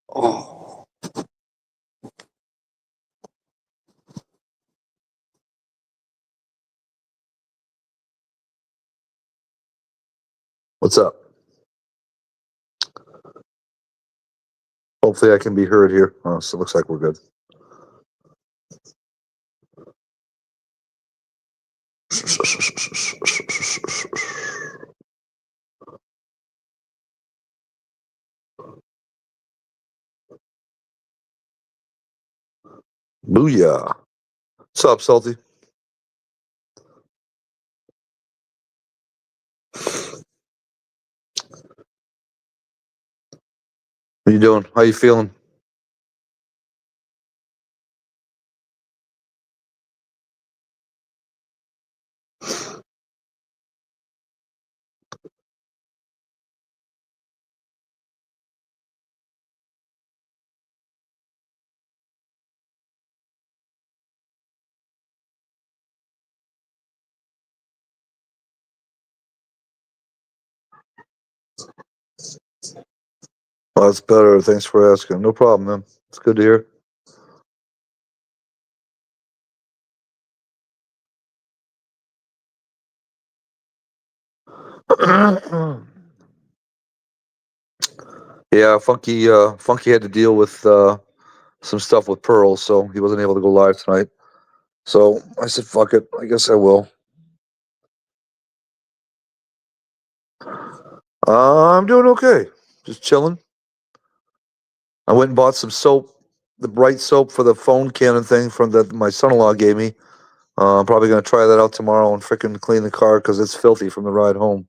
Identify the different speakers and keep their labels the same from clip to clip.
Speaker 1: Oh. What's up? Hopefully I can be heard here. Oh, so it looks like we're good. Booyah. What's up, Salty? What you doing? How you feeling? Oh, that's better. Thanks for asking. No problem, man. It's good to hear. Yeah, Funky had to deal with some stuff with Pearl, so he wasn't able to go live tonight. So I said, fuck it. I guess I will. I'm doing okay. Just chilling. I went and bought some soap, the bright soap for the phone cannon thing from that my son-in-law gave me. I'm probably going to try that out tomorrow and freaking clean the car because it's filthy from the ride home.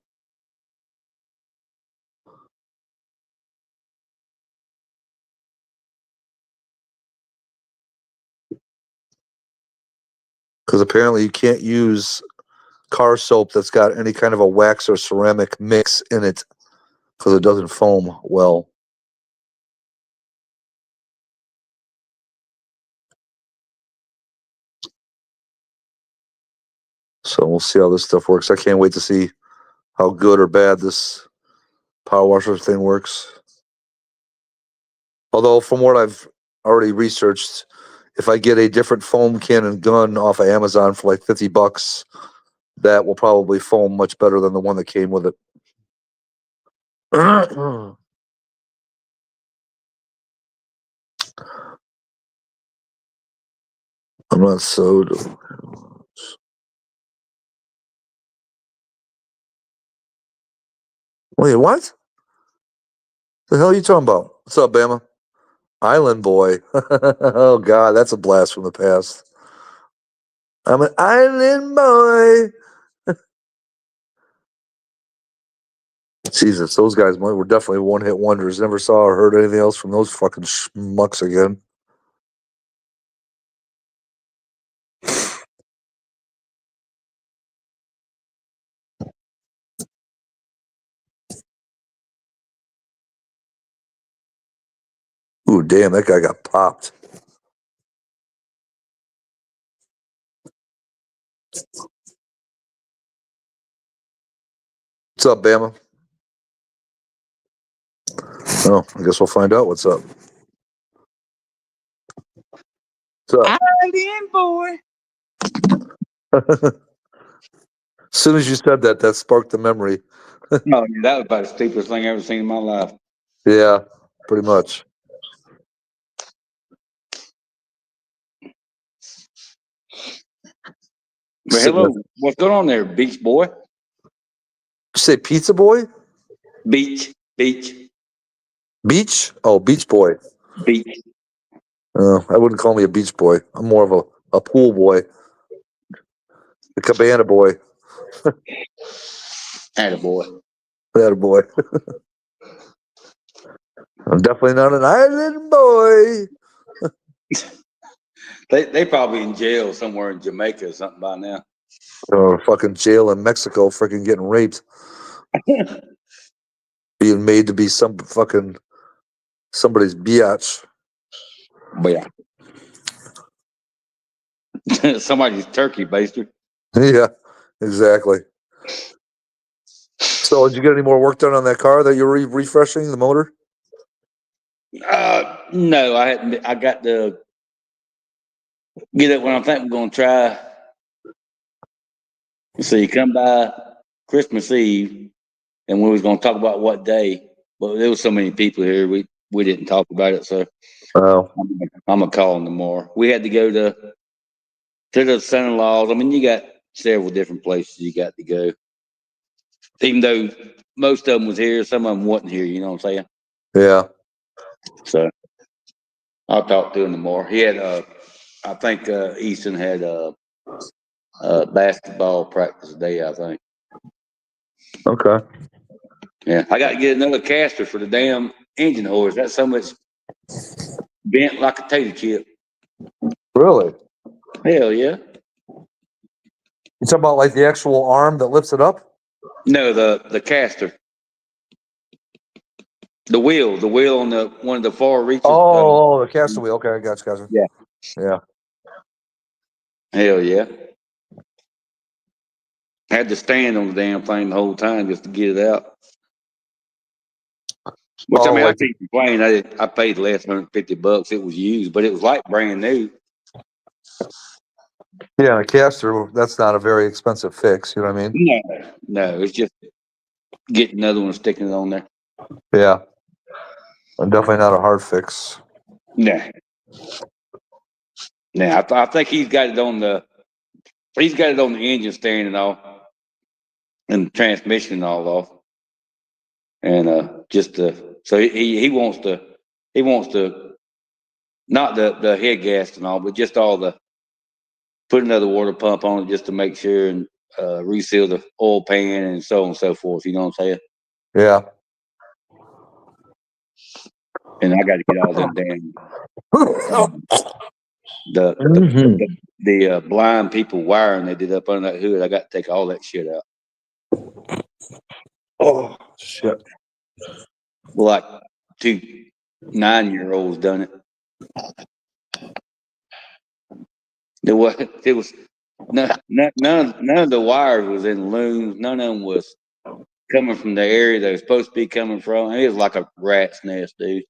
Speaker 1: Because apparently you can't use car soap that's got any kind of a wax or ceramic mix in it because it doesn't foam well. So we'll see how this stuff works. I can't wait to see how good or bad this power washer thing works. Although from what I've already researched, if I get a different foam cannon gun off of Amazon for like $50, that will probably foam much better than the one that came with it. I'm not sewed. Wait, what? The hell are you talking about? What's up, Bama? Island boy. Oh God, that's a blast from the past. I'm an island boy. Jesus, those guys were definitely one-hit wonders. Never saw or heard anything else from those fucking schmucks again. Ooh, damn, that guy got popped. What's up, Bama? Oh, I guess we'll find out what's up. What's up?
Speaker 2: Island boy.
Speaker 1: As soon as you said that, that sparked the memory.
Speaker 2: No, that was about the stupidest thing I've ever seen in my life.
Speaker 1: Yeah, pretty much.
Speaker 2: But hello, what's going on there, Beach Boy?
Speaker 1: You say Pizza Boy?
Speaker 2: Beach.
Speaker 1: Beach? Oh, Beach Boy.
Speaker 2: Beach.
Speaker 1: I wouldn't call me a beach boy. I'm more of a pool boy. The cabana boy.
Speaker 2: Attaboy.
Speaker 1: That boy. I'm definitely not an island boy.
Speaker 2: They probably in jail somewhere in Jamaica or something by now.
Speaker 1: Or fucking jail in Mexico, freaking getting raped. Being made to be some fucking somebody's biatch.
Speaker 2: But yeah. Somebody's turkey baster.
Speaker 1: Yeah, exactly. So, did you get any more work done on that car that you're refreshing the motor?
Speaker 2: No, I hadn't. I got to get up when I think we're gonna try. So you come by Christmas Eve, and we was gonna talk about what day, but there was so many people here, we didn't talk about it. So
Speaker 1: Oh,
Speaker 2: I'm gonna call them tomorrow. We had to go to the son-in-laws. I mean, you got several different places you got to go. Even though most of them was here, some of them wasn't here. You know what I'm saying?
Speaker 1: yeah.
Speaker 2: So I'll talk to him tomorrow. He had, I think Easton had basketball practice today. I think.
Speaker 1: Okay.
Speaker 2: Yeah, I got to get another caster for the damn engine horse. That's so much bent like a potato chip.
Speaker 1: Really?
Speaker 2: Hell yeah.
Speaker 1: You talking about like the actual arm that lifts it up?
Speaker 2: No, the caster. The wheel on the one of the far reaches.
Speaker 1: Oh, the caster wheel. Okay, gotcha.
Speaker 2: Yeah.
Speaker 1: Yeah.
Speaker 2: Hell yeah. Had to stand on the damn thing the whole time just to get it out. Which I
Speaker 1: Oh,
Speaker 2: mean, I
Speaker 1: like
Speaker 2: can't complain. I paid less than $150. It was used, but it was like brand new.
Speaker 1: yeah, a caster. That's not a very expensive fix. You know what I mean?
Speaker 2: No, it's just getting another one, sticking it on there.
Speaker 1: Yeah. Definitely not a hard fix.
Speaker 2: No. I think he's got it on the engine stand and all, and the transmission and all off, and just so he wants to not the head gas and all, but just all the put another water pump on it just to make sure and reseal the oil pan and so on and so forth. You know what I'm saying?
Speaker 1: Yeah.
Speaker 2: And I got to get all them damn the
Speaker 1: Mhm.
Speaker 2: blind people wiring they did up under that hood. I got to take all that shit out.
Speaker 1: Oh shit.
Speaker 2: Like 2 9-year-olds done it. It was none of the wires was in looms. None of them was coming from the area they was supposed to be coming from. It was like a rat's nest, dude.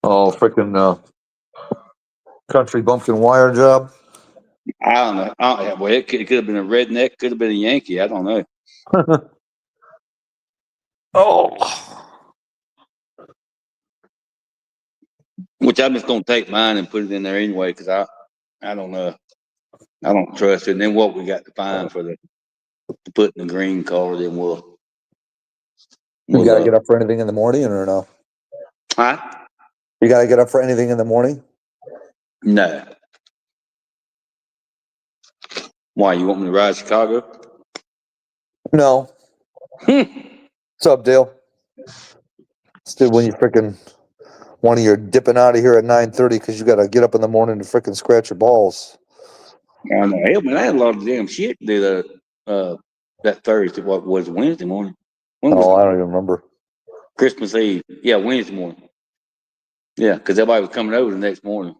Speaker 1: Oh, freaking country bumpkin wire job.
Speaker 2: I don't know. Well, it could have been a redneck, could have been a Yankee. I don't know.
Speaker 1: Oh.
Speaker 2: Which I'm just gonna take mine and put it in there anyway because I don't know. I don't trust it. And then what we got to find for to put in the green color, then
Speaker 1: You
Speaker 2: we'll
Speaker 1: gotta get up for anything in the morning or no?
Speaker 2: huh?
Speaker 1: You gotta get up for anything in the morning?
Speaker 2: No. Why you want me to ride Chicago?
Speaker 1: No. What's up, Dale? Still, when you freaking one of you dipping out of here at 9:30 because you gotta get up in the morning to freaking scratch your balls.
Speaker 2: I know. Hell, man, I had a lot of damn shit to do that Thursday. What was it, Wednesday morning? When was
Speaker 1: Oh,
Speaker 2: it?
Speaker 1: I don't even remember.
Speaker 2: Christmas Eve? Yeah, Wednesday morning. Yeah, because everybody was coming over the next morning.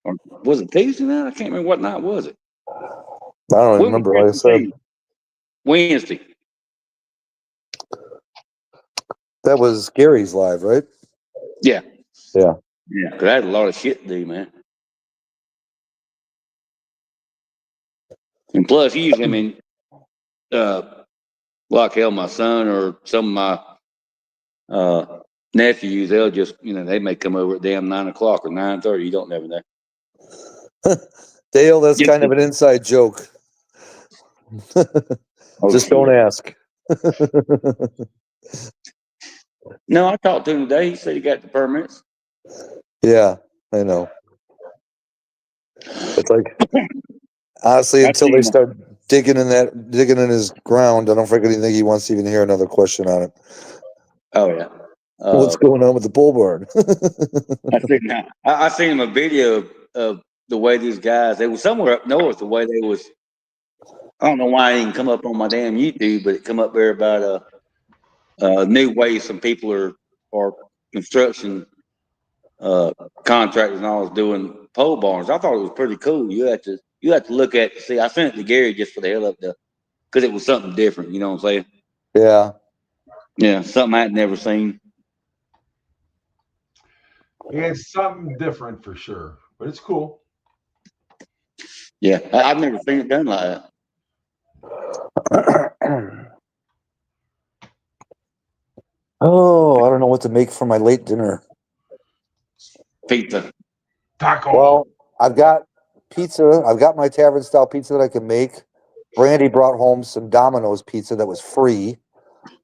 Speaker 2: Or was it Tuesday night? I can't remember what night was it.
Speaker 1: I don't even
Speaker 2: When was
Speaker 1: remember. Like I
Speaker 2: Christmas
Speaker 1: said,
Speaker 2: Eve? Wednesday.
Speaker 1: that was Gary's live, right?
Speaker 2: Yeah.
Speaker 1: Yeah.
Speaker 2: Yeah, because I had a lot of shit to do, man. And plus, usually, I mean, like hell, my son or some of my nephews, they'll just, they may come over at damn 9 o'clock or 9:30. You don't never know.
Speaker 1: Dale, that's kind of an inside joke. Just don't ask.
Speaker 2: No, I talked to him today. He said he got the permits.
Speaker 1: Yeah, I know. It's like honestly, until they start digging in his ground, I don't freaking think he wants to even hear another question on it.
Speaker 2: Oh yeah.
Speaker 1: What's going on with the bull barn?
Speaker 2: I seen a video of the way these guys. They were somewhere up north. The way they was. I don't know why it didn't come up on my damn YouTube, but it come up there about a new way some people are construction contractors and all is doing pole barns. I thought it was pretty cool. You have to look at. See, I sent it to Gary just for the hell of it, because it was something different. You know what I'm saying?
Speaker 1: Yeah.
Speaker 2: Yeah, something I'd never seen.
Speaker 3: It's something different for sure, but it's cool.
Speaker 2: Yeah, I've never seen it done like that.
Speaker 1: Oh, I don't know what to make for my late dinner.
Speaker 2: Pizza.
Speaker 3: Taco.
Speaker 1: Well, I've got pizza. I've got my tavern style pizza that I can make. Brandy brought home some Domino's pizza that was free,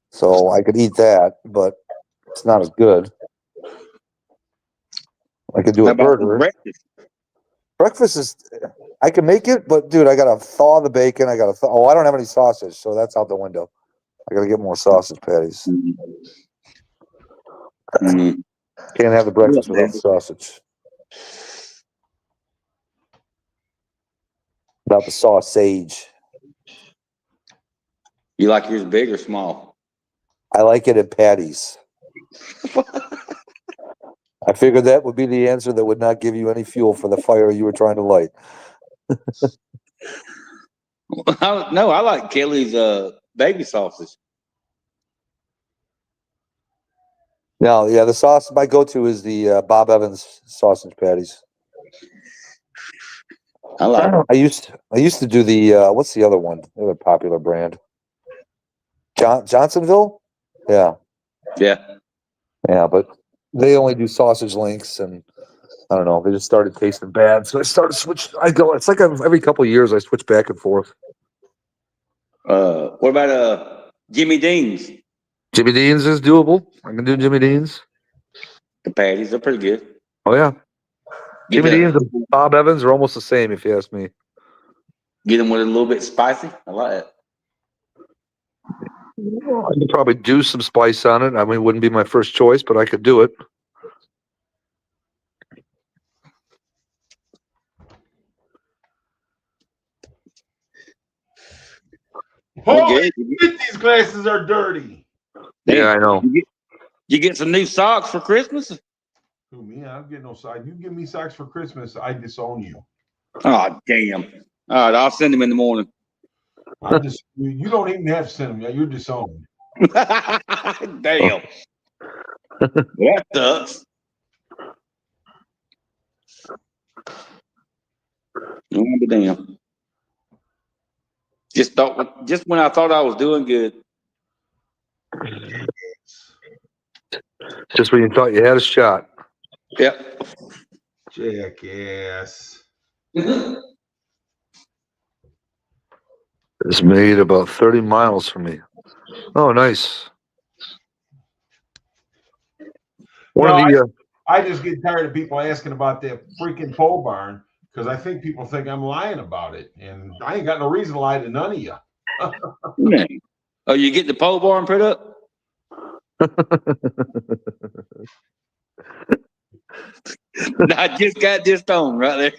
Speaker 1: so I could eat that, but it's not as good. I could do
Speaker 2: How
Speaker 1: a
Speaker 2: about
Speaker 1: burger.
Speaker 2: breakfast?
Speaker 1: Breakfast is, I can make it, but dude, I gotta thaw the bacon. I gotta thaw. Oh, I don't have any sausage, so that's out the window. I gotta get more sausage patties.
Speaker 2: Mm.
Speaker 1: Can't have the breakfast without the sausage. Without the sausage.
Speaker 2: You like yours big or small?
Speaker 1: I like it in patties. I figured that would be the answer that would not give you any fuel for the fire you were trying to light.
Speaker 2: No, I like Kelly's baby sausage.
Speaker 1: No, yeah, the sauce my go-to is the Bob Evans sausage patties.
Speaker 2: I like it.
Speaker 1: I used to do the what's the other one? The other popular brand. Johnsonville? Yeah.
Speaker 2: Yeah.
Speaker 1: Yeah, but they only do sausage links, and I don't know. They just started tasting bad, so I started switch. It's like every couple of years I switch back and forth.
Speaker 2: What about Jimmy Dean's?
Speaker 1: Jimmy Dean's is doable. I can do Jimmy Dean's.
Speaker 2: The patties are pretty good.
Speaker 1: Oh yeah,
Speaker 2: Get
Speaker 1: Jimmy
Speaker 2: the-
Speaker 1: Dean's and Bob Evans are almost the same, if you ask me.
Speaker 2: Get them with a little bit spicy. I like it.
Speaker 1: I could probably do some spice on it. I mean, it wouldn't be my first choice, but I could do it.
Speaker 3: Holy
Speaker 2: Okay.
Speaker 3: shit, these glasses are dirty.
Speaker 1: Yeah, I know.
Speaker 2: You get some new socks for Christmas?
Speaker 3: Who, me? I don't get no socks. You give me socks for Christmas, I disown you.
Speaker 2: Oh, damn. All right, I'll send them in the morning.
Speaker 3: You don't even have sentiment. You're disowned.
Speaker 2: Damn. That sucks. Oh, damn. Just when I thought I was doing good.
Speaker 1: Just when you thought you had a shot.
Speaker 2: Yep.
Speaker 3: Jackass.
Speaker 1: It's made about 30 miles from me. Oh, nice.
Speaker 3: I just get tired of people asking about that freaking pole barn because I think people think I'm lying about it, and I ain't got no reason to lie to none of you.
Speaker 2: Oh, you get the pole barn put up? I just got this on right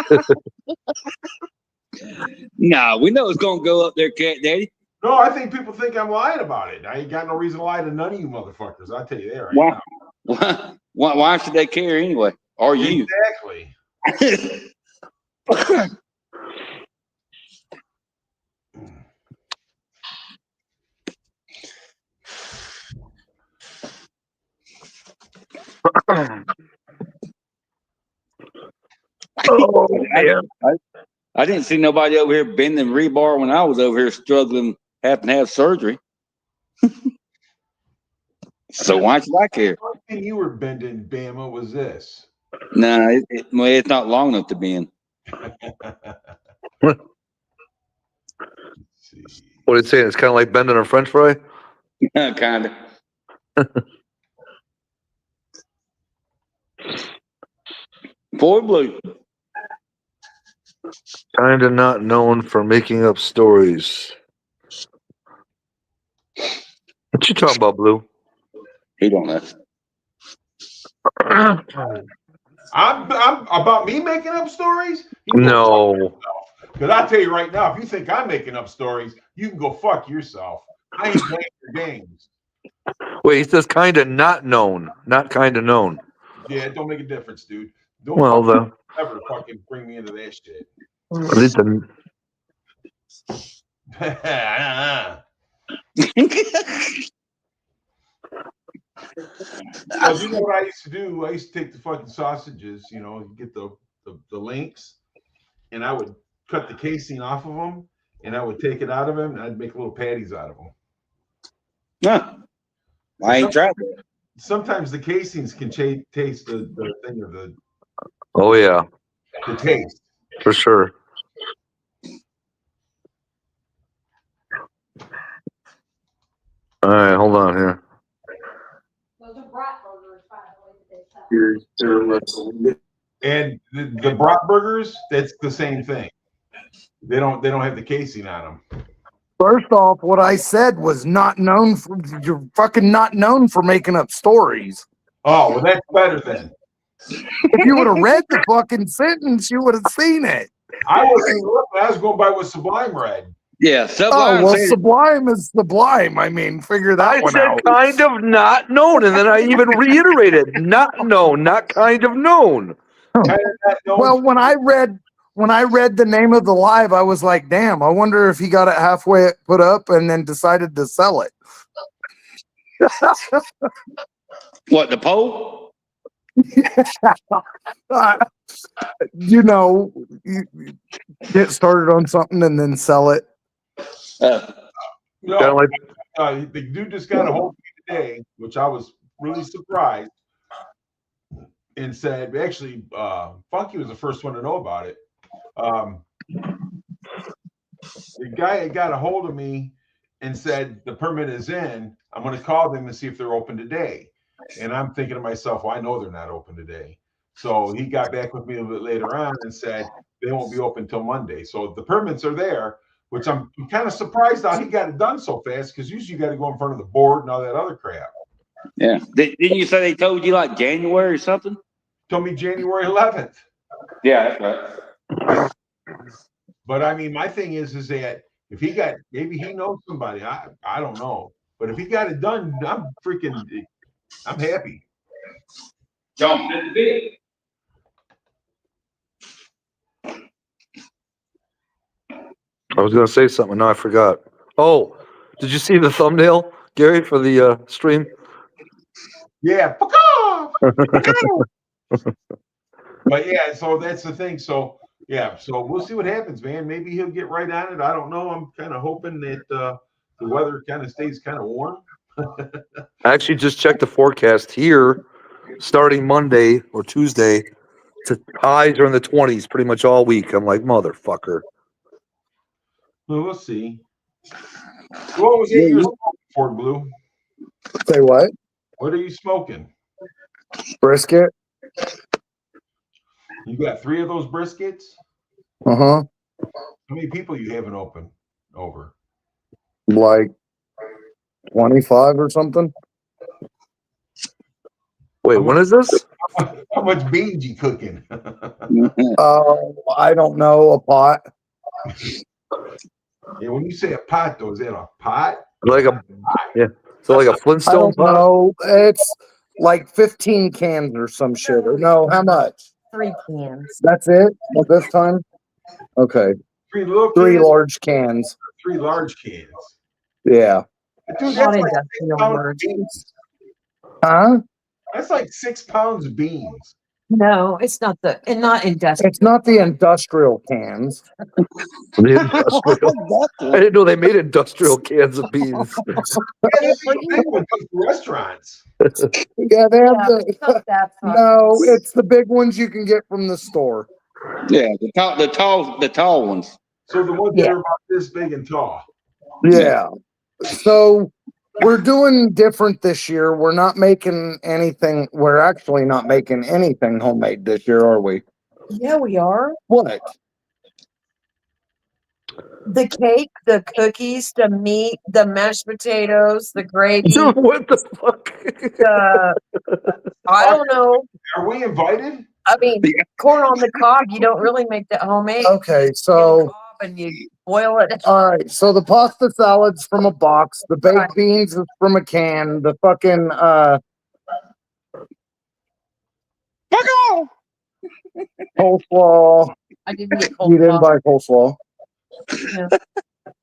Speaker 2: there. Nah, we know it's gonna go up there, Cat Daddy.
Speaker 3: No, I think people think I'm lying about it. I ain't got no reason to lie to none of you motherfuckers. I'll tell you that right now.
Speaker 2: Why should they care anyway? Or you?
Speaker 3: Exactly.
Speaker 1: Oh, man.
Speaker 2: I didn't see nobody over here bending rebar when I was over here struggling, having to have surgery. So why should I care?
Speaker 3: The only thing you were bending, Bama, was this.
Speaker 2: Nah, it's not long enough to bend.
Speaker 1: What are you saying? It's kind of like bending a French fry?
Speaker 2: Kind of. Boy Blue.
Speaker 1: Kind of not known for making up stories. What you talking about, Blue?
Speaker 2: He don't know.
Speaker 3: I'm about me making up stories?
Speaker 1: No.
Speaker 3: Because I tell you right now, if you think I'm making up stories, you can go fuck yourself. I ain't playing your games.
Speaker 1: Wait, he says kind of not known, not kind of known.
Speaker 3: Yeah, it don't make a difference, dude.
Speaker 1: Well,
Speaker 3: never fucking bring me into that shit.
Speaker 1: At least the-
Speaker 3: Well, you know what I used to do? I used to take the fucking sausages, you get the links, and I would cut the casing off of them, and I would take it out of them, and I'd make little patties out of them.
Speaker 2: Huh. I ain't tried that.
Speaker 3: Sometimes the casings can taste the thing of the
Speaker 1: oh yeah,
Speaker 3: taste.
Speaker 1: for sure. All right, hold on here.
Speaker 4: Those are Bratburgers, by the way, that they sell.
Speaker 3: And the Bratburgers, that's the same thing. They don't have the casing on them.
Speaker 5: First off, what I said was you're fucking not known for making up stories.
Speaker 3: Oh, well, that's better then.
Speaker 5: If you would have read the fucking sentence, you would have seen it.
Speaker 3: I was going by what Sublime read.
Speaker 2: Yeah,
Speaker 5: Oh,
Speaker 2: Sublime
Speaker 5: well,
Speaker 2: said-
Speaker 5: Sublime is Sublime. I mean, figure that
Speaker 1: I
Speaker 5: one
Speaker 1: said
Speaker 5: out.
Speaker 1: kind of not known, and then I even reiterated not known, not kind of known.
Speaker 3: Kind of not known.
Speaker 5: Well, when I read the name of the live, I was like, damn, I wonder if he got it halfway put up and then decided to sell it.
Speaker 2: what, the poll?
Speaker 5: You get started on something and then sell it.
Speaker 2: Uh,
Speaker 3: No,
Speaker 1: Kind of like
Speaker 3: the dude just got a hold of me today, which I was really surprised, and said, actually, Funky was the first one to know about it. The guy got a hold of me and said, the permit is in. I'm going to call them and see if they're open today. And I'm thinking to myself, well, I know they're not open today. So he got back with me a little bit later on and said they won't be open till Monday. So the permits are there, which I'm kind of surprised how he got it done so fast, because usually you got to go in front of the board and all that other crap.
Speaker 2: yeah. Didn't you say they told you like January or something?
Speaker 3: Told me January 11th.
Speaker 2: Yeah, that's right.
Speaker 3: But I mean, my thing is that if maybe he knows somebody. I don't know. But if he got it done, I'm happy.
Speaker 2: Jump in the big.
Speaker 1: I was gonna say something. No, I forgot. Oh, did you see the thumbnail, Gary, for the stream?
Speaker 3: Yeah. Fuck off! But yeah, so that's the thing. So yeah, so we'll see what happens, man. Maybe he'll get right on it. I don't know. I'm kind of hoping that the weather kind of stays kind of warm.
Speaker 1: I actually just checked the forecast here, starting Monday or Tuesday. Highs are in the 20s pretty much all week. I'm like, motherfucker.
Speaker 3: Well, we'll see. What was it you're smoking, Ford Blue?
Speaker 5: Say what?
Speaker 3: What are you smoking?
Speaker 5: Brisket?
Speaker 3: You got 3 of those briskets?
Speaker 5: Uh-huh.
Speaker 3: How many people you having open over?
Speaker 5: Like 25 or something.
Speaker 1: Wait, when is this?
Speaker 3: How much beans you cooking?
Speaker 5: I don't know, a pot.
Speaker 3: Yeah, when you say a pot, though, is that a pot?
Speaker 1: Like a so like a
Speaker 5: I
Speaker 1: Flintstone
Speaker 5: don't
Speaker 1: pot?
Speaker 5: know. It's like 15 cans or some shit. Or no, how much?
Speaker 4: 3 cans.
Speaker 5: That's it this time? Okay.
Speaker 3: 3 little
Speaker 5: 3
Speaker 3: cans,
Speaker 5: large cans.
Speaker 3: 3 large cans.
Speaker 5: Yeah.
Speaker 3: Dude,
Speaker 4: Not
Speaker 3: that's like 6
Speaker 4: industrial
Speaker 3: pounds of
Speaker 4: words.
Speaker 3: beans.
Speaker 5: Huh?
Speaker 3: That's like 6 pounds of beans.
Speaker 4: No, it's not not industrial.
Speaker 5: It's not the industrial cans.
Speaker 1: The industrial. I didn't know they made industrial cans of beans.
Speaker 3: Yeah, that's the big one for restaurants.
Speaker 5: Yeah, they have
Speaker 4: It's not that size.
Speaker 5: no, it's the big ones you can get from the store.
Speaker 2: Yeah, the tall ones.
Speaker 3: So the ones that are about this big and tall.
Speaker 5: Yeah. So we're doing different this year. We're not making anything. We're actually not making anything homemade this year, are we?
Speaker 4: Yeah, we are.
Speaker 5: What?
Speaker 4: The cake, the cookies, the meat, the mashed potatoes, the gravy.
Speaker 1: Dude, what the fuck?
Speaker 4: I don't know.
Speaker 3: Are we invited?
Speaker 4: I mean, corn on the cob, you don't really make that homemade.
Speaker 5: Okay, so
Speaker 4: And you boil it.
Speaker 5: all right, so the pasta salad's from a box, the baked beans is from a can, the fucking Coleslaw.
Speaker 4: I didn't get
Speaker 5: You didn't
Speaker 4: coleslaw.
Speaker 5: buy coleslaw.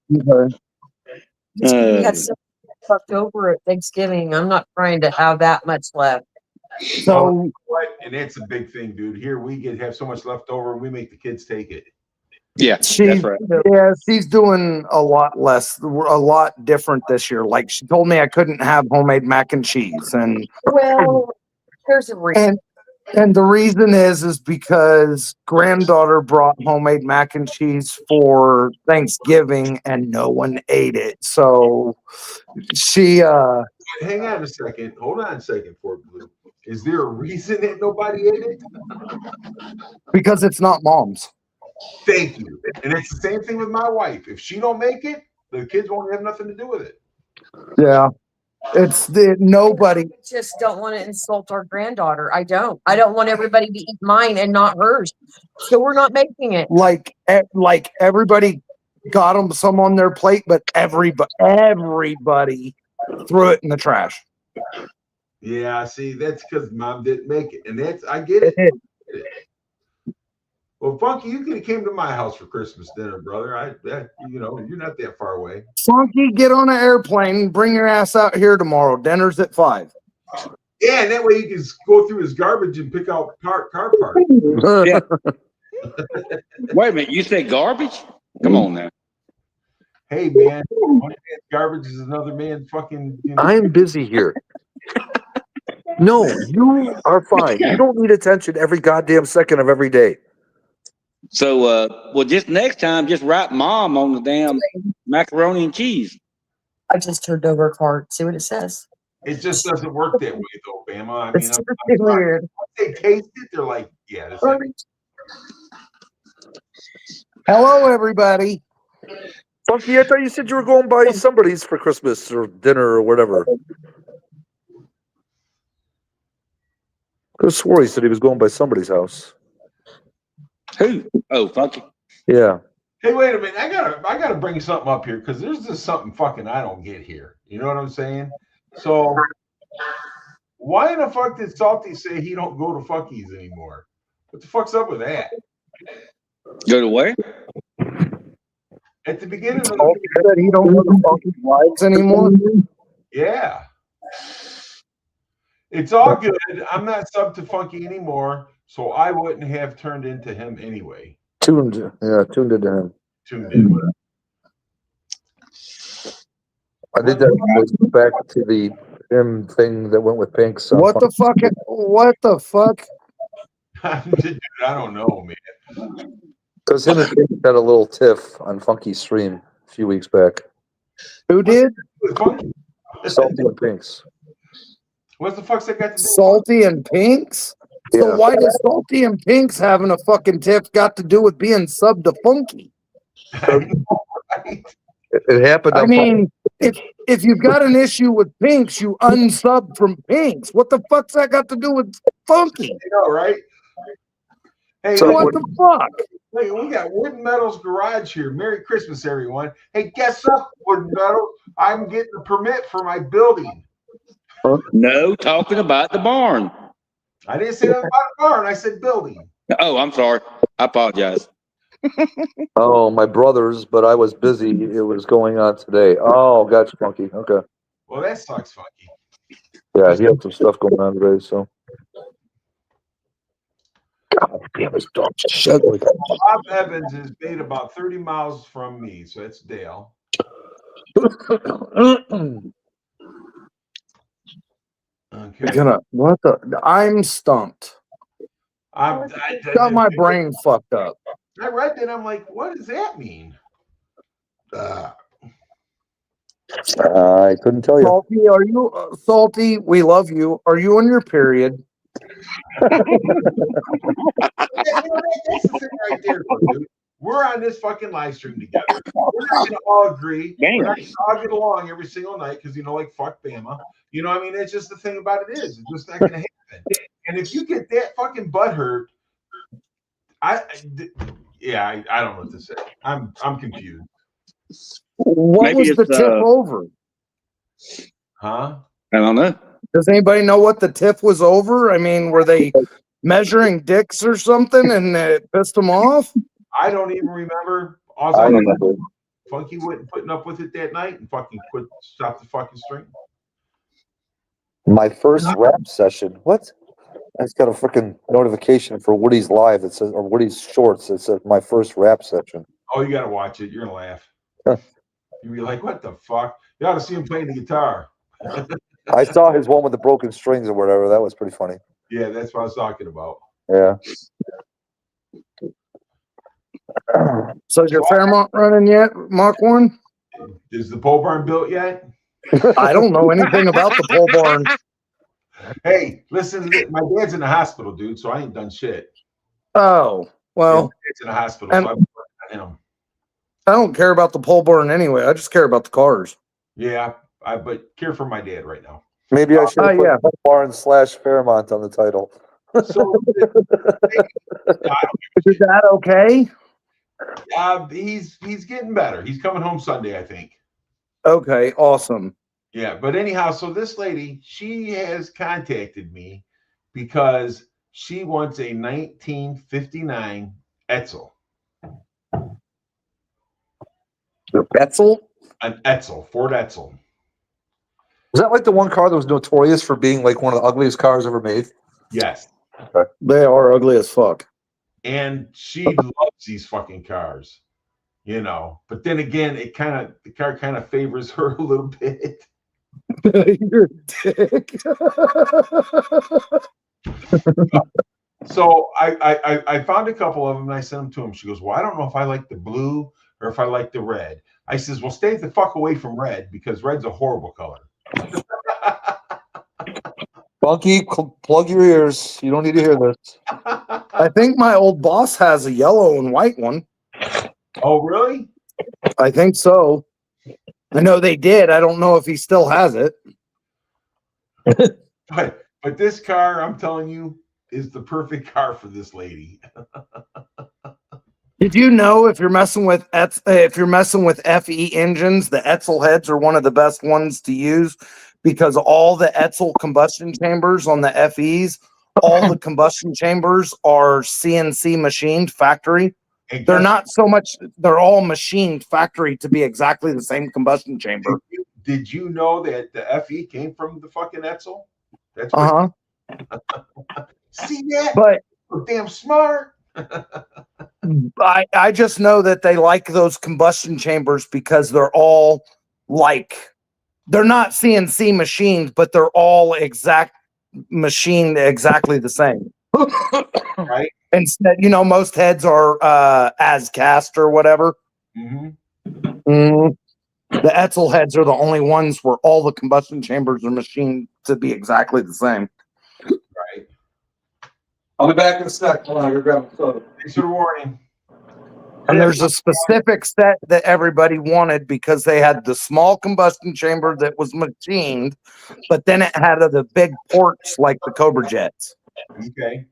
Speaker 4: Yeah.
Speaker 5: Okay.
Speaker 4: We had so much left over at Thanksgiving. I'm not trying to have that much left.
Speaker 5: So
Speaker 3: What? And that's a big thing, dude. Here we have so much left over, and we make the kids take it.
Speaker 2: Yeah,
Speaker 5: she,
Speaker 2: that's right.
Speaker 5: yeah, she's doing a lot less, a lot different this year. Like she told me I couldn't have homemade mac and cheese, and
Speaker 4: Well, there's a reason.
Speaker 5: and the reason is because granddaughter brought homemade mac and cheese for Thanksgiving, and no one ate it. So she
Speaker 3: Hang on a second. Hold on a second, Fort Blue. Is there a reason that nobody ate it?
Speaker 5: because it's not mom's.
Speaker 3: Thank you. And it's the same thing with my wife. If she don't make it, the kids won't have nothing to do with it.
Speaker 5: Yeah, it's nobody.
Speaker 4: I just don't want to insult our granddaughter. I don't. I don't want everybody to eat mine and not hers. So we're not making it.
Speaker 5: Like everybody got them some on their plate, but everybody threw it in the trash.
Speaker 3: Yeah, see, that's because mom didn't make it. And that's, I get it. Well, Funky, you could have came to my house for Christmas dinner, brother. You know, you're not that far away.
Speaker 5: Funky, get on an airplane, bring your ass out here tomorrow. Dinner's at 5.
Speaker 3: Yeah, and that way you can go through his garbage and pick out car parts.
Speaker 2: Yeah. Wait a minute, you said garbage? Come on now.
Speaker 3: Hey, man, one man's garbage is another man's fucking. You know.
Speaker 1: I'm busy here. No, you are fine. You don't need attention every goddamn second of every day.
Speaker 2: So, well, just next time, just write mom on the damn macaroni and cheese.
Speaker 4: I just turned over a card. See what it says.
Speaker 3: It just doesn't work that way, though, Bama. I mean,
Speaker 4: It's really weird.
Speaker 3: once they taste it, they're like, yeah, this ain't.
Speaker 5: Hello, everybody.
Speaker 1: Funky, I thought you said you were going by somebody's for Christmas or dinner or whatever. I swore he said he was going by somebody's house.
Speaker 2: Who? Oh, Funky.
Speaker 1: Yeah.
Speaker 3: Hey, wait a minute. I gotta bring something up here because there's just something fucking I don't get here. You know what I'm saying? So why in the fuck did Salty say he don't go to Fuckies anymore? What the fuck's up with that?
Speaker 2: Go to where?
Speaker 3: At the beginning of
Speaker 5: Salty said he don't go to Funky Lives anymore.
Speaker 3: yeah. It's all good. I'm not sub to Funky anymore, so I wouldn't have turned into him anyway.
Speaker 1: Tuned into him.
Speaker 3: Tuned in with him.
Speaker 1: I did that back to the him thing that went with Pink. So
Speaker 5: What the fuck? What the fuck?
Speaker 3: Dude, I don't know, man.
Speaker 1: Because him and Pink had a little tiff on Funky's stream a few weeks back.
Speaker 5: Who did?
Speaker 3: Funky.
Speaker 1: Salty and Pinks.
Speaker 3: What the fuck's that got to do?
Speaker 5: Salty and Pinks? So
Speaker 1: Yeah.
Speaker 5: why does Salty and Pinks having a fucking tiff got to do with being sub to Funky?
Speaker 3: I know, right?
Speaker 1: It happened.
Speaker 5: I
Speaker 1: on
Speaker 5: mean, if you've got an issue with Pinks, you unsub from Pinks. What the fuck's that got to do with Funky?
Speaker 3: You know, right? Hey,
Speaker 1: So
Speaker 5: What the fuck?
Speaker 3: hey, we got Wooden Metals Garage here. Merry Christmas, everyone. Hey, guess what, Wooden Metals? I'm getting a permit for my building.
Speaker 2: No, talking about the barn.
Speaker 3: I didn't say that about a barn. I said building.
Speaker 2: Oh, I'm sorry. I apologize.
Speaker 1: Oh, my brother's, but I was busy. It was going on today. Oh, gotcha, Funky. Okay.
Speaker 3: Well, that sucks, Funky.
Speaker 1: Yeah, he had some stuff going on today, so. God damn, this dog shut like
Speaker 3: Bob Evans is made about 30 miles from me, so that's Dale. Okay.
Speaker 5: I'm stumped.
Speaker 3: I
Speaker 5: Got my brain fucked up.
Speaker 3: I read that. I'm like, what does that mean?
Speaker 1: I couldn't tell you.
Speaker 5: Salty, are you Salty? We love you. Are you on your period?
Speaker 3: That's the thing right there, dude. We're on this fucking live stream together. We're not gonna all agree. We're not gonna all get along every single night because like fuck Bama. You know what I mean? It's just the thing about it is it's just not gonna happen. And if you get that fucking butthurt, I don't know what to say. I'm confused.
Speaker 5: What
Speaker 2: Maybe
Speaker 5: was the
Speaker 2: it's,
Speaker 5: tip over?
Speaker 3: Huh?
Speaker 2: I don't know.
Speaker 5: Does anybody know what the tip was over? I mean, were they measuring dicks or something, and it pissed him off?
Speaker 3: I don't even remember. All
Speaker 2: I
Speaker 3: I know,
Speaker 2: remember.
Speaker 3: Funky wasn't putting up with it that night and fucking stopped the fucking string.
Speaker 1: My first rap session. What? I just got a freaking notification for Woody's Live that says, or Woody's Shorts that says my first rap session.
Speaker 3: Oh, you gotta watch it. You're gonna laugh.
Speaker 1: Huh.
Speaker 3: You'll be like, what the fuck? You ought to see him playing the guitar.
Speaker 1: I saw his one with the broken strings or whatever. That was pretty funny.
Speaker 3: Yeah, that's what I was talking about.
Speaker 1: Yeah.
Speaker 5: So is your Fairmont running yet, Mach 1?
Speaker 3: Is the pole barn built yet?
Speaker 5: I don't know anything about the pole barn.
Speaker 3: Hey, listen, my dad's in the hospital, dude, so I ain't done shit.
Speaker 5: Oh, well,
Speaker 3: It's in the hospital,
Speaker 5: and-
Speaker 3: so I'm working on him.
Speaker 5: I don't care about the pole barn anyway. I just care about the cars.
Speaker 3: Yeah, but care for my dad right now.
Speaker 1: Maybe I should have
Speaker 5: yeah.
Speaker 1: put Barn / Fairmont on the title.
Speaker 3: So
Speaker 5: Is that okay?
Speaker 3: he's getting better. He's coming home Sunday, I think.
Speaker 5: Okay, awesome.
Speaker 3: Yeah, but anyhow, so this lady, she has contacted me because she wants a 1959 Etzel.
Speaker 5: Etzel?
Speaker 3: An Etzel, Ford Etzel.
Speaker 1: Was that like the one car that was notorious for being like one of the ugliest cars ever made?
Speaker 3: Yes.
Speaker 5: They are ugly as fuck.
Speaker 3: And she loves these fucking cars, you know. But then again, the car kind of favors her a little bit.
Speaker 5: You're a dick.
Speaker 3: So I found a couple of them and I sent them to him. She goes, well, I don't know if I like the blue or if I like the red. I says, well, stay the fuck away from red because red's a horrible color.
Speaker 1: Funky, plug your ears. You don't need to hear this.
Speaker 5: I think my old boss has a yellow and white one.
Speaker 3: Oh, really?
Speaker 5: I think so. I know they did. I don't know if he still has it.
Speaker 3: But this car, I'm telling you, is the perfect car for this lady.
Speaker 5: Did you know if you're messing with FE engines, the Etzel heads are one of the best ones to use because all the Etzel combustion chambers on the FEs, all the combustion chambers are CNC machined factory.
Speaker 3: And
Speaker 5: They're
Speaker 3: guess-
Speaker 5: not so much, they're all machined factory to be exactly the same combustion chamber.
Speaker 3: Did you know that the FE came from the fucking Etzel? That's
Speaker 5: Uh-huh.
Speaker 3: See that?
Speaker 5: But
Speaker 3: We're damn smart.
Speaker 5: I just know that they like those combustion chambers because they're all like, they're not CNC machined, but they're all machined exactly the same.
Speaker 3: Right.
Speaker 5: Instead, most heads are as cast or whatever.
Speaker 3: Mm-hmm.
Speaker 5: The Etzel heads are the only ones where all the combustion chambers are machined to be exactly the same.
Speaker 3: Right.
Speaker 1: I'll be back in a sec. Hold on, you're grabbing soda.
Speaker 3: Thanks for the warning.
Speaker 5: And there's a specific set that everybody wanted because they had the small combustion chamber that was machined, but then it had the big ports like the Cobra Jets.
Speaker 3: Okay.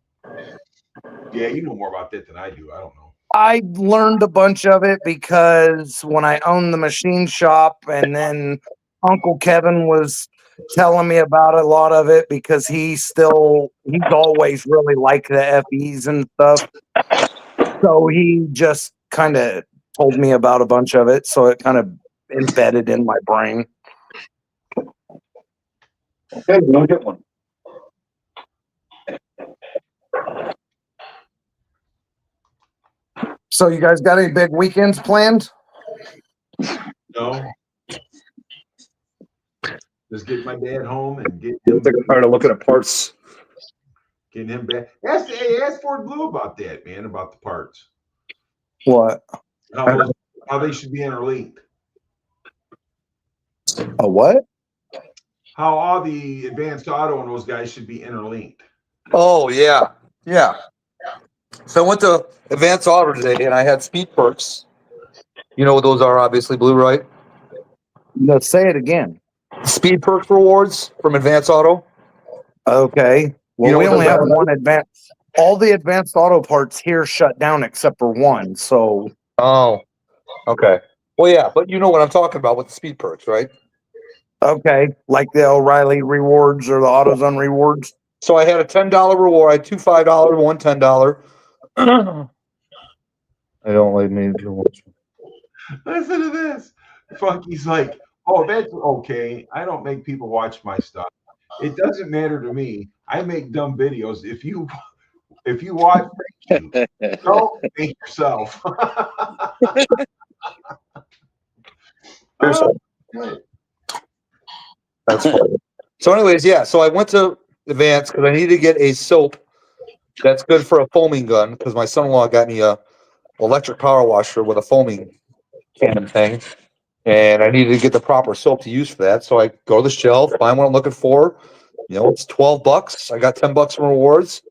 Speaker 3: Yeah, you know more about that than I do. I don't know.
Speaker 5: I learned a bunch of it because when I owned the machine shop, and then Uncle Kevin was telling me about a lot of it because he's always really liked the FEs and stuff. So he just kind of told me about a bunch of it. So it kind of embedded in my brain.
Speaker 1: Okay, you don't get one.
Speaker 5: So you guys got any big weekends planned?
Speaker 3: No. Just get my dad home and get
Speaker 1: I'm tired of looking at parts.
Speaker 3: getting him back. Ask Ford Blue about that, man, about the parts.
Speaker 5: What?
Speaker 3: How they should be interlinked.
Speaker 5: A what?
Speaker 3: How all the Advanced Auto and those guys should be interlinked.
Speaker 1: Oh, yeah. Yeah. So I went to Advance Auto today and I had Speed Perks. You know what those are, obviously, Blue, right?
Speaker 5: Let's say it again.
Speaker 1: Speed Perks rewards from Advance Auto.
Speaker 5: Okay. Well,
Speaker 1: You know
Speaker 5: we
Speaker 1: what
Speaker 5: only
Speaker 1: those
Speaker 5: have
Speaker 1: are?
Speaker 5: one advanced. All the advanced auto parts here shut down except for one. So
Speaker 1: Oh, okay. Well, yeah, but you know what I'm talking about with the Speed Perks, right?
Speaker 5: okay, like the O'Reilly rewards or the AutoZone rewards.
Speaker 1: So I had a $10 reward. I had two $5, one $10. I don't like me.
Speaker 3: Listen to this. Funky's like, oh, that's okay. I don't make people watch my stuff. It doesn't matter to me. I make dumb videos. If you watch, thank you. Don't thank yourself.
Speaker 1: That's funny. So, anyways, yeah. So I went to Advance because I needed to get a soap that's good for a foaming gun because my son-in-law got me a electric power washer with a foaming cannon thing, and I needed to get the proper soap to use for that. So I go to the shelf, find what I'm looking for. You know, it's $12. I got $10 from rewards.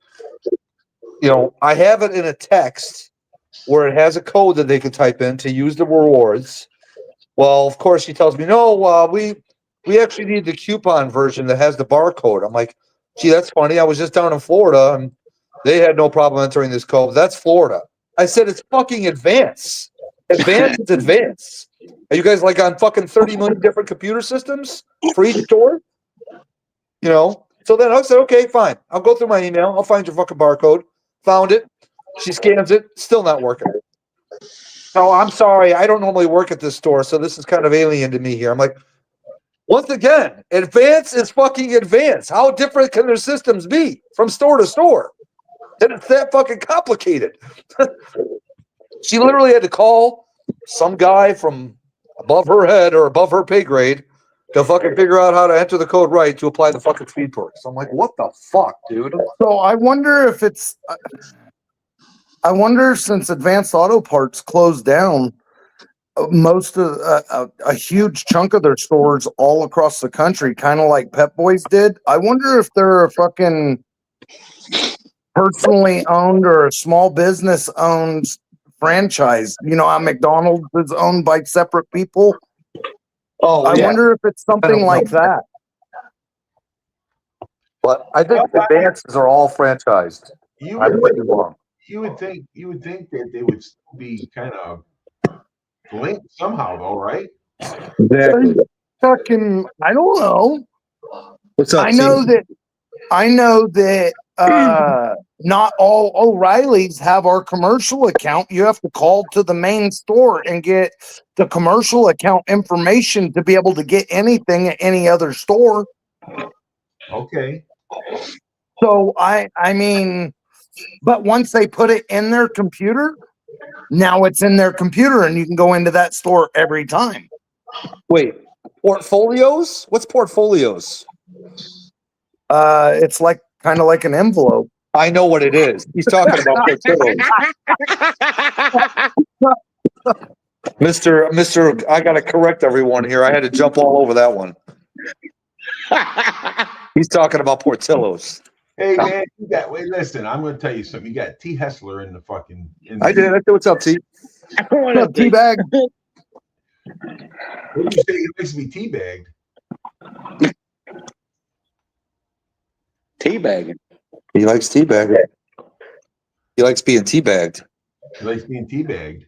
Speaker 1: You know, I have it in a text where it has a code that they can type in to use the rewards. Well, of course, she tells me, no, we actually need the coupon version that has the barcode. I'm like, gee, that's funny. I was just down in Florida and they had no problem entering this code. That's Florida. I said, it's fucking Advance. Advance is Advance. Are you guys like on fucking 30 million different computer systems for each store? You know? So then I said, okay, fine. I'll go through my email. I'll find your fucking barcode. Found it. She scans it. Still not working. So I'm sorry. I don't normally work at this store, so this is kind of alien to me here. I'm like, once again, Advance is fucking Advance. How different can their systems be from store to store? And it's that fucking complicated. She literally had to call some guy from above her head or above her pay grade to fucking figure out how to enter the code right to apply the fucking speed perks. I'm like, what the fuck, dude?
Speaker 5: So I wonder if it's. I wonder since Advanced Auto Parts closed down, most of a huge chunk of their stores all across the country, kind of like Pep Boys did. I wonder if they're a fucking personally owned or a small business owned franchise. You know how McDonald's is owned by separate people?
Speaker 1: Oh,
Speaker 5: I wonder if it's something
Speaker 1: know.
Speaker 5: like that.
Speaker 1: But I think Advances are all franchised.
Speaker 3: You
Speaker 1: I
Speaker 3: would,
Speaker 1: might be wrong.
Speaker 3: you would think that they would be kind of linked somehow, though, right?
Speaker 1: Exactly.
Speaker 5: Fucking, I don't know.
Speaker 1: What's up?
Speaker 5: I know that not all O'Reillys have our commercial account. You have to call to the main store and get the commercial account information to be able to get anything at any other store.
Speaker 3: Okay.
Speaker 5: So I mean, but once they put it in their computer, now it's in their computer and you can go into that store every time.
Speaker 1: Wait, portfolios? What's portfolios?
Speaker 5: It's like kind of like an envelope.
Speaker 1: I know what it is. He's talking about portfolios. Mr. I gotta correct everyone here. I had to jump all over that one. He's talking about Portillo's.
Speaker 3: Hey man, wait, listen, I'm gonna tell you something. You got T. Hessler in the fucking
Speaker 1: I did. I said, what's up, T?
Speaker 5: What up, T-Bag?
Speaker 3: What do you say? He likes to be teabagged.
Speaker 2: Teabagging.
Speaker 1: He likes teabagging. He likes being teabagged.
Speaker 3: He likes being teabagged.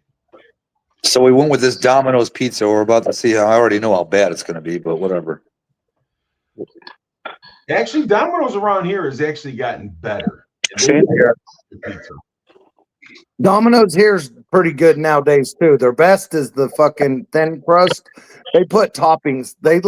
Speaker 1: So we went with this Domino's pizza. We're about to see how. I already know how bad it's going to be, but whatever.
Speaker 3: Actually, Domino's around here has actually gotten better.
Speaker 1: Same here.
Speaker 3: Pizza.
Speaker 5: Domino's here's pretty good nowadays too. Their best is the fucking thin crust. They put toppings. They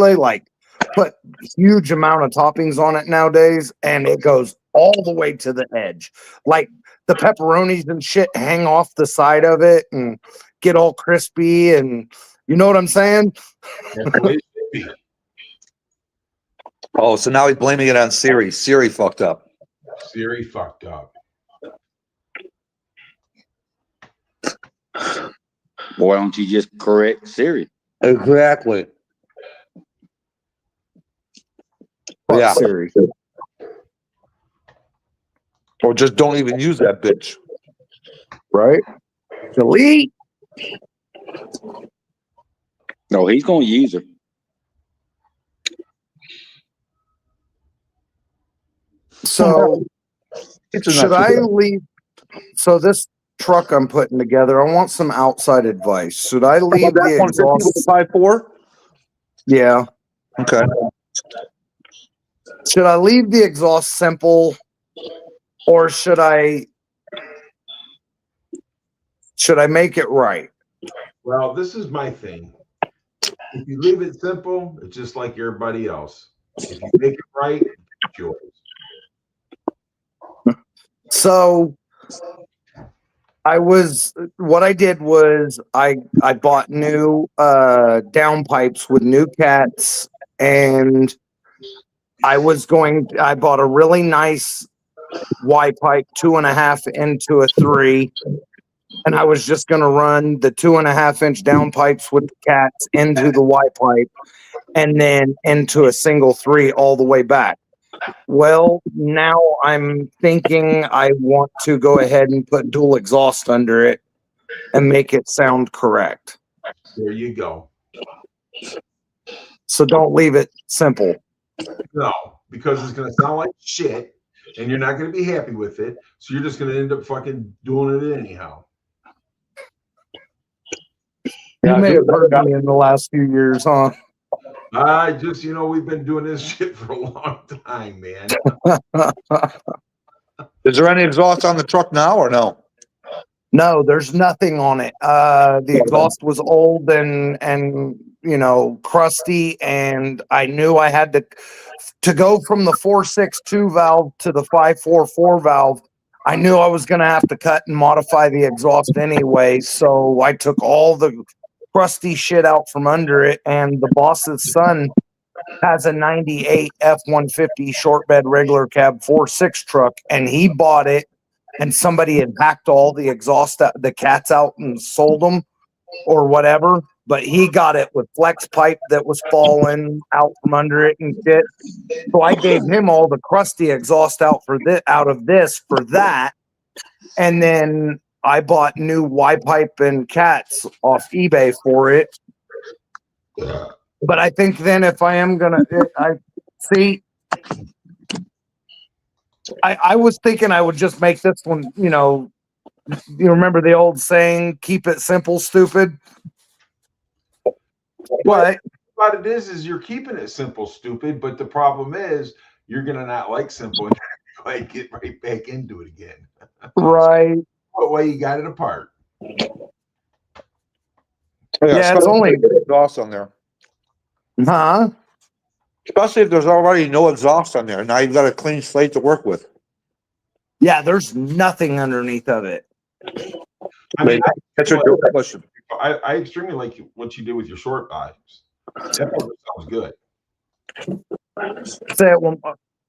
Speaker 5: put huge amount of toppings on it nowadays, and it goes all the way to the edge. Like the pepperonis and shit hang off the side of it and get all crispy, and you know what I'm saying?
Speaker 3: That's the way it should be.
Speaker 1: Oh, so now he's blaming it on Siri. Siri fucked up.
Speaker 3: Siri fucked up.
Speaker 2: Why don't you just correct Siri?
Speaker 1: Exactly.
Speaker 5: Fuck
Speaker 1: Yeah.
Speaker 5: Siri.
Speaker 1: Or just don't even use that bitch.
Speaker 5: Right? Delete.
Speaker 2: No, he's gonna use her.
Speaker 5: So should I leave? So this truck I'm putting together, I want some outside advice. Should I leave
Speaker 1: That
Speaker 5: the
Speaker 1: 150 with
Speaker 5: exhaust?
Speaker 1: the 5.4?
Speaker 5: Yeah.
Speaker 1: Okay.
Speaker 5: Should I leave the exhaust simple, or should I make it right?
Speaker 3: Well, this is my thing. If you leave it simple, it's just like everybody else. If you make it right, it's yours.
Speaker 5: So what I did was I bought new downpipes with new cats, and I bought a really nice Y pipe 2.5 into a 3, and I was just gonna run the 2.5-inch downpipes with the cats into the Y pipe and then into a single 3 all the way back. Well, now I'm thinking I want to go ahead and put dual exhaust under it and make it sound correct.
Speaker 3: There you go.
Speaker 5: So don't leave it simple.
Speaker 3: No, because it's going to sound like shit, and you're not going to be happy with it. So you're just going to end up fucking doing it anyhow.
Speaker 5: You may have heard me in the last few years, huh?
Speaker 3: I just, we've been doing this shit for a long time, man.
Speaker 1: Is there any exhaust on the truck now or no?
Speaker 5: No, there's nothing on it. The exhaust was old and crusty, and I knew I had to go from the 4.62 valve to the 5.44 valve. I knew I was going to have to cut and modify the exhaust anyway, so I took all the crusty shit out from under it, and the boss's son has a 98 F-150 short bed regular cab 4.6 truck, and he bought it, and somebody had packed all the exhaust, the cats out and sold them or whatever, but he got it with flex pipe that was falling out from under it and shit. So I gave him all the crusty exhaust out of this for that, and then I bought new Y pipe and cats off eBay for it. But I think then if I am gonna, I was thinking I would just make this one. You remember the old saying, "Keep it simple, stupid." But
Speaker 3: What it is you're keeping it simple, stupid. But the problem is you're gonna not like simple and you're going to get right back into it again.
Speaker 5: right.
Speaker 3: What way you got it apart?
Speaker 5: Yeah, it's only
Speaker 1: exhaust on there.
Speaker 5: Huh?
Speaker 1: Especially if there's already no exhaust on there. Now you've got a clean slate to work with.
Speaker 5: Yeah, there's nothing underneath of it.
Speaker 3: I mean,
Speaker 1: That's your question.
Speaker 3: I extremely like what you did with your short pipes. That sounds good.
Speaker 5: Say it one.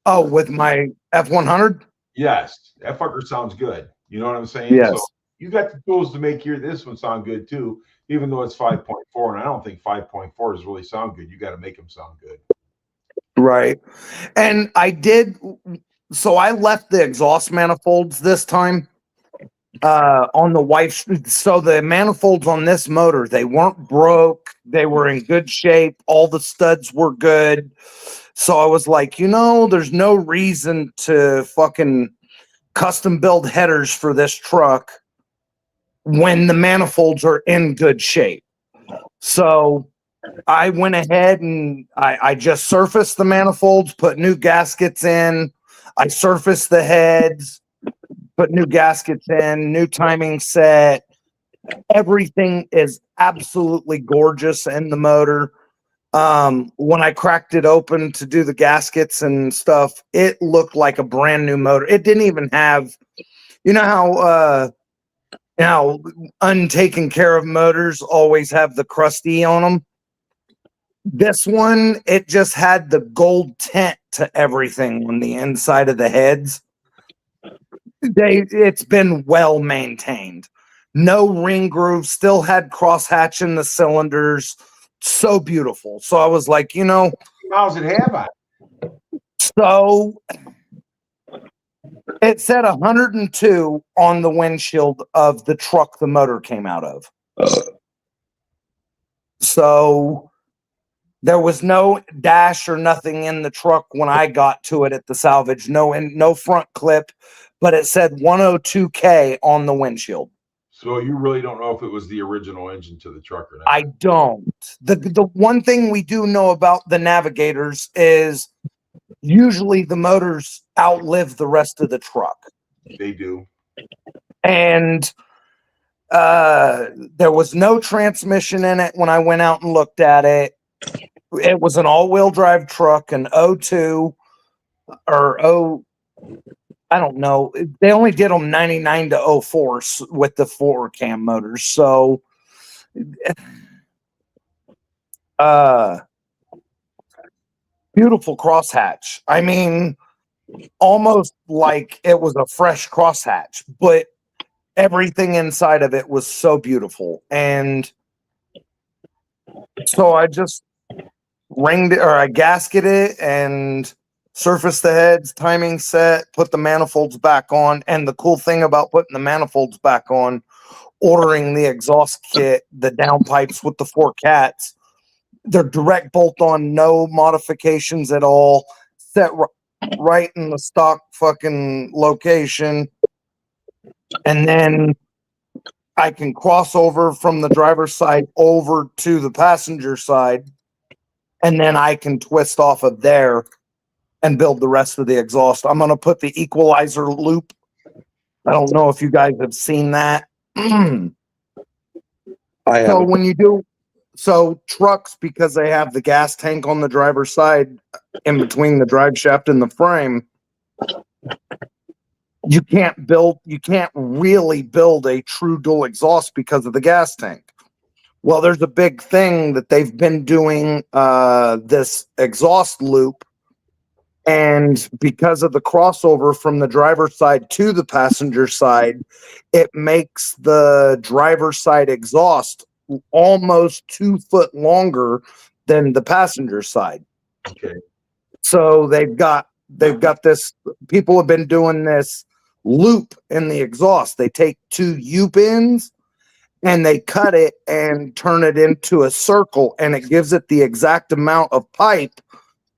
Speaker 5: Oh, with my F100.
Speaker 3: Yes, that fucker sounds good. You know what I'm saying?
Speaker 5: Yes.
Speaker 3: So you got the tools to make this one sound good too, even though it's 5.4, and I don't think 5.4s really sound good. You got to make them sound good.
Speaker 5: Right. And I did. So I left the exhaust manifolds this time on the wife's. So the manifolds on this motor, they weren't broke. They were in good shape. All the studs were good. So I was like, there's no reason to fucking custom build headers for this truck when the manifolds are in good shape. So I went ahead and I just surfaced the manifolds, put new gaskets in. I surfaced the heads, put new gaskets in, new timing set. Everything is absolutely gorgeous in the motor. When I cracked it open to do the gaskets and stuff, it looked like a brand new motor. It didn't even have, how untaken care of motors always have the crusty on them. This one, it just had the gold tint to everything on the inside of the heads. It's been well maintained. No ring grooves, still had crosshatch in the cylinders. So beautiful. So I was like,
Speaker 3: How's it have on?
Speaker 5: So it said 102 on the windshield of the truck the motor came out of. So there was no dash or nothing in the truck when I got to it at the salvage. No front clip, but it said 102K on the windshield.
Speaker 3: So you really don't know if it was the original engine to the truck or not?
Speaker 5: I don't. The one thing we do know about the Navigators is usually the motors outlive the rest of the truck.
Speaker 3: They do.
Speaker 5: And there was no transmission in it when I went out and looked at it. It was an all-wheel drive truck, an 02 or I don't know. They only did them 99 to 04 with the 4-cam motors. So, beautiful crosshatch. I mean, almost like it was a fresh crosshatch, but everything inside of it was so beautiful. And so I just ringed it, or I gasketed it and surfaced the heads, timing set, put the manifolds back on. And the cool thing about putting the manifolds back on, ordering the exhaust kit, the downpipes with the 4 cats, they're direct bolt on, no modifications at all, set right in the stock fucking location. And then I can cross over from the driver's side over to the passenger side, and then I can twist off of there and build the rest of the exhaust. I'm going to put the equalizer loop. I don't know if you guys have seen that.
Speaker 1: I
Speaker 5: So
Speaker 1: have.
Speaker 5: when you do, so trucks, because they have the gas tank on the driver's side in between the drive shaft and the frame, you can't really build a true dual exhaust because of the gas tank. Well, there's a big thing that they've been doing, this exhaust loop, and because of the crossover from the driver's side to the passenger side, it makes the driver's side exhaust almost 2 foot longer than the passenger side.
Speaker 3: Okay.
Speaker 5: So they've got this, people have been doing this loop in the exhaust. They take 2 U-pins and they cut it and turn it into a circle, and it gives it the exact amount of pipe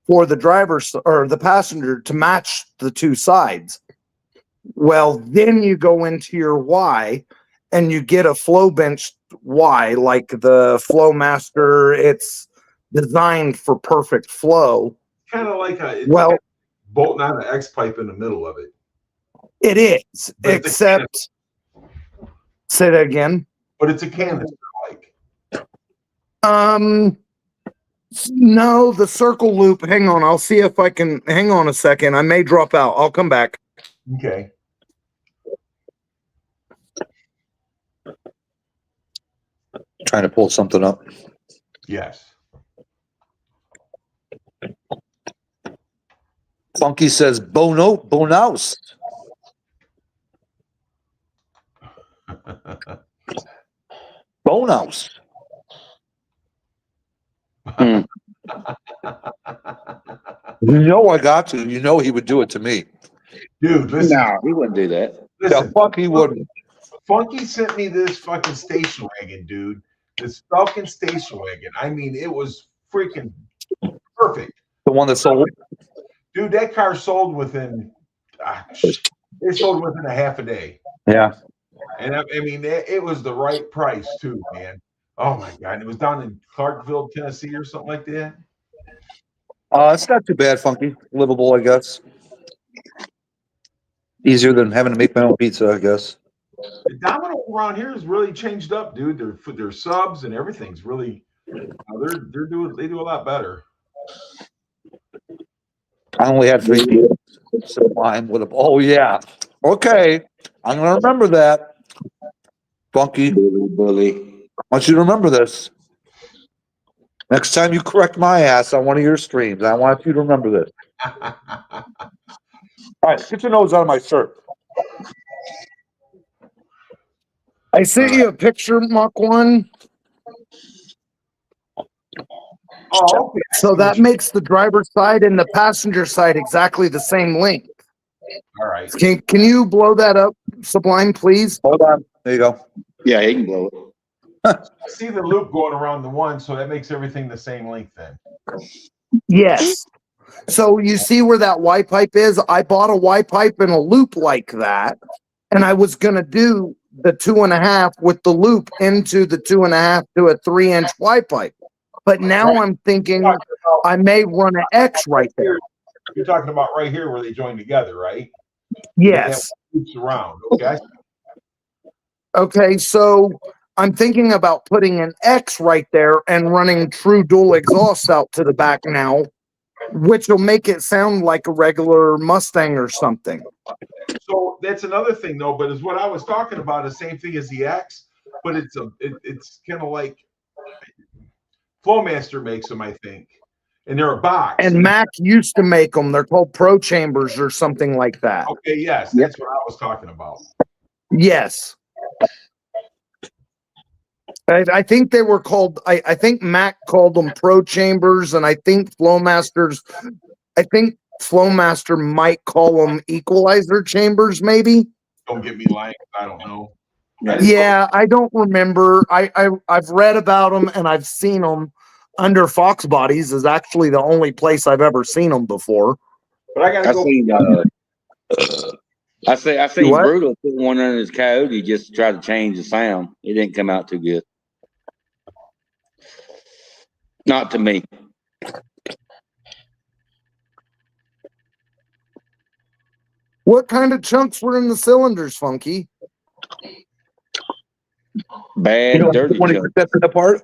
Speaker 5: for the driver or the passenger to match the 2 sides. Well, then you go into your Y and you get a flow bench Y, like the Flowmaster. It's designed for perfect flow.
Speaker 3: Kind of like
Speaker 5: Well,
Speaker 3: bolting on an X pipe in the middle of it.
Speaker 5: it is,
Speaker 3: But it's a
Speaker 5: except, say that again.
Speaker 3: But it's a canister like.
Speaker 5: No, the circle loop. Hang on. I'll see if I can. Hang on a second. I may drop out. I'll come back.
Speaker 3: Okay.
Speaker 1: Trying to pull something up.
Speaker 3: Yes.
Speaker 1: Funky says Bonouse. Bonehouse.
Speaker 2: Hmm.
Speaker 1: You know I got to. You know he would do it to me.
Speaker 3: Dude, listen.
Speaker 2: No, he wouldn't do that.
Speaker 1: The
Speaker 3: Listen.
Speaker 1: fuck he wouldn't.
Speaker 3: Funky sent me this fucking station wagon, dude. This Falcon station wagon. I mean, it was freaking perfect.
Speaker 1: The one that sold.
Speaker 3: Dude, that car sold within, it sold within a half a day.
Speaker 1: Yeah.
Speaker 3: And I mean, it was the right price too, man. Oh my God. It was down in Clarkville, Tennessee or something like that.
Speaker 1: It's not too bad, Funky. Livable, I guess. Easier than having to make my own pizza, I guess.
Speaker 3: The Domino around here has really changed up, dude. Their subs and everything's really, they do a lot better.
Speaker 1: I only had 3 people. Sublime with a. Oh yeah. Okay. I'm gonna remember that. Funky.
Speaker 2: Bully.
Speaker 1: I want you to remember this. Next time you correct my ass on one of your streams, I want you to remember this. All right, get your nose out of my shirt.
Speaker 5: I sent you a picture, Mach 1.
Speaker 3: Oh, okay.
Speaker 5: So that makes the driver's side and the passenger side exactly the same length.
Speaker 3: All right.
Speaker 5: Can you blow that up, Sublime, please?
Speaker 1: Hold on. There you go.
Speaker 2: Yeah, he can blow it.
Speaker 3: I see the loop going around the one, so that makes everything the same length then.
Speaker 5: Yes. So you see where that Y pipe is? I bought a Y pipe in a loop like that, and I was going to do the 2.5 with the loop into the 2.5 to a 3-inch Y pipe. But now I'm thinking I may run an X right there.
Speaker 3: You're talking about right here where they join together, right?
Speaker 5: Yes.
Speaker 3: Loops around. Okay.
Speaker 5: Okay, so I'm thinking about putting an X right there and running true dual exhaust out to the back now, which will make it sound like a regular Mustang or something.
Speaker 3: So that's another thing, though. But is what I was talking about the same thing as the X, but it's kind of like Flowmaster makes them, I think, and they're a box.
Speaker 5: And Mac used to make them. They're called Pro Chambers or something like that.
Speaker 3: Okay, yes, that's what I was talking about.
Speaker 5: Yes. I think they were called, I think Mac called them Pro Chambers, and I think Flowmaster might call them equalizer chambers, maybe.
Speaker 3: Don't get me lying, I don't know.
Speaker 5: Yeah, I don't remember. I've read about them and I've seen them under Fox Bodies is actually the only place I've ever seen them before.
Speaker 3: But I gotta
Speaker 2: I
Speaker 3: go.
Speaker 2: seen I seen
Speaker 5: What?
Speaker 2: Brutal put one under his Coyote just to try to change the sound. It didn't come out too good. Not to me.
Speaker 5: What kind of chunks were in the cylinders, Funky?
Speaker 2: Bad, dirty.
Speaker 1: 20% apart.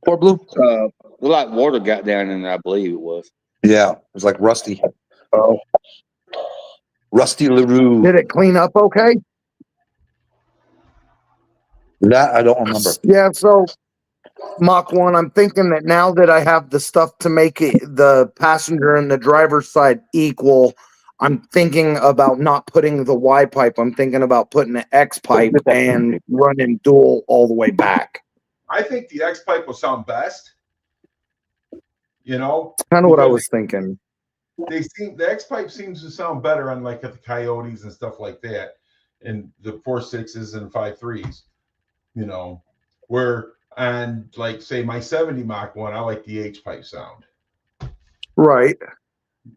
Speaker 1: Poor Blue.
Speaker 2: Like water got down in there, I believe it was.
Speaker 1: Yeah, it was like Rusty. Oh, Rusty LaRue.
Speaker 5: Did it clean up okay?
Speaker 1: That I don't remember.
Speaker 5: Yeah, so Mach 1, I'm thinking that now that I have the stuff to make it the passenger and the driver's side equal, I'm thinking about not putting the Y pipe. I'm thinking about putting an X pipe and running dual all the way back.
Speaker 3: I think the X pipe will sound best. You know,
Speaker 5: Kind of what I was thinking.
Speaker 3: the X pipe seems to sound better on like at the Coyotes and stuff like that, and the 4.6s and 5.3s. You know, where on like say my 70 Mach 1, I like the H pipe sound.
Speaker 5: Right.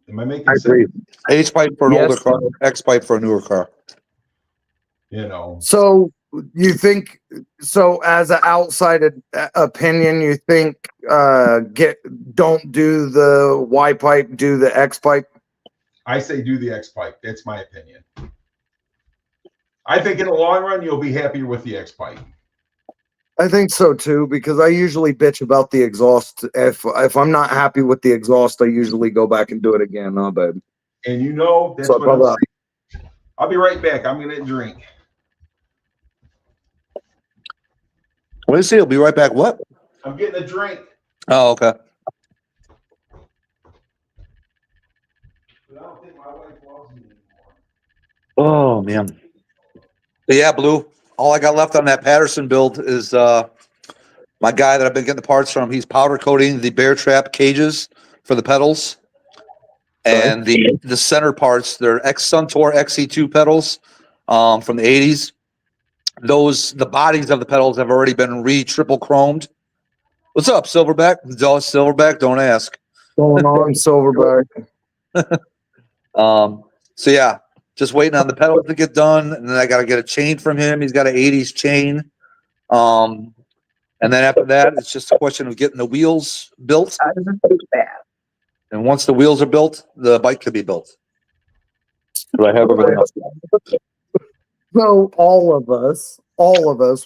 Speaker 3: Am I making
Speaker 5: I
Speaker 3: sense?
Speaker 5: agree.
Speaker 1: H pipe for an
Speaker 5: Yes.
Speaker 1: older car, X pipe for a newer car.
Speaker 3: You know,
Speaker 5: So you think so as an outside opinion, you think don't do the Y pipe, do the X pipe?
Speaker 3: I say do the X pipe. That's my opinion. I think in the long run you'll be happier with the X pipe.
Speaker 5: I think so too, because I usually bitch about the exhaust. If I'm not happy with the exhaust, I usually go back and do it again. Oh, babe.
Speaker 3: And you know that's
Speaker 5: So
Speaker 3: what I'm saying. I'll be right back. I'm gonna drink.
Speaker 1: What did you say? He'll be right back. What?
Speaker 3: I'm getting a drink.
Speaker 1: Oh, okay.
Speaker 3: But I don't think my wife loves me anymore.
Speaker 1: Oh man. But yeah, Blue. All I got left on that Patterson build is my guy that I've been getting the parts from. He's powder coating the bear trap cages for the pedals. And the center parts, they're Suntour XE2 pedals from the 80s. The bodies of the pedals have already been triple chromed. What's up, Silverback? Silverback, don't ask.
Speaker 5: Going on, Silverback.
Speaker 1: So yeah, just waiting on the pedals to get done, and then I got to get a chain from him. He's got an 80s chain. And then after that, it's just a question of getting the wheels built. And once the wheels are built, the bike could be built. Do I have everything else?
Speaker 5: So all of us,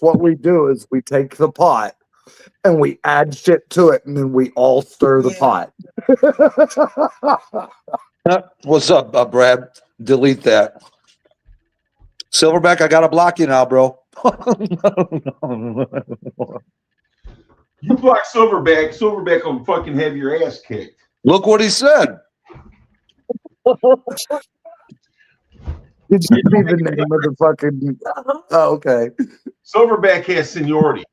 Speaker 5: what we do is we take the pot and we add shit to it, and then we all stir the pot.
Speaker 1: What's up, Brad? Delete that. Silverback, I gotta block you now, bro.
Speaker 3: You block Silverback, Silverback will fucking have your ass kicked.
Speaker 1: Look what he said.
Speaker 5: Did you see the name of the fucking? Oh, okay.
Speaker 3: Silverback has seniority.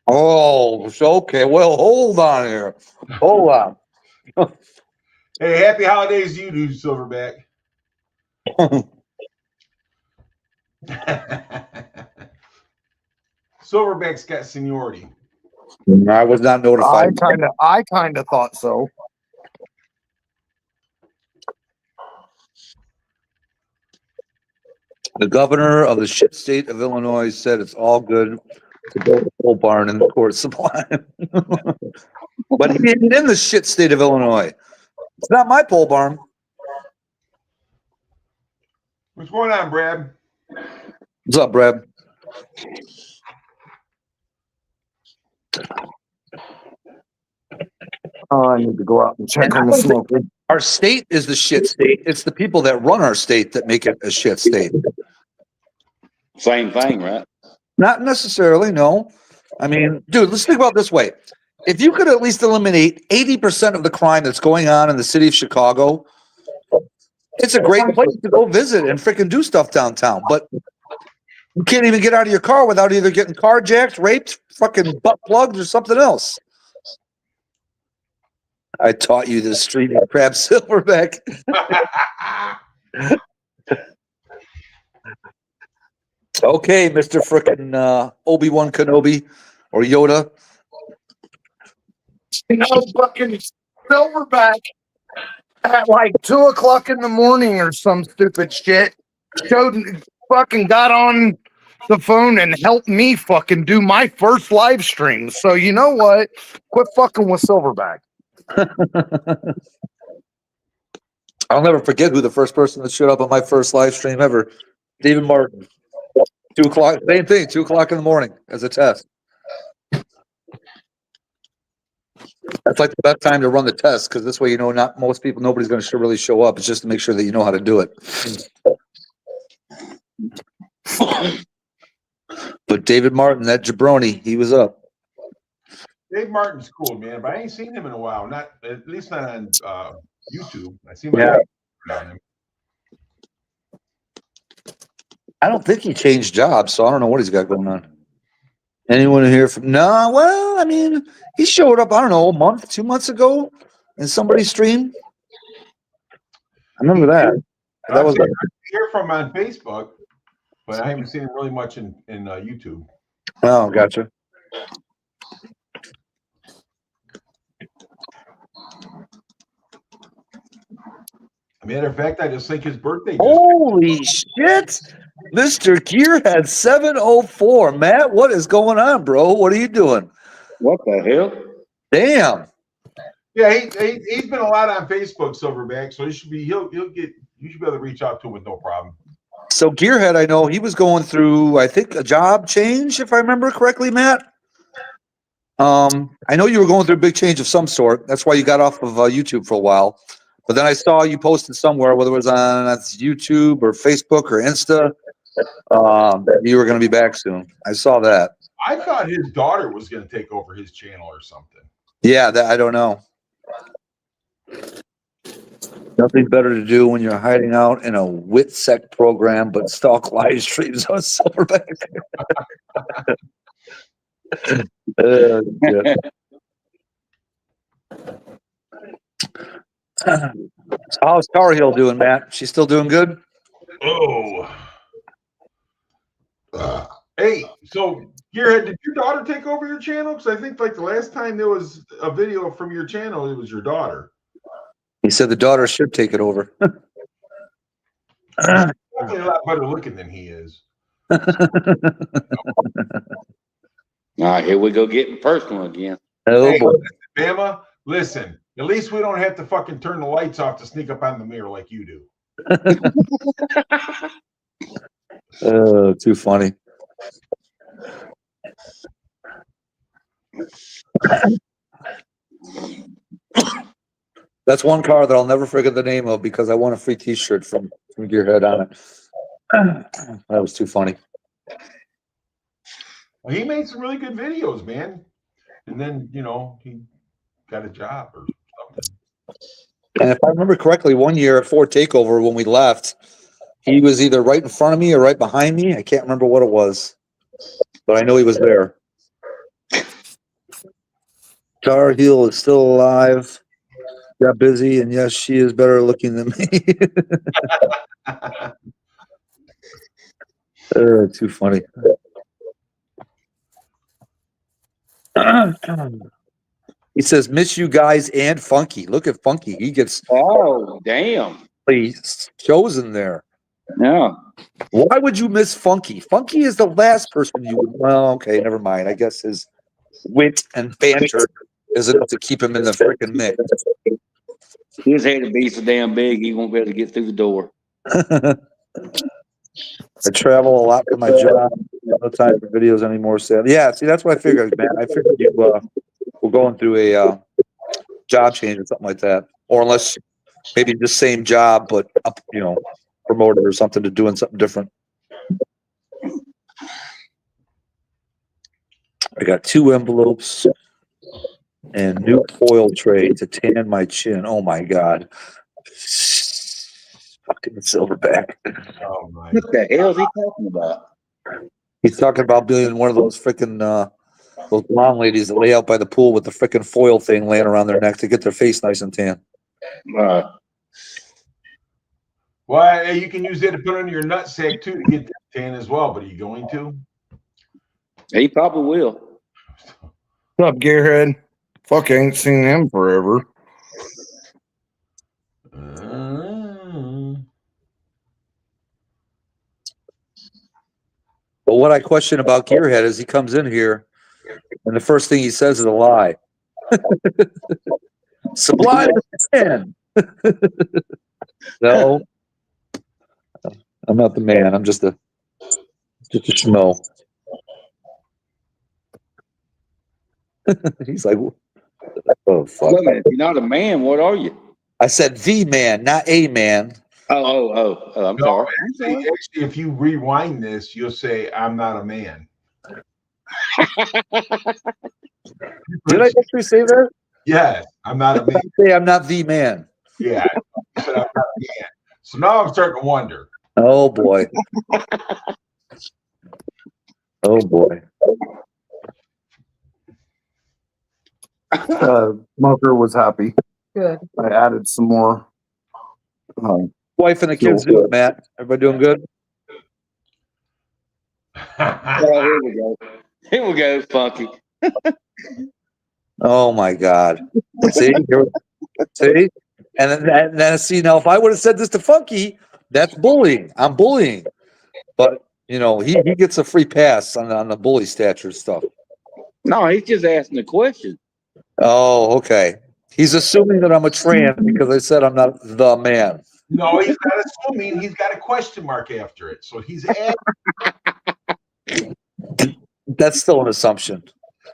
Speaker 1: Oh, okay. Well, hold on here. Hold on.
Speaker 3: Hey, happy holidays to you, dude, Silverback. Silverback's got seniority.
Speaker 1: I was not notified.
Speaker 5: I kind of thought so.
Speaker 1: The governor of the shit state of Illinois said it's all good to build a pole barn in the court supply. But he ain't in the shit state of Illinois. It's not my pole barn.
Speaker 3: What's going on, Brad?
Speaker 1: What's up, Brad?
Speaker 5: Oh, I need to go out and check on the smoker.
Speaker 1: Our state is the shit state. It's the people that run our state that make it a shit state.
Speaker 2: Same thing, right?
Speaker 1: Not necessarily, no. I mean, dude, let's think about it this way. If you could at least eliminate 80% of the crime that's going on in the city of Chicago, it's a great place to go visit and freaking do stuff downtown. But you can't even get out of your car without either getting carjacked, raped, fucking butt plugged, or something else. I taught you this streaming crab silverback. Okay, Mr. Frickin' Obi-Wan Kenobi or Yoda.
Speaker 5: You know, fucking Silverback at like 2:00 in the morning or some stupid shit fucking got on the phone and helped me fucking do my first live stream. So you know what? Quit fucking with Silverback.
Speaker 1: I'll never forget who the first person that showed up on my first live stream ever. David Martin. 2:00, same thing, 2:00 in the morning as a test. That's like the best time to run the test because this way, you know, not most people, nobody's going to really show up. It's just to make sure that you know how to do it. But David Martin, that jabroni, he was up.
Speaker 3: Dave Martin's cool, man, but I ain't seen him in a while. Not at least not on YouTube. I see him
Speaker 1: Yeah.
Speaker 3: on him.
Speaker 1: I don't think he changed jobs, so I don't know what he's got going on. Anyone here from? No, well, I mean, he showed up, I don't know, a month, 2 months ago in somebody's stream. I remember that. That was
Speaker 3: I hear from him on Facebook, but I haven't seen him really much in YouTube.
Speaker 1: oh, gotcha.
Speaker 3: Matter of fact, I just think his birthday.
Speaker 1: Holy shit! Mr. Gearhead 704. Matt, what is going on, bro? What are you doing?
Speaker 2: What the hell?
Speaker 1: Damn.
Speaker 3: Yeah, he's been a lot on Facebook, Silverback. So he should be. You should be able to reach out to him with no problem.
Speaker 1: So Gearhead, I know he was going through, I think, a job change, if I remember correctly, Matt. I know you were going through a big change of some sort. That's why you got off of YouTube for a while. But then I saw you posted somewhere, whether it was on YouTube or Facebook or Insta, you were going to be back soon. I saw that.
Speaker 3: I thought his daughter was going to take over his channel or something.
Speaker 1: Yeah, that I don't know. Nothing better to do when you're hiding out in a WITSEC program, but stalk live streams on Silverback. Yeah. So how's Tar Heel doing, Matt? She's still doing good?
Speaker 3: Oh. Hey, so Gearhead, did your daughter take over your channel? Because I think like the last time there was a video from your channel, it was your daughter.
Speaker 1: He said the daughter should take it over.
Speaker 3: Definitely a lot better looking than he is.
Speaker 2: All right, here we go getting personal again.
Speaker 1: Oh,
Speaker 3: Hey,
Speaker 1: boy.
Speaker 3: Bama, listen. At least we don't have to fucking turn the lights off to sneak up on the mirror like you do.
Speaker 1: Too funny. That's one car that I'll never forget the name of because I won a free T-shirt from Gearhead on it. That was too funny.
Speaker 3: Well, he made some really good videos, man. And then, you know, he got a job or something.
Speaker 1: And if I remember correctly, one year at Ford Takeover when we left, he was either right in front of me or right behind me. I can't remember what it was, but I know he was there. Tar Heel is still alive. Got busy, and yes, she is better looking than me. Too funny. He says, "Miss you guys and Funky." Look at Funky; he gets
Speaker 2: Oh, damn.
Speaker 1: chosen there.
Speaker 2: Yeah.
Speaker 1: Why would you miss Funky? Funky is the last person you would. Well, okay, never mind. I guess his wit and banter is enough to keep him in the freaking mix.
Speaker 2: His head will be so damn big, he won't be able to get through the door.
Speaker 1: I travel a lot for my job. No time for videos anymore. So yeah, see, that's what I figured, man. I figured you were going through a job change or something like that, or unless maybe the same job but up, promoted or something to doing something different. I got 2 envelopes and new foil tray to tan my chin. Oh my god. Fucking silverback.
Speaker 3: Oh my.
Speaker 2: What the hell is he talking about?
Speaker 1: He's talking about being one of those freaking those blonde ladies that lay out by the pool with the freaking foil thing laying around their neck to get their face nice and tan.
Speaker 3: Well, you can use it to put under your nutsack too to get that tan as well. But are you going to?
Speaker 2: He probably will.
Speaker 5: What's up, Gearhead? Fuck, ain't seen him forever.
Speaker 1: But what I question about Gearhead is he comes in here and the first thing he says is a lie. Sublime 10. No, I'm not the man. I'm just a schmo. He's like, oh fuck.
Speaker 2: Wait a minute, if you're not a man, what are you?
Speaker 1: I said the man, not a man.
Speaker 2: Oh, I'm
Speaker 3: No,
Speaker 2: sorry.
Speaker 3: actually, if you rewind this, you'll say, "I'm not a man."
Speaker 1: Did I actually say that?
Speaker 3: Yes, I'm not a man.
Speaker 1: Say I'm not the man.
Speaker 3: Yeah, I said I'm not a man. So now I'm starting to wonder.
Speaker 1: Oh boy. Oh boy.
Speaker 5: Smoker was happy.
Speaker 4: Good.
Speaker 5: I added some more.
Speaker 1: Wife and the kids doing, Matt. Everybody doing good?
Speaker 2: Oh, here we go. Here we go, Funky.
Speaker 1: Oh my God. See? See? And then see, now if I would have said this to Funky, that's bullying. I'm bullying. But he gets a free pass on the bully stature stuff.
Speaker 2: No, he's just asking the question.
Speaker 1: Oh, okay. He's assuming that I'm a trans because I said I'm not the man.
Speaker 3: No, he's not assuming. He's got a question mark after it. So he's asking.
Speaker 1: That's still an assumption.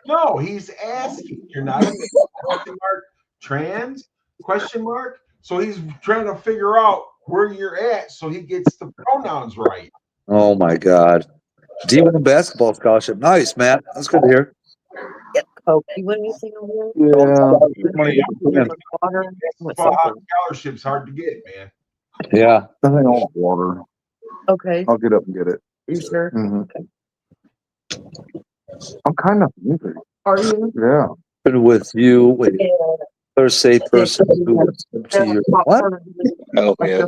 Speaker 3: No, he's asking. You're not a man. Question mark, trans? Question mark? So he's trying to figure out where you're at so he gets the pronouns right.
Speaker 1: Oh my God. D1 basketball scholarship. Nice, Matt. That's good to hear.
Speaker 4: Oh, you want anything over
Speaker 5: Yeah.
Speaker 4: Water?
Speaker 3: Scholarship's hard to get, man.
Speaker 1: Yeah.
Speaker 5: I think I want water.
Speaker 4: Okay,
Speaker 5: I'll get up and get it.
Speaker 4: you sure?
Speaker 5: Mhm. I'm kind of hungry.
Speaker 4: Are you?
Speaker 5: Yeah.
Speaker 1: Been with you. Wait, or say person who was to you. What?
Speaker 2: Oh, yeah.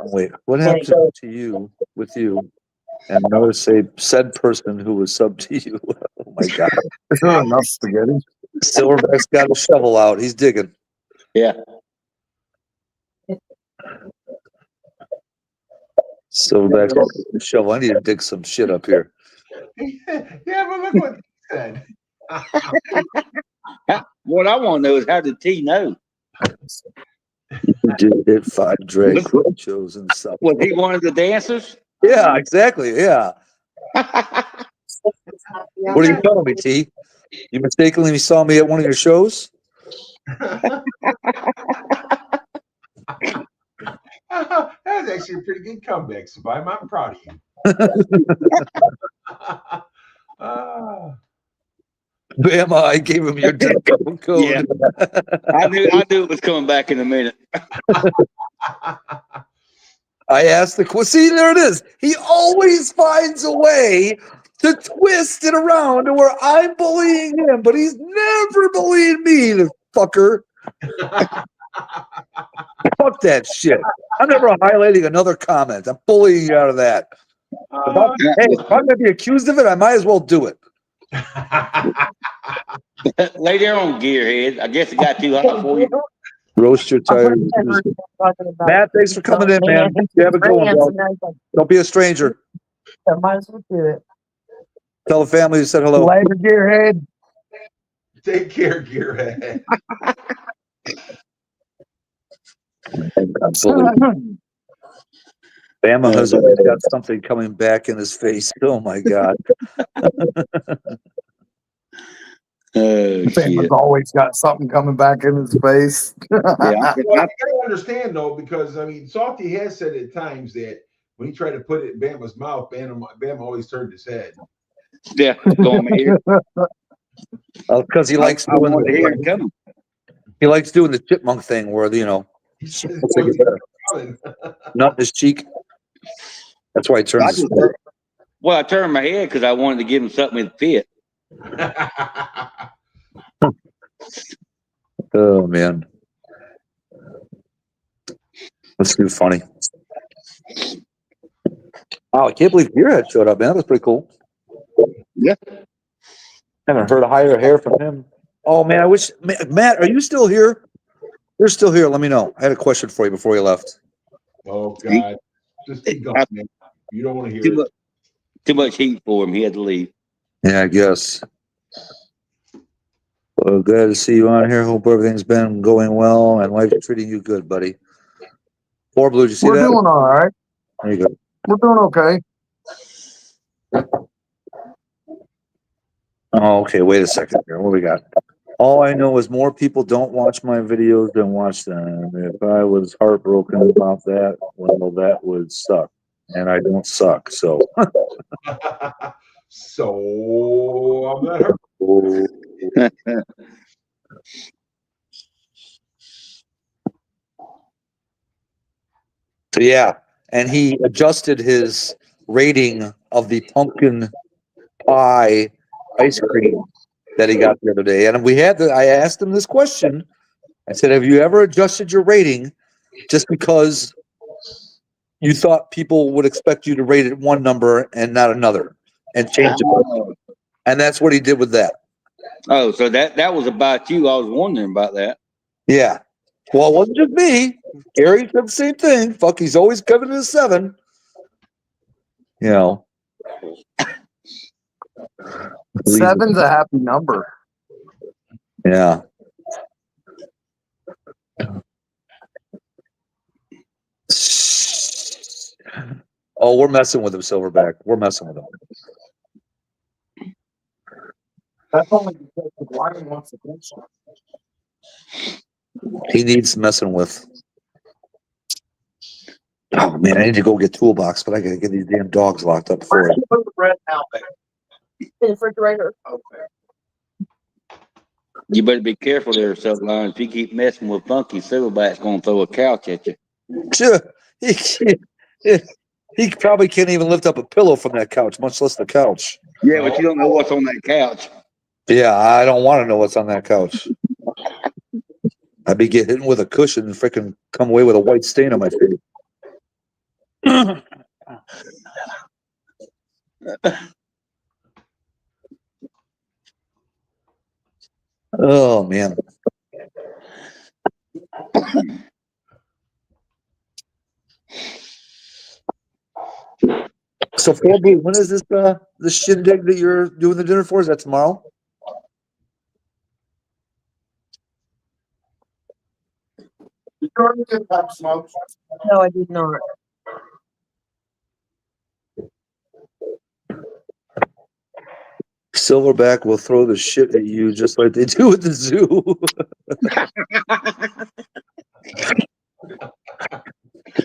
Speaker 1: Wait, what happened to you with you? And another say said person who was sub to you. Oh my God.
Speaker 5: Is there enough spaghetti?
Speaker 1: Silverback's got a shovel out. He's digging.
Speaker 2: Yeah.
Speaker 1: Silverback's got a shovel. I need to dig some shit up here.
Speaker 3: Yeah, but look what he said.
Speaker 2: What I want to know is how did T know?
Speaker 1: You did hit 5 Drake shows and stuff.
Speaker 2: Was he one of the dancers?
Speaker 1: Yeah, exactly. Yeah. What are you telling me, T? You mistakenly saw me at one of your shows?
Speaker 3: That was actually a pretty good comeback, Sublime. I'm proud of you.
Speaker 1: Bama, I gave him your discount code.
Speaker 2: Yeah. I knew it was coming back in a minute.
Speaker 1: I asked the question. See, there it is. He always finds a way to twist it around to where I'm bullying him, but he's never bullying me, the fucker. Fuck that shit. I'm never highlighting another comment. I'm bullying you out of that. Hey, if I'm going to be accused of it, I might as well do it.
Speaker 2: Lay there on Gearhead. I guess it got too hot for you.
Speaker 1: Roast your tires. Matt, thanks for coming in, man. You have a good one, bro. Don't be a stranger.
Speaker 4: Might as well do it.
Speaker 1: Tell the family you said hello.
Speaker 5: Later, Gearhead.
Speaker 3: Take care, Gearhead.
Speaker 1: Absolutely. Bama has always got something coming back in his face. Oh my God.
Speaker 2: Oh
Speaker 5: Bama's
Speaker 2: shit!
Speaker 5: always got something coming back in his face.
Speaker 2: Yeah,
Speaker 3: Well, you gotta understand though, because I mean, Salty has said at times that when he tried to put it in Bama's mouth, Bama always turned his head.
Speaker 2: yeah. Going here.
Speaker 1: Because he likes
Speaker 2: I
Speaker 1: doing
Speaker 2: wanted to hear it coming.
Speaker 1: he likes doing the chipmunk thing where
Speaker 3: He says,
Speaker 1: looks like
Speaker 3: "Boys,
Speaker 1: he's got
Speaker 3: coming."
Speaker 1: a nut in his cheek. That's why he turns his head.
Speaker 2: Well, I turned my head because I wanted to give him something to fit.
Speaker 1: Oh man. That's too funny. Wow, I can't believe Gearhead showed up, man. That was pretty cool.
Speaker 2: Yeah.
Speaker 1: Haven't heard a higher hair from him. Oh man, I wish Matt, are you still here? You're still here. Let me know. I had a question for you before you left.
Speaker 3: Oh God, just be gone, man. You don't want to hear
Speaker 2: Too
Speaker 3: it.
Speaker 2: much, too much heat for him. He had to leave.
Speaker 1: Yeah, I guess. Well, glad to see you on here. Hope everything's been going well and life's treating you good, buddy. Four Blue, did you see
Speaker 5: We're
Speaker 1: that?
Speaker 5: doing all right.
Speaker 1: There you go.
Speaker 5: We're doing okay.
Speaker 1: Oh, okay. Wait a second here. What we got? All I know is more people don't watch my videos than watch them. If I was heartbroken about that, well, that would suck. And I don't suck. So,
Speaker 3: So I'm not hurt.
Speaker 1: so yeah. And he adjusted his rating of the pumpkin pie ice cream that he got the other day. And I asked him this question. I said, have you ever adjusted your rating just because you thought people would expect you to rate it one number and not another and change it? And that's what he did with that.
Speaker 2: Oh, so that was about you. I was wondering about that.
Speaker 1: Yeah. Well, it wasn't just me. Gary said the same thing. Fuck, he's always coming to 7. You know.
Speaker 5: 7's a happy number.
Speaker 1: Yeah. Oh, we're messing with him, Silverback. We're messing with him.
Speaker 5: That's only because the Lion wants attention.
Speaker 1: He needs messing with. Oh man, I need to go get toolbox, but I gotta get these damn dogs locked up
Speaker 5: Where
Speaker 1: for
Speaker 5: did
Speaker 1: it.
Speaker 5: you put the bread out there?
Speaker 4: In the refrigerator.
Speaker 5: Okay.
Speaker 2: You better be careful there, Sublime. If you keep messing with Funky, Silverback's gonna throw a couch at you.
Speaker 1: Sure. He probably can't even lift up a pillow from that couch, much less the couch.
Speaker 2: Yeah, but you don't know what's on that couch.
Speaker 1: Yeah, I don't want to know what's on that couch. I'd be getting hit with a cushion and freaking come away with a white stain on my face. Oh man. So, when is this shindig that you're doing the dinner for? Is that tomorrow?
Speaker 5: Did you already get Pop Smoke?
Speaker 4: No, I did not.
Speaker 1: Silverback will throw the shit at you just like they do at the zoo.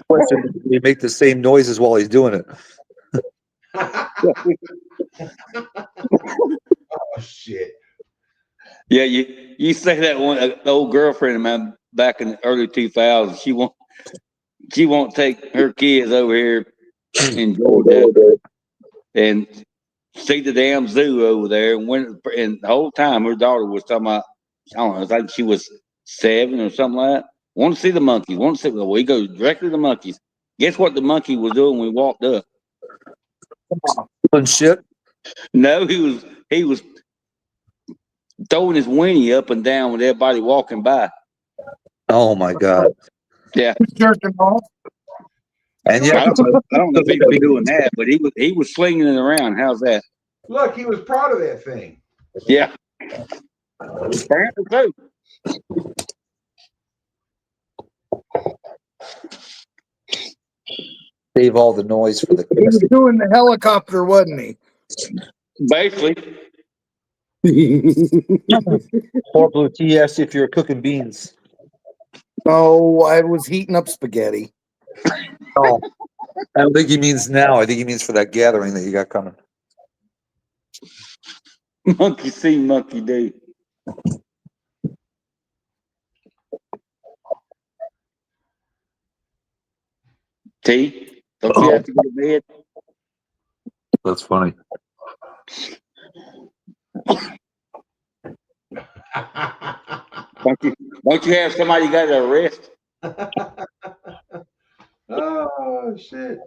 Speaker 1: Question: does he make the same noises while he's doing it?
Speaker 3: Oh shit.
Speaker 2: Yeah, you say that one an old girlfriend of mine back in the early 2000s. She won't take her kids over here in Georgia and see the damn zoo over there. And the whole time her daughter was talking about, I don't know, I think she was 7 or something like that. Want to see the monkeys? Want to see? Well, we go directly to the monkeys. Guess what the monkey was doing when we walked up?
Speaker 1: And shit.
Speaker 2: No, he was throwing his weenie up and down with everybody walking by.
Speaker 1: Oh my god.
Speaker 2: Yeah.
Speaker 5: Jerking off.
Speaker 1: And
Speaker 2: I
Speaker 1: yeah,
Speaker 2: don't know if he was doing that, but he was slinging it around. How's that?
Speaker 3: Look, he was proud of that thing.
Speaker 2: Yeah. Apparently so.
Speaker 1: Save all the noise for the
Speaker 5: He was doing the helicopter, wasn't he?
Speaker 2: Basically.
Speaker 1: Poor Blue T asked if you're cooking beans.
Speaker 5: Oh, I was heating up spaghetti.
Speaker 1: Oh, I don't think he means now. I think he means for that gathering that you got coming.
Speaker 2: Monkey see, monkey do. T, don't you have to go to bed?
Speaker 1: That's funny.
Speaker 2: Don't you have somebody you got to arrest?
Speaker 3: Oh shit.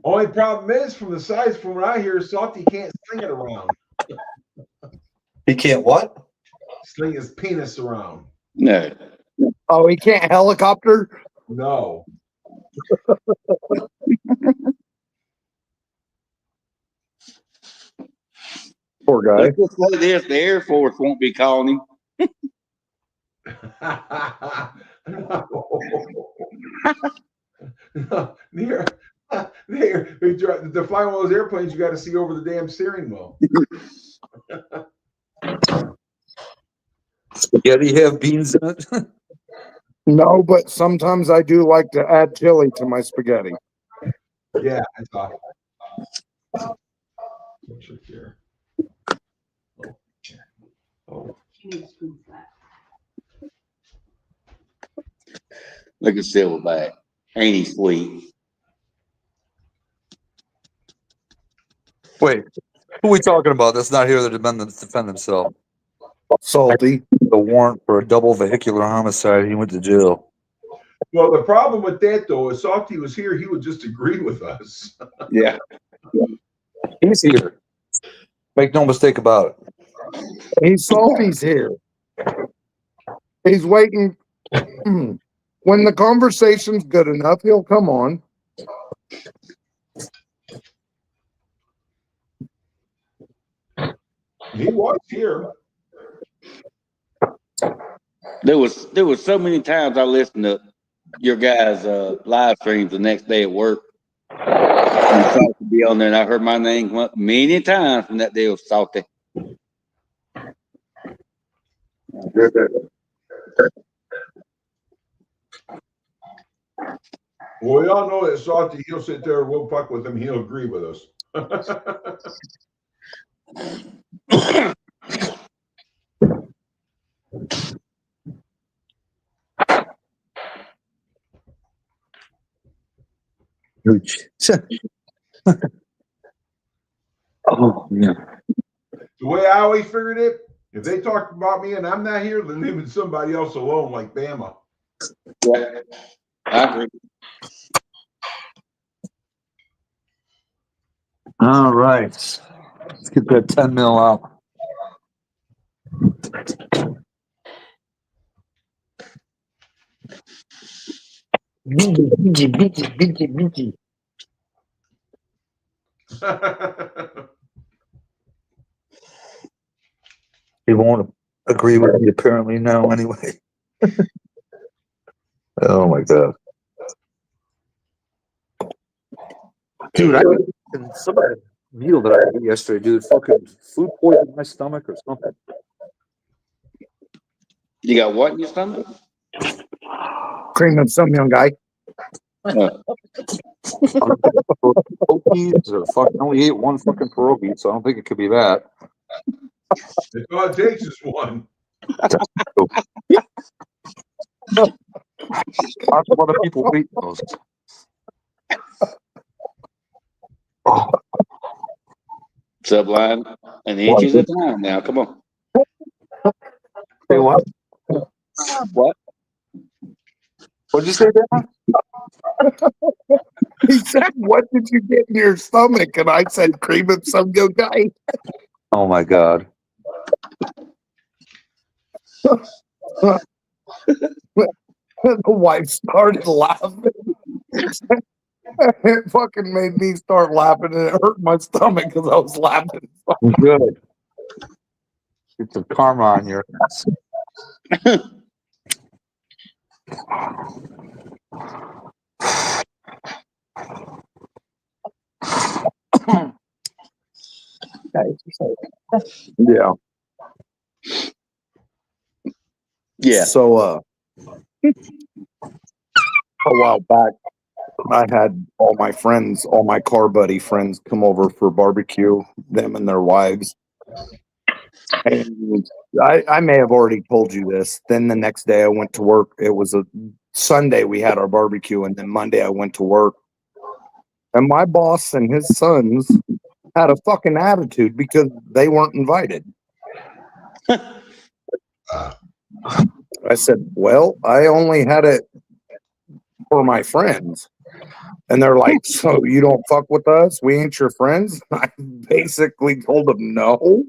Speaker 3: Only problem is, from the size, from what I hear, Salty can't sling it around.
Speaker 1: He can't what?
Speaker 3: Sling his penis around.
Speaker 2: No.
Speaker 5: Oh, he can't helicopter?
Speaker 3: No.
Speaker 5: Poor guy.
Speaker 2: Let's just say this: the Air Force won't be calling him.
Speaker 3: No. To fly one of those airplanes, you got to see over the damn steering wheel.
Speaker 1: Spaghetti have beans in it?
Speaker 5: No, but sometimes I do like to add chili to my spaghetti.
Speaker 3: Yeah, I saw. Here. Oh.
Speaker 2: Look at Silverback. Ain't he sweet?
Speaker 1: Wait, who are we talking about that's not here to defend himself?
Speaker 5: Salty.
Speaker 1: The warrant for a double vehicular homicide. He went to jail.
Speaker 3: Well, the problem with that, though, is Salty was here, he would just agree with us.
Speaker 2: Yeah.
Speaker 1: He's here. Make no mistake about it.
Speaker 5: He's Salty's here. He's waiting. When the conversation's good enough, he'll come on.
Speaker 3: He was here.
Speaker 2: There was so many times I listened to your guys' live streams the next day at work. And Salty to be on there, and I heard my name come up many times from that day with Salty.
Speaker 3: Well, we all know that Salty, he'll sit there, we'll fuck with him, he'll agree with us.
Speaker 1: Oh, yeah.
Speaker 3: The way I always figured it, if they talk about me and I'm not here, they're leaving somebody else alone, like Bama.
Speaker 2: Yeah, I agree.
Speaker 1: All right. Let's get that 10 mil out. Binky. He won't agree with me apparently now anyway. Oh my God. Dude, I some of that meal that I ate yesterday, dude, fucking food poisoned in my stomach or something.
Speaker 2: You got what in your stomach?
Speaker 5: Cream of some young guy.
Speaker 1: Pierogies or fucking only ate one fucking pierogi, so I don't think it could be that.
Speaker 3: If all it takes is one.
Speaker 1: Lots of other people eat those. Oh.
Speaker 2: Subline and inches at a time now. Come on.
Speaker 1: Say what?
Speaker 2: What?
Speaker 1: What'd you say, Dan?
Speaker 5: He said, "What did you get in your stomach?" And I said, "Cream of some young guy."
Speaker 1: Oh my God.
Speaker 5: the wife started laughing. It fucking made me start laughing, and it hurt my stomach because I was laughing.
Speaker 1: Good. Get some karma on your ass.
Speaker 5: Yeah.
Speaker 2: Yeah.
Speaker 5: So, a while back, I had all my friends, all my car buddy friends, come over for barbecue. Them and their wives. And I may have already told you this. Then the next day I went to work. It was a Sunday we had our barbecue, and then Monday I went to work. And my boss and his sons had a fucking attitude because they weren't invited. I said, well, I only had it for my friends. And they're like, so you don't fuck with us? We ain't your friends? I basically told them no.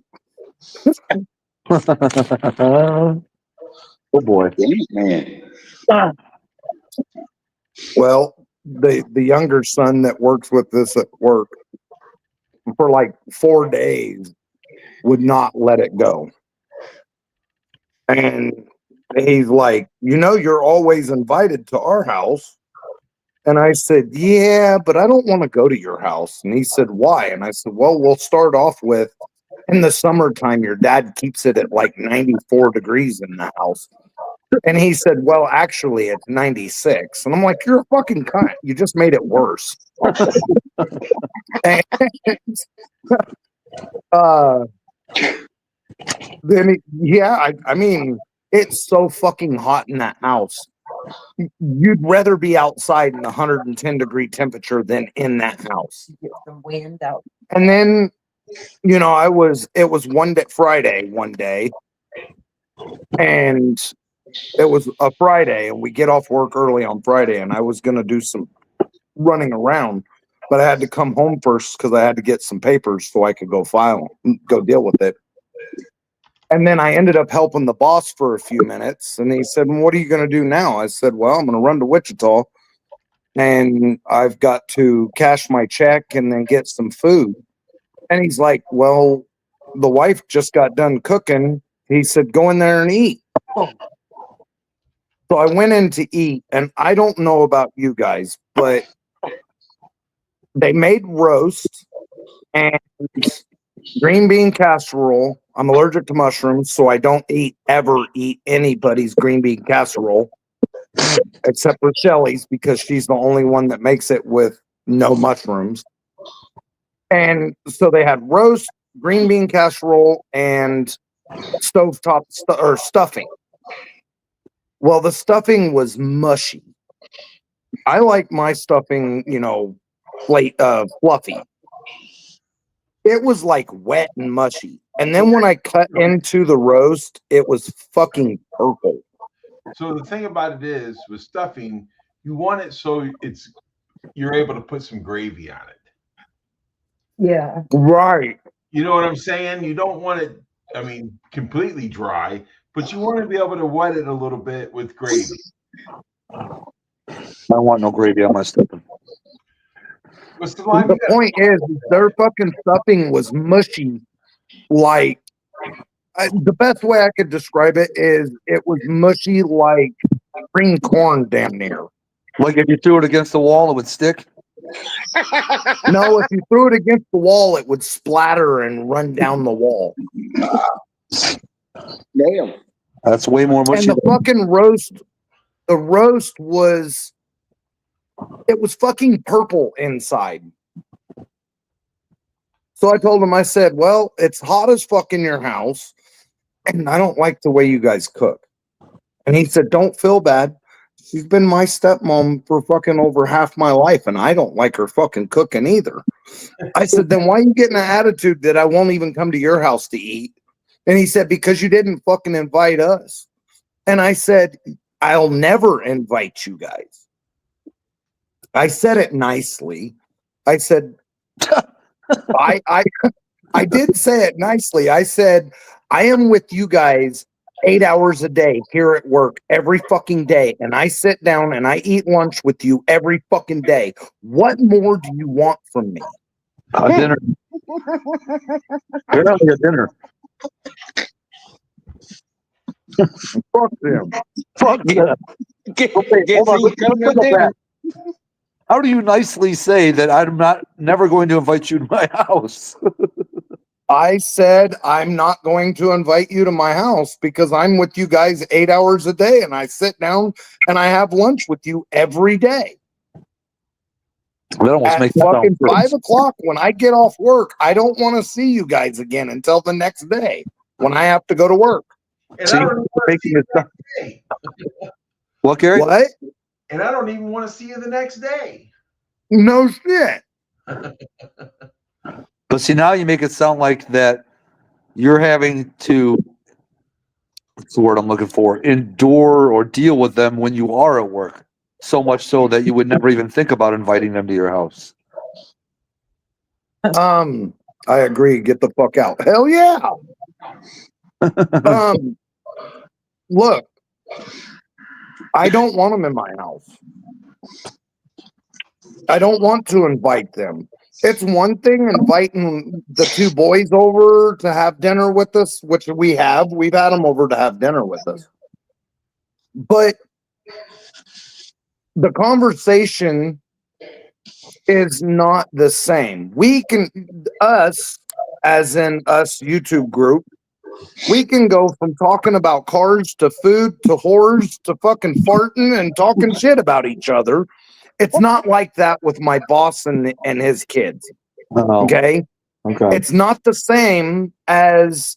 Speaker 1: Oh boy.
Speaker 2: Man.
Speaker 5: Well, the younger son that works with us at work for like 4 days would not let it go. And he's like, you're always invited to our house. And I said, yeah, but I don't want to go to your house. And he said, why? And I said, well, we'll start off with, in the summertime, your dad keeps it at like 94 degrees in the house. And he said, well, actually, it's 96. And I'm like, you're a fucking cunt. You just made it worse. And, then, I mean, it's so fucking hot in that house. You'd rather be outside in 110 degree temperature than in that house.
Speaker 4: Get some wind out.
Speaker 5: And then, it was Friday one day, and it was a Friday, and we get off work early on Friday, and I was going to do some running around, but I had to come home first because I had to get some papers so I could go deal with it. And then I ended up helping the boss for a few minutes, and he said, well, what are you going to do now? I said, well, I'm going to run to Wichita, and I've got to cash my check and then get some food. And he's like, well, the wife just got done cooking. He said, go in there and eat. So I went in to eat, and I don't know about you guys, but they made roast and green bean casserole. I'm allergic to mushrooms, so I don't ever eat anybody's green bean casserole except for Shelly's because she's the only one that makes it with no mushrooms. And so they had roast, green bean casserole, and stovetop stuffing. Well, the stuffing was mushy. I like my stuffing, fluffy. It was like wet and mushy. And then when I cut into the roast, it was fucking purple.
Speaker 3: So the thing about it is, with stuffing, you want it so you're able to put some gravy on it.
Speaker 4: Yeah.
Speaker 5: Right.
Speaker 3: You know what I'm saying? You don't want it, completely dry, but you want to be able to wet it a little bit with gravy.
Speaker 1: I don't want no gravy on my stuffing.
Speaker 3: The
Speaker 5: point is, their fucking stuffing was mushy. Like, the best way I could describe it is it was mushy like green corn damn near.
Speaker 1: Like if you threw it against the wall, it would stick?
Speaker 5: No, if you threw it against the wall, it would splatter and run down the wall.
Speaker 2: Damn.
Speaker 1: That's way more mushy.
Speaker 5: And the fucking roast was, it was fucking purple inside. So I told him, I said, well, it's hot as fuck in your house, and I don't like the way you guys cook. And he said, don't feel bad. She's been my stepmom for fucking over half my life, and I don't like her fucking cooking either. I said, then why are you getting an attitude that I won't even come to your house to eat? And he said, because you didn't fucking invite us. And I said, I'll never invite you guys. I said it nicely. I said, I did say it nicely. I said, I am with you guys 8 hours a day here at work every fucking day, and I sit down and I eat lunch with you every fucking day. What more do you want from me?
Speaker 1: A dinner. Apparently a dinner.
Speaker 5: Fuck them.
Speaker 1: Fuck yeah.
Speaker 2: Get,
Speaker 1: Okay,
Speaker 2: get
Speaker 1: hold on.
Speaker 2: you
Speaker 1: Let's
Speaker 2: come to
Speaker 1: flip
Speaker 2: dinner.
Speaker 1: that. How do you nicely say that I'm never going to invite you to my house?
Speaker 5: I said I'm not going to invite you to my house because I'm with you guys 8 hours a day, and I sit down and I have lunch with you every day.
Speaker 1: That almost
Speaker 5: At
Speaker 1: makes it sound
Speaker 5: fucking
Speaker 1: good.
Speaker 5: 5 o'clock when I get off work, I don't want to see you guys again until the next day when I have to go to work.
Speaker 3: And
Speaker 1: See,
Speaker 3: I don't even want to
Speaker 1: making
Speaker 3: see you
Speaker 1: it
Speaker 3: the
Speaker 1: sound-
Speaker 3: next day.
Speaker 1: What, Gary?
Speaker 5: What?
Speaker 3: And I don't even want to see you the next day.
Speaker 5: No shit.
Speaker 1: But see, now you make it sound like that you're having to, what's the word I'm looking for, endure or deal with them when you are at work. So much so that you would never even think about inviting them to your house.
Speaker 5: I agree. Get the fuck out. Hell yeah. Look, I don't want them in my house. I don't want to invite them. It's one thing inviting the two boys over to have dinner with us, which we have. We've had them over to have dinner with us. But the conversation is not the same. Us, as in us YouTube group, we can go from talking about cars to food to whores to fucking farting and talking shit about each other. It's not like that with my boss and his kids.
Speaker 1: Oh,
Speaker 5: Okay.
Speaker 1: okay.
Speaker 5: It's not the same as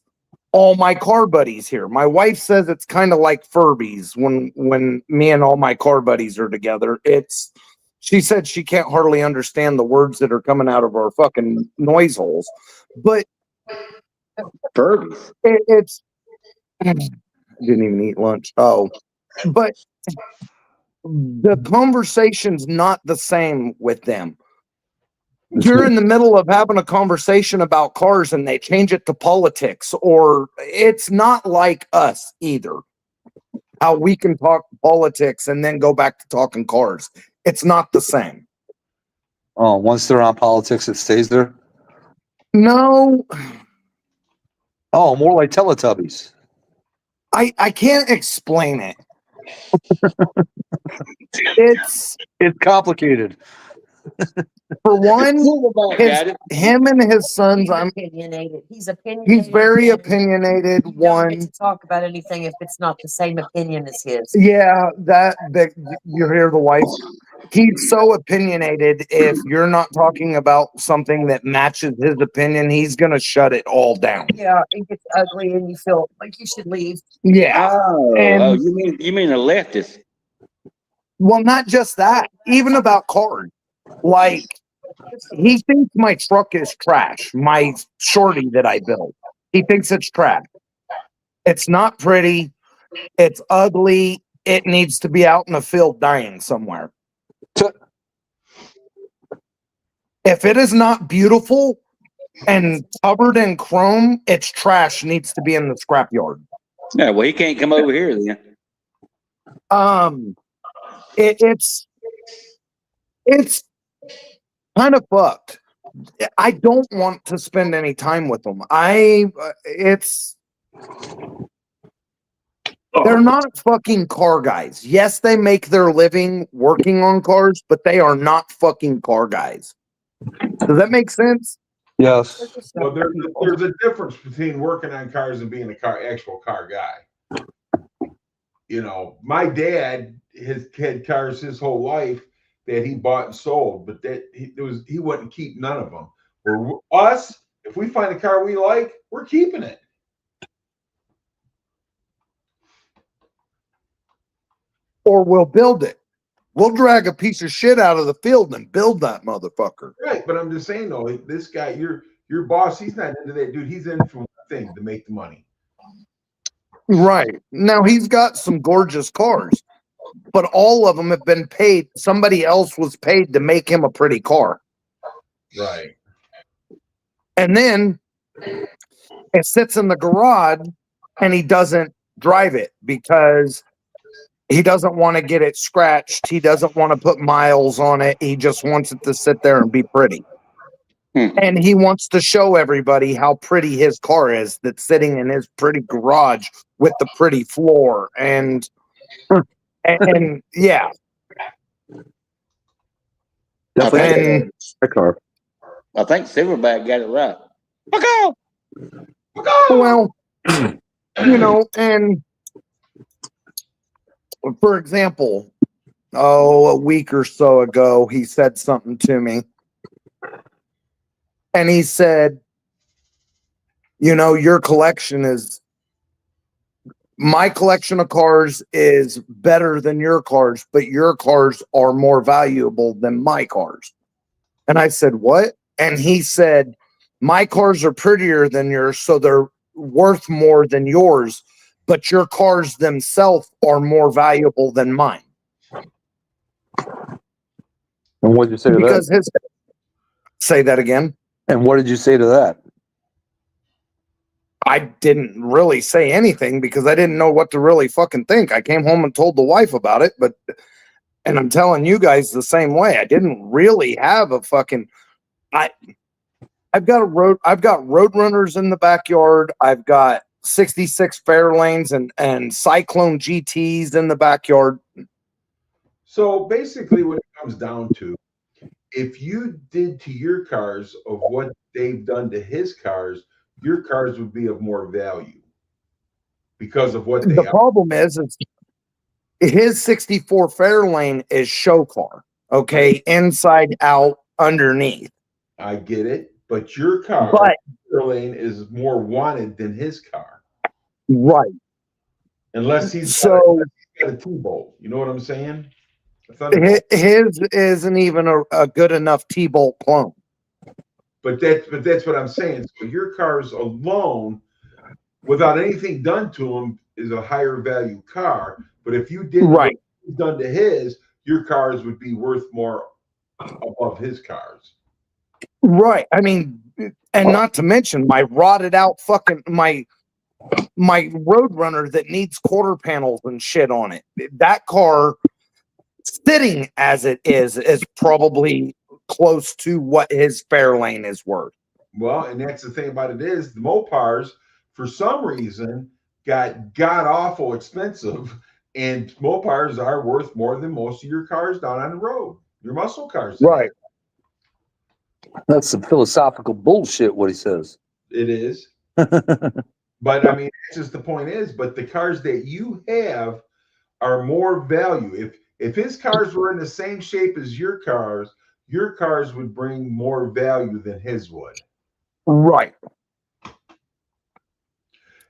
Speaker 5: all my car buddies here. My wife says it's kind of like Furbies when me and all my car buddies are together. She said she can't hardly understand the words that are coming out of our fucking noise holes. But
Speaker 2: Furbies.
Speaker 5: it's didn't even eat lunch. Oh, but the conversation's not the same with them. You're in the middle of having a conversation about cars and they change it to politics, or it's not like us either. How we can talk politics and then go back to talking cars. It's not the same.
Speaker 1: Oh, once they're on politics, it stays there?
Speaker 5: No,
Speaker 1: Oh, more like Teletubbies.
Speaker 5: I can't explain it. It's
Speaker 1: It's complicated.
Speaker 5: for one,
Speaker 2: Got it.
Speaker 5: him and his sons.
Speaker 4: Opinionated. He's opinionated.
Speaker 5: He's very
Speaker 4: and
Speaker 5: opinionated.
Speaker 4: you don't get
Speaker 5: One,
Speaker 4: to talk about anything if it's not the same opinion as his.
Speaker 5: yeah, that you hear the wife. He's so opinionated. If you're not talking about something that matches his opinion, he's gonna shut it all down.
Speaker 4: Yeah, it gets ugly and you feel like you should leave.
Speaker 5: Yeah. And-
Speaker 2: You mean a leftist?
Speaker 5: Well, not just that. Even about cars. Like he thinks my truck is trash. My shorty that I built. He thinks it's trash. It's not pretty. It's ugly. It needs to be out in the field dying somewhere. If it is not beautiful and covered in chrome, it's trash, needs to be in the scrapyard.
Speaker 2: Yeah, well, he can't come over here then.
Speaker 5: It's kind of fucked. I don't want to spend any time with them. They're not fucking car guys. Yes, they make their living working on cars, but they are not fucking car guys. Does that make sense?
Speaker 1: Yes.
Speaker 3: Well, there's a difference between working on cars and being actual car guy. You know, my dad has had cars his whole life that he bought and sold, but he wouldn't keep none of them. For us, if we find a car we like, we're keeping it.
Speaker 5: Or we'll build it. We'll drag a piece of shit out of the field and build that motherfucker.
Speaker 3: Right, but I'm just saying though, this guy, your boss, he's not into that, dude. He's in for one thing, to make the money.
Speaker 5: Right. Now he's got some gorgeous cars, but all of them have been paid. Somebody else was paid to make him a pretty car.
Speaker 3: Right.
Speaker 5: And then it sits in the garage and he doesn't drive it because he doesn't want to get it scratched. He doesn't want to put miles on it. He just wants it to sit there and be pretty. And he wants to show everybody how pretty his car is that's sitting in his pretty garage with the pretty floor. And yeah.
Speaker 1: Definitely
Speaker 5: And
Speaker 1: a car.
Speaker 2: I think Silverback got it right.
Speaker 5: well, and for example, a week or so ago, he said something to me. And he said, your collection is, my collection of cars is better than your cars, but your cars are more valuable than my cars. And I said, what? And he said, my cars are prettier than yours, so they're worth more than yours, but your cars themselves are more valuable than mine.
Speaker 1: And what did you say to
Speaker 5: Because
Speaker 1: that?
Speaker 5: Say that again.
Speaker 1: And what did you say to that?
Speaker 5: I didn't really say anything because I didn't know what to really fucking think. I came home and told the wife about it, and I'm telling you guys the same way. I didn't really have a fucking, I've got Roadrunners in the backyard. I've got 66 Fairlanes and Cyclone GTs in the backyard.
Speaker 3: So basically, what it comes down to, if you did to your cars of what they've done to his cars, your cars would be of more value because of what they
Speaker 5: The
Speaker 3: are.
Speaker 5: problem is his 64 Fairlane is show car. Okay, inside out, underneath.
Speaker 3: I get it, but your car,
Speaker 5: But
Speaker 3: Fairlane, is more wanted than his car,
Speaker 5: right.
Speaker 3: unless he's
Speaker 5: So
Speaker 3: got a T-bolt. You know what I'm saying?
Speaker 5: his isn't even a good enough T-bolt clone.
Speaker 3: But that's what I'm saying. So your cars alone, without anything done to them, is a higher value car. But if you did what he's done to his, your cars would be worth more above his cars.
Speaker 5: Right. I mean, and not to mention my rotted out fucking my Roadrunner that needs quarter panels and shit on it. That car, sitting as it is probably close to what his Fairlane is worth.
Speaker 3: Well, and that's the thing about it is the Mopars, for some reason, got god awful expensive, and Mopars are worth more than most of your cars down on the road. Your muscle cars,
Speaker 5: right?
Speaker 1: That's some philosophical bullshit. What he says.
Speaker 3: It is, but I mean, that's just the point is. But the cars that you have are more value. If his cars were in the same shape as your cars would bring more value than his would.
Speaker 5: Right.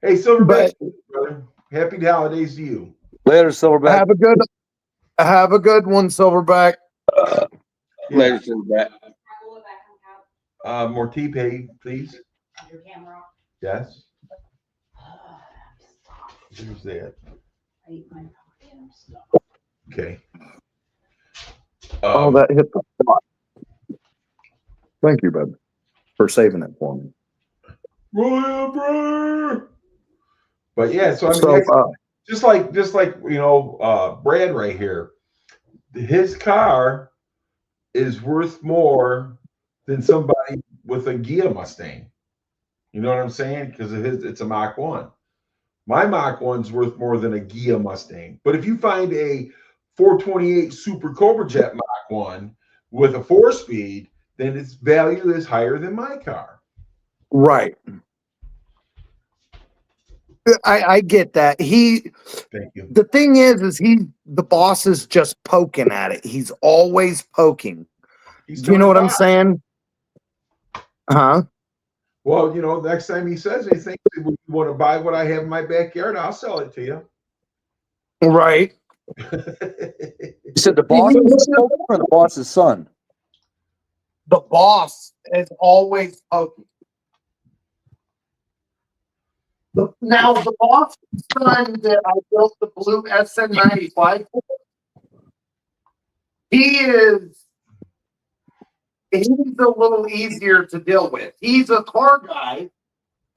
Speaker 3: Hey, Silverback, brother. Happy holidays to you.
Speaker 1: Later, Silverback.
Speaker 5: Have a good one, Silverback.
Speaker 2: Later, Silverback.
Speaker 3: More T-Pay, please.
Speaker 6: Your camera.
Speaker 3: Yes. Who's that? Okay.
Speaker 5: That hit the spot. Thank you, bud, for saving it for me.
Speaker 3: But yeah, so I mean, just like Brad right here, his car is worth more than somebody with a Ghia Mustang. You know what I'm saying? Because it's a Mach 1. My Mach 1's worth more than a Ghia Mustang. But if you find a 428 Super Cobra Jet Mach 1 with a 4-speed, then its value is higher than my car.
Speaker 5: Right. I get that.
Speaker 3: Thank you.
Speaker 5: The thing is the boss is just poking at it. He's always poking. Do you know what I'm saying? Huh?
Speaker 3: Well, next time he says anything, if you want to buy what I have in my backyard, I'll sell it to you.
Speaker 5: Right.
Speaker 1: You said the boss is or the boss's son?
Speaker 5: The boss is always poking. Now, the boss son that I built the blue SN95 for, he's a little easier to deal with. He's a car guy,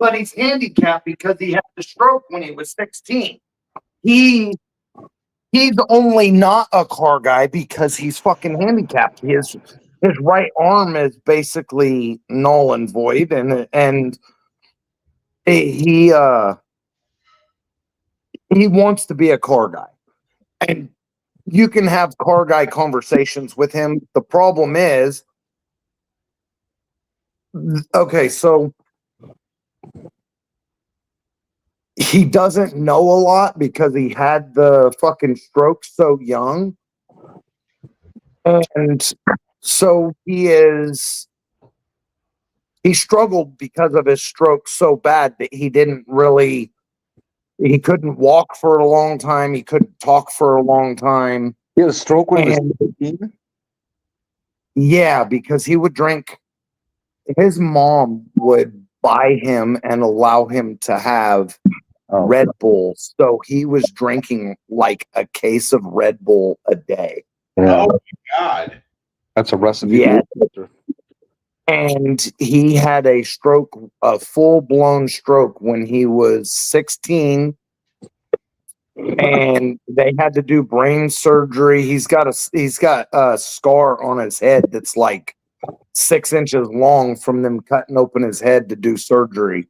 Speaker 5: but he's handicapped because he had the stroke when he was 16. He's only not a car guy because he's fucking handicapped. His right arm is basically null and void, and he wants to be a car guy. And you can have car guy conversations with him. The problem is, okay, so he doesn't know a lot because he had the fucking stroke so young. And so he struggled because of his stroke so bad that he couldn't walk for a long time. He couldn't talk for a long time.
Speaker 1: He had a stroke when he was
Speaker 5: And
Speaker 1: 15?
Speaker 5: yeah, because he would drink. His mom would buy him and allow him to have Red Bull. So he was drinking like a case of Red Bull a day.
Speaker 1: Yeah,
Speaker 3: Oh my God.
Speaker 1: that's a recipe.
Speaker 5: Yeah. And he had a stroke, a full-blown stroke when he was 16. And they had to do brain surgery. He's got a scar on his head that's like 6 inches long from them cutting open his head to do surgery.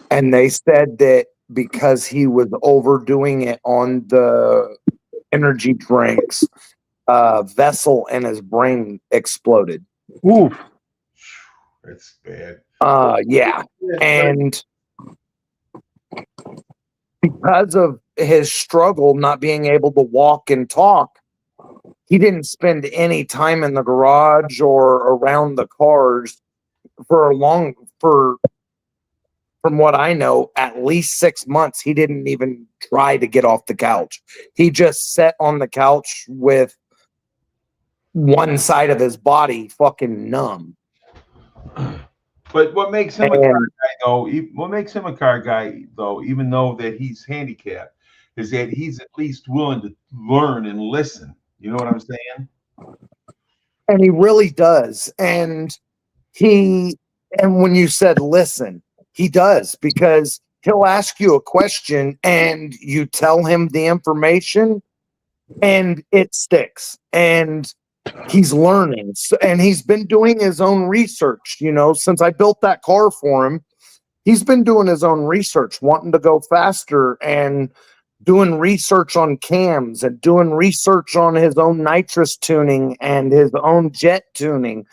Speaker 5: And they said that because he was overdoing it on the energy drinks, vessel in his brain exploded.
Speaker 1: Oof.
Speaker 3: That's bad.
Speaker 5: Yeah. And because of his struggle not being able to walk and talk, he didn't spend any time in the garage or around the cars from what I know, at least 6 months. He didn't even try to get off the couch. He just sat on the couch with one side of his body fucking numb.
Speaker 3: But what makes him a
Speaker 5: And-
Speaker 3: car guy though? What makes him a car guy though, even though that he's handicapped, is that he's at least willing to learn and listen. You know what I'm saying?
Speaker 5: And he really does. And when you said listen, he does, because he'll ask you a question and you tell him the information and it sticks. And he's learning. And he's been doing his own research, since I built that car for him. He's been doing his own research, wanting to go faster and doing research on cams and doing research on his own nitrous tuning and his own jet tuning.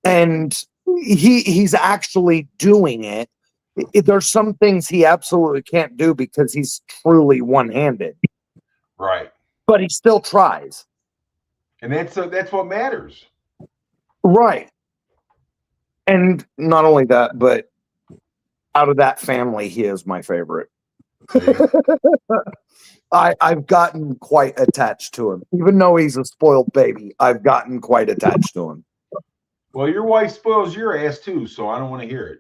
Speaker 5: And he's actually doing it. There's some things he absolutely can't do because he's truly one-handed.
Speaker 3: Right.
Speaker 5: But he still tries.
Speaker 3: And that's what matters.
Speaker 5: Right. And not only that, but out of that family, he is my favorite. I've gotten quite attached to him. Even though he's a spoiled baby, I've gotten quite attached to him.
Speaker 3: Well, your wife spoils your ass too, so I don't want to hear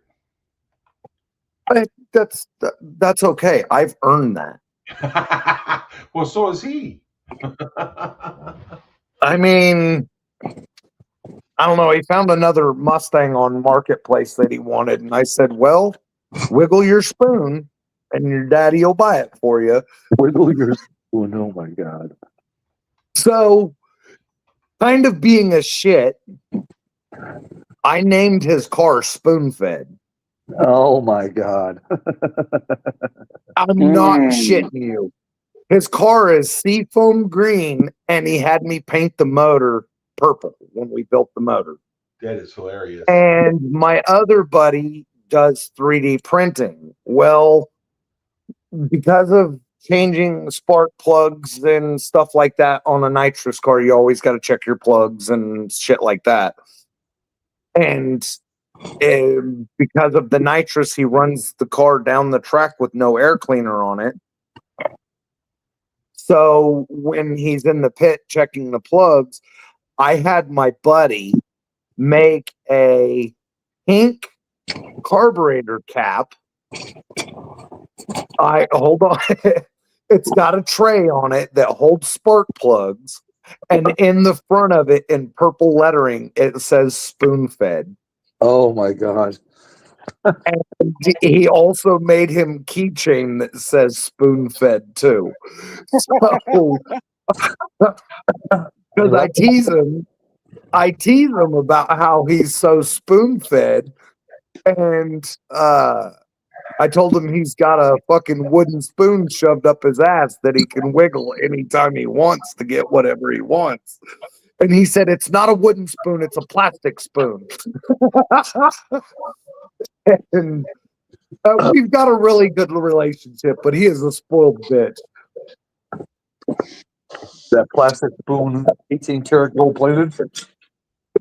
Speaker 3: it.
Speaker 5: That's okay. I've earned that.
Speaker 3: Well, so is he.
Speaker 5: I mean, I don't know. He found another Mustang on Marketplace that he wanted, and I said, well, wiggle your spoon and your daddy will buy it for you.
Speaker 1: Wiggle your spoon. Oh my God.
Speaker 5: So, kind of being a shit, I named his car Spoonfed.
Speaker 1: Oh my God.
Speaker 5: I'm not shitting you. His car is seafoam green, and he had me paint the motor purple when we built the motor.
Speaker 3: That is hilarious.
Speaker 5: And my other buddy does 3D printing. Well, because of changing spark plugs and stuff like that on a nitrous car, you always got to check your plugs and shit like that. And because of the nitrous, he runs the car down the track with no air cleaner on it. So when he's in the pit checking the plugs, I had my buddy make a pink carburetor cap. Hold on. It's got a tray on it that holds spark plugs. And in the front of it, in purple lettering, it says Spoonfed.
Speaker 1: Oh my God.
Speaker 5: And he also made him keychain that says spoon fed too. So because I tease him about how he's so spoon fed, and I told him he's got a fucking wooden spoon shoved up his ass that he can wiggle anytime he wants to get whatever he wants. And he said it's not a wooden spoon, it's a plastic spoon. And we've got a really good relationship, but he is a spoiled bitch.
Speaker 1: That plastic spoon, 18 karat gold plated.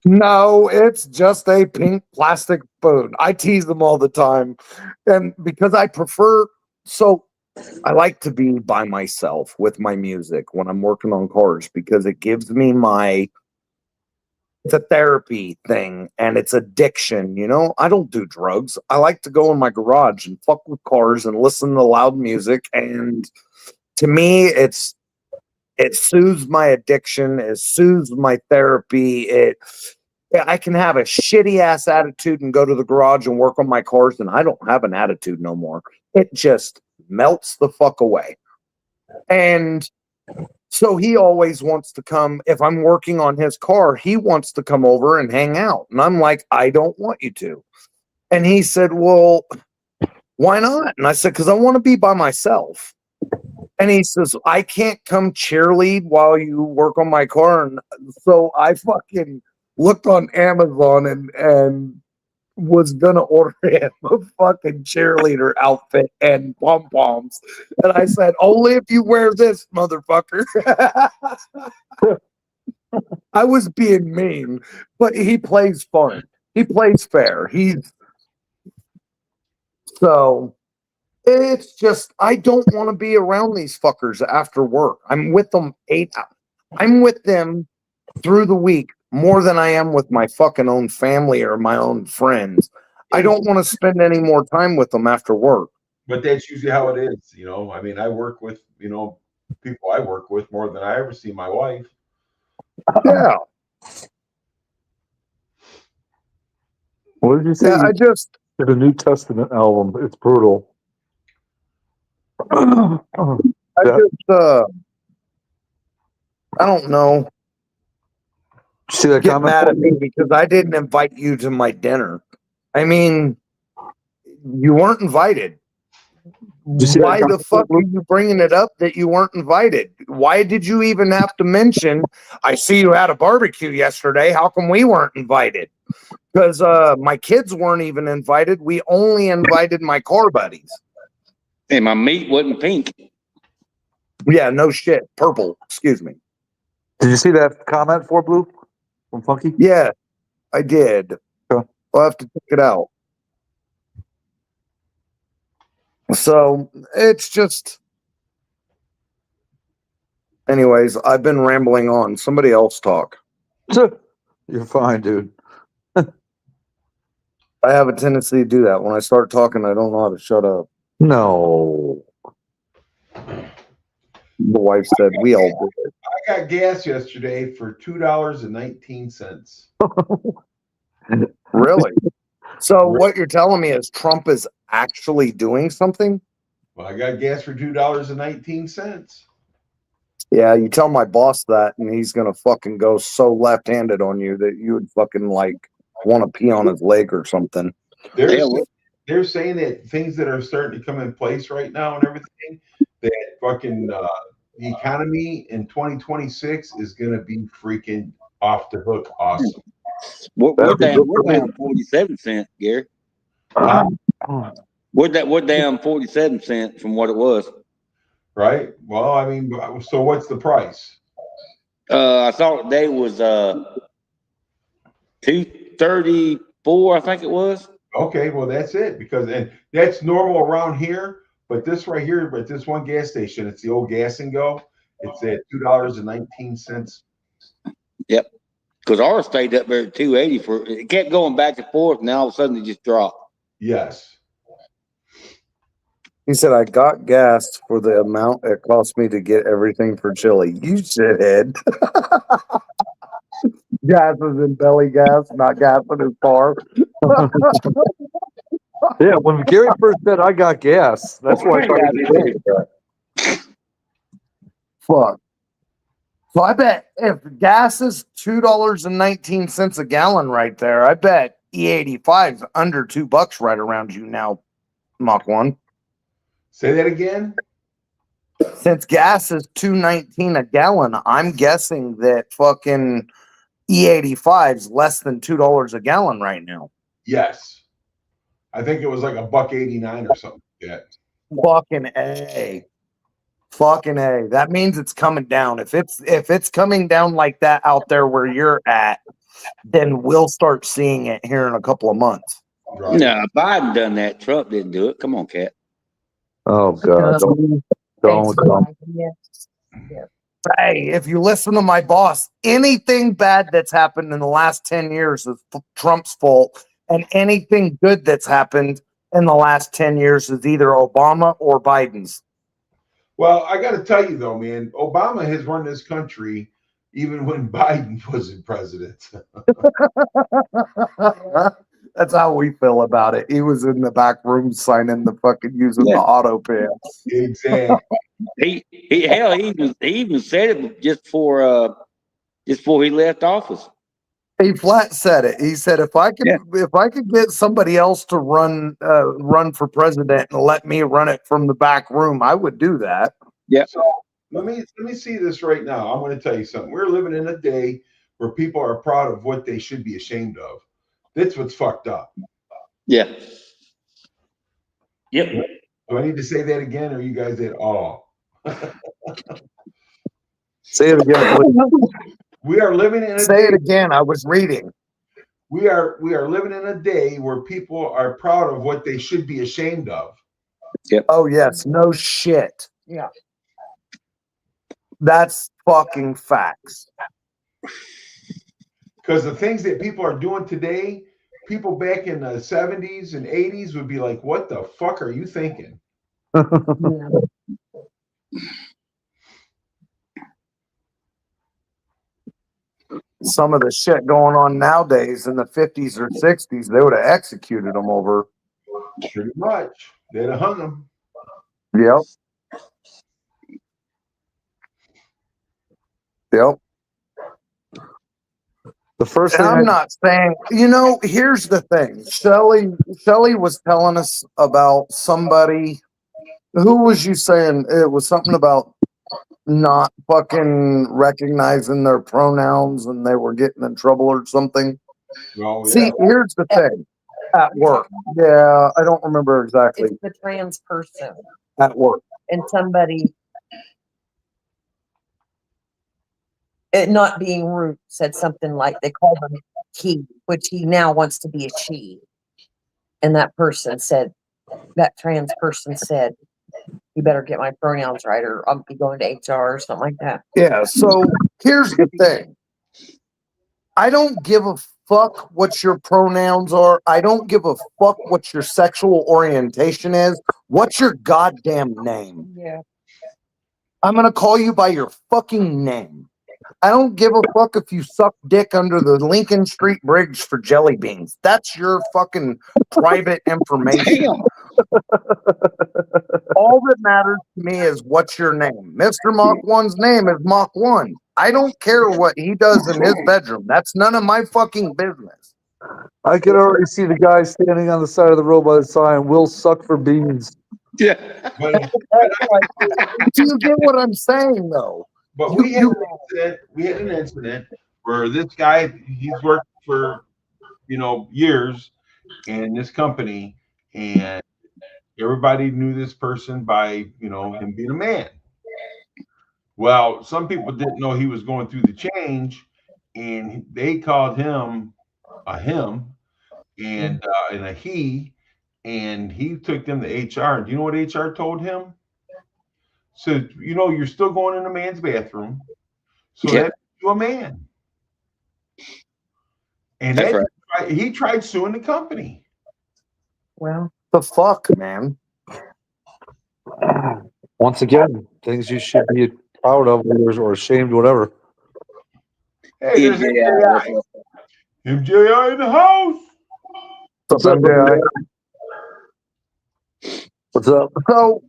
Speaker 5: No, it's just a pink plastic spoon. I tease them all the time. And because I prefer, so I like to be by myself with my music when I'm working on cars because it gives me it's a therapy thing and it's addiction. You know, I don't do drugs. I like to go in my garage and fuck with cars and listen to loud music. And to me, it soothes my addiction. It soothes my therapy. I can have a shitty ass attitude and go to the garage and work on my cars, and I don't have an attitude no more. It just melts the fuck away. And so he always wants to come. If I'm working on his car, he wants to come over and hang out. And I'm like, I don't want you to. And he said, well, why not? And I said, because I want to be by myself. And he says, I can't come cheerlead while you work on my car. And so I fucking looked on Amazon and was gonna order him a fucking cheerleader outfit and pom poms. And I said, only if you wear this, motherfucker. I was being mean, but he plays fun. He plays fair. So it's just I don't want to be around these fuckers after work. I'm with them 8 hours. I'm with them through the week more than I am with my fucking own family or my own friends. I don't want to spend any more time with them after work.
Speaker 3: But that's usually how it is, you know. I mean, I work with, you know, people I work with more than I ever see my wife.
Speaker 5: Yeah.
Speaker 1: What did you say?
Speaker 5: Yeah, I just
Speaker 1: The New Testament album. It's brutal.
Speaker 5: I don't know.
Speaker 1: See that
Speaker 5: Get
Speaker 1: comment?
Speaker 5: mad at me because I didn't invite you to my dinner. I mean, you weren't invited.
Speaker 1: You see that
Speaker 5: Why the
Speaker 1: comment?
Speaker 5: fuck are you bringing it up that you weren't invited? Why did you even have to mention, I see you had a barbecue yesterday. How come we weren't invited? Because my kids weren't even invited. We only invited my car buddies.
Speaker 2: And my meat wasn't pink.
Speaker 5: Yeah, no shit. Purple, excuse me.
Speaker 1: Did you see that comment for Blue from Funky?
Speaker 5: Yeah, I did.
Speaker 1: Sure.
Speaker 5: I'll have to check it out. So it's just. Anyways, I've been rambling on. Somebody else talk.
Speaker 1: You're fine, dude.
Speaker 5: I have a tendency to do that. When I start talking, I don't know how to shut up.
Speaker 1: No.
Speaker 5: The wife said we all do it.
Speaker 3: I got gas yesterday for $2.19.
Speaker 5: Really? So what you're telling me is Trump is actually doing something?
Speaker 3: Well, I got gas for $2.19.
Speaker 5: Yeah, you tell my boss that, and he's gonna fucking go so left-handed on you that you would fucking like want to pee on his leg or something.
Speaker 3: They're saying that things that are starting to come in place right now and everything, that fucking the economy in 2026 is gonna be freaking off the hook awesome.
Speaker 2: We're
Speaker 1: That'd be
Speaker 2: down,
Speaker 1: good
Speaker 2: we're
Speaker 1: for me.
Speaker 2: down 47 cents, Gary.
Speaker 1: Oh.
Speaker 2: We're down 47 cents from what it was.
Speaker 3: Right? Well, I mean, so what's the price?
Speaker 2: I saw today was 234, I think it was.
Speaker 3: Okay, well that's it, because and that's normal around here, but this right here, at this one gas station, it's the old Gas and Go. It's at $2.19.
Speaker 2: Yep. Because ours stayed up there at 280 for it kept going back and forth, and all of a sudden it just dropped.
Speaker 3: Yes.
Speaker 5: He said, I got gas for the amount it cost me to get everything for chili. You shithead. Gas is in belly gas, not gas in his car.
Speaker 1: Yeah, when Gary first said I got gas, that's why I thought he was joking.
Speaker 5: Fuck. So I bet if gas is $2.19 a gallon right there, I bet E85 is under $2 right around you now, Mach 1.
Speaker 3: Say that again.
Speaker 5: Since gas is $2.19 a gallon, I'm guessing that fucking E85 is less than $2 a gallon right now.
Speaker 3: Yes. I think it was like $1.89 or something like that.
Speaker 5: Fucking A. Fucking A. That means it's coming down. If it's coming down like that out there where you're at, then we'll start seeing it here in a couple of months.
Speaker 3: Right.
Speaker 2: No, Biden done that. Trump didn't do it. Come on, Cat.
Speaker 1: Oh God, don't.
Speaker 4: Thanks for asking. Yeah.
Speaker 5: Hey, if you listen to my boss, anything bad that's happened in the last 10 years is Trump's fault, and anything good that's happened in the last 10 years is either Obama or Biden's.
Speaker 3: Well, I got to tell you though, man, Obama has run this country even when Biden wasn't president.
Speaker 5: That's how we feel about it. He was in the back room signing the fucking using the auto pen.
Speaker 3: Exactly.
Speaker 2: He even said it just before he left office.
Speaker 5: He flat said it. He said, if I could get somebody else to run for president and let me run it from the back room, I would do that.
Speaker 2: Yeah.
Speaker 3: So let me see this right now. I'm going to tell you something. We're living in a day where people are proud of what they should be ashamed of. That's what's fucked up.
Speaker 2: Yeah. Yep.
Speaker 3: Do I need to say that again, or you guys at all?
Speaker 1: Say it again, please.
Speaker 3: We are living in a
Speaker 5: Say
Speaker 3: day.
Speaker 5: it again. I was reading.
Speaker 3: We are living in a day where people are proud of what they should be ashamed of.
Speaker 5: Oh yes, no shit.
Speaker 4: Yeah.
Speaker 5: That's fucking facts.
Speaker 3: Because the things that people are doing today, people back in the 70s and 80s would be like, what the fuck are you thinking?
Speaker 4: Yeah.
Speaker 5: Some of the shit going on nowadays in the 50s or 60s, they would have executed them over.
Speaker 3: Pretty much. They'd have hung them.
Speaker 5: Yep. Yep.
Speaker 1: The first
Speaker 5: And
Speaker 1: thing
Speaker 5: I'm not saying, here's the thing. Shelly was telling us about somebody. Who was you saying? It was something about not fucking recognizing their pronouns and they were getting in trouble or something.
Speaker 3: Well,
Speaker 5: See, here's the thing. At work. Yeah, I don't remember exactly.
Speaker 4: It's the trans person
Speaker 5: At work.
Speaker 4: and somebody, it not being rude, said something like they called him he, which he now wants to be a she. And that trans person said, you better get my pronouns right or I'll be going to HR or something like that.
Speaker 5: Yeah, so here's the thing. I don't give a fuck what your pronouns are. I don't give a fuck what your sexual orientation is. What's your goddamn name?
Speaker 4: Yeah.
Speaker 5: I'm gonna call you by your fucking name. I don't give a fuck if you suck dick under the Lincoln Street Bridge for jelly beans. That's your fucking private information. All that matters to me is what's your name. Mr. Mach 1's name is Mach 1. I don't care what he does in his bedroom. That's none of my fucking business.
Speaker 1: I can already see the guy standing on the side of the road by the sign, "Will suck for beans."
Speaker 2: Yeah.
Speaker 3: but,
Speaker 5: Do you get what I'm saying, though?
Speaker 3: but we had an incident where this guy, he's worked for, years in this company, and everybody knew this person by, him being a man. Well, some people didn't know he was going through the change, and they called him a him and a he, and he took them to HR. And do you know what HR told him? Said, you're still going in a man's bathroom, so that makes you a man. And
Speaker 2: That's
Speaker 3: right. He tried suing the company.
Speaker 4: Well,
Speaker 5: The fuck, man.
Speaker 1: Once again, things you should be proud of or ashamed, whatever.
Speaker 3: Hey, there's MJI in the house.
Speaker 5: What's up, MJI?
Speaker 1: What's up?
Speaker 5: So,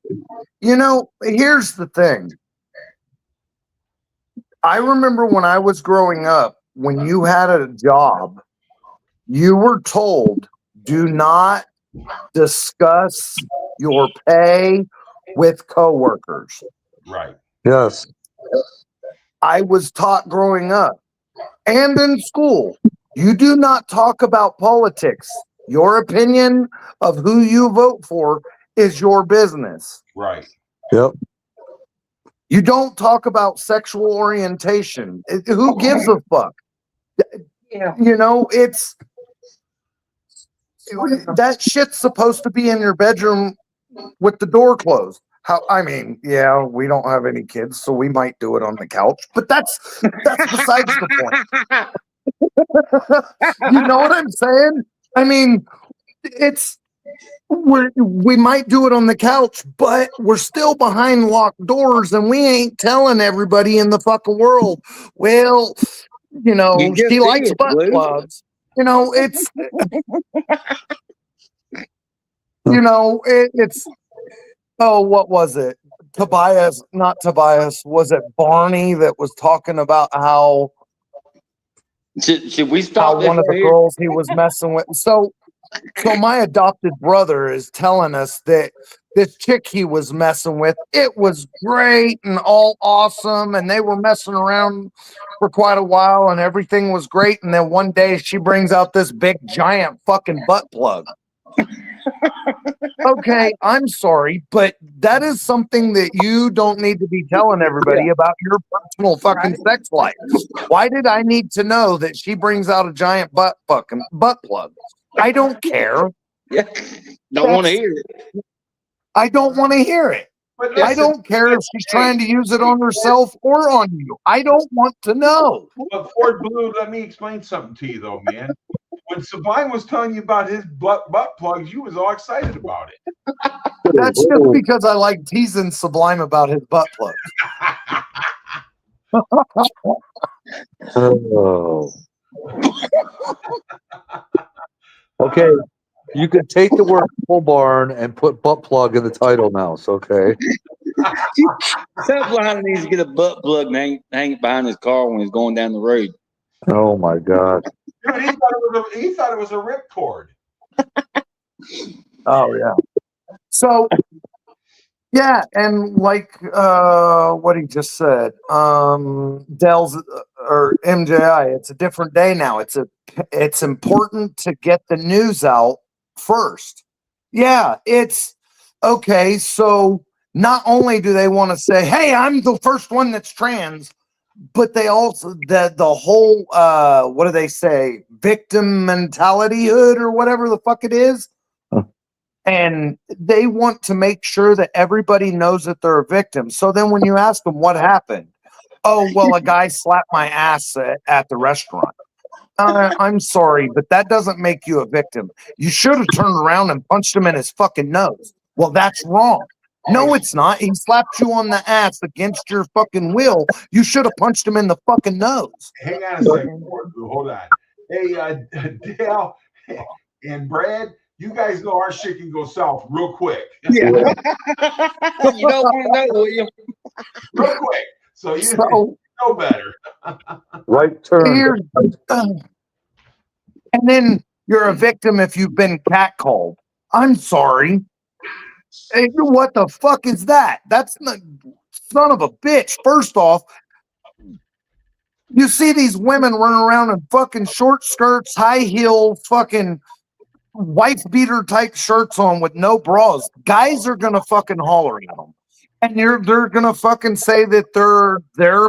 Speaker 5: here's the thing. I remember when I was growing up, when you had a job, you were told, do not discuss your pay with coworkers.
Speaker 3: Right.
Speaker 1: Yes.
Speaker 5: I was taught growing up and in school, you do not talk about politics. Your opinion of who you vote for is your business.
Speaker 3: Right.
Speaker 1: Yep.
Speaker 5: You don't talk about sexual orientation. Who gives a fuck?
Speaker 4: Yeah.
Speaker 5: It's that shit's supposed to be in your bedroom with the door closed. Yeah, we don't have any kids, so we might do it on the couch, but that's besides the point. You know what I'm saying? I mean, we might do it on the couch, but we're still behind locked doors, and we ain't telling everybody in the fucking world. Well,
Speaker 2: You just
Speaker 5: she likes
Speaker 2: did,
Speaker 5: butt
Speaker 2: Blue.
Speaker 5: plugs. It's it's what was it? Not Tobias. Was it Barney that was talking about how
Speaker 2: Should we stop this
Speaker 5: one of the
Speaker 2: right here?
Speaker 5: girls he was messing with? So my adopted brother is telling us that this chick he was messing with, it was great and all awesome, and they were messing around for quite a while, and everything was great. And then one day she brings out this big giant fucking butt plug. Okay, I'm sorry, but that is something that you don't need to be telling everybody about your personal fucking sex life. Why did I need to know that she brings out a giant butt plug? I don't care.
Speaker 2: Yeah. Don't want to hear it.
Speaker 5: I don't want to hear it.
Speaker 3: But
Speaker 5: I
Speaker 3: listen,
Speaker 5: don't care if she's trying to use it on herself or on you. I don't want to know.
Speaker 3: but Ford Blue, let me explain something to you though, man. When Sublime was telling you about his butt plugs, you was all excited about it.
Speaker 5: That's just because I like teasing Sublime about his butt plug.
Speaker 1: Oh. Okay. You can take the word full barn and put butt plug in the title now. So, okay.
Speaker 2: Sublime needs to get a butt plug and hang it behind his car when he's going down the road.
Speaker 1: Oh my God.
Speaker 3: Dude, he thought it was a ripcord.
Speaker 5: Oh yeah. So yeah, and like what he just said, Dell's or MJI, it's a different day now. It's important to get the news out first. Yeah, it's okay. So not only do they want to say, "Hey, I'm the first one that's trans," but they also the whole what do they say, victim mentality hood or whatever the fuck it is. And they want to make sure that everybody knows that they're a victim. So then when you ask them what happened, oh, well, a guy slapped my ass at the restaurant. I'm sorry, but that doesn't make you a victim. You should have turned around and punched him in his fucking nose. Well, that's wrong. No, it's not. He slapped you on the ass against your fucking will. You should have punched him in the fucking nose.
Speaker 3: Hang on a second, Ford Blue. Hold on. Hey, Dale and Brad, you guys know our shit can go south real quick.
Speaker 2: Yeah. You don't want to know, will you?
Speaker 3: Real quick. So you know better.
Speaker 1: Right turn.
Speaker 5: And then you're a victim if you've been catcalled. I'm sorry. Hey, what the fuck is that? That's not son of a bitch. First off, you see these women running around in fucking short skirts, high heel, fucking wife beater type shirts on with no bras. Guys are gonna fucking holler at them, and they're gonna fucking say that they're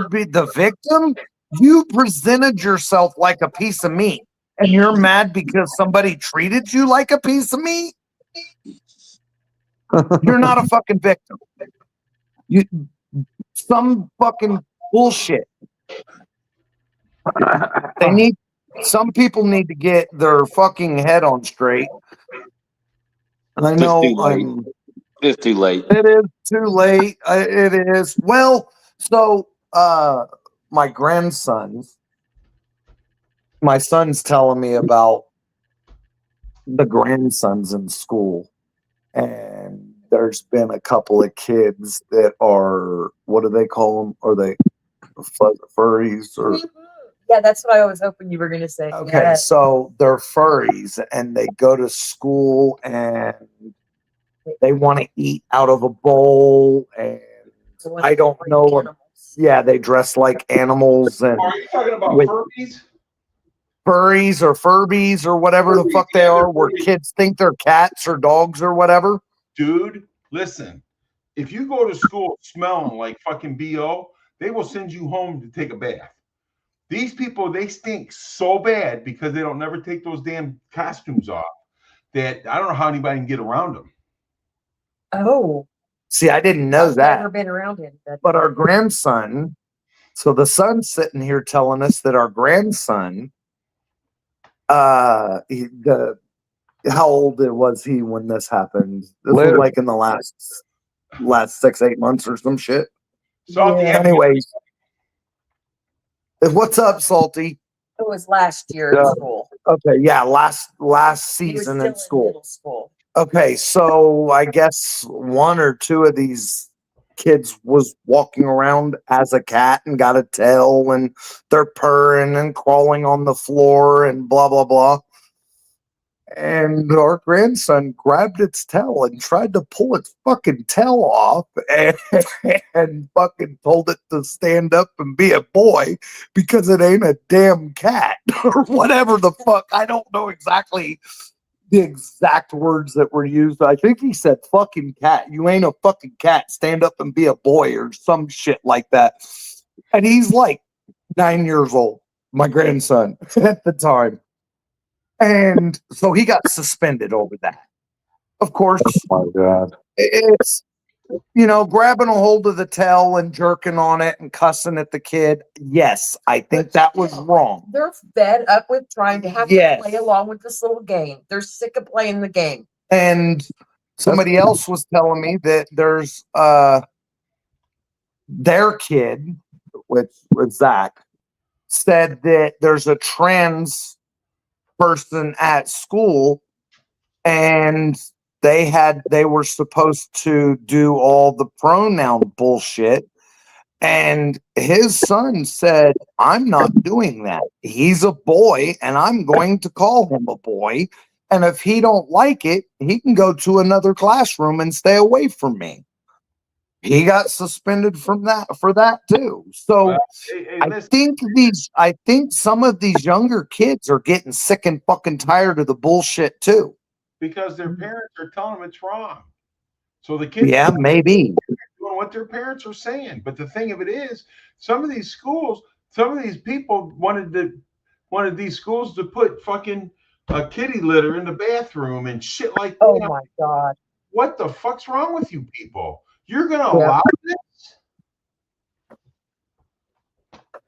Speaker 5: be the victim. You presented yourself like a piece of meat, and you're mad because somebody treated you like a piece of meat. You're not a fucking victim. You some fucking bullshit. Some people need to get their fucking head on straight. And I know
Speaker 2: It's too late.
Speaker 5: it is too late. It is. Well, so my son's telling me about the grandsons in school, and there's been a couple of kids that are, what do they call them? Are they furries or?
Speaker 4: Yeah, that's what I was hoping you were going to say.
Speaker 5: Okay,
Speaker 4: Yeah.
Speaker 5: so they're furries and they go to school and they want to eat out of a bowl, and
Speaker 4: The ones
Speaker 5: I don't
Speaker 4: that
Speaker 5: know.
Speaker 4: breed animals.
Speaker 5: Yeah, they dress like animals and
Speaker 3: Are you talking about
Speaker 5: With-
Speaker 3: Furbies?
Speaker 5: furries or Furbies or whatever the
Speaker 3: Furbies,
Speaker 5: fuck they
Speaker 3: yeah, they're
Speaker 5: are, where
Speaker 3: Furbies.
Speaker 5: kids think they're cats or dogs or whatever.
Speaker 3: Dude, listen. If you go to school smelling like fucking BO, they will send you home to take a bath. These people, they stink so bad because they don't never take those damn costumes off that I don't know how anybody can get around them.
Speaker 4: Oh,
Speaker 5: See, I didn't know
Speaker 4: I've
Speaker 5: that.
Speaker 4: never been around him.
Speaker 5: But our grandson, so the son's sitting here telling us that our grandson, how old was he when this happened? This was
Speaker 1: Later.
Speaker 5: like in the last 6-8 months or some shit.
Speaker 3: Salty,
Speaker 4: Yeah.
Speaker 5: Anyways, what's up, Salty?
Speaker 4: It was last year in
Speaker 1: Yeah.
Speaker 4: school.
Speaker 5: Okay, yeah, last
Speaker 4: He was
Speaker 5: season
Speaker 4: still
Speaker 5: in school.
Speaker 4: middle school.
Speaker 5: Okay, so I guess one or two of these kids was walking around as a cat and got a tail, and they're purring and crawling on the floor and blah blah blah. And our grandson grabbed its tail and tried to pull its fucking tail off and fucking told it to stand up and be a boy because it ain't a damn cat or whatever the fuck. I don't know exactly the exact words that were used. I think he said fucking cat. You ain't a fucking cat. Stand up and be a boy or some shit like that. And he's like 9 years old, my grandson at the time. And so he got suspended over that. Of course,
Speaker 1: Oh my God.
Speaker 5: it's, grabbing a hold of the tail and jerking on it and cussing at the kid. Yes, I think that was wrong.
Speaker 4: They're fed up with trying to have
Speaker 5: Yes.
Speaker 4: to play along with this little game. They're sick of playing the game.
Speaker 5: And somebody else was telling me that there's their kid, which was Zach, said that there's a trans person at school and they were supposed to do all the pronoun bullshit. And his son said, I'm not doing that. He's a boy and I'm going to call him a boy. And if he don't like it, he can go to another classroom and stay away from me. He got suspended for that too. So
Speaker 3: Well, hey,
Speaker 5: I think some of these younger kids are getting sick and fucking tired of the bullshit too.
Speaker 3: because their parents are telling them it's wrong. So the kids
Speaker 5: Yeah, maybe.
Speaker 3: doing what their parents are saying. But the thing of it is, some of these schools, some of these people wanted these schools to put fucking a kitty litter in the bathroom and shit like that.
Speaker 4: Oh my God.
Speaker 3: What the fuck's wrong with you people? You're gonna
Speaker 4: Yeah.
Speaker 3: allow this?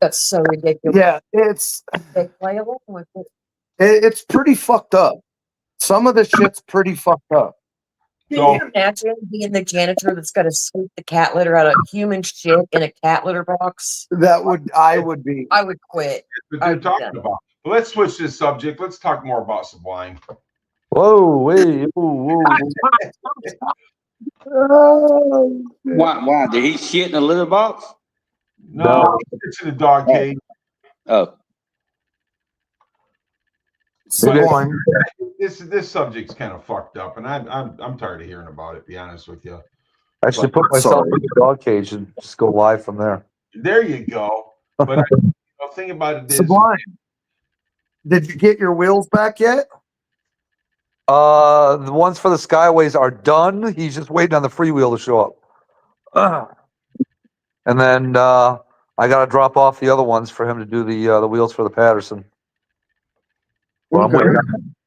Speaker 4: That's so ridiculous.
Speaker 5: Yeah, it's
Speaker 4: They play along with it.
Speaker 5: it's pretty fucked up. Some of the shit's pretty fucked up.
Speaker 4: Can
Speaker 3: So-
Speaker 4: you imagine being the janitor that's got to sweep the cat litter out of human shit in a cat litter box?
Speaker 5: I would be.
Speaker 4: I would quit.
Speaker 3: That they're
Speaker 4: I've
Speaker 3: talking
Speaker 4: done it.
Speaker 3: about. But let's switch this subject. Let's talk more about Sublime.
Speaker 1: Whoa, wait, whoa.
Speaker 5: Oh,
Speaker 2: Why? Did he shit in a litter box?
Speaker 3: No, it's in the dog cage.
Speaker 2: Oh,
Speaker 5: Sublime.
Speaker 3: This subject's kind of fucked up, and I'm tired of hearing about it. To be honest with you.
Speaker 1: I should put myself
Speaker 5: Sorry.
Speaker 1: in the dog cage and just go live from there.
Speaker 3: There you go. But the thing about it is,
Speaker 5: Sublime. Did you get your wheels back yet?
Speaker 1: The ones for the Skyways are done. He's just waiting on the freewheel to show up. And then I gotta drop off the other ones for him to do the wheels for the Patterson. Well,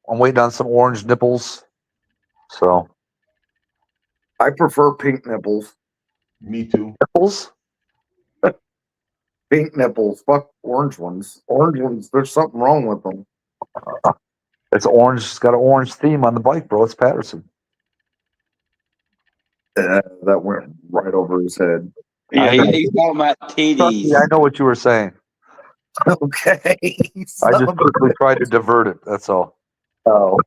Speaker 1: I'm waiting on some orange nipples. So
Speaker 5: I prefer pink nipples.
Speaker 3: me too.
Speaker 1: nipples?
Speaker 5: Pink nipples. Fuck orange ones. Orange ones, there's something wrong with them.
Speaker 1: It's orange. It's got an orange theme on the bike, bro. It's Patterson.
Speaker 5: That went right over his head.
Speaker 2: yeah, he's talking about
Speaker 1: Trust me,
Speaker 2: titties.
Speaker 1: I know what you were saying.
Speaker 5: Okay.
Speaker 1: I just quickly tried to divert it. That's all.
Speaker 5: Oh.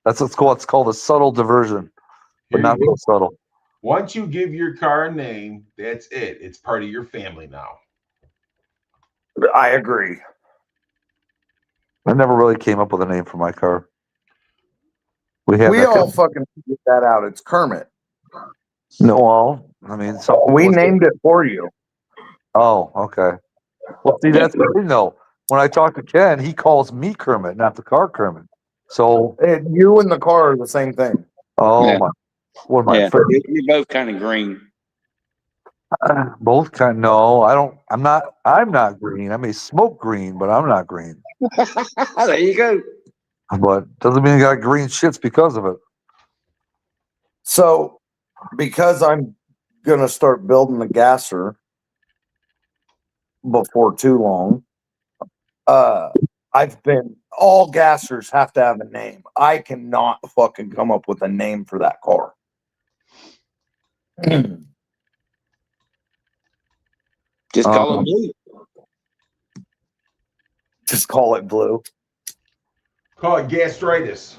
Speaker 1: That's what's called. It's called a subtle diversion, but
Speaker 3: Here
Speaker 1: not
Speaker 3: you
Speaker 1: so subtle.
Speaker 3: Once you give your car a name, that's it. It's part of your family now.
Speaker 5: I agree.
Speaker 1: I never really came up with a name for my car. We had
Speaker 5: We
Speaker 1: that
Speaker 5: all
Speaker 1: kind
Speaker 5: fucking figured that out. It's Kermit.
Speaker 1: no, well, I mean,
Speaker 5: We named it for you.
Speaker 1: Oh, okay. Well, see, that's the thing, though. When I talk to Ken, he calls me Kermit, not the car Kermit. So,
Speaker 5: You and the car are the same thing.
Speaker 1: oh
Speaker 2: Yeah.
Speaker 1: my, what am I?
Speaker 2: Yeah, you're both kind of green.
Speaker 1: Both kind. No, I don't. I'm not. I'm not green. I may smoke green, but I'm not green.
Speaker 2: There you go.
Speaker 1: But doesn't mean you got green shits because of it.
Speaker 5: So, because I'm gonna start building the gasser before too long, I've been all gassers have to have a name. I cannot fucking come up with a name for that car.
Speaker 2: Just call it blue.
Speaker 5: Just call it blue.
Speaker 3: Call it gastritis.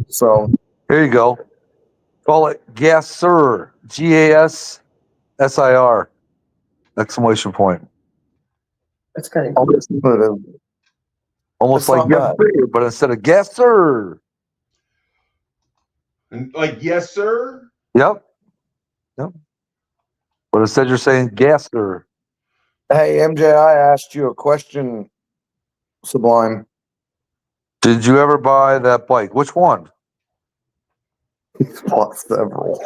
Speaker 5: So
Speaker 1: Here you go. Call it Gasser. GASSIR. Exclamation point.
Speaker 4: That's kind of
Speaker 1: Almost, almost
Speaker 5: That's
Speaker 1: like
Speaker 5: not
Speaker 1: yes, sir, but instead of Gasser.
Speaker 3: And like, yes, sir.
Speaker 1: Yep. Yep. But instead you're saying Gasser.
Speaker 5: Hey MJ, I asked you a question, Sublime.
Speaker 1: Did you ever buy that bike? Which one?
Speaker 5: He's bought several.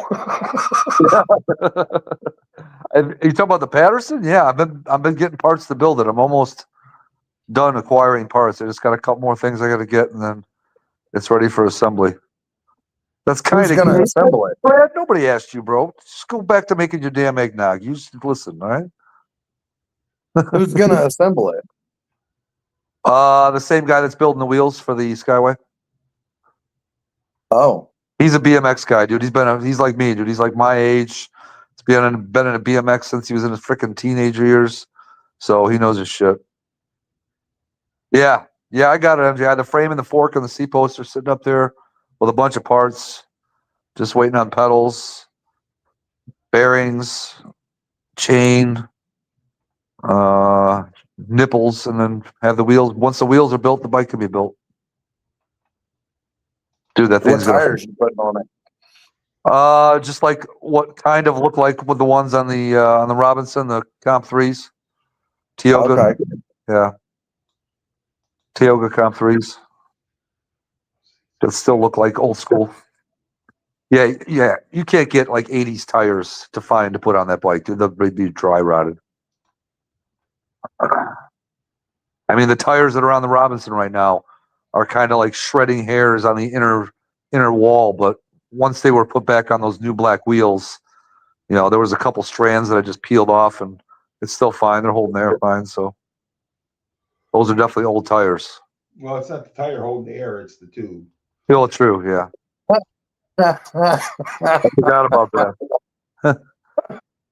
Speaker 1: And you talking about the Patterson? Yeah, I've been getting parts to build it. I'm almost done acquiring parts. I just got a couple more things I got to get, and then it's ready for assembly. That's kind
Speaker 5: Who's
Speaker 1: of
Speaker 5: gonna assemble it?
Speaker 1: Brad, nobody asked you, bro. Just go back to making your damn eggnog. You just listen, all right?
Speaker 5: Who's gonna assemble it?
Speaker 1: The same guy that's building the wheels for the Skyway.
Speaker 5: Oh,
Speaker 1: He's a BMX guy, dude. He's like me, dude. He's like my age. He's been in a BMX since he was in his freaking teenager years. So he knows his shit. Yeah. Yeah, I got it, MJ. I had the frame and the fork and the C poster sitting up there with a bunch of parts, just waiting on pedals, bearings, chain, nipples, and then have the wheels. Once the wheels are built, the bike can be built. Dude, that
Speaker 5: what
Speaker 1: thing's gonna
Speaker 5: tires you putting on it?
Speaker 1: just like what kind of look like with the ones on the Robinson, the Comp 3s. Tioga.
Speaker 5: Okay.
Speaker 1: Yeah. Tioga Comp 3s. That still look like old school. Yeah, yeah. You can't get like 80s tires to find to put on that bike, dude. They'll be dry rotted. I mean, the tires that are on the Robinson right now are kind of like shredding hairs on the inner wall, but once they were put back on those new black wheels, you know, there was a couple strands that I just peeled off, and it's still fine. They're holding air fine, so those are definitely old tires.
Speaker 3: Well, it's not the tire holding the air; it's the tube.
Speaker 1: Still true, yeah. I forgot about that.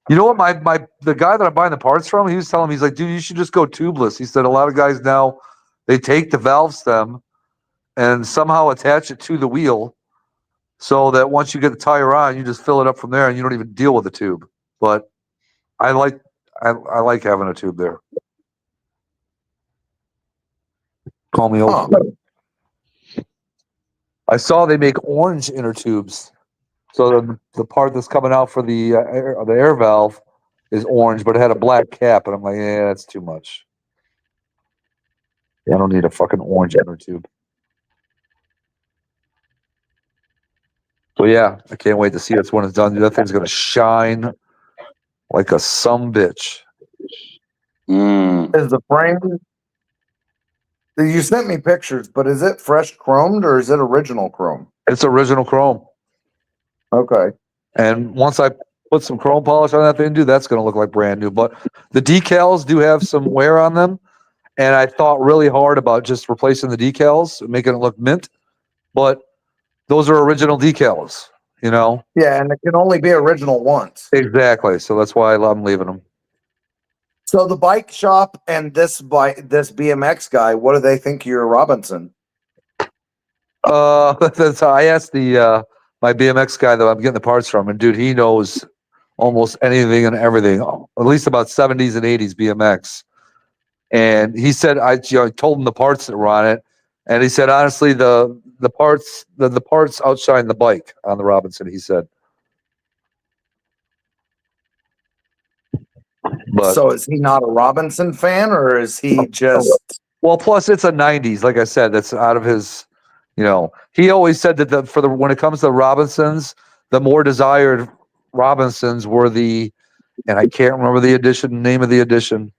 Speaker 1: You know what? The guy that I'm buying the parts from, he was telling me, he's like, dude, you should just go tubeless. He said a lot of guys now, they take the valve stem and somehow attach it to the wheel so that once you get the tire on, you just fill it up from there and you don't even deal with the tube. But I like having a tube there. Call me old.
Speaker 5: Huh.
Speaker 1: I saw they make orange inner tubes. So the part that's coming out for the air valve is orange, but it had a black cap, and I'm like, yeah, that's too much. Yeah, I don't need a fucking orange inner tube. So yeah, I can't wait to see this when it's done. That thing's gonna shine like a sumbitch.
Speaker 5: Is the frame? You sent me pictures, but is it fresh chromed or is it original chrome?
Speaker 1: It's original chrome.
Speaker 5: Okay.
Speaker 1: And once I put some chrome polish on that thing, dude, that's gonna look like brand new. But the decals do have some wear on them. And I thought really hard about just replacing the decals, making it look mint. But those are original decals, you know?
Speaker 5: Yeah, and it can only be original once.
Speaker 1: Exactly. So that's why I'm leaving them.
Speaker 5: So the bike shop and this BMX guy, what do they think of your Robinson?
Speaker 1: That's I asked the my BMX guy that I'm getting the parts from, and dude, he knows almost anything and everything, at least about 70s and 80s BMX. And he said I told him the parts that were on it, and he said honestly the parts the parts outshine the bike on the Robinson. He said, but
Speaker 5: So is he not a Robinson fan, or is he just?
Speaker 1: well, plus it's a 90s, like I said, that's out of his. He always said that when it comes to Robinsons, the more desired Robinsons were and I can't remember the name of the edition.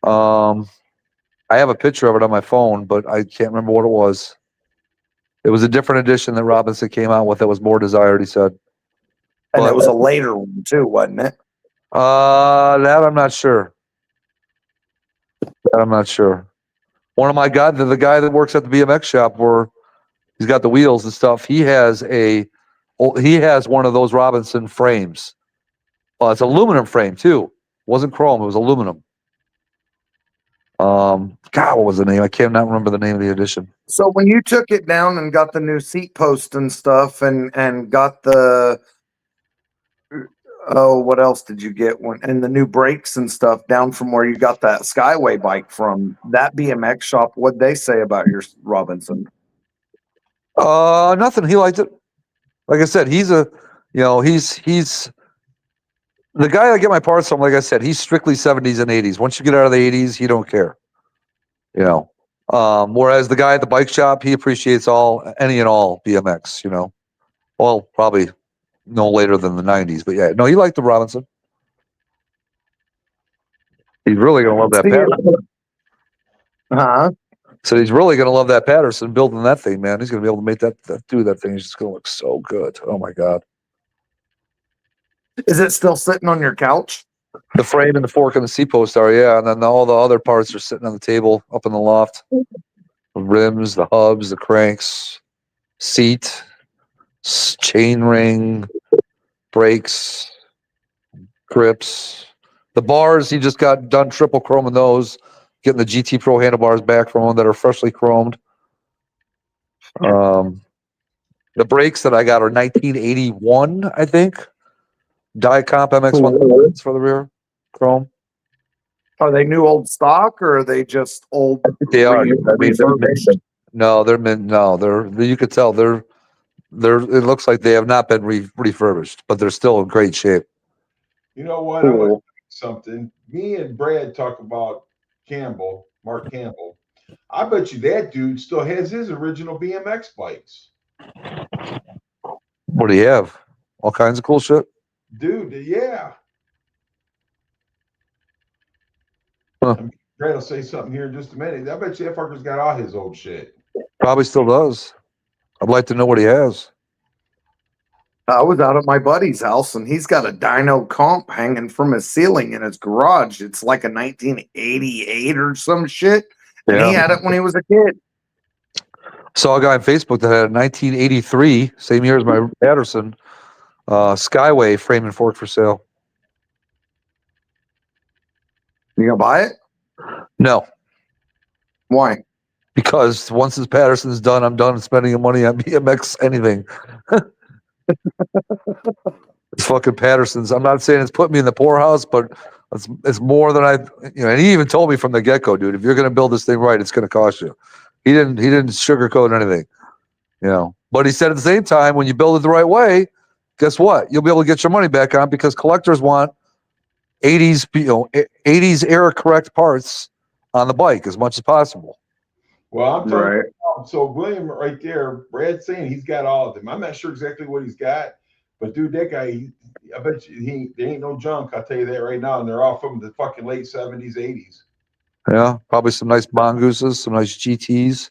Speaker 1: I have a picture of it on my phone, but I can't remember what it was. It was a different edition that Robinson came out with that was more desired, he said.
Speaker 5: And
Speaker 1: But,
Speaker 5: it was a later one too, wasn't it?
Speaker 1: that I'm not sure. One of my guys, the guy that works at the BMX shop where he's got the wheels and stuff, he has one of those Robinson frames. It's aluminum frame too. It wasn't chrome, it was aluminum. God, what was the name? I can't not remember the name of the edition.
Speaker 5: So when you took it down and got the new seat post and stuff, and got the what else did you get? And the new brakes and stuff down from where you got that Skyway bike from, that BMX shop, what'd they say about your Robinson?
Speaker 1: Nothing. He liked it. Like I said, he's the guy I get my parts from. Like I said, he's strictly 70s and 80s. Once you get out of the 80s, he don't care. Whereas the guy at the bike shop, he appreciates any and all BMX. Well, probably no later than the 90s, but yeah, no, he liked the Robinson. He's really gonna love that Patterson.
Speaker 5: Huh?
Speaker 1: So he's really gonna love that Patterson building that thing, man. He's gonna be able to make that thing. It's just gonna look so good. Oh my god.
Speaker 5: Is it still sitting on your couch?
Speaker 1: The frame and the fork and the seat post are, yeah, and then all the other parts are sitting on the table up in the loft. The rims, the hubs, the cranks, seat, chain ring, brakes, grips. The bars, he just got done triple chroming those, getting the GT Pro handlebars back from them that are freshly chromed. The brakes that I got are 1981, I think. Diacomp MX1 for the rear, chrome.
Speaker 5: Are they new old stock, or are they just old?
Speaker 1: They are. I mean,
Speaker 5: refurbished?
Speaker 1: No, they're mint. No, they're. You could tell they're. It looks like they have not been refurbished, but they're still in great shape.
Speaker 3: You know what? I'm gonna tell you something. Me and Brad talk about Mark Campbell. I bet you that dude still has his original BMX bikes.
Speaker 1: What do you have? All kinds of cool shit.
Speaker 3: Dude, yeah.
Speaker 1: Huh.
Speaker 3: Brad will say something here in just a minute. I bet you that fucker's got all his old shit.
Speaker 1: Probably still does. I'd like to know what he has.
Speaker 5: I was out at my buddy's house, and he's got a dyno comp hanging from his ceiling in his garage. It's like a 1988 or some shit. And he had it when he was a kid.
Speaker 1: Saw a guy on Facebook that had a 1983, same year as my Patterson, Skyway frame and fork for sale.
Speaker 5: You gonna buy it?
Speaker 1: No,
Speaker 5: Why?
Speaker 1: because once this Patterson's done, I'm done spending money on BMX anything. It's fucking Patterson's. I'm not saying it's put me in the poorhouse, but it's more than and he even told me from the get-go, dude, if you're going to build this thing right, it's going to cost you. He didn't sugarcoat anything, but he said at the same time, when you build it the right way, guess what? You'll be able to get your money back on, because collectors want 80s era correct parts on the bike as much as possible.
Speaker 3: Well, I'm talking
Speaker 5: Right.
Speaker 3: about, so William right there, Brad's saying he's got all of them. I'm not sure exactly what he's got, but dude, that guy, I bet you they ain't no junk. I'll tell you that right now. And they're all from the fucking late 70s, 80s.
Speaker 1: Yeah, probably some nice Mongooses, some nice GTs.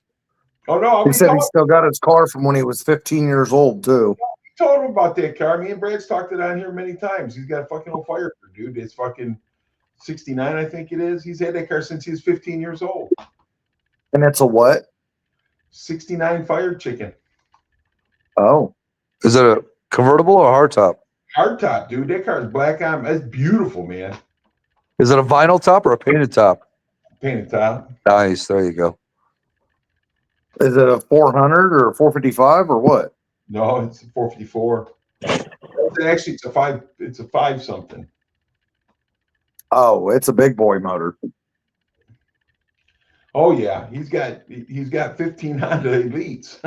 Speaker 3: Oh no,
Speaker 5: He said he still got his car from when he was 15 years old too.
Speaker 3: we told him about that car. Me and Brad's talked it on here many times. He's got a fucking old Firebird, dude. It's fucking 69, I think it is. He's had that car since he was 15 years old.
Speaker 5: And it's a what?
Speaker 3: 69 Fire Chicken.
Speaker 5: Oh.
Speaker 1: Is it a convertible or hardtop?
Speaker 3: Hardtop, dude. That car is black on. That's beautiful, man.
Speaker 1: Is it a vinyl top or a painted top?
Speaker 3: Painted top.
Speaker 1: Nice. There you go.
Speaker 5: Is it a 400 or a 455 or what?
Speaker 3: No, it's a 454. Actually, it's a five. It's a 5 something.
Speaker 5: Oh, it's a big boy motor.
Speaker 3: Oh yeah, he's got 15 Honda Elites.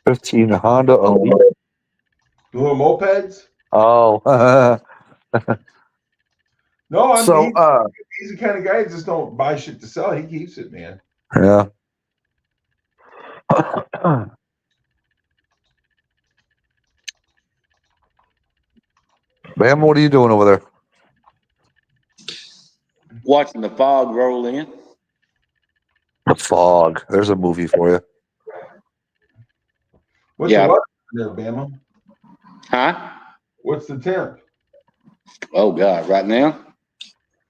Speaker 1: 15 Honda Elite.
Speaker 3: Blue mopeds?
Speaker 1: Oh,
Speaker 3: No, I
Speaker 5: So,
Speaker 3: mean he's the kind of guy that just don't buy shit to sell. He keeps it, man.
Speaker 1: yeah. Bam, what are you doing over there?
Speaker 2: Watching the fog roll in.
Speaker 1: The Fog. There's a movie for you.
Speaker 3: What's
Speaker 2: Yeah.
Speaker 3: the weather there, Bama?
Speaker 2: Huh?
Speaker 3: What's the temp
Speaker 2: Oh God! Right now,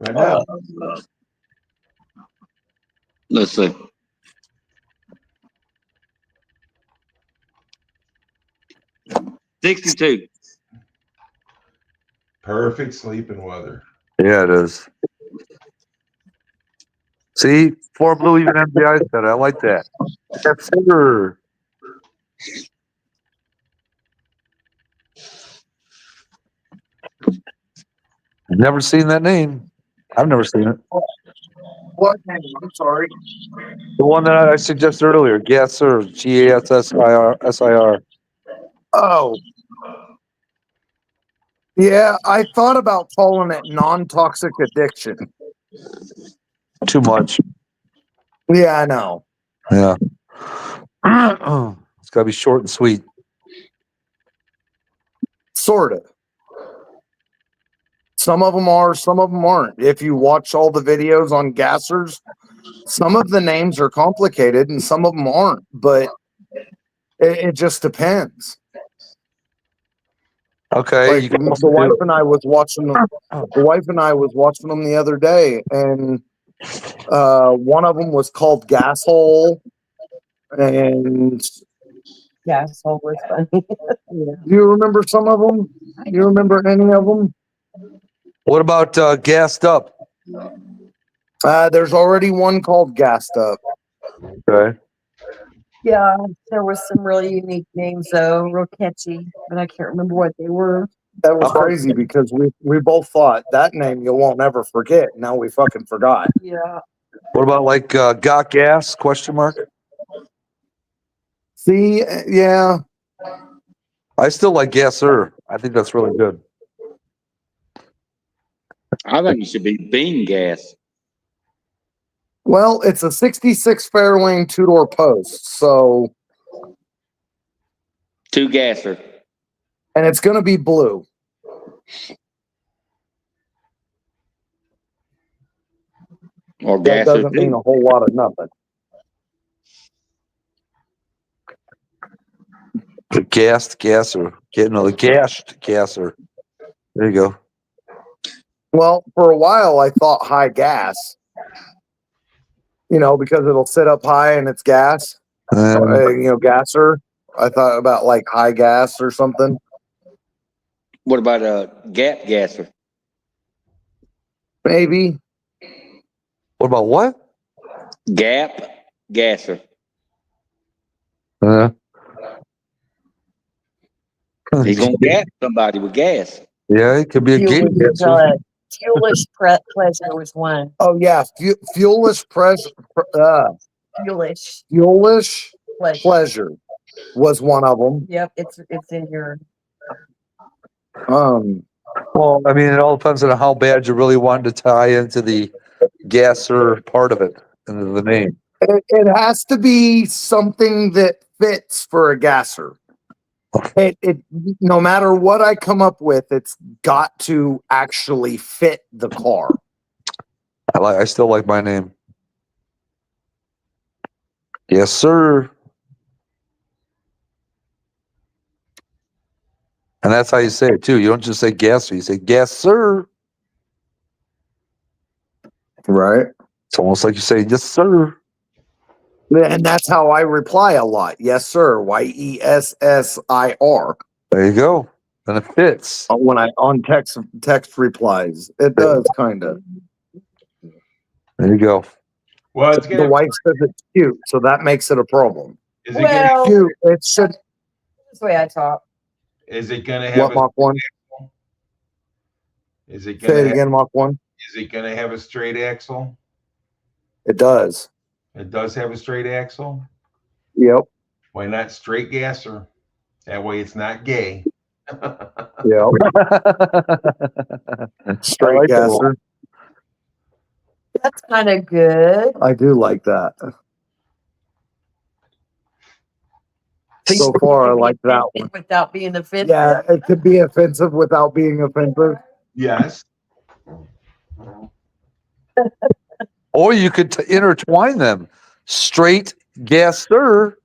Speaker 3: right now?
Speaker 2: let's see. $62.
Speaker 3: Perfect sleeping weather.
Speaker 1: Yeah, it is. See, 4 Blue, even MBI said it. I like that. Yes, sir. Never seen that name. I've never seen it.
Speaker 5: What name? I'm sorry.
Speaker 1: The one that I suggested earlier, Gassir, Gassir.
Speaker 5: Oh. Yeah, I thought about calling it non-toxic addiction.
Speaker 1: Too much.
Speaker 5: Yeah, I know.
Speaker 1: Yeah. It's got to be short and sweet.
Speaker 5: Sort of. Some of them are, some of them aren't. If you watch all the videos on gassers, some of the names are complicated and some of them aren't, but it just depends.
Speaker 1: Okay.
Speaker 5: Like
Speaker 1: You can
Speaker 5: the wife and I was watching them. The wife and I was watching them the other day, and one of them was called Gasshole. And
Speaker 4: Yeah, so was funny. Yeah.
Speaker 5: do you remember some of them? You remember any of them?
Speaker 1: What about Gassed Up?
Speaker 5: There's already one called Gassed Up.
Speaker 1: Okay.
Speaker 4: Yeah, there was some really unique names though, real catchy, but I can't remember what they were.
Speaker 5: That was crazy because we both thought that name you won't ever forget. Now we fucking forgot.
Speaker 4: Yeah.
Speaker 1: What about like Got Gas? Question mark.
Speaker 5: See, yeah,
Speaker 1: I still like Gassir. I think that's really good.
Speaker 2: I think it should be bean gas.
Speaker 5: well, it's a 66 Fairlane 2-door post, so
Speaker 2: 2 gasser.
Speaker 5: and it's gonna be blue.
Speaker 2: Or
Speaker 5: That
Speaker 2: gasser
Speaker 5: doesn't mean
Speaker 2: 2.
Speaker 5: a whole lot of nothing.
Speaker 1: The gassed gasser. The gashed gasser. There you go.
Speaker 5: Well, for a while I thought high gas, because it'll sit up high and it's gas, gasser. I thought about like high gas or something.
Speaker 2: What about a gap gasser?
Speaker 5: Maybe.
Speaker 1: What about what?
Speaker 2: Gap gasser. He's gonna gap somebody with gas.
Speaker 1: Yeah, it could be a game gasser.
Speaker 4: Fuelish pleasure was one.
Speaker 5: Oh yeah, fuelish
Speaker 4: Fuelish
Speaker 5: fuelish
Speaker 4: pleasure.
Speaker 5: pleasure was one of them.
Speaker 4: Yep, it's in your.
Speaker 1: Well, I mean, it all depends on how bad you really wanted to tie into the gasser part of it, into the name.
Speaker 5: It has to be something that fits for a gasser. It no matter what I come up with, it's got to actually fit the car.
Speaker 1: I still like my name. Yes, sir. And that's how you say it too. You don't just say gasser, you say gas, sir.
Speaker 5: Right.
Speaker 1: It's almost like you say yes, sir.
Speaker 5: And that's how I reply a lot. Yes, sir. YESSIR.
Speaker 1: There you go. And it fits.
Speaker 5: When I on text replies. It does kind of.
Speaker 1: There you go.
Speaker 3: Well, it's
Speaker 5: The
Speaker 3: gonna.
Speaker 5: wife says it's cute, so that makes it a problem.
Speaker 3: Is it gonna?
Speaker 4: Well,
Speaker 5: Cute. It should.
Speaker 4: that's the way I talk.
Speaker 3: Is it gonna
Speaker 5: What
Speaker 3: have?
Speaker 5: Mach 1?
Speaker 3: Is it
Speaker 5: Say
Speaker 3: gonna?
Speaker 5: it again, Mach 1.
Speaker 3: Is it gonna have a straight axle?
Speaker 5: It does.
Speaker 3: It does have a straight axle.
Speaker 5: Yep.
Speaker 3: Why not straight gasser? That way it's not gay.
Speaker 5: Yep. Straight
Speaker 1: like that one.
Speaker 5: gasser.
Speaker 4: That's kind of good.
Speaker 5: I do like that. So far, I like that one.
Speaker 4: Without being offensive.
Speaker 5: Yeah, it could be offensive without being offensive.
Speaker 3: Yes.
Speaker 1: Or you could intertwine them. Straight gasser.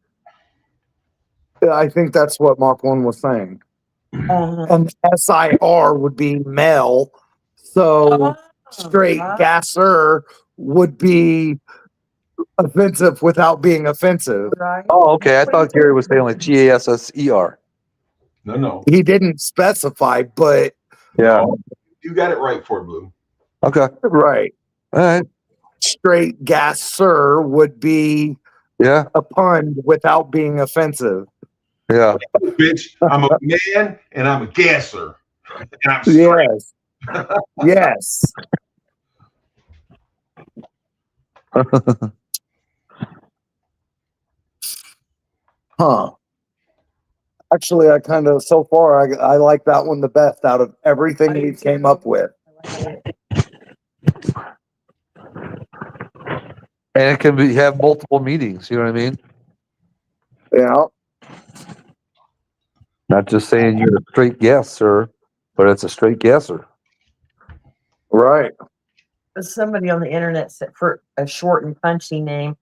Speaker 5: Yeah, I think that's what Mach 1 was saying. And SIR would be male. So straight gasser would be offensive without being offensive.
Speaker 4: Right.
Speaker 1: Oh, okay. I thought Gary was saying like GASSER.
Speaker 3: No.
Speaker 5: He didn't specify, but
Speaker 1: Yeah.
Speaker 3: You got it right, Ford Blue.
Speaker 1: Okay.
Speaker 5: right.
Speaker 1: All right.
Speaker 5: Straight gasser would be
Speaker 1: Yeah.
Speaker 5: a pun without being offensive.
Speaker 1: Yeah.
Speaker 3: Bitch, I'm a man and I'm a gasser. And I'm straight.
Speaker 5: Yes. Yes. Huh. Actually, I kind of, so far, I like that one the best out of everything we came up with.
Speaker 1: And it can be have multiple meanings. You know what I mean?
Speaker 5: Yeah.
Speaker 1: Not just saying you're a straight gasser, but it's a straight gasser.
Speaker 5: Right.
Speaker 4: Somebody on the internet said for a short and punchy name,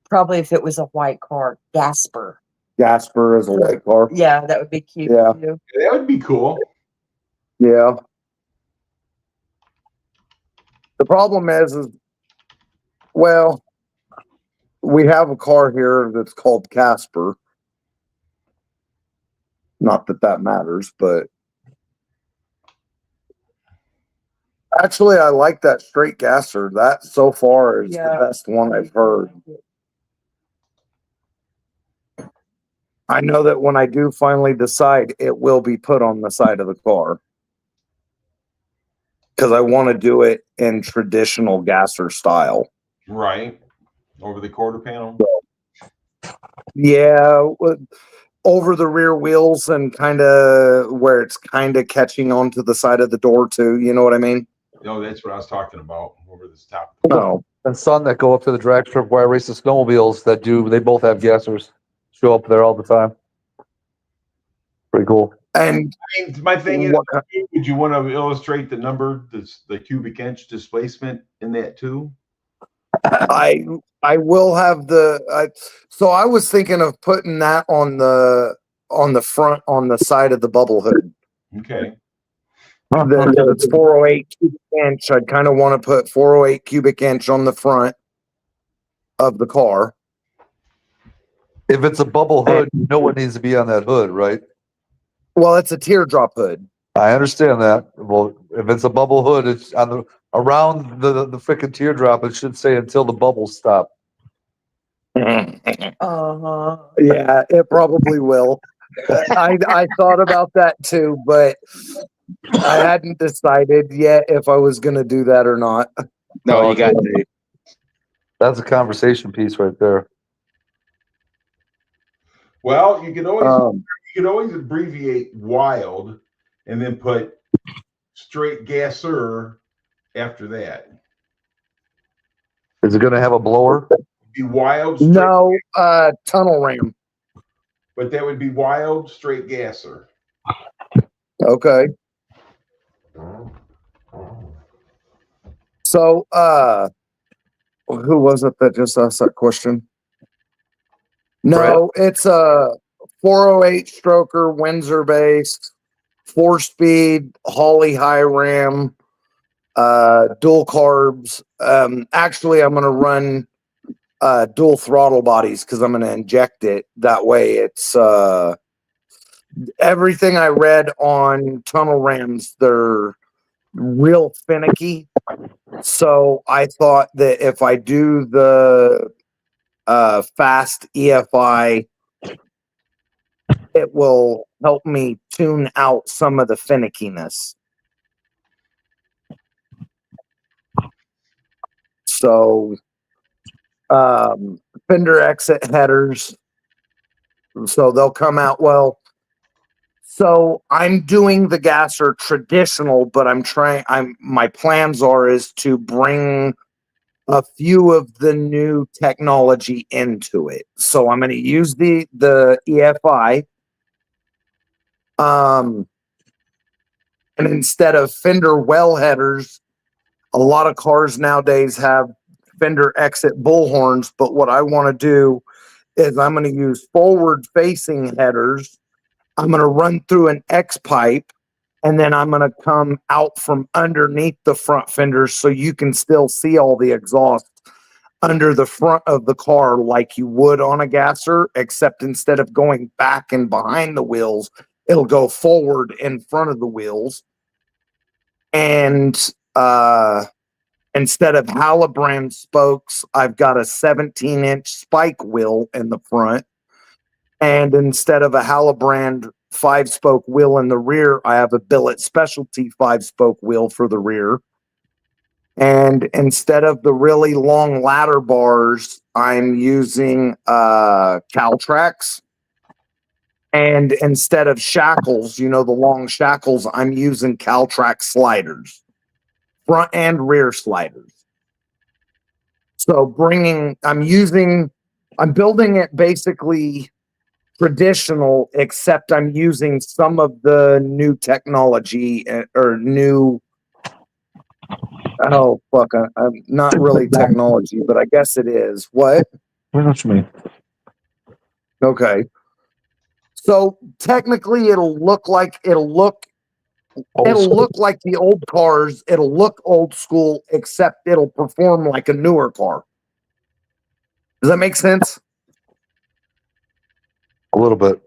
Speaker 4: probably if it was a white car, Gasper.
Speaker 5: Gasper is a white car.
Speaker 4: Yeah, that would be cute.
Speaker 5: Yeah.
Speaker 4: Too.
Speaker 3: That would be cool.
Speaker 5: Yeah. The problem is, well, we have a car here that's called Casper. Not that that matters, but actually, I like that straight gasser. That so far is
Speaker 4: Yeah.
Speaker 5: the best one I've heard. I know that when I do finally decide, it will be put on the side of the car. Because I want to do it in traditional gasser style.
Speaker 3: Right. Over the quarter panel.
Speaker 5: Yeah, over the rear wheels and kind of where it's kind of catching onto the side of the door too. You know what I mean?
Speaker 3: No, that's what I was talking about. Over this top.
Speaker 5: No.
Speaker 1: And some that go up to the drag strip where I race the snowmobiles that do, they both have gassers. Show up there all the time. Pretty cool.
Speaker 5: And
Speaker 3: I mean, my thing is,
Speaker 5: what kind-
Speaker 3: would you want to illustrate the number, the cubic inch displacement in that too?
Speaker 5: I will have so I was thinking of putting that on the front on the side of the bubble hood.
Speaker 3: Okay.
Speaker 5: It's 408 cubic inch. I'd kind of want to put 408 cubic inch on the front of the car.
Speaker 1: If it's a bubble hood, you know what needs to be on that hood, right?
Speaker 5: Well, it's a teardrop hood.
Speaker 1: I understand that. Well, if it's a bubble hood, it's on the around the freaking teardrop. It should say until the bubbles stop.
Speaker 4: Uh-huh.
Speaker 5: Yeah, it probably will. I thought about that too, but I hadn't decided yet if I was going to do that or not.
Speaker 2: No, you got to.
Speaker 1: That's a conversation piece right there.
Speaker 3: Well, you can always
Speaker 5: Um,
Speaker 3: abbreviate wild and then put straight gasser after that.
Speaker 1: Is it going to have a blower?
Speaker 3: Be wild straight,
Speaker 5: no, tunnel ram.
Speaker 3: but that would be wild straight gasser.
Speaker 5: Okay. So, who was it that just asked that question? No, it's a 408 stroker, Windsor based, 4-speed, Holly high ram, dual carbs. Actually, I'm going to run dual throttle bodies because I'm going to inject it. That way it's everything I read on tunnel rams, they're real finicky. So I thought that if I do the fast EFI, it will help me tune out some of the finickiness. So fender exit headers, so they'll come out well. So I'm doing the gasser traditional, but my plans is to bring a few of the new technology into it. So I'm going to use the EFI. And instead of fender well headers, a lot of cars nowadays have fender exit bullhorns, but what I want to do is I'm going to use forward facing headers. I'm going to run through an X pipe, and then I'm going to come out from underneath the front fenders so you can still see all the exhaust under the front of the car like you would on a gasser, except instead of going back and behind the wheels, it'll go forward in front of the wheels. And instead of Halibrand spokes, I've got a 17-inch spike wheel in the front. And instead of a Halibrand 5-spoke wheel in the rear, I have a Billet Specialty 5-spoke wheel for the rear. And instead of the really long ladder bars, I'm using Caltrax. And instead of shackles, the long shackles, I'm using Caltrax sliders, front and rear sliders. So I'm building it basically traditional, except I'm using some of the new technology or new, I'm not really technology, but I guess it is. What?
Speaker 1: What you mean?
Speaker 5: Okay. So technically it'll look like the old cars. It'll look old school, except it'll perform like a newer car. Does that make sense?
Speaker 1: A little bit.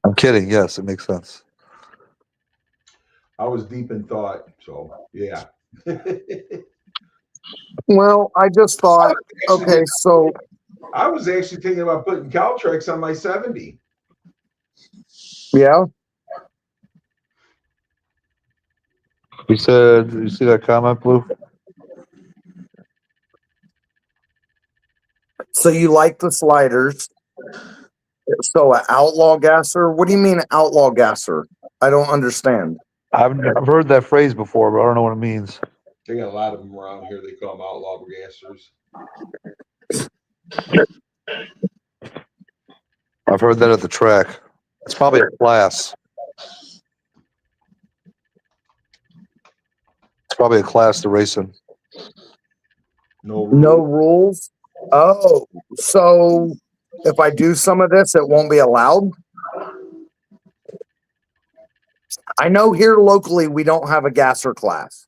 Speaker 1: I'm kidding. Yes, it makes sense.
Speaker 3: I was deep in thought, so yeah.
Speaker 5: Well, I just thought, okay, so
Speaker 3: I was actually thinking about putting Caltrax on my 70.
Speaker 5: yeah.
Speaker 1: You said, you see that comment, Blue?
Speaker 5: So you like the sliders. So an outlaw gasser? What do you mean outlaw gasser? I don't understand.
Speaker 1: I've heard that phrase before, but I don't know what it means.
Speaker 3: They got a lot of them around here. They call them outlaw gassers.
Speaker 1: I've heard that at the track. It's probably a class. It's probably a class to race in.
Speaker 3: No
Speaker 5: rules. Oh, so if I do some of this, it won't be allowed? I know here locally we don't have a gasser class.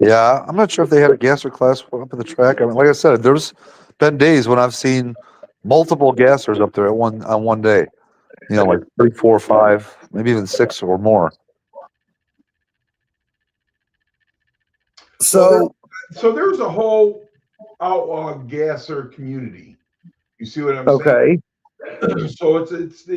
Speaker 1: Yeah, I'm not sure if they had a gasser class up at the track. I mean, like I said, there's been days when I've seen multiple gassers up there on one day. Like 3, 4, 5, maybe even 6 or more.
Speaker 5: So
Speaker 3: there's a whole outlaw gasser community. You see what I'm
Speaker 5: okay.
Speaker 3: saying? So it's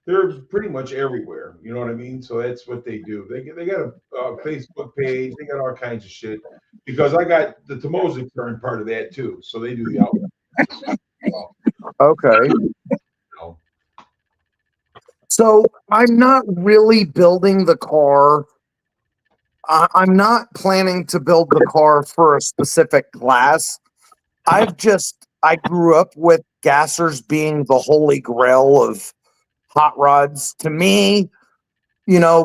Speaker 3: they're pretty much everywhere. You know what I mean? So that's what they do. They got a Facebook page. They got all kinds of shit. Because I got the Tomoza current part of that too. So they do the outlaw.
Speaker 5: Okay. So I'm not really building the car. I'm not planning to build the car for a specific class. I grew up with gassers being the holy grail of hot rods. To me,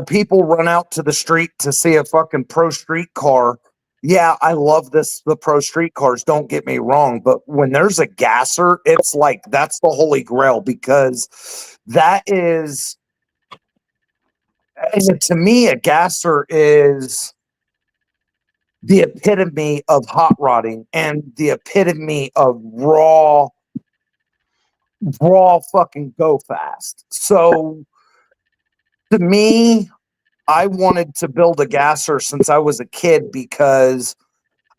Speaker 5: people run out to the street to see a fucking pro street car. Yeah, I love the pro street cars, don't get me wrong, but when there's a gasser, it's like that's the holy grail because that is And to me, a gasser is the epitome of hot rodding and the epitome of raw fucking go fast. So to me, I wanted to build a gasser since I was a kid because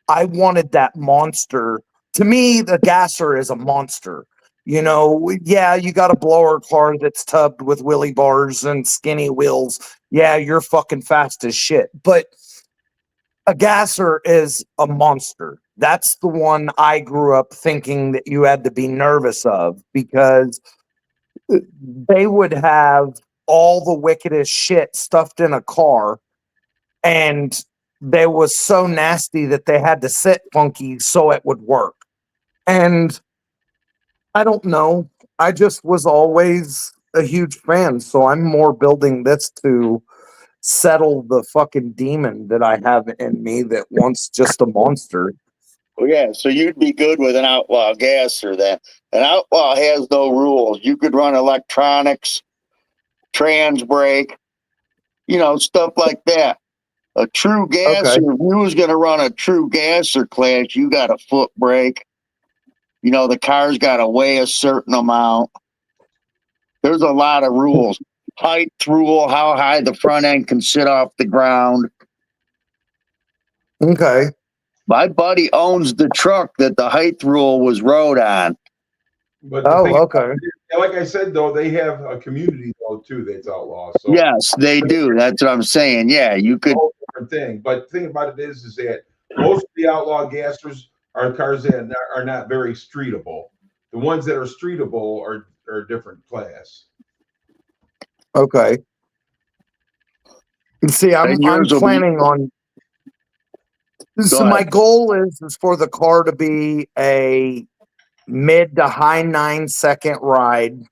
Speaker 5: I wanted that monster. To me, the gasser is a monster. You know, yeah, you got a blower car that's tubbed with wheelie bars and skinny wheels. Yeah, you're fucking fast as shit. But a gasser is a monster. That's the one I grew up thinking that you had to be nervous of because they would have all the wickedest shit stuffed in a car, and they was so nasty that they had to sit funky so it would work. And I don't know. I just was always a huge fan, so I'm more building this to settle the fucking demon that I have in me that wants just a monster.
Speaker 6: Well, yeah, so you'd be good with an outlaw gasser then. An outlaw has no rules. You could run electronics, trans brake, stuff like that. A true gasser, if you was going to run a true gasser class, you got a foot brake. The car's got to weigh a certain amount. There's a lot of rules. Height rule, how high the front end can sit off the ground.
Speaker 5: Okay.
Speaker 6: My buddy owns the truck that the height rule was rode on.
Speaker 3: But the thing,
Speaker 5: Okay.
Speaker 3: like I said, though, they have a community though too that's outlaw. So
Speaker 6: Yes, they do. That's what I'm saying. Yeah, you could.
Speaker 3: whole different thing. But the thing about it is that most of the outlaw gassers are cars that are not very streetable. The ones that are streetable are a different class.
Speaker 5: Okay. See, I'm planning on. So my goal is for the car to be a mid to high 9-second ride,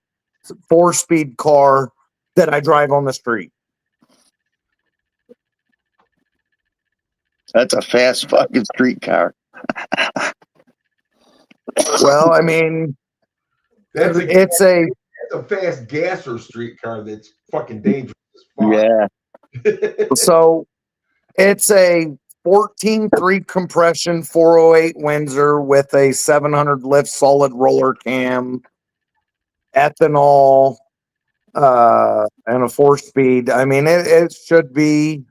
Speaker 5: 4-speed car that I drive on the street.
Speaker 6: That's a fast fucking street car.
Speaker 5: Well, I mean, it's a
Speaker 3: fast gasser street car that's fucking dangerous as fuck.
Speaker 6: Yeah.
Speaker 5: So it's a 14.3 compression 408 Windsor with a 700 lift solid roller cam, ethanol, and a 4-speed. I mean, it should be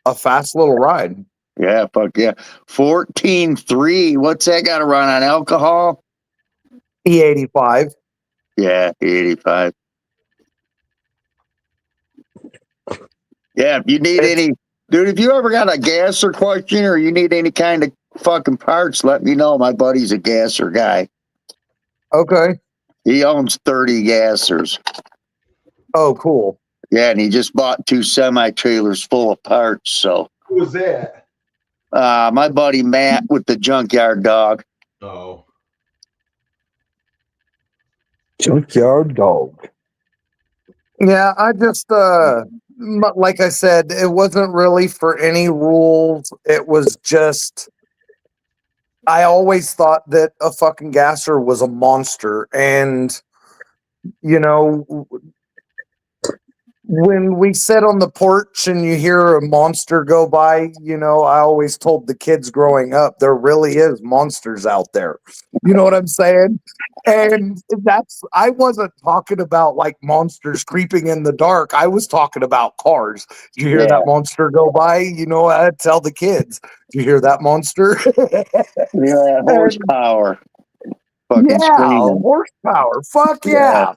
Speaker 5: a fast little ride.
Speaker 6: Yeah, fuck yeah. 14.3. What's that got to run on alcohol?
Speaker 5: E85.
Speaker 6: Yeah, 85. Yeah, if you need any, dude, if you ever got a gasser question or you need any kind of fucking parts, let me know. My buddy's a gasser guy.
Speaker 5: Okay.
Speaker 6: He owns 30 gassers.
Speaker 5: Oh, cool.
Speaker 6: Yeah, and he just bought 2 semi-trailers full of parts. So
Speaker 3: Who was that?
Speaker 6: my buddy Matt with the Junkyard Dog.
Speaker 3: Oh.
Speaker 1: Junkyard Dog.
Speaker 5: Yeah, I just like I said, it wasn't really for any rules. It was just I always thought that a fucking gasser was a monster, and when we sit on the porch and you hear a monster go by, I always told the kids growing up, there really is monsters out there. You know what I'm saying? And I wasn't talking about like monsters creeping in the dark. I was talking about cars. You hear that monster go by? I'd tell the kids, you hear that monster?
Speaker 6: Yeah, horsepower. Fucking screaming.
Speaker 5: Horsepower. Fuck yeah.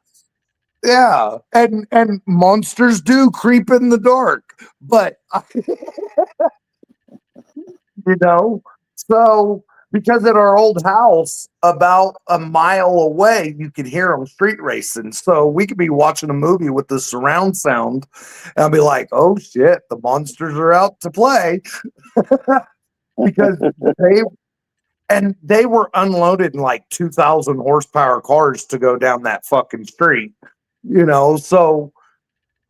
Speaker 5: Yeah, and monsters do creep in the dark, but so because at our old house, about a mile away, you could hear them street racing. So we could be watching a movie with the surround sound, and I'll be like, "Oh shit, the monsters are out to play," because they were unloaded in like 2,000 horsepower cars to go down that fucking street. So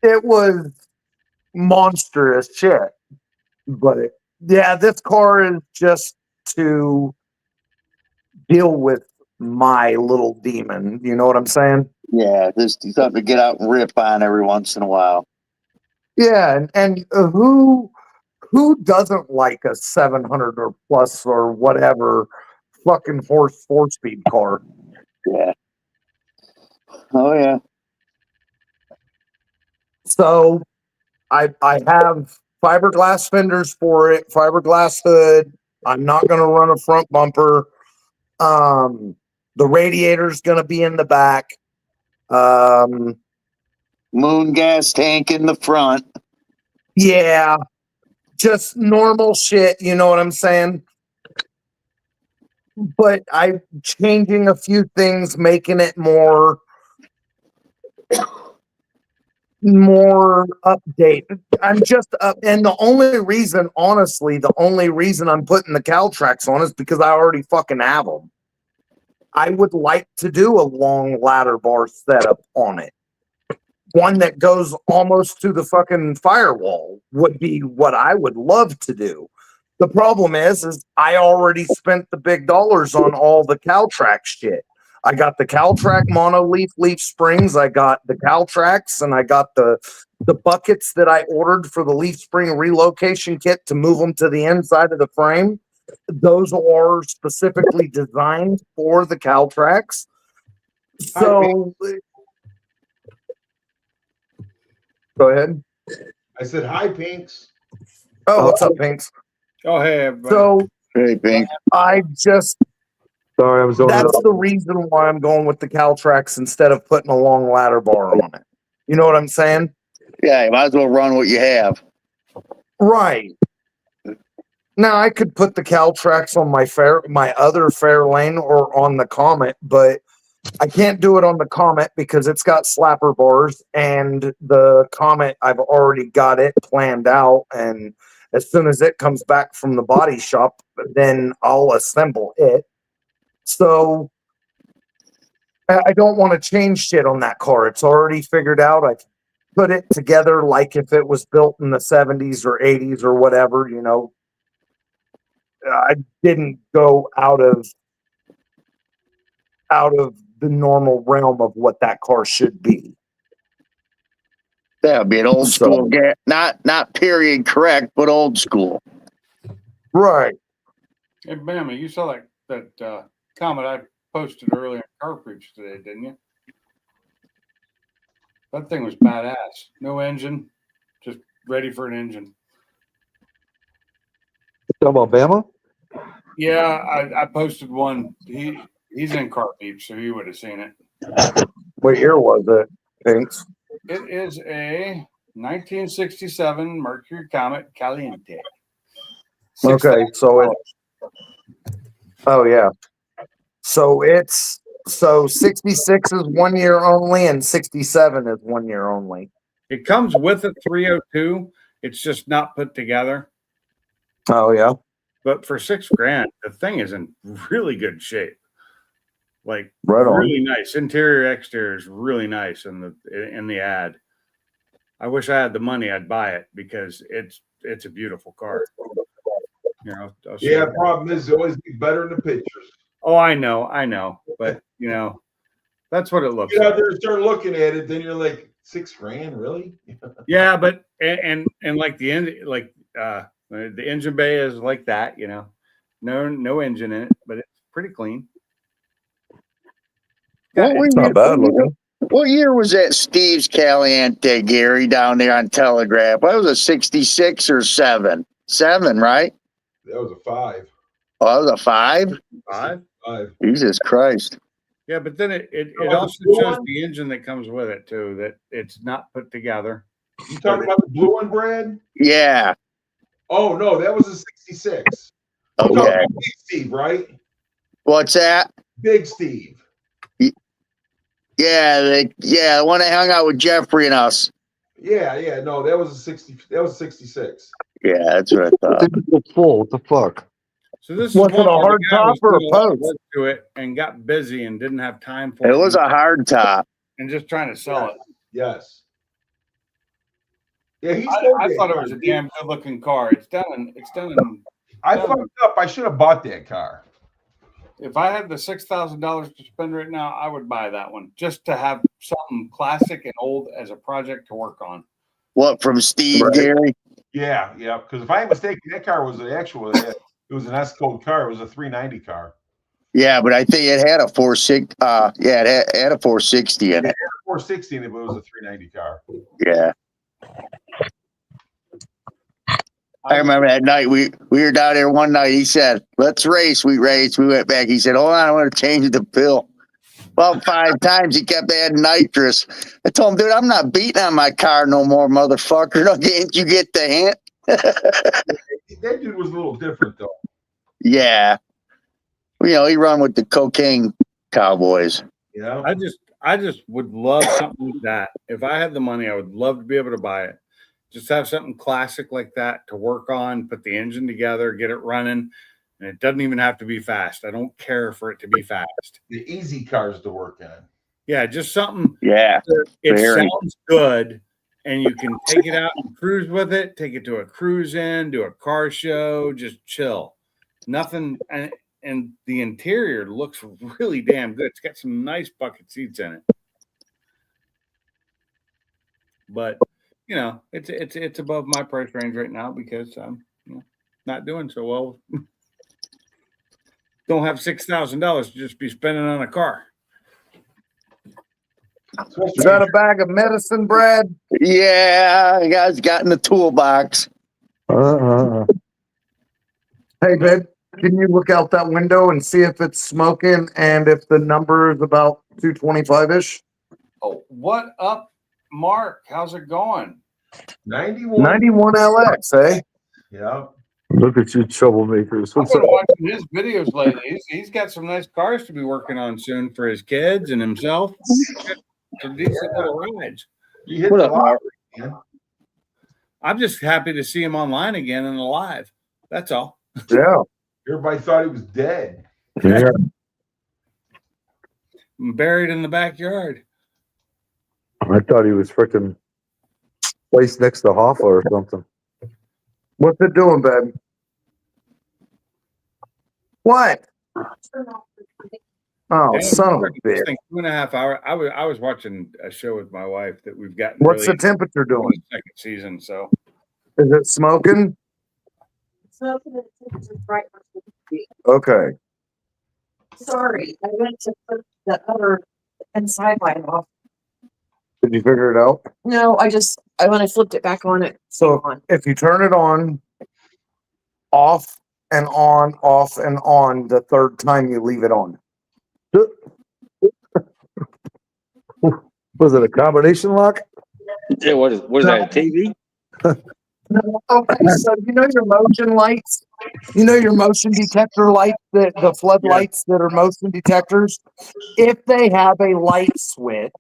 Speaker 5: it was monstrous shit. But this car is just to deal with my little demon. You know what I'm saying?
Speaker 6: Yeah, this something to get out and rip on every once in a while.
Speaker 5: Yeah, and who doesn't like a 700 or plus or whatever fucking horse 4-speed car?
Speaker 6: Yeah. Oh yeah.
Speaker 5: So I have fiberglass fenders for it, fiberglass hood. I'm not gonna run a front bumper. The radiator's gonna be in the back.
Speaker 6: Moon gas tank in the front.
Speaker 5: Yeah, just normal shit, you know what I'm saying? But I'm changing a few things, making it more updated. I'm just up, and the only reason, honestly, the only reason I'm putting the Caltrax on is because I already fucking have them. I would like to do a long ladder bar setup on it. One that goes almost to the fucking firewall would be what I would love to do. The problem is I already spent the big dollars on all the Caltrax shit. I got the Caltrax mono leaf springs. I got the Caltrax, and I got the buckets that I ordered for the leaf spring relocation kit to move them to the inside of the frame. Those are specifically designed for the Caltrax. So, go ahead.
Speaker 3: I said, hi, Pinks.
Speaker 5: Oh, what's up, Pinks?
Speaker 7: Oh, hey, everybody.
Speaker 5: So
Speaker 6: Hey, Pink.
Speaker 5: I just,
Speaker 1: Sorry, I was doing
Speaker 5: that's the reason why I'm going with the Caltrax instead of putting a long ladder bar on it. You know what I'm saying?
Speaker 6: Yeah, you might as well run what you have.
Speaker 5: Right. Now I could put the Caltrax on my other Fairlane or on the Comet, but I can't do it on the Comet because it's got slapper bars, and the Comet, I've already got it planned out, and as soon as it comes back from the body shop, then I'll assemble it. So I don't want to change shit on that car. It's already figured out. I put it together like if it was built in the 70s or 80s or whatever, you know. I didn't go out of the normal realm of what that car should be.
Speaker 6: That would be an old
Speaker 5: So-
Speaker 6: school not period correct, but old school.
Speaker 5: Right.
Speaker 7: Hey, Bama, you saw that comment I posted earlier in Car Creeps today, didn't you? That thing was badass. No engine, just ready for an engine.
Speaker 1: Talking about Bama?
Speaker 7: Yeah, I posted one. He's in Car Creeps, so he would have seen it.
Speaker 5: What year was it, Pinks?
Speaker 7: It is a 1967 Mercury Comet Caliente.
Speaker 5: Okay, so oh yeah. So 66 is 1 year only and 67 is 1 year only.
Speaker 7: It comes with a 302. It's just not put together.
Speaker 5: Oh yeah.
Speaker 7: But for $6,000, the thing is in really good shape. Like
Speaker 5: Right on.
Speaker 7: really nice. Interior, exterior is really nice in the ad. I wish I had the money, I'd buy it because it's a beautiful car. You know, I'll show
Speaker 3: Yeah,
Speaker 7: you.
Speaker 3: problem is, it always be better in the pictures.
Speaker 7: Oh, I know, but you know, that's what it looks
Speaker 3: You get out
Speaker 7: like.
Speaker 3: there and start looking at it, then you're like, $6,000, really?
Speaker 7: Yeah, but and like the end, like the engine bay is like that, you know, no engine in it, but it's pretty clean.
Speaker 6: What were
Speaker 5: It's not bad looking.
Speaker 6: What year was that Steve's Caliente, Gary, down there on Telegraph? What was it, 66 or 7? 7, right?
Speaker 3: That was a 5.
Speaker 6: Oh, that was a 5?
Speaker 7: 5.
Speaker 3: 5.
Speaker 6: Jesus Christ.
Speaker 7: Yeah, but then it
Speaker 3: Oh,
Speaker 7: also
Speaker 3: the blue
Speaker 7: shows
Speaker 3: one?
Speaker 7: the engine that comes with it too, that it's not put together.
Speaker 3: You talking about the blue one, Brad?
Speaker 6: Yeah.
Speaker 3: Oh, no, that was a 66. You're talking
Speaker 6: Okay.
Speaker 3: about Big Steve, right?
Speaker 6: What's that?
Speaker 3: Big Steve.
Speaker 6: Yeah, the one that hung out with Jeffrey and us.
Speaker 3: Yeah, no, that was a 60. That was 66.
Speaker 6: Yeah, that's what I thought.
Speaker 1: Typical full. What the fuck?
Speaker 7: So this is
Speaker 5: Was it
Speaker 7: one
Speaker 5: a
Speaker 7: where the
Speaker 5: hard
Speaker 7: guy
Speaker 5: top
Speaker 7: was
Speaker 5: or a
Speaker 7: doing lot of
Speaker 5: post?
Speaker 7: work to it and got busy and didn't have time for
Speaker 6: It was a hard top.
Speaker 7: and just trying to sell it.
Speaker 3: Yes. Yeah, he's
Speaker 7: I thought it was a damn good looking car. It's done in
Speaker 3: I fucked up. I should have bought that car.
Speaker 7: if I had the $6,000 to spend right now, I would buy that one just to have something classic and old as a project to work on.
Speaker 6: What, from Steve,
Speaker 1: Right.
Speaker 6: Gary?
Speaker 3: Yeah, yeah. Because if I ain't mistaken, that car was it was an S code car. It was a 390 car.
Speaker 6: Yeah, but I think it had a 460. Yeah, it had a 460 in it.
Speaker 3: 460 in it, but it was a 390 car.
Speaker 6: Yeah. I remember that night we were down there one night. He said, "Let's race." We raced. We went back. He said, "Hold on, I want to change the pill." About 5 times he kept adding nitrous. I told him, "Dude, I'm not beating on my car no more, motherfucker. Can't you get the hint?"
Speaker 3: That dude was a little different though.
Speaker 6: Yeah. You know, he run with the cocaine cowboys.
Speaker 3: You know?
Speaker 7: I just would love something like that. If I had the money, I would love to be able to buy it. Just have something classic like that to work on, put the engine together, get it running. And it doesn't even have to be fast. I don't care for it to be fast.
Speaker 3: The easy cars to work on.
Speaker 7: Yeah, just something.
Speaker 6: Yeah.
Speaker 7: It
Speaker 6: Very.
Speaker 7: sounds good, and you can take it out and cruise with it, take it to a cruise in, do a car show, just chill. Nothing. And the interior looks really damn good. It's got some nice bucket seats in it. But you know, it's above my price range right now because I'm not doing so well. Don't have $6,000 to just be spending on a car.
Speaker 5: Is that a bag of medicine, Brad?
Speaker 6: Yeah, the guy's got in the toolbox.
Speaker 5: Hey, babe, can you look out that window and see if it's smoking and if the number is about 225-ish?
Speaker 7: Oh, what up, Mark? How's it going?
Speaker 3: 91.
Speaker 5: 91 LX, eh?
Speaker 3: Yeah.
Speaker 1: Look at you troublemakers.
Speaker 7: I've
Speaker 1: What's
Speaker 7: been
Speaker 1: up?
Speaker 7: watching his videos lately. He's got some nice cars to be working on soon for his kids and himself. Some decent little rides.
Speaker 3: You hit
Speaker 2: What
Speaker 3: the
Speaker 2: up, Mark?
Speaker 3: lottery, man.
Speaker 7: I'm just happy to see him online again and alive. That's all.
Speaker 5: Yeah.
Speaker 3: Everybody thought he was dead.
Speaker 1: Yeah.
Speaker 7: Buried in the backyard.
Speaker 1: I thought he was freaking placed next to Hoffa or something.
Speaker 5: What's it doing, babe? What? Oh,
Speaker 7: Damn,
Speaker 5: son of a
Speaker 7: this
Speaker 5: bitch.
Speaker 7: thing, 2.5 hours. I was watching a show with my wife that we've gotten
Speaker 5: What's
Speaker 7: really
Speaker 5: the temperature
Speaker 7: into
Speaker 5: doing?
Speaker 7: the second season. So
Speaker 5: Is it smoking? Okay.
Speaker 4: Sorry, I went to put the other inside light off.
Speaker 5: Did you figure it out?
Speaker 4: No, when I flipped it back on, it
Speaker 5: So
Speaker 4: came on.
Speaker 5: if you turn it on, off and on the third time you leave it on.
Speaker 1: Was it a combination lock?
Speaker 2: Yeah, what is that? A TV?
Speaker 5: Okay, so you know your motion lights? You know your motion detector lights, the floodlights that are motion detectors? If they have a light switch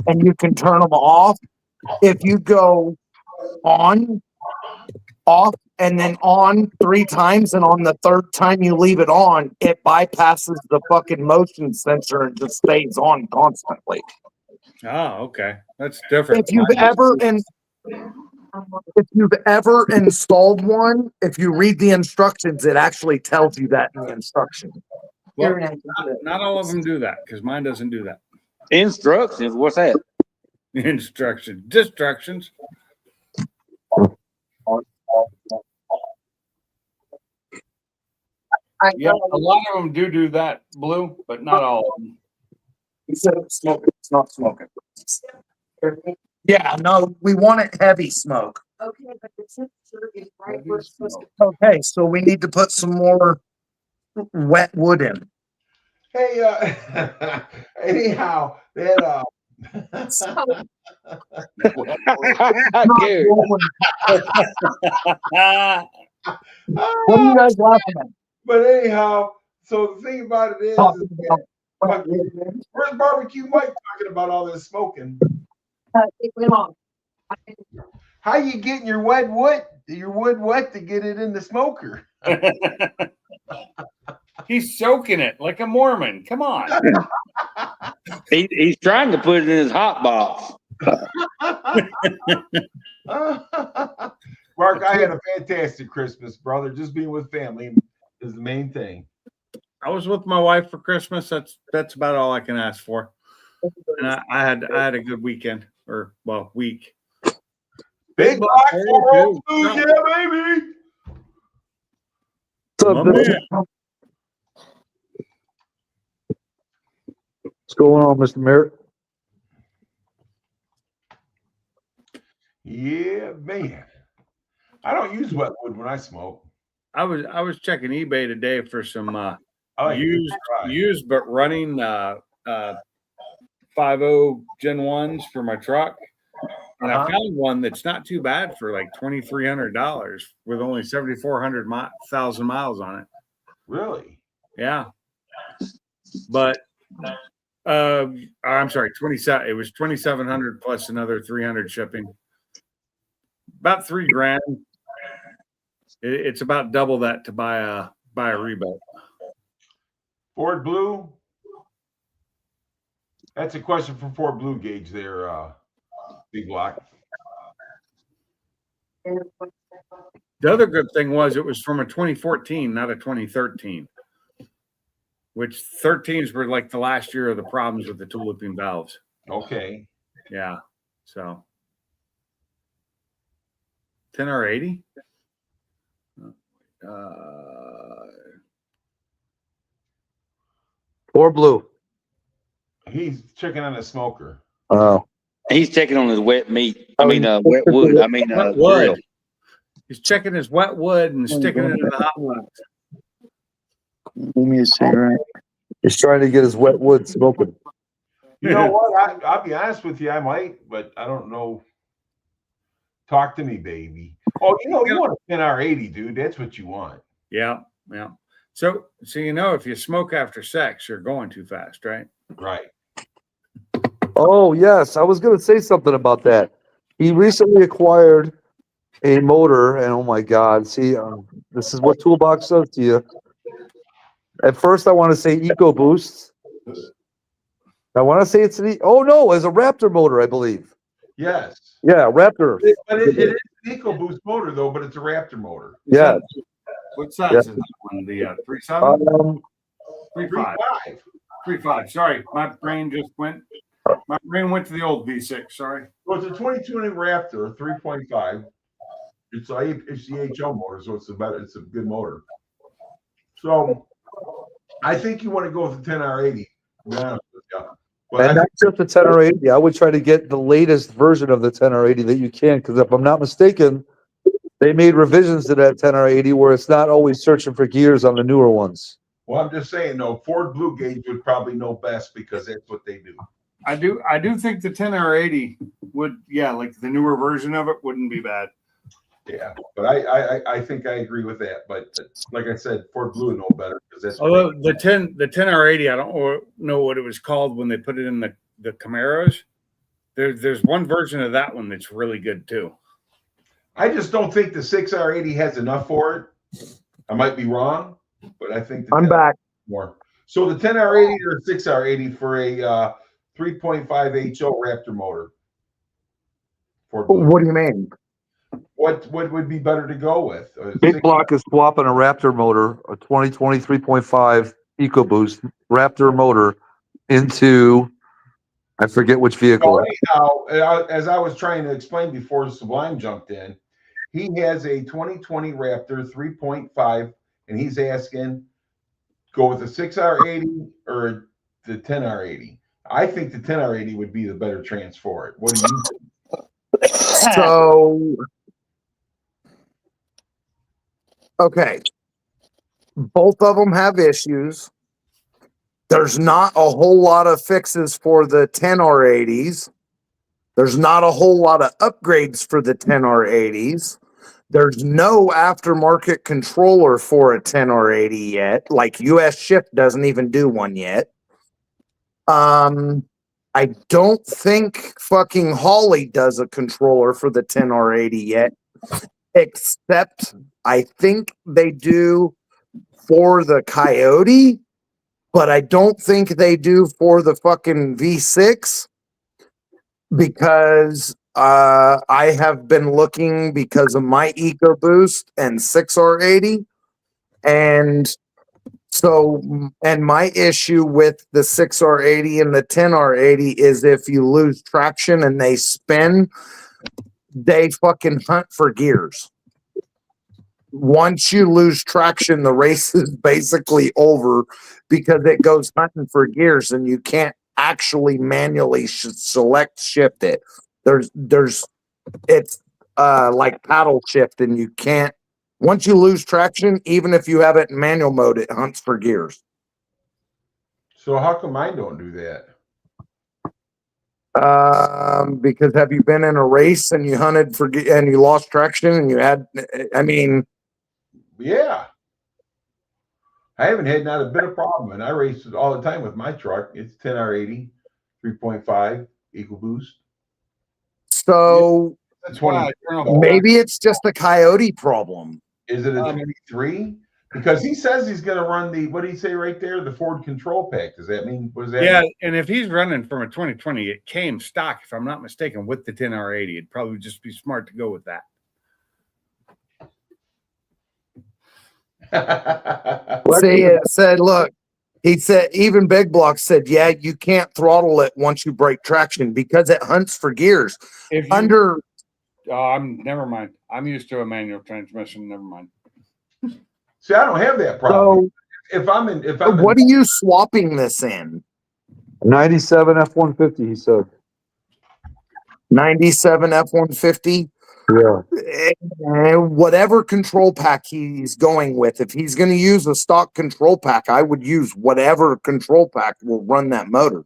Speaker 5: and you can turn them off, if you go on, off, and then on 3 times, and on the third time you leave it on, it bypasses the fucking motion sensor and just stays on constantly.
Speaker 7: okay. That's different.
Speaker 5: If you've ever installed one, if you read the instructions, it actually tells you that in the instructions.
Speaker 7: Well, not all of them do that because mine doesn't do that.
Speaker 2: Instructions? What's that?
Speaker 7: Distractions. Yeah, a lot of them do that, Blue, but not all of them.
Speaker 5: He said it's smoking. It's not smoking. Yeah, no, we want it heavy smoke.
Speaker 4: Okay, but the temperature is right where it's supposed to.
Speaker 5: Okay, so we need to put some more wet wood in.
Speaker 3: Hey, anyhow, that
Speaker 2: Gary.
Speaker 5: What are you guys laughing at?
Speaker 3: but anyhow, so the thing about it is that, where's Barbecue Mike talking about all this smoking? How you getting your wood wet to get it in the smoker?
Speaker 7: He's soaking it like a Mormon. Come on.
Speaker 2: He's trying to put it in his hot box.
Speaker 3: Mark, I had a fantastic Christmas, brother. Just being with family is the main thing.
Speaker 7: I was with my wife for Christmas. That's about all I can ask for. And I had a good weekend week.
Speaker 3: Big
Speaker 7: Buck
Speaker 3: Black
Speaker 7: Terry,
Speaker 3: 402,
Speaker 7: too.
Speaker 3: yeah, baby.
Speaker 1: What's up,
Speaker 7: My
Speaker 1: Bill?
Speaker 7: man.
Speaker 1: What's going on, Mr. Merritt?
Speaker 3: Yeah, man. I don't use wetwood when I smoke.
Speaker 7: I was checking eBay today for some
Speaker 3: I like
Speaker 7: used but running 5.0 Gen 1s for my truck. And I
Speaker 3: Uh-huh.
Speaker 7: found one that's not too bad for like $2,300 with only 7,400,000 miles on it.
Speaker 3: Really?
Speaker 7: Yeah. But I'm sorry, 27. It was 2,700 plus another 300 shipping. About $3,000. It's about double that to buy a rebuilt.
Speaker 3: Ford Blue? That's a question for Ford Blue Gauge there, Big Black.
Speaker 7: The other good thing was it was from a 2014, not a 2013. Which 13s were like the last year of the problems with the two looping valves.
Speaker 3: Okay.
Speaker 7: Yeah. So 10R80.
Speaker 1: Or blue?
Speaker 3: He's checking on a smoker.
Speaker 1: Oh.
Speaker 2: He's checking on his wet meat.
Speaker 1: Oh,
Speaker 2: Wet wood. I mean,
Speaker 7: Wet
Speaker 2: grill.
Speaker 7: wood. He's checking his wet wood and sticking it in the hot box.
Speaker 6: Give me a cigarette.
Speaker 1: He's trying to get his wet wood smoking.
Speaker 3: You know what? I'll be honest with you. I might, but I don't know. Talk to me, baby. Oh, you want a 10R80, dude. That's what you want.
Speaker 7: Yeah. Yeah. So if you smoke after sex, you're going too fast, right?
Speaker 3: Right.
Speaker 1: Oh, yes. I was going to say something about that. He recently acquired a motor, and oh my God. See, this is what Toolbox does to you. At first, I want to say EcoBoost. I want to say it's it's a Raptor motor, I believe.
Speaker 3: Yes.
Speaker 1: Yeah, Raptor.
Speaker 3: But it is an EcoBoost motor, though, but it's a Raptor motor.
Speaker 1: Yeah.
Speaker 7: What size is that one? The 3.7? 3.5.
Speaker 3: 3.5.
Speaker 7: 3.5. Sorry, my brain went to the old V6. Sorry.
Speaker 3: Well, it's a 22-inch Raptor, 3.5. It's the HO motor, so it's a good motor. So I think you want to go with the 10R80. Yeah. But
Speaker 1: And not just the 10R80. I would try to get the latest version of the 10R80 that you can, because if I'm not mistaken, they made revisions to that 10R80 where it's not always searching for gears on the newer ones.
Speaker 3: well, I'm just saying, though, Ford Blue Gauge would probably know best because that's what they do.
Speaker 7: I do think the 10R80 would, like the newer version of it wouldn't be bad.
Speaker 3: Yeah, but I think I agree with that. But like I said, Ford Blue would know better because that's.
Speaker 7: Although the 10R80, I don't know what it was called when they put it in the Camaros. There's one version of that one that's really good too.
Speaker 3: I just don't think the 6R80 has enough for it. I might be wrong, but I think
Speaker 5: I'm back.
Speaker 3: more. So the 10R80 or 6R80 for a 3.5 HO Raptor motor. Ford Blue.
Speaker 5: What do you mean?
Speaker 3: What would be better to go with?
Speaker 1: Big Block is swapping a Raptor motor, a 2020 3.5 EcoBoost Raptor motor, into I forget which vehicle.
Speaker 3: So anyhow, as I was trying to explain before Sublime jumped in, he has a 2020 Raptor 3.5, and he's asking, go with the 6R80 or the 10R80. I think the 10R80 would be the better trans for it. What do you think?
Speaker 5: So, okay. Both of them have issues. There's not a whole lot of fixes for the 10R80s. There's not a whole lot of upgrades for the 10R80s. There's no aftermarket controller for a 10R80 yet. Like US Shift doesn't even do one yet. I don't think fucking Holly does a controller for the 10R80 yet, except I think they do for the Coyote, but I don't think they do for the fucking V6 because I have been looking because of my EcoBoost and 6R80, and so, and my issue with the 6R80 and the 10R80 is if you lose traction and they spin, they fucking hunt for gears. Once you lose traction, the race is basically over because it goes hunting for gears and you can't actually manually select shift it. It's like paddle shift, and you can't, once you lose traction, even if you have it in manual mode, it hunts for gears.
Speaker 3: So how come I don't do that?
Speaker 5: Because have you been in a race and you hunted for and you lost traction and you had, I mean,
Speaker 3: Yeah. I haven't had not a bit of problem, and I race it all the time with my truck. It's 10R80, 3.5 EcoBoost.
Speaker 5: so
Speaker 7: That's why I turn off.
Speaker 5: maybe it's just a coyote problem.
Speaker 3: Is it a 23? Because he says he's going to run the, what did he say right there? The Ford control pack. Does that mean, what does that
Speaker 7: Yeah,
Speaker 3: mean?
Speaker 7: and if he's running from a 2020, it came stock, if I'm not mistaken, with the 10R80. It'd probably just be smart to go with that.
Speaker 5: See, it said, look, he said, even Big Block said, yeah, you can't throttle it once you break traction because it hunts for gears.
Speaker 7: If you,
Speaker 5: Under,
Speaker 7: never mind. I'm used to a manual transmission. Never mind.
Speaker 3: See, I don't have that problem.
Speaker 5: so
Speaker 3: If I'm in,
Speaker 5: what are you swapping this in?
Speaker 1: 97 F-150, he said.
Speaker 5: 97 F-150?
Speaker 1: Yeah.
Speaker 5: Whatever control pack he's going with, if he's going to use a stock control pack, I would use whatever control pack will run that motor,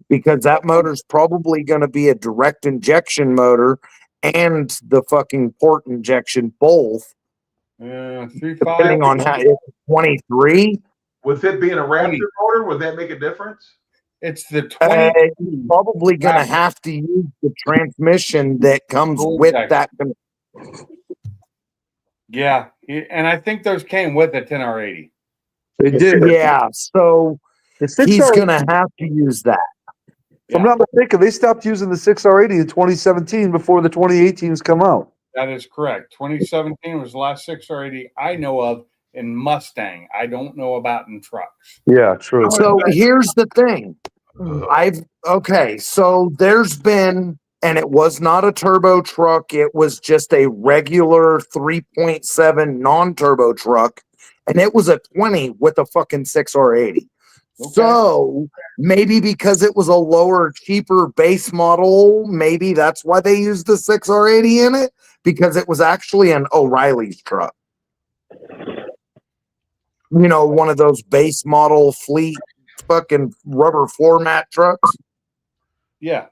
Speaker 5: because that motor's probably going to be a direct injection motor and the fucking port injection both,
Speaker 7: 3.5.
Speaker 5: depending on how it's 23.
Speaker 3: with it being a Raptor motor, would that make a difference?
Speaker 7: It's the 20.
Speaker 5: He's probably going to have to use the transmission that comes with that.
Speaker 7: Yeah, and I think those came with a 10R80.
Speaker 1: They did.
Speaker 5: Yeah, so
Speaker 1: The
Speaker 5: he's
Speaker 1: 6R,
Speaker 5: going to have to use that.
Speaker 1: if I'm not mistaken, they stopped using the 6R80 in 2017 before the 2018s come out.
Speaker 7: That is correct. 2017 was the last 6R80 I know of in Mustang. I don't know about in trucks.
Speaker 1: Yeah, true.
Speaker 5: So here's the thing. So there's been, and it was not a turbo truck, it was just a regular 3.7 non-turbo truck, and it was a 20 with a fucking 6R80.
Speaker 7: Okay.
Speaker 5: So maybe because it was a lower, cheaper base model, maybe that's why they used the 6R80 in it, because it was actually an O'Reilly's truck. You know, one of those base model fleet fucking rubber floor mat trucks.
Speaker 7: Yeah.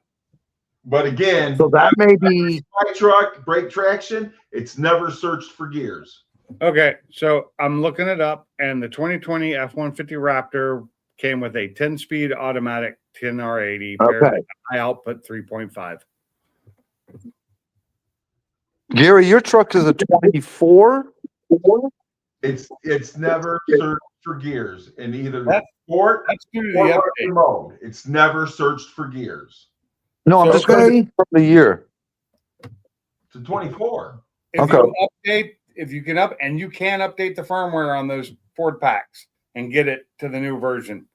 Speaker 3: But again,
Speaker 5: So that may be,
Speaker 3: my truck, brake traction, it's never searched for gears.
Speaker 7: Okay, so I'm looking it up, and the 2020 F-150 Raptor came with a 10-speed automatic 10R80 paired
Speaker 5: okay.
Speaker 7: with high output 3.5.
Speaker 1: Gary, your truck is a 24?
Speaker 3: It's never searched for gears in either
Speaker 7: That's-
Speaker 3: sport
Speaker 7: That's due to
Speaker 3: or
Speaker 7: the
Speaker 3: running
Speaker 7: update.
Speaker 3: mode. It's never searched for gears.
Speaker 1: No, I'm
Speaker 7: So-
Speaker 1: just going to from the year.
Speaker 3: It's a 24.
Speaker 7: If
Speaker 1: Okay.
Speaker 7: you update, if you can and you can update the firmware on those Ford packs and get it to the new version.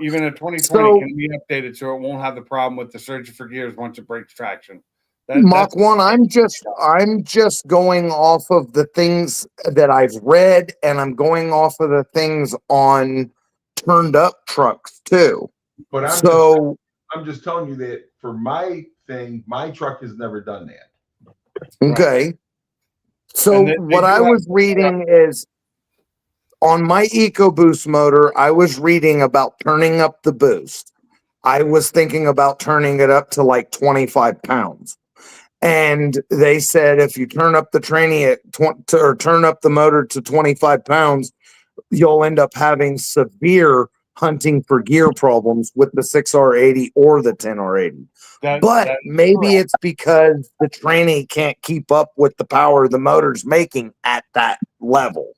Speaker 7: Even a 2020
Speaker 5: So-
Speaker 7: can be updated so it won't have the problem with the search for gears once it breaks traction.
Speaker 5: Mach 1, I'm just going off of the things that I've read, and I'm going off of the things on turned up trucks too.
Speaker 3: But
Speaker 5: So
Speaker 3: I'm just telling you that for my thing, my truck has never done that.
Speaker 5: okay. So
Speaker 7: And they
Speaker 5: what
Speaker 7: do
Speaker 5: I
Speaker 7: have-
Speaker 5: was reading is on my EcoBoost motor, I was reading about turning up the boost. I was thinking about turning it up to like 25 pounds. And they said if you turn up the tranny at or turn up the motor to 25 pounds, you'll end up having severe hunting for gear problems with the 6R80 or the 10R80. But maybe it's because the tranny can't keep up with the power the motor's making at that level.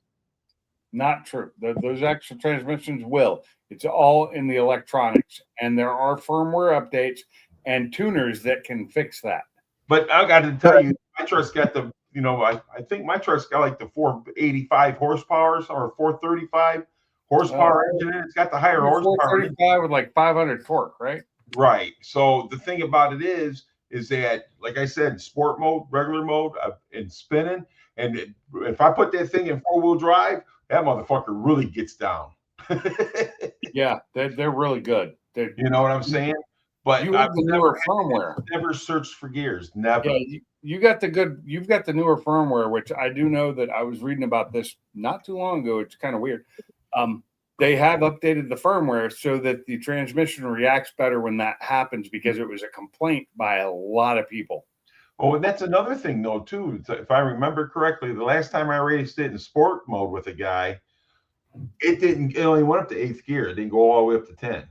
Speaker 7: Not true. Those extra transmissions will. It's all in the electronics, and there are firmware updates and tuners that can fix that.
Speaker 3: But I got to tell you, my truck's got the, I think my truck's got like the 485 horsepower or 435 horsepower engine in it. It's got the higher horsepower.
Speaker 7: 435 with like 500 torque, right?
Speaker 3: Right. So the thing about it is, is that, like I said, sport mode, regular mode, and spinning. And if I put that thing in 4-wheel drive, that motherfucker really gets down.
Speaker 7: Yeah, they're really good. They're,
Speaker 3: You know what I'm saying? But
Speaker 7: you have the newer firmware.
Speaker 3: never searched for gears. Never.
Speaker 7: Yeah, you've got the newer firmware, which I do know that I was reading about this not too long ago. It's kind of weird. They have updated the firmware so that the transmission reacts better when that happens, because it was a complaint by a lot of people.
Speaker 3: Oh, and that's another thing though, too. If I remember correctly, the last time I raced it in sport mode with a guy, it only went up to 8th gear. It didn't go all the way up to 10.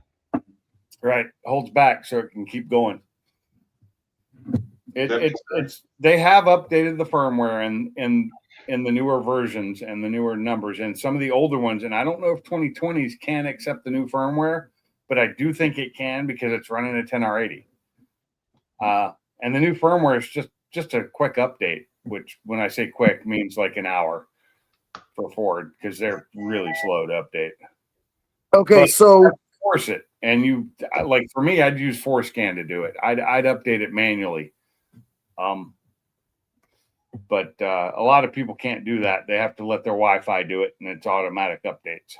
Speaker 7: Right, holds back so it can keep going. It's they have updated the firmware in the newer versions and the newer numbers, and some of the older ones. And I don't know if 2020s can accept the new firmware, but I do think it can, because it's running a 10R80. And the new firmware is just a quick update, which when I say quick means like an hour for Ford, because they're really slow to update.
Speaker 5: Okay,
Speaker 7: But
Speaker 5: so
Speaker 7: force it, and you, like, for me, I'd use ForceScan to do it. I'd update it manually. But a lot of people can't do that. They have to let their Wi-Fi do it, and it's automatic updates.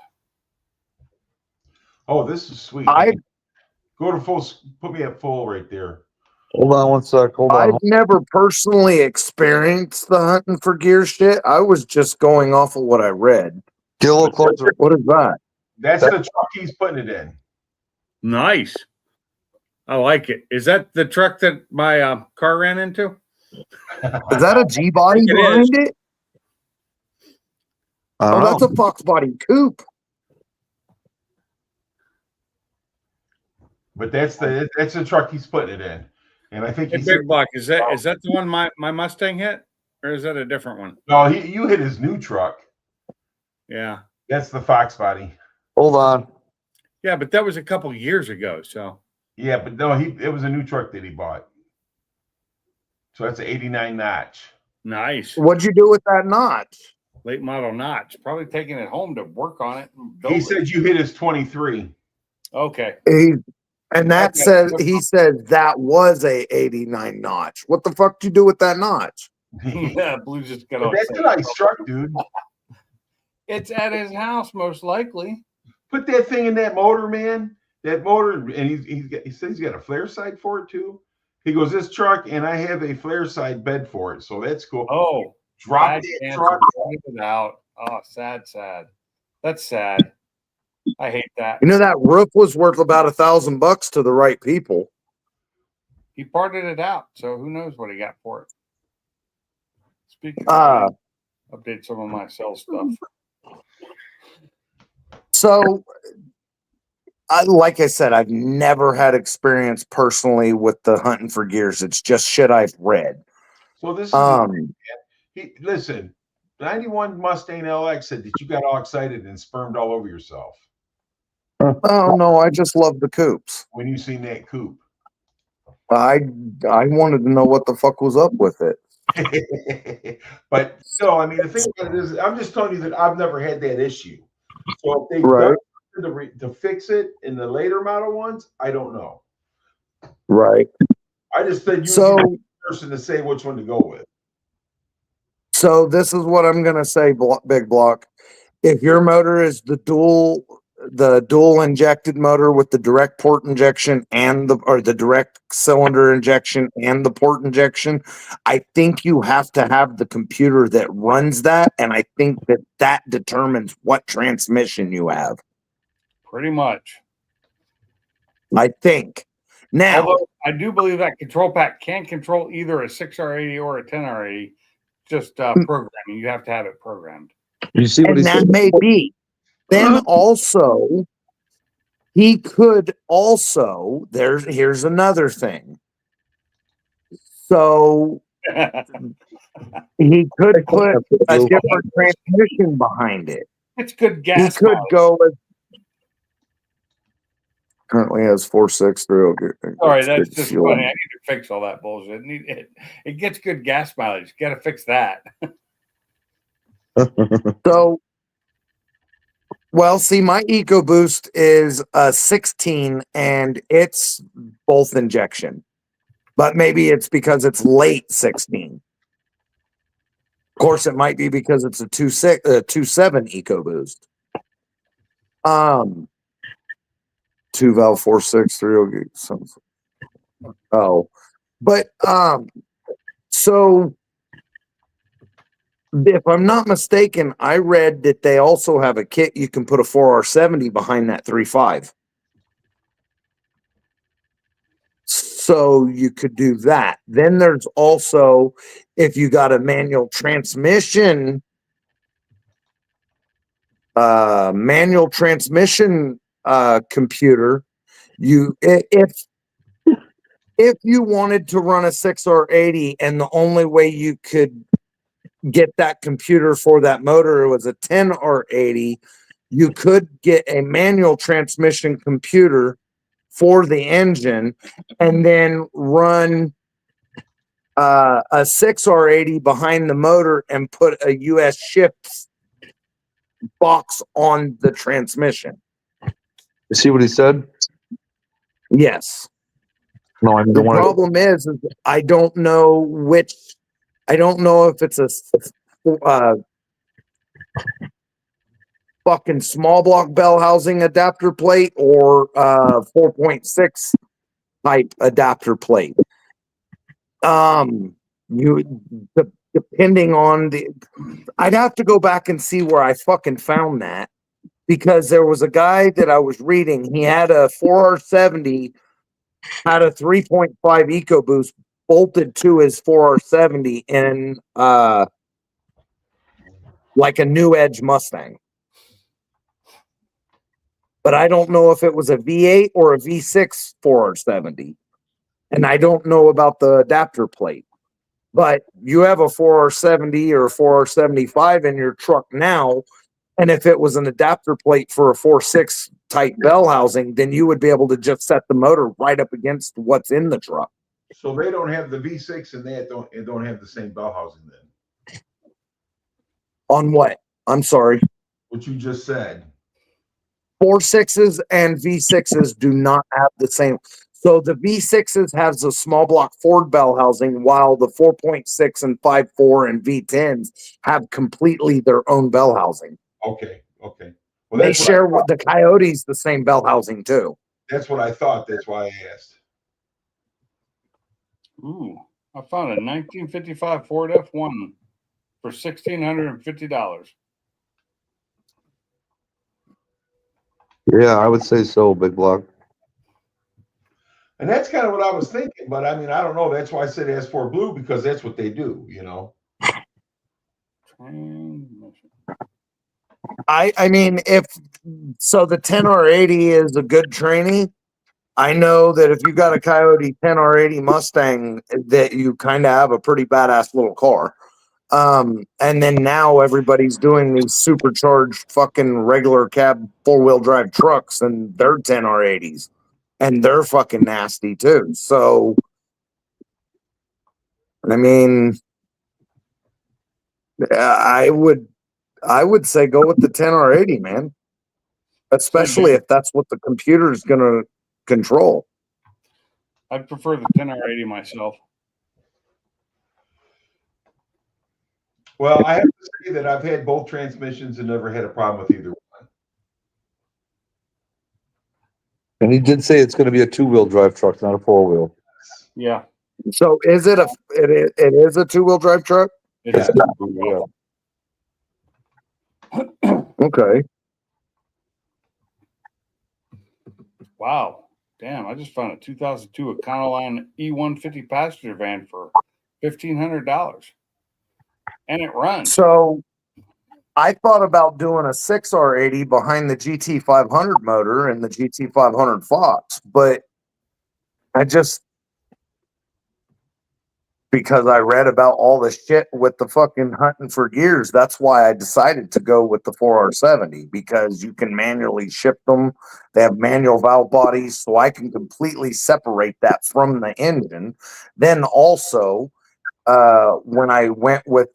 Speaker 3: Oh, this is sweet.
Speaker 5: I
Speaker 3: Go to full. Put me at full right there.
Speaker 1: Hold on one sec. Hold on.
Speaker 5: I've never personally experienced the hunting for gear shit. I was just going off of what I read.
Speaker 1: Get a little closer.
Speaker 5: What is that?
Speaker 3: That's the truck he's putting it in.
Speaker 7: Nice. I like it. Is that the truck that my car ran into?
Speaker 5: Is that a G body
Speaker 7: It
Speaker 5: behind
Speaker 7: is.
Speaker 5: it?
Speaker 1: I
Speaker 5: Oh,
Speaker 1: don't
Speaker 5: that's
Speaker 1: know.
Speaker 5: a Fox body coupe.
Speaker 3: But that's the truck he's putting it in, and I think
Speaker 7: Hey,
Speaker 3: he's
Speaker 7: Big Block, is that the one my Mustang hit, or is that a different one?
Speaker 3: no. You hit his new truck.
Speaker 7: Yeah,
Speaker 3: That's the Fox body.
Speaker 1: Hold on.
Speaker 7: yeah, but that was a couple years ago. So
Speaker 3: Yeah, but no, it was a new truck that he bought. So that's an 89 notch.
Speaker 7: nice,
Speaker 5: What'd you do with that notch?
Speaker 7: late model notch. Probably taking it home to work on it. And build
Speaker 3: He
Speaker 7: it.
Speaker 3: said you hit his 23.
Speaker 7: Okay.
Speaker 5: And that
Speaker 7: Okay.
Speaker 5: says he said that was a 89 notch. What the fuck did you do with that notch?
Speaker 7: Yeah, Blue just got
Speaker 3: But
Speaker 7: all
Speaker 3: that's a
Speaker 7: excited.
Speaker 3: nice truck, dude.
Speaker 7: It's at his house, most likely.
Speaker 3: Put that thing in that motor, man. That motor, and he says he's got a flare side for it too. He goes, this truck, and I have a flare side bed for it, so that's cool.
Speaker 7: Oh,
Speaker 3: Drop
Speaker 7: bad
Speaker 3: that
Speaker 7: cancer,
Speaker 3: truck.
Speaker 7: wipe it out. Oh, sad. That's sad. I hate that.
Speaker 5: You know that roof was worth about $1,000 to the right people.
Speaker 7: He parted it out, so who knows what he got for it. Speaking
Speaker 5: Uh,
Speaker 7: of, update some of my sales stuff.
Speaker 5: So, like I said, I've never had experience personally with the hunting for gears. It's just shit I've read.
Speaker 3: So this is listen. 91 Mustang LX said that you got all excited and spermed all over yourself
Speaker 5: Oh no, I just love the coupes.
Speaker 3: when you seen that coupe.
Speaker 5: I wanted to know what the fuck was up with it.
Speaker 3: But still, I mean, the thing about it is, I'm just telling you that I've never had that issue. So if they've
Speaker 5: Right.
Speaker 3: done to fix it in the later model ones, I don't know.
Speaker 5: Right.
Speaker 3: I just said you
Speaker 5: So,
Speaker 3: were the person to say which one to go with.
Speaker 5: so this is what I'm gonna say, Big Block. If your motor is the dual injected motor with the direct port injection and the direct cylinder injection and the port injection, I think you have to have the computer that runs that, and I think that determines what transmission you have.
Speaker 7: Pretty much.
Speaker 5: I think. Now,
Speaker 7: Although I do believe that control pack can control either a 6R80 or a 10R80. Just programming. You have to have it programmed.
Speaker 1: You see what
Speaker 5: and
Speaker 1: he
Speaker 5: that
Speaker 1: said?
Speaker 5: may be. Then also, he could also, here's another thing. So he could put a different transmission behind it.
Speaker 7: It's good
Speaker 5: He
Speaker 7: gas.
Speaker 5: could
Speaker 7: mileage.
Speaker 5: go with, currently has 4.63.
Speaker 7: Sorry, that's just funny. I need to fix all that bullshit. It gets good gas mileage. Got to fix that.
Speaker 5: So, well, see, my EcoBoost is a 16 and it's both injection. But maybe it's because it's late 16. Of course, it might be because it's a 2.7 EcoBoost. 2 valve 4.6 3 gig. Oh, but so if I'm not mistaken, I read that they also have a kit you can put a 4R70 behind that 3.5. So you could do that. Then there's also, if you got a manual transmission computer, if you wanted to run a 6R80 and the only way you could get that computer for that motor was a 10R80, you could get a manual transmission computer for the engine and then run a 6R80 behind the motor and put a US shifts box on the transmission.
Speaker 1: You see what he said?
Speaker 5: Yes.
Speaker 1: No, I
Speaker 5: The
Speaker 1: don't want
Speaker 5: problem is I don't know if it's a fucking small block bell housing adapter plate or 4.6 type adapter plate. Depending on I'd have to go back and see where I fucking found that, because there was a guy that I was reading. He had a 4R70, had a 3.5 EcoBoost bolted to his 4R70 in like a New Edge Mustang. But I don't know if it was a V8 or a V6 4R70. And I don't know about the adapter plate. But you have a 4R70 or a 4R75 in your truck now, and if it was an adapter plate for a 4.6 type bell housing, then you would be able to just set the motor right up against what's in the truck.
Speaker 3: So they don't have the V6 and they don't have the same bell housing then.
Speaker 5: On what? I'm sorry.
Speaker 3: What you just said.
Speaker 5: 4.6s and V6s do not have the same. So the V6s has a small block Ford bell housing, while the 4.6 and 5.4 and V10s have completely their own bell housing.
Speaker 3: Okay. Well,
Speaker 5: They share with the Coyotes the same bell housing too.
Speaker 3: That's what I thought. That's why I asked.
Speaker 7: Ooh, I found a 1955 Ford F1 for $1,650.
Speaker 1: Yeah, I would say so, Big Block.
Speaker 3: And that's kind of what I was thinking, but I mean, I don't know. That's why I said S4 Blue, because that's what they do, you know.
Speaker 5: I mean, if so, the 10R80 is a good trainee. I know that if you got a Coyote 10R80 Mustang, that you kind of have a pretty badass little car. And then now everybody's doing these supercharged fucking regular cab 4-wheel drive trucks, and they're 10R80s, and they're fucking nasty too. So, I mean, I would say go with the 10R80, man. Especially if that's what the computer is going to control.
Speaker 7: I'd prefer the 10R80 myself.
Speaker 3: Well, I have to say that I've had both transmissions and never had a problem with either one.
Speaker 1: And he did say it's going to be a 2-wheel drive truck, not a 4-wheel.
Speaker 7: Yeah.
Speaker 5: So is it it is a 2-wheel drive truck?
Speaker 7: It is.
Speaker 1: Yeah.
Speaker 5: Okay.
Speaker 7: Wow. Damn, I just found a 2002 Econoline E150 passenger van for $1,500. And it runs.
Speaker 5: So I thought about doing a 6R80 behind the GT500 motor and the GT500 Fox, but I just, because I read about all the shit with the fucking hunting for gears, that's why I decided to go with the 4R70, because you can manually ship them. They have manual valve bodies, so I can completely separate that from the engine. Then also, when I went with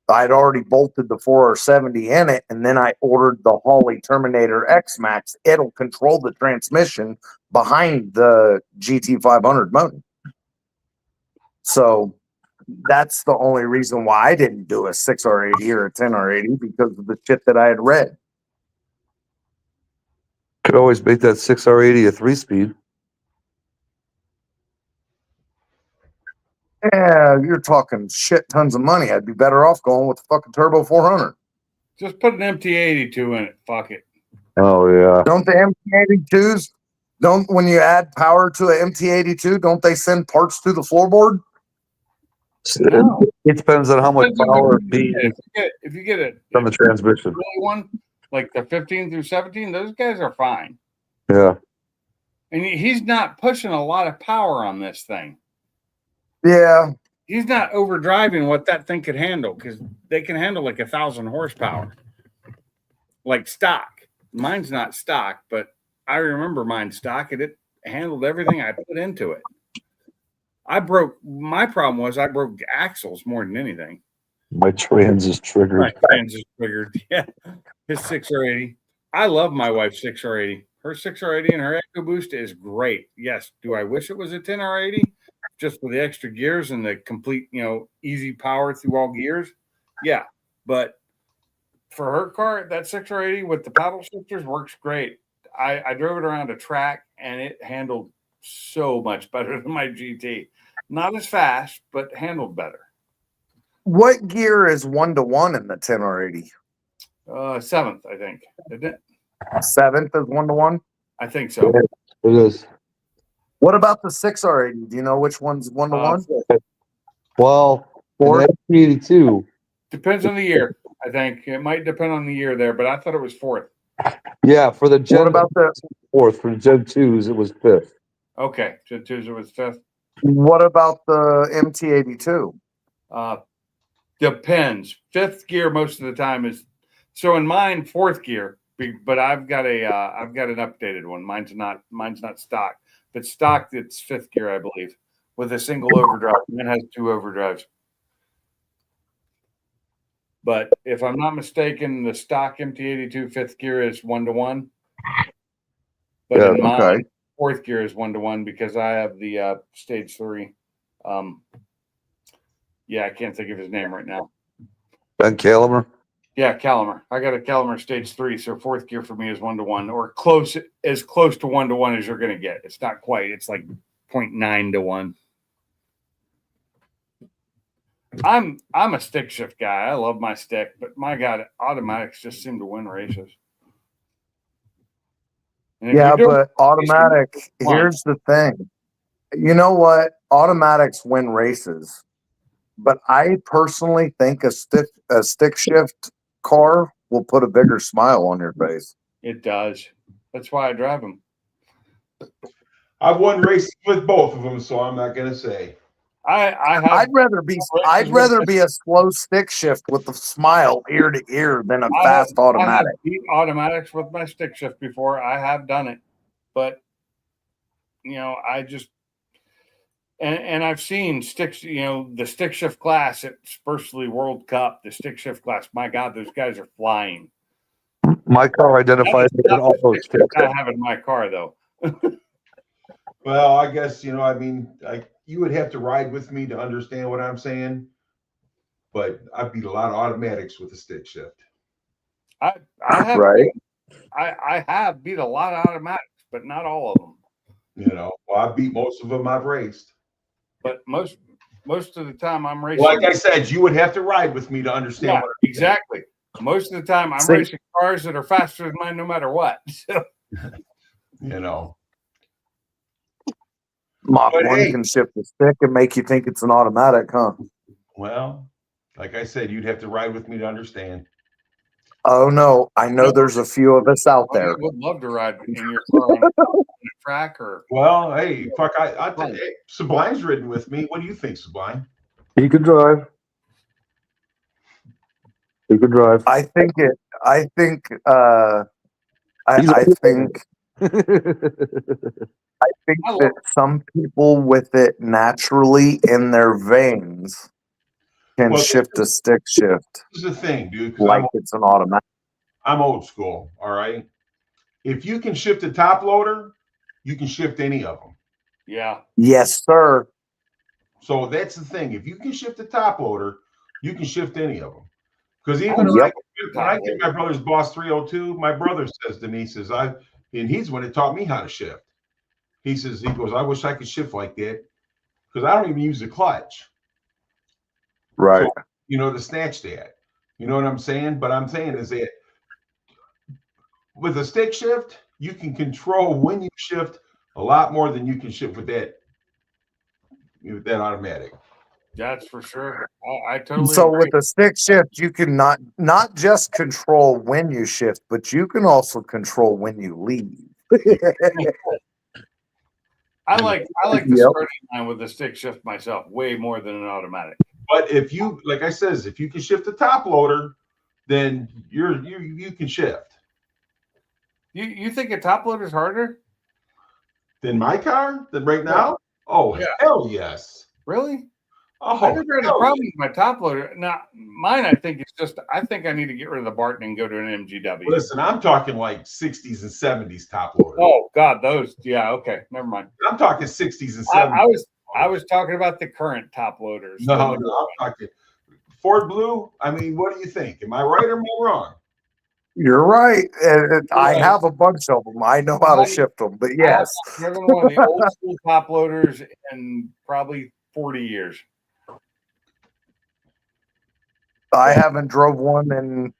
Speaker 5: I'd already bolted the 4R70 in it, and then I ordered the Holley Terminator X Max. It'll control the transmission behind the GT500 motor. So that's the only reason why I didn't do a 6R80 or a 10R80 because of the shit that I had read.
Speaker 1: Could always make that 6R80 a 3-speed.
Speaker 5: Yeah, you're talking shit tons of money. I'd be better off going with the fucking Turbo 400.
Speaker 7: Just put an MT82 in it. Fuck it.
Speaker 1: Oh yeah.
Speaker 5: Don't the MT82s, when you add power to an MT82, don't they send parts to the floorboard?
Speaker 1: It depends on how much power it be
Speaker 7: If you get it
Speaker 1: from the transmission.
Speaker 7: one, like the 15 through 17, those guys are fine.
Speaker 1: Yeah.
Speaker 7: And he's not pushing a lot of power on this thing.
Speaker 5: Yeah.
Speaker 7: He's not overdriving what that thing could handle because they can handle like 1,000 horsepower, like stock. Mine's not stock, but I remember mine stock, and it handled everything I put into it. My problem was I broke axles more than anything.
Speaker 1: My trans is triggered.
Speaker 7: My trans is triggered. Yeah, his 6R80. I love my wife's 6R80. Her 6R80 and her EcoBoost is great. Yes. Do I wish it was a 10R80 just for the extra gears and the complete, easy power through all gears? Yeah. But for her car, that 6R80 with the paddle shifters works great. I drove it around a track and it handled so much better than my GT. Not as fast, but handled better.
Speaker 5: What gear is 1-to-1 in the 10R80?
Speaker 7: 7th, I think. Isn't it?
Speaker 5: 7th is 1-to-1?
Speaker 7: I think so.
Speaker 1: It is.
Speaker 5: What about the 6R80? Do you know which one's 1-to-1?
Speaker 1: Well, for the MT82.
Speaker 7: Depends on the year. I think it might depend on the year there, but I thought it was 4th.
Speaker 1: Yeah, for the Gen
Speaker 5: What about the
Speaker 1: 4th, for the Gen 2s, it was 5th.
Speaker 7: Okay, Gen 2s it was 5th.
Speaker 5: What about the MT82?
Speaker 7: Depends. 5th gear most of the time is so in mine 4th gear, but I've got an updated one. Mine's not stock, but stock it's 5th gear, I believe, with a single overdrive. And it has 2 overdrives. But if I'm not mistaken, the stock MT82 5th gear is 1-to-1. But
Speaker 1: Yeah,
Speaker 7: in mine,
Speaker 5: okay.
Speaker 7: 4th gear is 1-to-1 because I have the stage 3. Yeah, I can't think of his name right now.
Speaker 1: Ben Calamer.
Speaker 7: Yeah, Calamer. I got a Calamer stage 3, so 4th gear for me is 1-to-1, or as close to 1-to-1 as you're going to get. It's not quite. It's like 0.9 to 1. I'm a stick shift guy. I love my stick, but my God, automatics just seem to win races. And if
Speaker 5: Yeah,
Speaker 7: you're doing-
Speaker 5: but automatic, here's the thing. You know what? Automatics win races. But I personally think a stick shift car will put a bigger smile on your face.
Speaker 7: It does. That's why I drive them.
Speaker 3: I've won races with both of them, so I'm not gonna say.
Speaker 5: I'd rather be a slow stick shift with a smile ear to ear than a fast automatic.
Speaker 7: I have beat automatics with my stick shift before. I have done it, but I just and I've seen sticks. The stick shift class at Spursely World Cup. The stick shift class. My God, those guys are flying.
Speaker 1: My car identifies as an auto stick.
Speaker 7: I have in my car though.
Speaker 3: Well, I guess you would have to ride with me to understand what I'm saying, but I beat a lot of automatics with a stick shift.
Speaker 7: I have
Speaker 5: Right.
Speaker 7: I have beat a lot of automatics, but not all of them.
Speaker 3: Well, I beat most of them I've raced.
Speaker 7: But most of the time I'm racing.
Speaker 3: Like I said, you would have to ride with me to understand.
Speaker 7: Yeah,
Speaker 3: what I'm saying.
Speaker 7: exactly. Most of the time I'm racing cars that are faster than mine, no matter what.
Speaker 5: Mach
Speaker 3: But
Speaker 5: 1
Speaker 3: hey.
Speaker 5: can shift the stick and make you think it's an automatic, huh?
Speaker 3: Well, like I said, you'd have to ride with me to understand.
Speaker 5: Oh no, I know there's a few of us out
Speaker 7: I
Speaker 5: there.
Speaker 7: would love to ride in your car on a track or.
Speaker 3: Well, hey, fuck, hey, Sublime's ridden with me. What do you think, Sublime?
Speaker 1: He could drive. He could drive.
Speaker 5: I think that some people with it naturally in their veins can shift a stick shift
Speaker 3: This is the thing, dude.
Speaker 5: like it's an automatic.
Speaker 3: I'm old school, all right? If you can shift a top loader, you can shift any of them.
Speaker 7: Yeah.
Speaker 5: Yes, sir.
Speaker 3: So that's the thing. If you can shift a top loader, you can shift any of them. Because even
Speaker 7: Yep.
Speaker 3: when I get my brother's Boss 302, my brother says to me, he says, and he's the one that taught me how to shift. He goes, I wish I could shift like that because I don't even use the clutch.
Speaker 1: Right.
Speaker 3: So, you know, to snatch that. You know what I'm saying? But I'm saying is that with a stick shift, you can control when you shift a lot more than you can shift with that automatic.
Speaker 7: That's for sure. I totally
Speaker 5: So
Speaker 7: agree.
Speaker 5: with the stick shift, you can not just control when you shift, but you can also control when you leave.
Speaker 7: I like the
Speaker 5: Yep.
Speaker 7: starting line with the stick shift myself way more than an automatic.
Speaker 3: But if you, like I says, if you can shift the top loader, then you can shift.
Speaker 7: You think a top loader is harder?
Speaker 3: Than my car? Than right now? Oh,
Speaker 7: Yeah.
Speaker 3: hell yes.
Speaker 7: Really?
Speaker 3: Oh,
Speaker 7: I never had a
Speaker 3: hell
Speaker 7: problem with my top loader. Now, mine, I think it's just, I think I need to get rid of the Barton and go to an MGW.
Speaker 3: Listen, I'm talking like 60s and 70s top loader.
Speaker 7: Oh God, those. Yeah, okay, never mind.
Speaker 3: I'm talking 60s and 70s.
Speaker 7: I was talking about the current top loaders.
Speaker 3: No, I'm talking Ford Blue. I mean, what do you think? Am I right or am I wrong?
Speaker 5: You're right. I
Speaker 7: Right.
Speaker 5: have a bunch of them. I know how to shift them, but yes,
Speaker 7: I've driven one of the old school top loaders in probably 40 years.
Speaker 5: I haven't drove one in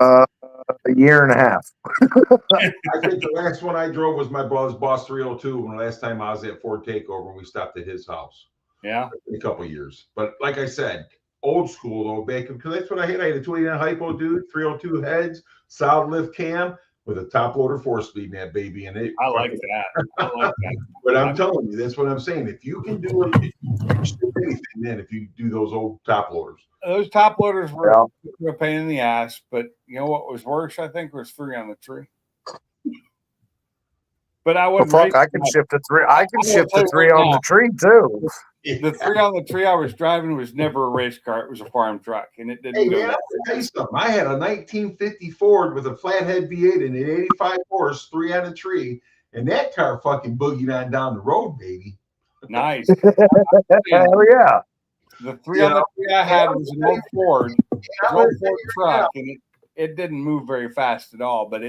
Speaker 5: a year and a half.
Speaker 3: I think the last one I drove was my brother's Boss 302. When the last time I was at Ford Takeover, and we stopped at his house.
Speaker 7: Yeah.
Speaker 3: In a couple of years. But like I said, old school though, bacon, because that's what I had. I had a 29 hypo dude, 302 heads, solid lift cam with a top loader 4-speed in that baby. And it
Speaker 7: I like that. I like that.
Speaker 3: But I'm telling you, that's what I'm saying. If you can do it, you can ship anything then if you do those old top loaders.
Speaker 7: Those top loaders were a pain in the ass, but you know what was worse? I think was 3 on the tree. But I
Speaker 5: Well,
Speaker 7: wouldn't.
Speaker 5: fuck, I can shift the 3. I can shift the 3 on the tree too.
Speaker 7: The 3 on the tree I was driving was never a race car. It was a farm truck, and it didn't
Speaker 3: Hey
Speaker 7: go.
Speaker 3: man, I'll tell you something. I had a 1950 Ford with a flathead V8 and an 85 horse, 3 on a tree, and that car fucking boogied on down the road, baby.
Speaker 7: Nice.
Speaker 5: Hell yeah.
Speaker 7: The 3 on the tree I had was an old Ford, truck, and it didn't move very fast at all. But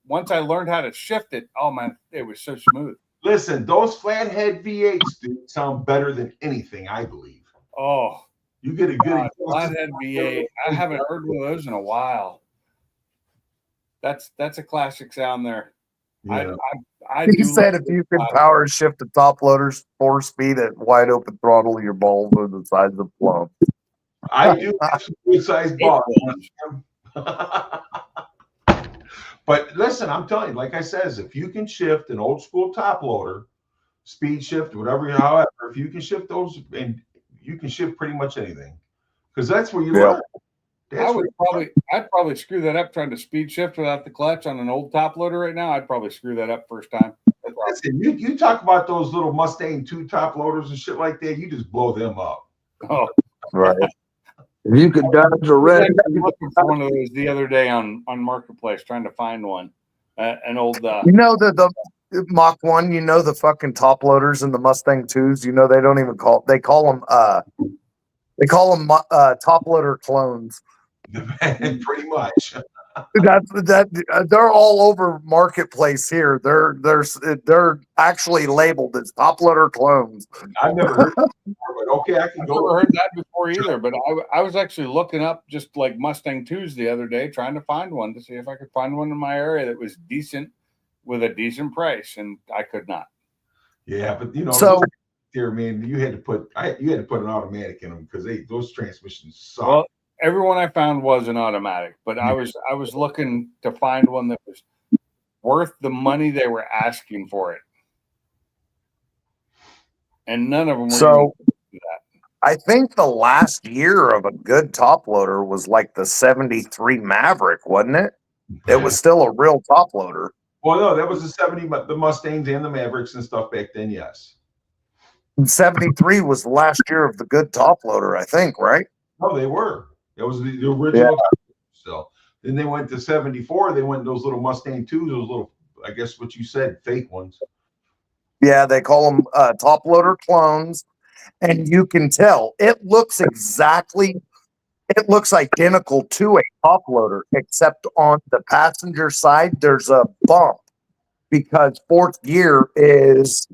Speaker 7: once I learned how to shift it, oh man, it was so smooth.
Speaker 3: Listen, those flathead V8s, dude, sound better than anything, I believe.
Speaker 7: Oh,
Speaker 3: you get a good
Speaker 7: flathead V8. I haven't heard one of those in a while. That's a classic sound there.
Speaker 3: Yeah.
Speaker 5: He said if you can power shift the top loaders 4-speed at wide open throttle, your balls are the size of plums.
Speaker 3: I do have some good sized balls. But listen, I'm telling you, like I says, if you can shift an old school top loader, speed shift, whatever, however, if you can shift those, and you can shift pretty much anything, because that's where you learn.
Speaker 7: I'd probably screw that up trying to speed shift without the clutch on an old top loader right now. I'd probably screw that up first time.
Speaker 3: Listen, you talk about those little Mustang 2 top loaders and shit like that, you just blow them up.
Speaker 7: Oh,
Speaker 1: right. If you could dodge a red,
Speaker 7: looking for one of those the other day on Marketplace, trying to find one, an old.
Speaker 5: You know the Mach 1. You know the fucking top loaders and the Mustang 2s. You know they don't even call them top loader clones.
Speaker 3: Pretty much.
Speaker 5: They're all over Marketplace here. They're actually labeled as top loader clones.
Speaker 3: I've never heard that before, but okay, I can
Speaker 7: I've
Speaker 3: go.
Speaker 7: never heard that before either. But I was actually looking up just like Mustang 2s the other day, trying to find one to see if I could find one in my area that was decent with a decent price, and I could not.
Speaker 3: Yeah, but you know,
Speaker 5: so
Speaker 3: there, man, you had to put an automatic in them because those transmissions suck.
Speaker 7: Well, everyone I found was an automatic, but I was looking to find one that was worth the money they were asking for it, and none of them were.
Speaker 5: So I think the last year of a good top loader was like the 73 Maverick, wasn't it? It was still a real top loader.
Speaker 3: Well, no, that was the Mustangs and the Mavericks and stuff back then. Yes.
Speaker 5: 73 was the last year of the good top loader, I think, right?
Speaker 3: No, they were. It was the original. Still. Then they went to 74. They went those little Mustang 2s, those little, I guess what you said, fake ones.
Speaker 5: Yeah, they call them top loader clones, and you can tell it looks identical to a top loader, except on the passenger side there's a bump because fourth gear it's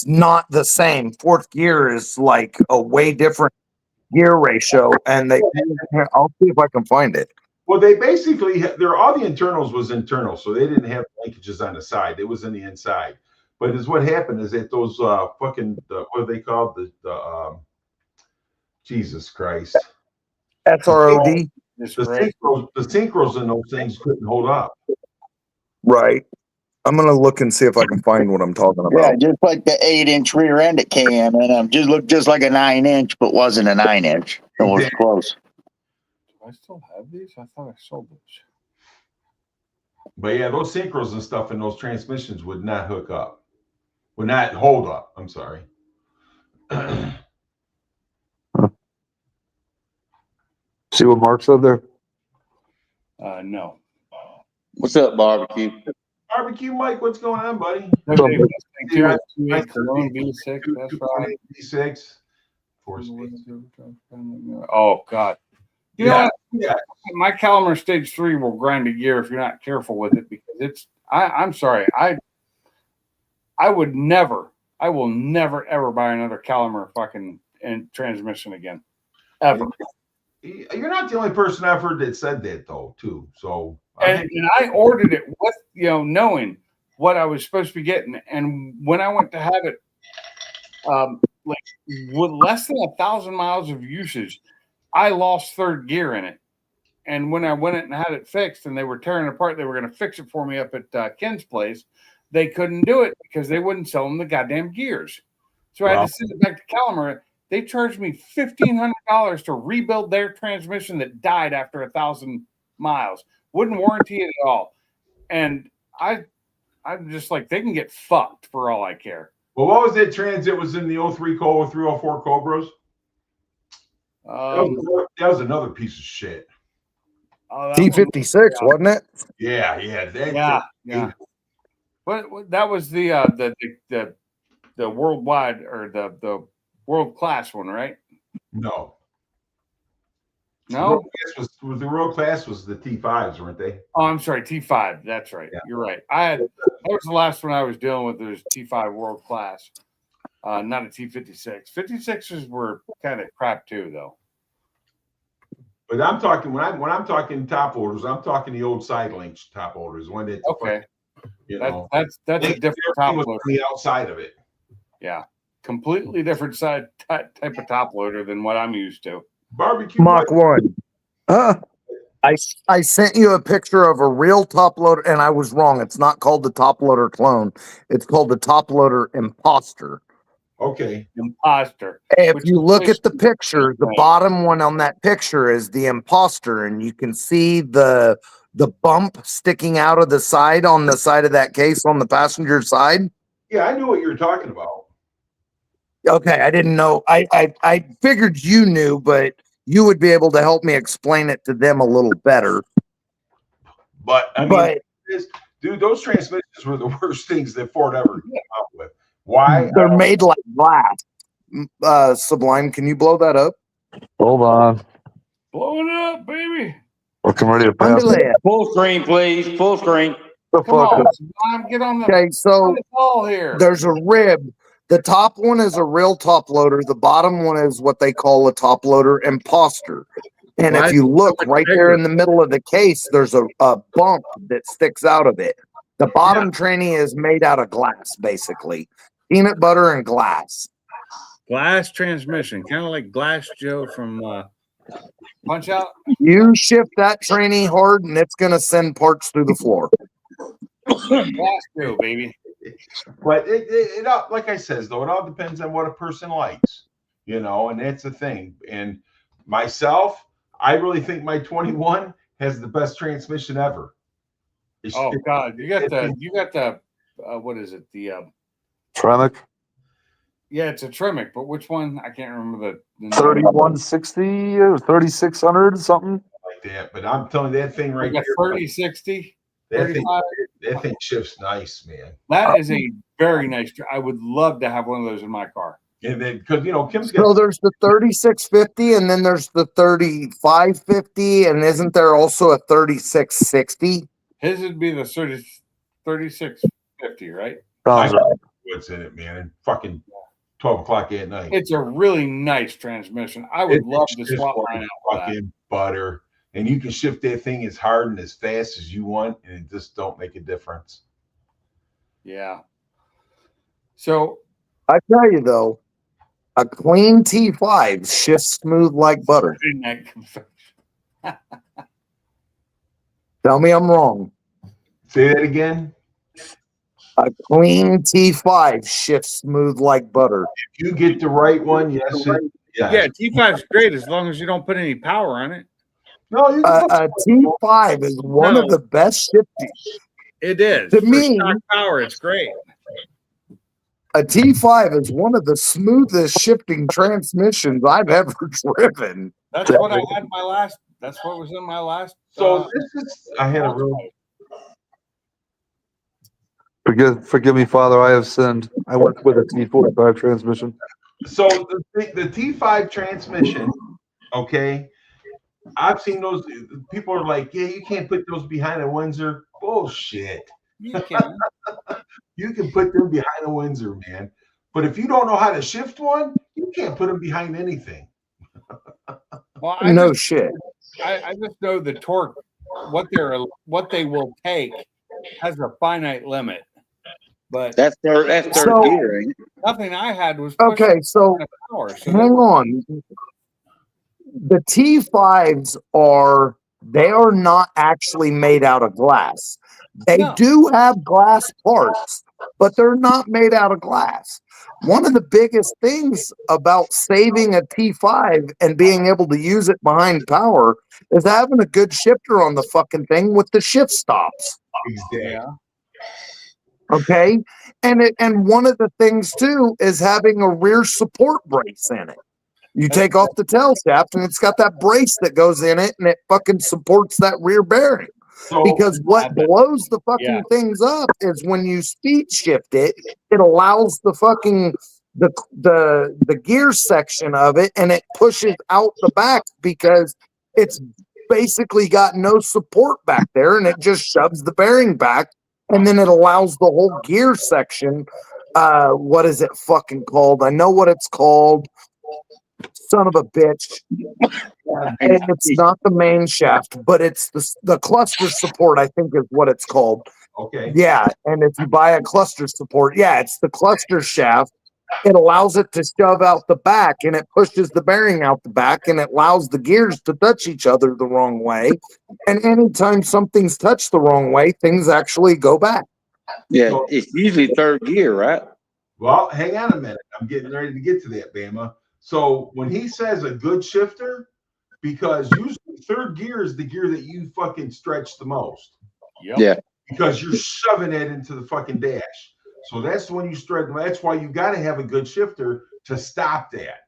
Speaker 5: not the same. Fourth gear is like a way different gear ratio, and I'll see if I can find it.
Speaker 3: Well, they basically all the internals was internal, so they didn't have linkages on the side. It was in the inside. But is what happened is that those what are they called? The Jesus Christ.
Speaker 5: SROD,
Speaker 3: The synchros in those things couldn't hold up.
Speaker 5: right? I'm gonna look and see if I can find what I'm talking
Speaker 6: Yeah,
Speaker 5: about.
Speaker 6: just like the 8-inch rear end it came and just looked just like a 9-inch, but wasn't a 9-inch. It was
Speaker 3: Exactly.
Speaker 6: close.
Speaker 7: Do I still have these? I thought I sold those.
Speaker 3: But yeah, those synchros and stuff in those transmissions would not hook up. Would not hold up. I'm sorry.
Speaker 1: See what Mark said there?
Speaker 7: No.
Speaker 2: What's up, barbecue?
Speaker 3: Barbecue Mike, what's going on, buddy?
Speaker 7: Cologne V6, that's right.
Speaker 3: V6. 4-speed.
Speaker 7: Oh God. You
Speaker 3: Yeah,
Speaker 7: know,
Speaker 3: yeah.
Speaker 7: my Calamar Stage 3 will grind a gear if you're not careful with it because I'm sorry. I will never ever buy another Calamar fucking transmission again. Ever.
Speaker 3: You're not the only person I've heard that said that though, too. So
Speaker 7: And I ordered it with knowing what I was supposed to be getting. And when I went to have it like with less than 1,000 miles of usage, I lost third gear in it. And when I went and had it fixed and they were tearing it apart, they were going to fix it for me up at Ken's place. They couldn't do it because they wouldn't sell them the goddamn gears. So I had to send it back to Calamar. They charged me $1,500 to rebuild their transmission that died after 1,000 miles. Wouldn't warranty it at all. And I'm just like, they can get fucked for all I care.
Speaker 3: Well, what was that trans that was in the 03 Cobra, 304 Cobras? That was another piece of shit.
Speaker 5: T56, wasn't it?
Speaker 3: Yeah.
Speaker 7: Yeah. But that was the worldwide or the world class one, right?
Speaker 3: No.
Speaker 7: No.
Speaker 3: The world class was the T5s, weren't they?
Speaker 7: Oh, I'm sorry, T5. That's right.
Speaker 3: Yeah.
Speaker 7: You're right. That was the last one I was dealing with. Was T5 world class, not a T56. 56s were kind of crap too, though.
Speaker 3: But I'm talking when I'm talking top orders, I'm talking the old side links top orders. One that
Speaker 7: Okay, that's a
Speaker 3: everything
Speaker 7: different top
Speaker 3: was
Speaker 7: loader.
Speaker 3: on the outside of it.
Speaker 7: Yeah, completely different type of top loader than what I'm used to.
Speaker 3: Barbecue
Speaker 5: Mach 1. I sent you a picture of a real top loader, and I was wrong. It's not called the top loader clone. It's called the top loader imposter.
Speaker 3: Okay.
Speaker 7: Imposter.
Speaker 5: If you look at the picture, the bottom one on that picture is the imposter, and you can see the bump sticking out of the side on the side of that case on the passenger side.
Speaker 3: Yeah, I knew what you were talking about.
Speaker 5: Okay, I didn't know. I figured you knew, but you would be able to help me explain it to them a little better.
Speaker 3: But I mean, dude, those transmissions were the worst things that Ford ever came out with. Why?
Speaker 5: They're made like glass. Sublime, can you blow that up?
Speaker 1: Hold on.
Speaker 7: Blow it up, baby.
Speaker 1: I'm ready to pass.
Speaker 2: Full screen, please. Full screen.
Speaker 1: The
Speaker 7: Come
Speaker 1: fuck?
Speaker 7: on, Sublime, get on the
Speaker 5: Okay, so
Speaker 7: ball here.
Speaker 5: there's a rib. The top one is a real top loader. The bottom one is what they call a top loader imposter. And if you look right there in the middle of the case, there's a bump that sticks out of it. The bottom tranny is made out of glass, basically. Peanut butter and glass.
Speaker 7: Glass transmission, kind of like Glass Joe from Punch Out.
Speaker 5: You shift that tranny hard, and it's going to send parts through the floor.
Speaker 7: Glass Joe, baby.
Speaker 3: But it like I says though, it all depends on what a person likes, and that's the thing. And myself, I really think my 21 has the best transmission ever.
Speaker 7: Oh God, you got the what is it? The
Speaker 1: Tremec
Speaker 7: yeah, it's a Tremec, but which one? I can't remember the
Speaker 1: 3160 or 3600 something.
Speaker 3: Like that. But I'm telling you, that thing right
Speaker 7: there.
Speaker 3: there,
Speaker 7: 3060.
Speaker 3: that thing, That thing shifts nice, man.
Speaker 7: That is a very nice. I would love to have one of those in my car.
Speaker 3: And then because Kim's
Speaker 5: So
Speaker 3: got
Speaker 5: there's the 3650 and then there's the 3550, and isn't there also a 3660?
Speaker 7: His would be the 3650, right?
Speaker 1: Sounds right.
Speaker 3: what's in it, man. And fucking 12 o'clock at night.
Speaker 7: It's a really nice transmission. I would love to
Speaker 3: It's
Speaker 7: swap mine out for that.
Speaker 3: fucking butter. And you can shift that thing as hard and as fast as you want, and it just don't make a difference.
Speaker 7: Yeah. So
Speaker 5: I tell you though, a clean T5 shifts smooth like butter. Tell me I'm wrong.
Speaker 3: Say that again.
Speaker 5: A clean T5 shifts smooth like butter.
Speaker 3: If you get the right one, yes.
Speaker 7: yeah, T5's great as long as you don't put any power on it.
Speaker 3: No, you can
Speaker 5: A T5 is one of the best shifting.
Speaker 7: It is.
Speaker 5: To
Speaker 7: For
Speaker 5: me-
Speaker 7: stock power, it's great.
Speaker 5: A T5 is one of the smoothest shifting transmissions I've ever driven.
Speaker 7: That's what I had in my last. That's what was in my last.
Speaker 3: So this is. I had a real.
Speaker 1: Forgive me, Father, I have sinned. I went with a T45 transmission.
Speaker 3: So the T5 transmission, okay. I've seen those. People are like, yeah, you can't put those behind a Windsor. Bullshit.
Speaker 7: You can.
Speaker 3: You can put them behind a Windsor, man. But if you don't know how to shift one, you can't put them behind anything.
Speaker 7: Well,
Speaker 5: No shit.
Speaker 7: I just know the torque, what they will take, has a finite limit. But
Speaker 2: That's third
Speaker 5: So-
Speaker 2: gear, ain't it?
Speaker 7: nothing I had was
Speaker 5: Okay, so
Speaker 7: power. So
Speaker 5: hang on. The T5s are not actually made out of glass. They
Speaker 7: No.
Speaker 5: do have glass parts, but they're not made out of glass. One of the biggest things about saving a T5 and being able to use it behind power is having a good shifter on the fucking thing with the shift stops.
Speaker 3: Exactly.
Speaker 7: yeah.
Speaker 5: Okay. And one of the things too is having a rear support brace in it. You take off the tail shaft and it's got that brace that goes in it and it fucking supports that rear bearing.
Speaker 3: So
Speaker 5: Because what blows the fucking
Speaker 7: Yeah.
Speaker 5: things up is when you speed shift it, it allows the fucking the gear section of it and it pushes out the back because it's basically got no support back there and it just shoves the bearing back and then it allows the whole gear section what is it fucking called? I know what it's called. Son of a bitch. And it's not the main shaft, but it's the cluster support, I think is what it's called.
Speaker 3: okay.
Speaker 5: Yeah, and if you buy a cluster support, yeah, it's the cluster shaft. It allows it to shove out the back and it pushes the bearing out the back and it allows the gears to touch each other the wrong way. And anytime something's touched the wrong way, things actually go back.
Speaker 2: Yeah, it's usually third gear, right?
Speaker 3: Well, hang on a minute. I'm getting ready to get to that, Bama. So when he says a good shifter, because usually third gear is the gear that you fucking stretch the most.
Speaker 7: Yep.
Speaker 2: Yeah.
Speaker 3: Because you're shoving it into the fucking dash. So that's when you stretch. That's why you got to have a good shifter to stop that.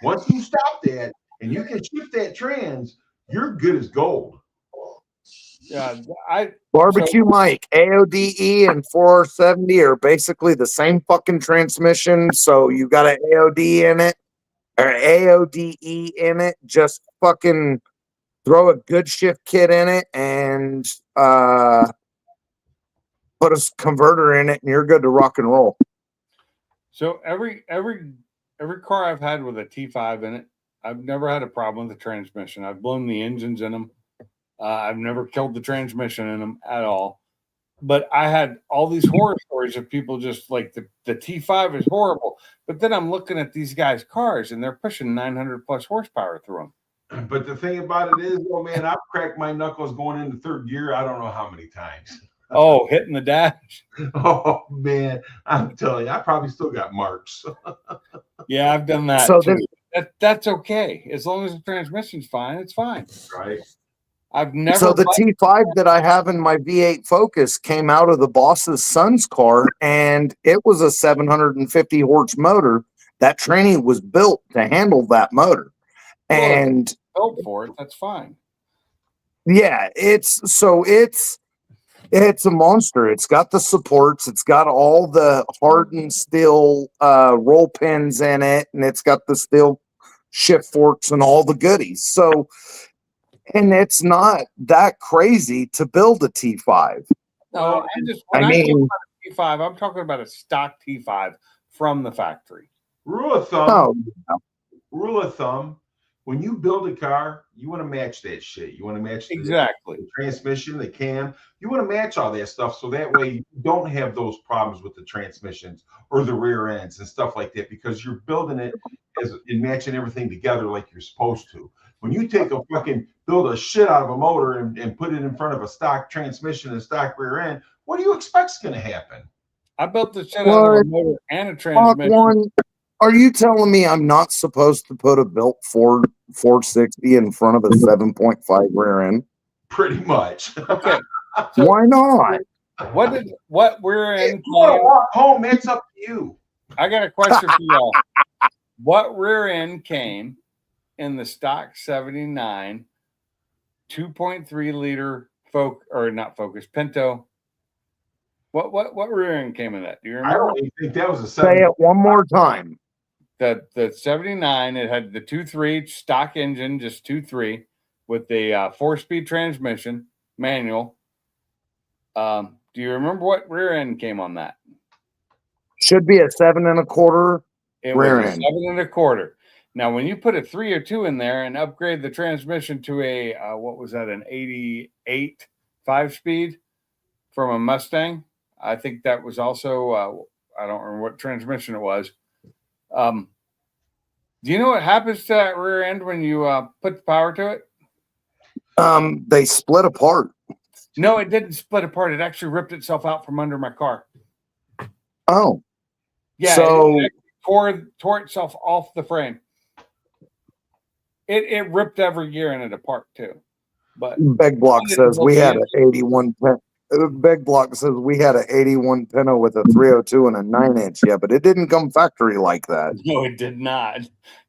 Speaker 3: Once you stop that and you can shift that trans, you're good as gold.
Speaker 7: Yeah.
Speaker 5: Barbecue Mike, AODE and 470 are basically the same fucking transmission. So you got an AOD in it or AODE in it. Just fucking throw a good shift kit in it and put a converter in it and you're good to rock and roll.
Speaker 7: So every car I've had with a T5 in it, I've never had a problem with the transmission. I've blown the engines in them. I've never killed the transmission in them at all. But I had all these horror stories of people just like the T5 is horrible. But then I'm looking at these guys' cars and they're pushing 900 plus horsepower through them.
Speaker 3: But the thing about it is, oh man, I've cracked my knuckles going into third gear. I don't know how many times.
Speaker 7: Oh, hitting the dash.
Speaker 3: Oh man, I'm telling you, I probably still got marks.
Speaker 7: Yeah, I've done that.
Speaker 5: So
Speaker 7: too.
Speaker 5: then-
Speaker 7: That's okay. As long as the transmission's fine, it's fine.
Speaker 3: Right.
Speaker 7: I've never
Speaker 5: So the
Speaker 7: liked-
Speaker 5: T5 that I have in my V8 Focus came out of the boss's son's car, and it was a 750 horse motor. That tranny was built to handle that motor, and
Speaker 7: built for it. That's fine.
Speaker 5: yeah, it's It's a monster. It's got the supports. It's got all the hardened steel roll pins in it, and it's got the steel shift forks and all the goodies. So, and it's not that crazy to build a T5.
Speaker 7: No, when
Speaker 5: I
Speaker 7: I talk
Speaker 5: mean,
Speaker 7: about a T5, I'm talking about a stock T5 from the factory.
Speaker 3: Rule of thumb.
Speaker 5: oh,
Speaker 3: Rule of thumb. When you build a car, you want to match that shit. You want to match
Speaker 7: Exactly.
Speaker 3: the transmission, the cam. You want to match all that stuff so that way you don't have those problems with the transmissions or the rear ends and stuff like that because you're building it and matching everything together like you're supposed to. When you take a fucking build a shit out of a motor and put it in front of a stock transmission and stock rear end, what do you expect's going to happen?
Speaker 7: I built the shit out of a motor and a
Speaker 5: Mach
Speaker 7: transmission.
Speaker 5: 1, are you telling me I'm not supposed to put a built Ford 460 in front of a 7.5 rear end?
Speaker 3: Pretty much.
Speaker 7: Okay. So
Speaker 5: Why not?
Speaker 7: what rear
Speaker 3: If
Speaker 7: end
Speaker 3: you want to
Speaker 7: came?
Speaker 3: walk home, it's up to you.
Speaker 7: I got a question for y'all. What rear end came in the stock 79 2.3 liter Pinto? What rear end came in that? Do you
Speaker 3: I
Speaker 7: remember?
Speaker 3: don't even think that was a
Speaker 5: Say
Speaker 3: 7.
Speaker 5: it one more time.
Speaker 7: The 79, it had the 2.3 stock engine, just 2.3 with the 4-speed transmission manual. Do you remember what rear end came on that?
Speaker 5: Should be a 7 1/4.
Speaker 7: It
Speaker 5: Rear
Speaker 7: was a
Speaker 5: end.
Speaker 7: 7 1/4. Now, when you put a 302 in there and upgrade the transmission to a what was that, an 88 5-speed from a Mustang? I think that was also I don't remember what transmission it was. Do you know what happens to that rear end when you put the power to it?
Speaker 5: They split apart.
Speaker 7: No, it didn't split apart. It actually ripped itself out from under my car.
Speaker 5: Oh,
Speaker 7: Yeah,
Speaker 5: so
Speaker 7: it tore itself off the frame. It ripped every gear in it apart too. But
Speaker 5: Beg Block
Speaker 7: I didn't
Speaker 5: says we
Speaker 7: know
Speaker 5: had
Speaker 7: the
Speaker 5: an 81 pen. Beg Block says we had an 81 Pinto with a 302 and a 9-inch. Yeah, but it didn't come factory like that.
Speaker 7: No, it did not.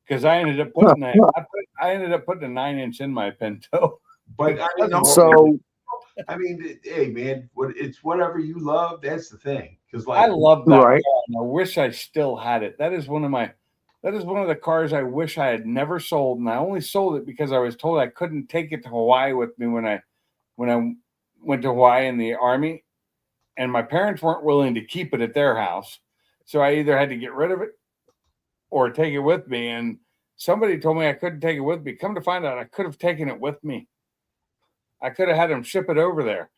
Speaker 7: Because I ended up putting I ended up putting a 9-inch in my Pinto.
Speaker 3: But I mean,
Speaker 5: So
Speaker 3: I mean, hey man, it's whatever you love. That's the thing. Because
Speaker 7: I
Speaker 3: like,
Speaker 7: love that
Speaker 5: Right.
Speaker 7: car, and I wish I still had it. That is one of the cars I wish I had never sold, and I only sold it because I was told I couldn't take it to Hawaii with me when I went to Hawaii in the Army, and my parents weren't willing to keep it at their house, so I either had to get rid of it or take it with me. And somebody told me I couldn't take it with me. Come to find out, I could have taken it with me. I could have had them ship it over there.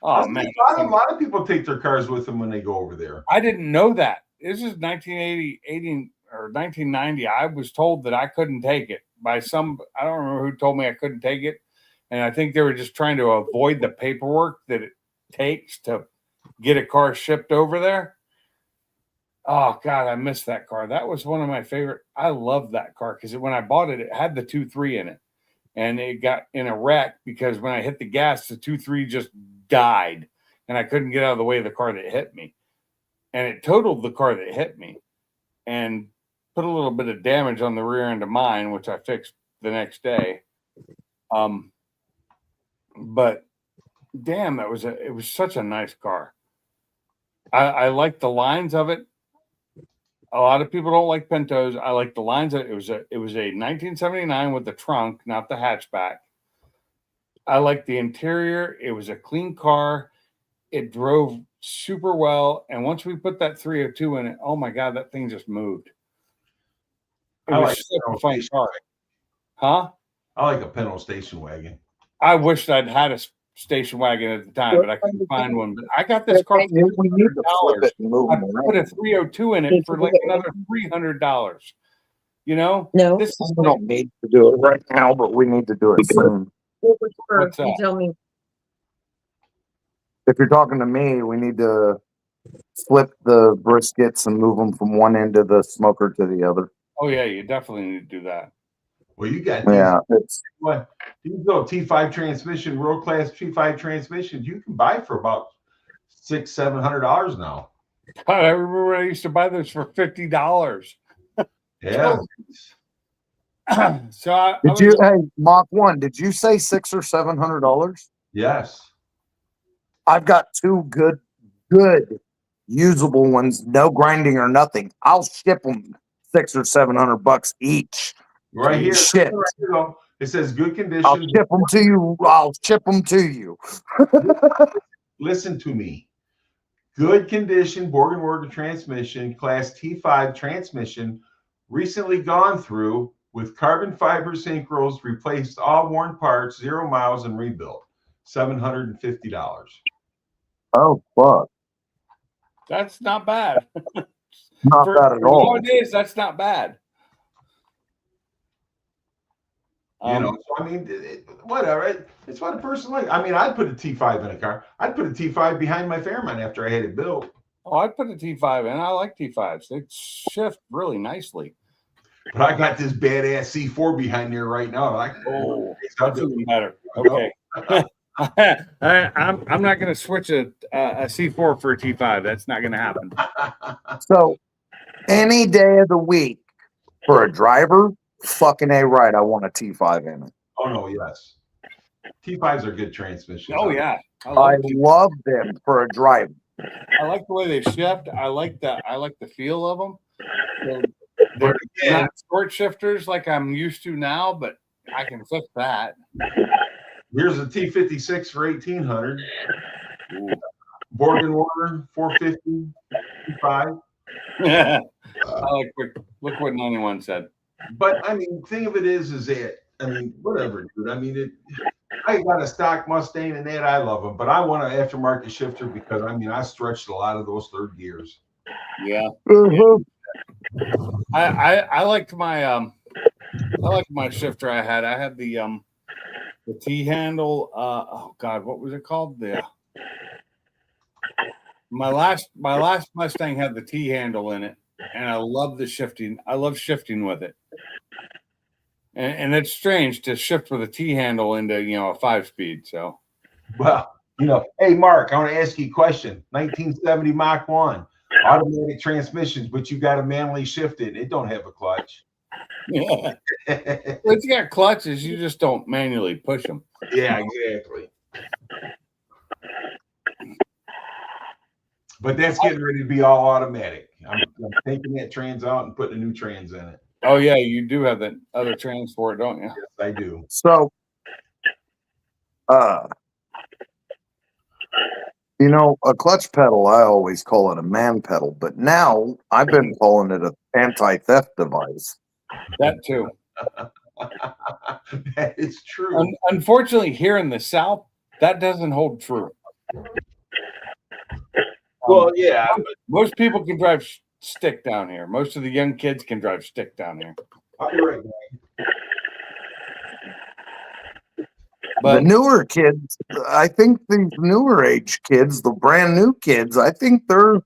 Speaker 7: Oh man,
Speaker 3: a lot of people take their cars with them when they go over there.
Speaker 7: I didn't know that. This is 1980 or 1990. I was told that I couldn't take it by some, I don't remember who told me I couldn't take it. And I think they were just trying to avoid the paperwork that it takes to get a car shipped over there. Oh God, I missed that car. That was one of my favorite. I loved that car because when I bought it, it had the 2.3 in it. And it got in a wreck because when I hit the gas, the 2.3 just died. And I couldn't get out of the way of the car that hit me. And it totaled the car that hit me and put a little bit of damage on the rear end of mine, which I fixed the next day. But damn, it was such a nice car. I like the lines of it. A lot of people don't like Pintos. I like the lines of it. It was a 1979 with the trunk, not the hatchback. I like the interior. It was a clean car. It drove super well. And once we put that 302 in it, oh my God, that thing just moved. It
Speaker 3: I
Speaker 7: was
Speaker 3: like
Speaker 7: such a fun
Speaker 3: station
Speaker 7: car. Huh?
Speaker 3: I like a Pinto station wagon.
Speaker 7: I wished I'd had a station wagon at the time, but I couldn't find one. But I got this car
Speaker 5: we need to flip
Speaker 7: $300.
Speaker 5: it and move
Speaker 7: I
Speaker 5: them
Speaker 7: put a
Speaker 5: around.
Speaker 7: 302 in it for like another $300. You know,
Speaker 4: No.
Speaker 7: this is
Speaker 5: We don't need to do it right now, but we need to do it soon.
Speaker 7: What's
Speaker 4: You
Speaker 7: that?
Speaker 4: tell me.
Speaker 5: If you're talking to me, we need to flip the briskets and move them from one end of the smoker to the other.
Speaker 7: Oh yeah, you definitely need to do that.
Speaker 3: Well, you got
Speaker 5: Yeah, it's
Speaker 3: what you go T5 transmission, world class T5 transmissions. You can buy for about $600-700 now.
Speaker 7: God, I remember when I used to buy those for $50.
Speaker 3: Yeah.
Speaker 7: So
Speaker 5: did you hey Mach 1, did you say $600 or $700?
Speaker 3: Yes.
Speaker 5: I've got two good usable ones, no grinding or nothing. I'll ship them $600 or $700 each.
Speaker 3: Right here.
Speaker 5: Shit.
Speaker 3: Right here, though. It says good
Speaker 5: I'll
Speaker 3: condition.
Speaker 5: ship them to you. I'll ship them to you.
Speaker 3: Listen to me. Good condition Borg and Morgan transmission, class T5 transmission, recently gone through with carbon fiber synchros, replaced all worn parts, 0 miles, and rebuilt. $750.
Speaker 5: Oh, fuck.
Speaker 7: That's not bad.
Speaker 5: Not bad at all.
Speaker 7: Nowadays, that's not bad.
Speaker 3: You know, so I mean, whatever. It's what a person likes. I mean, I'd put a T5 in a car. I'd put a T5 behind my Fairmont after I had it built.
Speaker 7: Oh, I'd put a T5 in. I like T5s. They shift really nicely.
Speaker 3: But I got this badass C4 behind there right now.
Speaker 7: Oh, that's even better. Okay. I'm not going to switch a C4 for a T5. That's not going to happen.
Speaker 5: So, any day of the week for a driver, fucking A right, I want a T5 in it.
Speaker 3: Oh no, yes. T5s are good transmissions.
Speaker 7: Oh yeah,
Speaker 5: I love them for a driver.
Speaker 7: I like the way they shift. I like the feel of them.
Speaker 3: But
Speaker 7: They're
Speaker 3: again,
Speaker 7: not short shifters like I'm used to now, but I can fix that.
Speaker 3: here's a T56 for 1800. Borg and Warner 450 T5.
Speaker 7: I like look what 91 said.
Speaker 3: But I mean, thing of it is that I mean, whatever, dude. I mean, I got a stock Mustang and that I love them, but I want an aftermarket shifter because I mean, I stretched a lot of those third gears.
Speaker 7: Yeah.
Speaker 5: Mhm.
Speaker 7: I liked my shifter I had the T handle. Oh God, what was it called? My last Mustang had the T handle in it, and I love the shifting. I love shifting with it. And it's strange to shift with a T handle into a 5-speed. So,
Speaker 3: Well, hey Mark, I want to ask you a question. 1970 Mach 1, automatic transmissions, but you got to manually shift it. It don't have a clutch.
Speaker 7: yeah, it's got clutches. You just don't manually push them.
Speaker 3: Yeah, exactly. But that's getting ready to be all automatic. I'm taking that trans out and putting a new trans in it.
Speaker 7: Oh yeah, you do have that other transport, don't you?
Speaker 3: Yes, I do.
Speaker 5: So, a clutch pedal, I always call it a man pedal, but now I've been calling it an anti-theft device.
Speaker 7: That too.
Speaker 3: That is true.
Speaker 7: Unfortunately, here in the South, that doesn't hold true.
Speaker 3: Well, yeah.
Speaker 7: Most people can drive stick down here. Most of the young kids can drive stick down here.
Speaker 3: You're right,
Speaker 5: The newer kids, I think these newer age kids, the brand new kids, I think they're,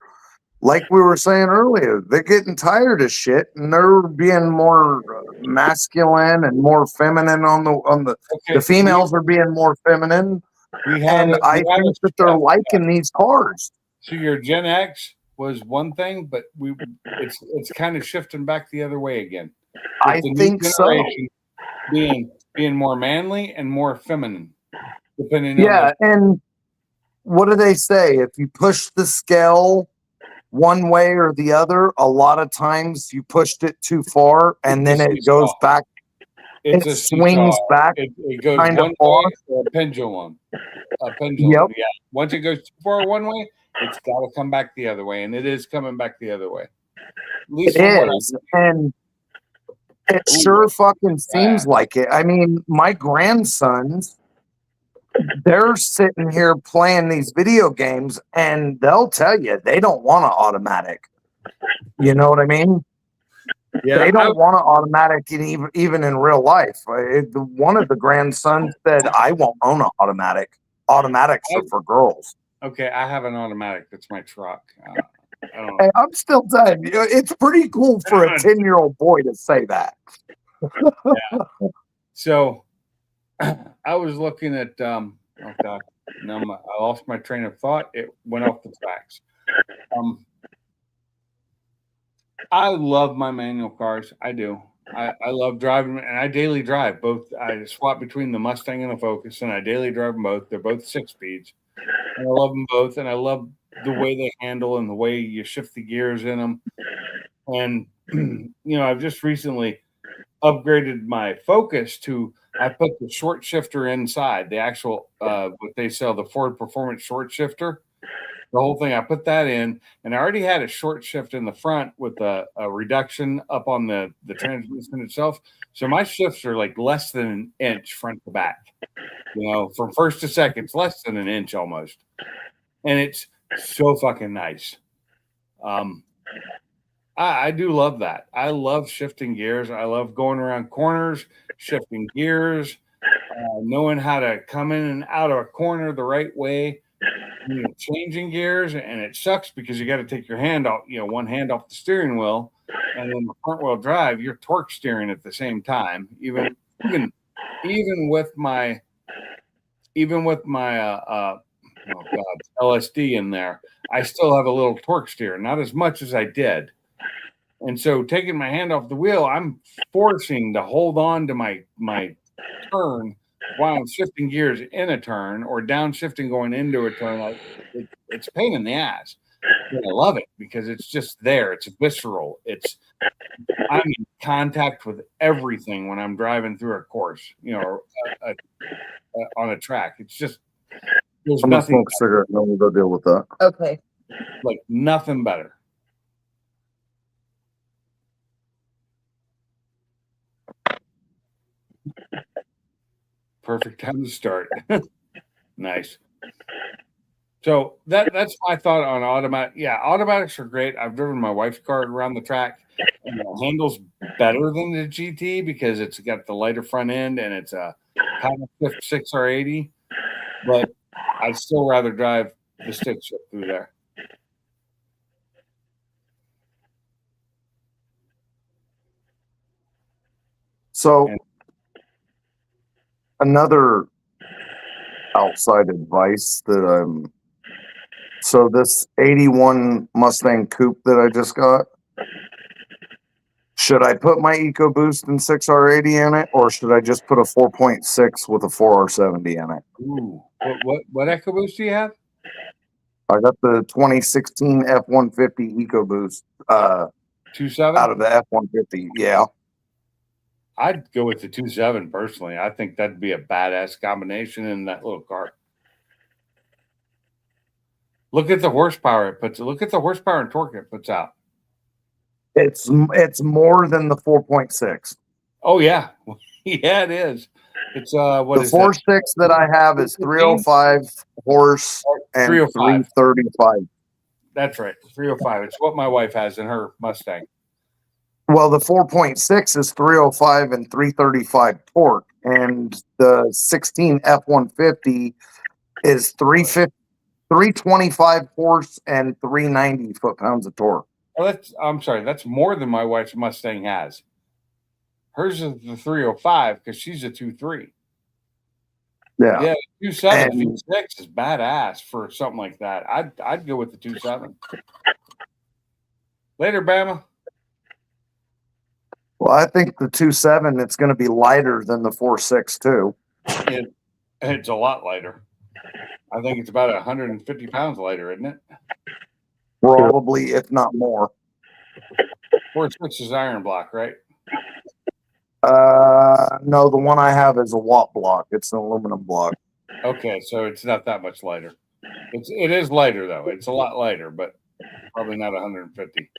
Speaker 5: like we were saying earlier, they're getting tired of shit and they're being more masculine and more feminine the females are being more feminine. And I think that they're liking these cars.
Speaker 7: So your Gen X was one thing, but it's kind of shifting back the other way again.
Speaker 5: I think so.
Speaker 7: Being more manly and more feminine, depending.
Speaker 5: Yeah, and what do they say? If you push the scale one way or the other, a lot of times you pushed it too far, and then it goes back.
Speaker 7: It
Speaker 5: swings back.
Speaker 7: It goes
Speaker 5: kind of
Speaker 7: one
Speaker 5: far.
Speaker 7: way, or a pendulum.
Speaker 5: Yep.
Speaker 7: Yeah. Once it goes too far one way, it's got to come back the other way, and it is coming back the other way. At least
Speaker 5: It is, and it sure fucking seems like it. I mean, my grandsons, they're sitting here playing these video games, and they'll tell you they don't want an automatic. You know what I mean?
Speaker 7: Yeah,
Speaker 5: they don't want an automatic even in real life. One of the grandsons said, "I won't own an automatic. Automatics are for girls."
Speaker 7: Okay, I have an automatic. That's my truck. I don't know.
Speaker 5: Hey, I'm still telling you, it's pretty cool for a 10-year-old boy to say that.
Speaker 7: Yeah. So I was looking at oh god, no, I lost my train of thought. It went off the tracks. I love my manual cars. I do. I love driving, and I daily drive both. I swap between the Mustang and the Focus, and I daily drive them both. They're both 6 speeds. And I love them both, and I love the way they handle and the way you shift the gears in them. And I've just recently upgraded my Focus to I put the short shifter inside the actual what they sell, the Ford Performance short shifter. The whole thing, I put that in, and I already had a short shift in the front with a reduction up on the transmission itself. So my shifts are like less than an inch front to back. From first to second, it's less than an inch almost. And it's so fucking nice. I do love that. I love shifting gears. I love going around corners, shifting gears, knowing how to come in and out of a corner the right way, changing gears. And it sucks because you got to take your hand off, one hand off the steering wheel, and then the front wheel drive, you're torque steering at the same time. Even with my LSD in there, I still have a little torque steer, not as much as I did. And so taking my hand off the wheel, I'm forcing to hold on to my turn while I'm shifting gears in a turn or downshifting going into a turn. It's a pain in the ass. But I love it because it's just there. It's visceral. I'm in contact with everything when I'm driving through a course, on a track. It's just there's
Speaker 5: I'm gonna
Speaker 7: nothing
Speaker 5: smoke a cigarette and then we'll go deal with that.
Speaker 4: Okay.
Speaker 7: like nothing better. Perfect time to start. Nice. So that's my thought on automatic. Yeah, automatics are great. I've driven my wife's car around the track, and it handles better than the GT because it's got the lighter front end and it's a paddle shift 6R80. But I'd still rather drive the stick shift through there.
Speaker 5: So
Speaker 7: And-
Speaker 5: another outside advice that so this 81 Mustang Coupe that I just got, should I put my EcoBoost and 6R80 in it, or should I just put a 4.6 with a 4R70 in it?
Speaker 7: Ooh, what EcoBoost do you have?
Speaker 5: I got the 2016 F-150 EcoBoost
Speaker 7: 2.7?
Speaker 5: out of the F-150. Yeah.
Speaker 7: I'd go with the 2.7 personally. I think that'd be a badass combination in that little car. Look at the horsepower it puts. Look at the horsepower and torque it puts out.
Speaker 5: It's more than the 4.6.
Speaker 7: Oh yeah, yeah it is. It's what
Speaker 5: The
Speaker 7: is
Speaker 5: 4.6 that I have is 305 horse and
Speaker 7: 305.
Speaker 5: 335.
Speaker 7: That's right, 305. It's what my wife has in her Mustang.
Speaker 5: Well, the 4.6 is 305 and 335 torque, and the 16 F-150 is 325 horse and 390 foot-pounds of torque.
Speaker 7: Oh, I'm sorry, that's more than my wife's Mustang has. Hers is the 305 because she's a 2.3.
Speaker 5: Yeah.
Speaker 7: 2.7,
Speaker 5: And-
Speaker 7: 2.6 is badass for something like that. I'd go with the 2.7. Later, Bama.
Speaker 5: Well, I think the 2.7, it's going to be lighter than the 4.6 too.
Speaker 7: It's a lot lighter. I think it's about 150 pounds lighter, isn't it?
Speaker 5: Probably, if not more.
Speaker 7: 4.6 is iron block, right?
Speaker 5: No, the one I have is a watt block. It's an aluminum block.
Speaker 7: Okay, so it's not that much lighter. It is lighter though. It's a lot lighter, but probably not 150.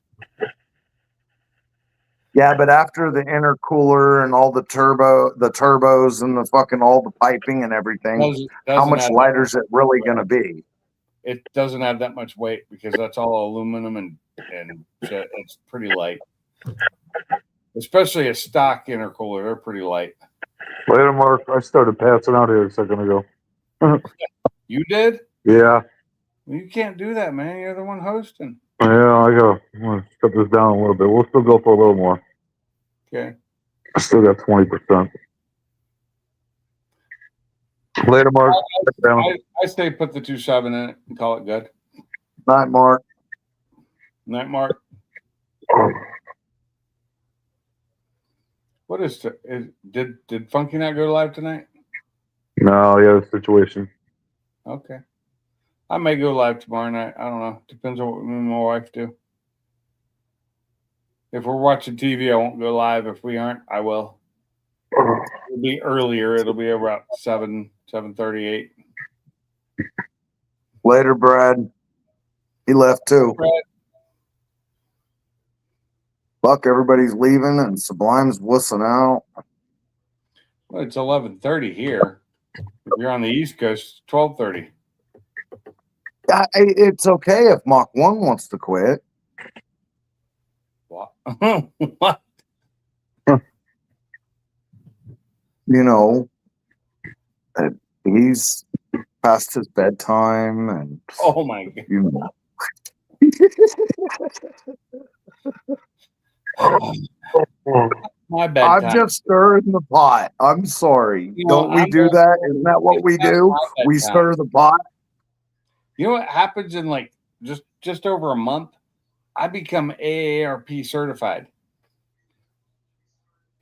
Speaker 5: Yeah, but after the intercooler and all the turbos and the fucking all the piping and everything, how
Speaker 7: Doesn't
Speaker 5: much
Speaker 7: add
Speaker 5: lighter is it really going to be?
Speaker 7: It doesn't have that much weight because that's all aluminum and it's pretty light. Especially a stock intercooler, they're pretty light.
Speaker 1: Later, Mark. I started passing out here a second ago.
Speaker 7: You did?
Speaker 1: Yeah.
Speaker 7: Well, you can't do that, man. You're the one hosting.
Speaker 1: Yeah, I'm gonna cut this down a little bit. We'll still go for a little more.
Speaker 7: Okay.
Speaker 1: I still got 20%. Later, Mark.
Speaker 7: I say put the 2.7 in it and call it good.
Speaker 5: Night, Mark.
Speaker 7: Night, Mark. What is did Funky not go live tonight?
Speaker 1: No, yeah, the situation.
Speaker 7: Okay. I may go live tomorrow night. I don't know. Depends on what me and my wife do. If we're watching TV, I won't go live. If we aren't, I will. It'll be earlier. It'll be about 7:38.
Speaker 5: Later, Brad. He left too.
Speaker 7: Brad.
Speaker 5: Fuck, everybody's leaving and Sublime's wussing out.
Speaker 7: Well, it's 11:30 here. If you're on the East Coast, 12:30.
Speaker 5: It's okay if Mach 1 wants to quit.
Speaker 7: What?
Speaker 5: You know, he's past his bedtime and,
Speaker 7: Oh my God.
Speaker 5: you know.
Speaker 7: My bad.
Speaker 5: I'm
Speaker 7: time.
Speaker 5: just stirring the pot. I'm sorry.
Speaker 7: You know,
Speaker 5: Don't we
Speaker 7: I'm
Speaker 5: do
Speaker 7: just-
Speaker 5: that? Isn't that what we do?
Speaker 7: My bad
Speaker 5: We
Speaker 7: time.
Speaker 5: stir the pot.
Speaker 7: You know what happens in like just over a month? I become AARP certified.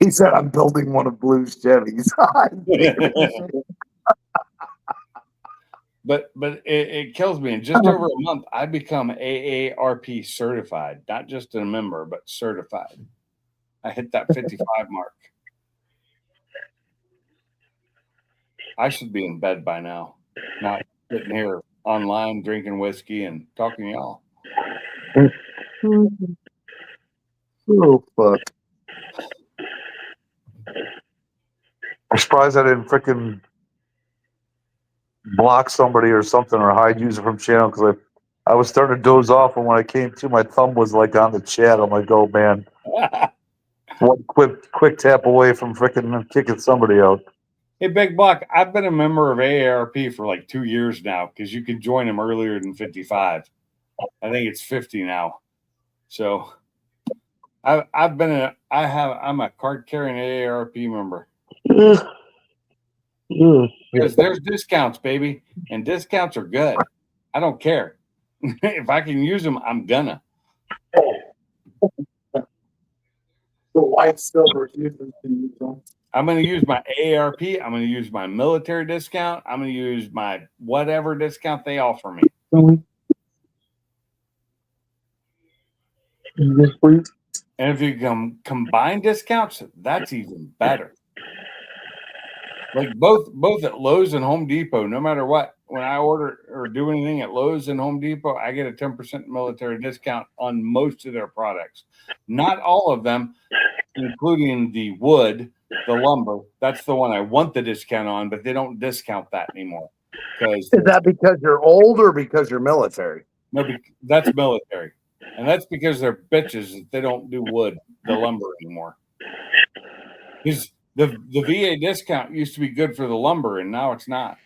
Speaker 5: He said, I'm building one of Blue's Chevys.
Speaker 7: But it kills me. In just over a month, I become AARP certified, not just a member, but certified. I hit that 55 mark. I should be in bed by now, not sitting here online drinking whiskey and talking to y'all.
Speaker 5: Oh, fuck.
Speaker 1: I'm surprised I didn't freaking block somebody or something or hide user from channel because I was starting to doze off, and when I came to, my thumb was like on the chat. I'm like, oh man, one quick tap away from freaking kicking somebody out.
Speaker 7: Hey, Big Buck, I've been a member of AARP for like 2 years now because you can join them earlier than 55. I think it's 50 now. So I'm a card carrying AARP member. Because there's discounts, baby, and discounts are good. I don't care. If I can use them, I'm gonna.
Speaker 5: The white silver uses to use them.
Speaker 7: I'm going to use my AARP. I'm going to use my military discount. I'm going to use my whatever discount they offer me.
Speaker 5: Yes, please.
Speaker 7: And if you combine discounts, that's even better. Like both at Lowe's and Home Depot, no matter what, when I order or do anything at Lowe's and Home Depot, I get a 10% military discount on most of their products. Not all of them, including the wood, the lumber. That's the one I want the discount on, but they don't discount that anymore. Because
Speaker 5: Is that because you're old or because you're military?
Speaker 7: no, that's military, and that's because they're bitches that they don't do wood, the lumber anymore. Because the VA discount used to be good for the lumber, and now it's not.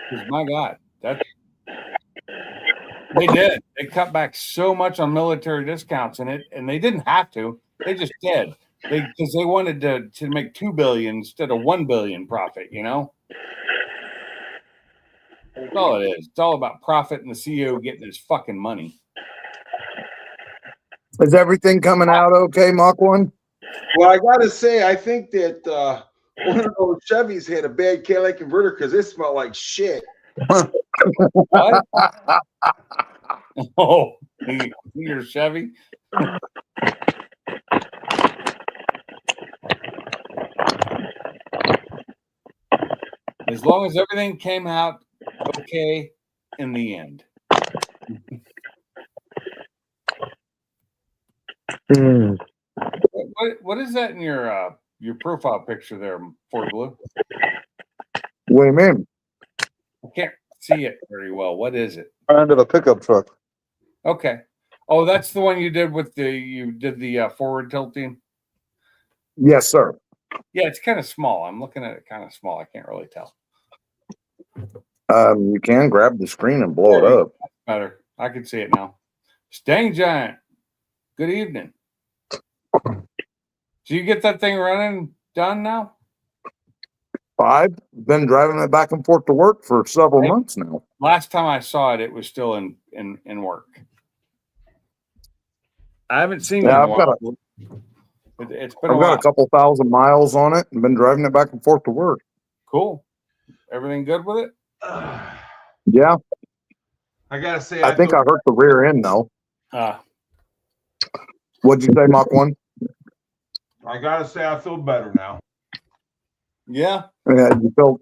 Speaker 7: Because my God, they did. They cut back so much on military discounts, and they didn't have to. They just did. Because they wanted to make $2 billion instead of $1 billion profit. You know, that's all it is. It's all about profit and the CEO getting his fucking money.
Speaker 5: Is everything coming out okay, Mach 1?
Speaker 3: Well, I gotta say, I think that one of those Chevys had a bad catalytic converter because it smelled like shit.
Speaker 7: What? Oh, your Chevy. As long as everything came out okay in the end. What is that in your profile picture there, Ford Blue?
Speaker 5: What do you mean?
Speaker 7: I can't see it very well. What is it?
Speaker 1: Front of a pickup truck.
Speaker 7: Okay. Oh, that's the one you did with the forward tilting.
Speaker 5: Yes, sir.
Speaker 7: Yeah, it's kind of small. I'm looking at it kind of small. I can't really tell.
Speaker 5: You can grab the screen and blow it up.
Speaker 7: Better. I can see it now. Stang Giant. Good evening. Do you get that thing running done now?
Speaker 5: I've been driving it back and forth to work for several months now.
Speaker 7: Last time I saw it, it was still in work. I haven't seen it.
Speaker 5: Yeah,
Speaker 7: in a while. It's been a
Speaker 5: I've
Speaker 7: while.
Speaker 5: got a couple thousand miles on it and been driving it back and forth to work.
Speaker 7: Cool. Everything good with it?
Speaker 5: Yeah,
Speaker 3: I gotta say,
Speaker 5: I think I hurt the rear end though.
Speaker 7: Uh,
Speaker 5: What'd you say, Mach 1?
Speaker 3: I gotta say, I feel better now.
Speaker 7: yeah.
Speaker 5: Do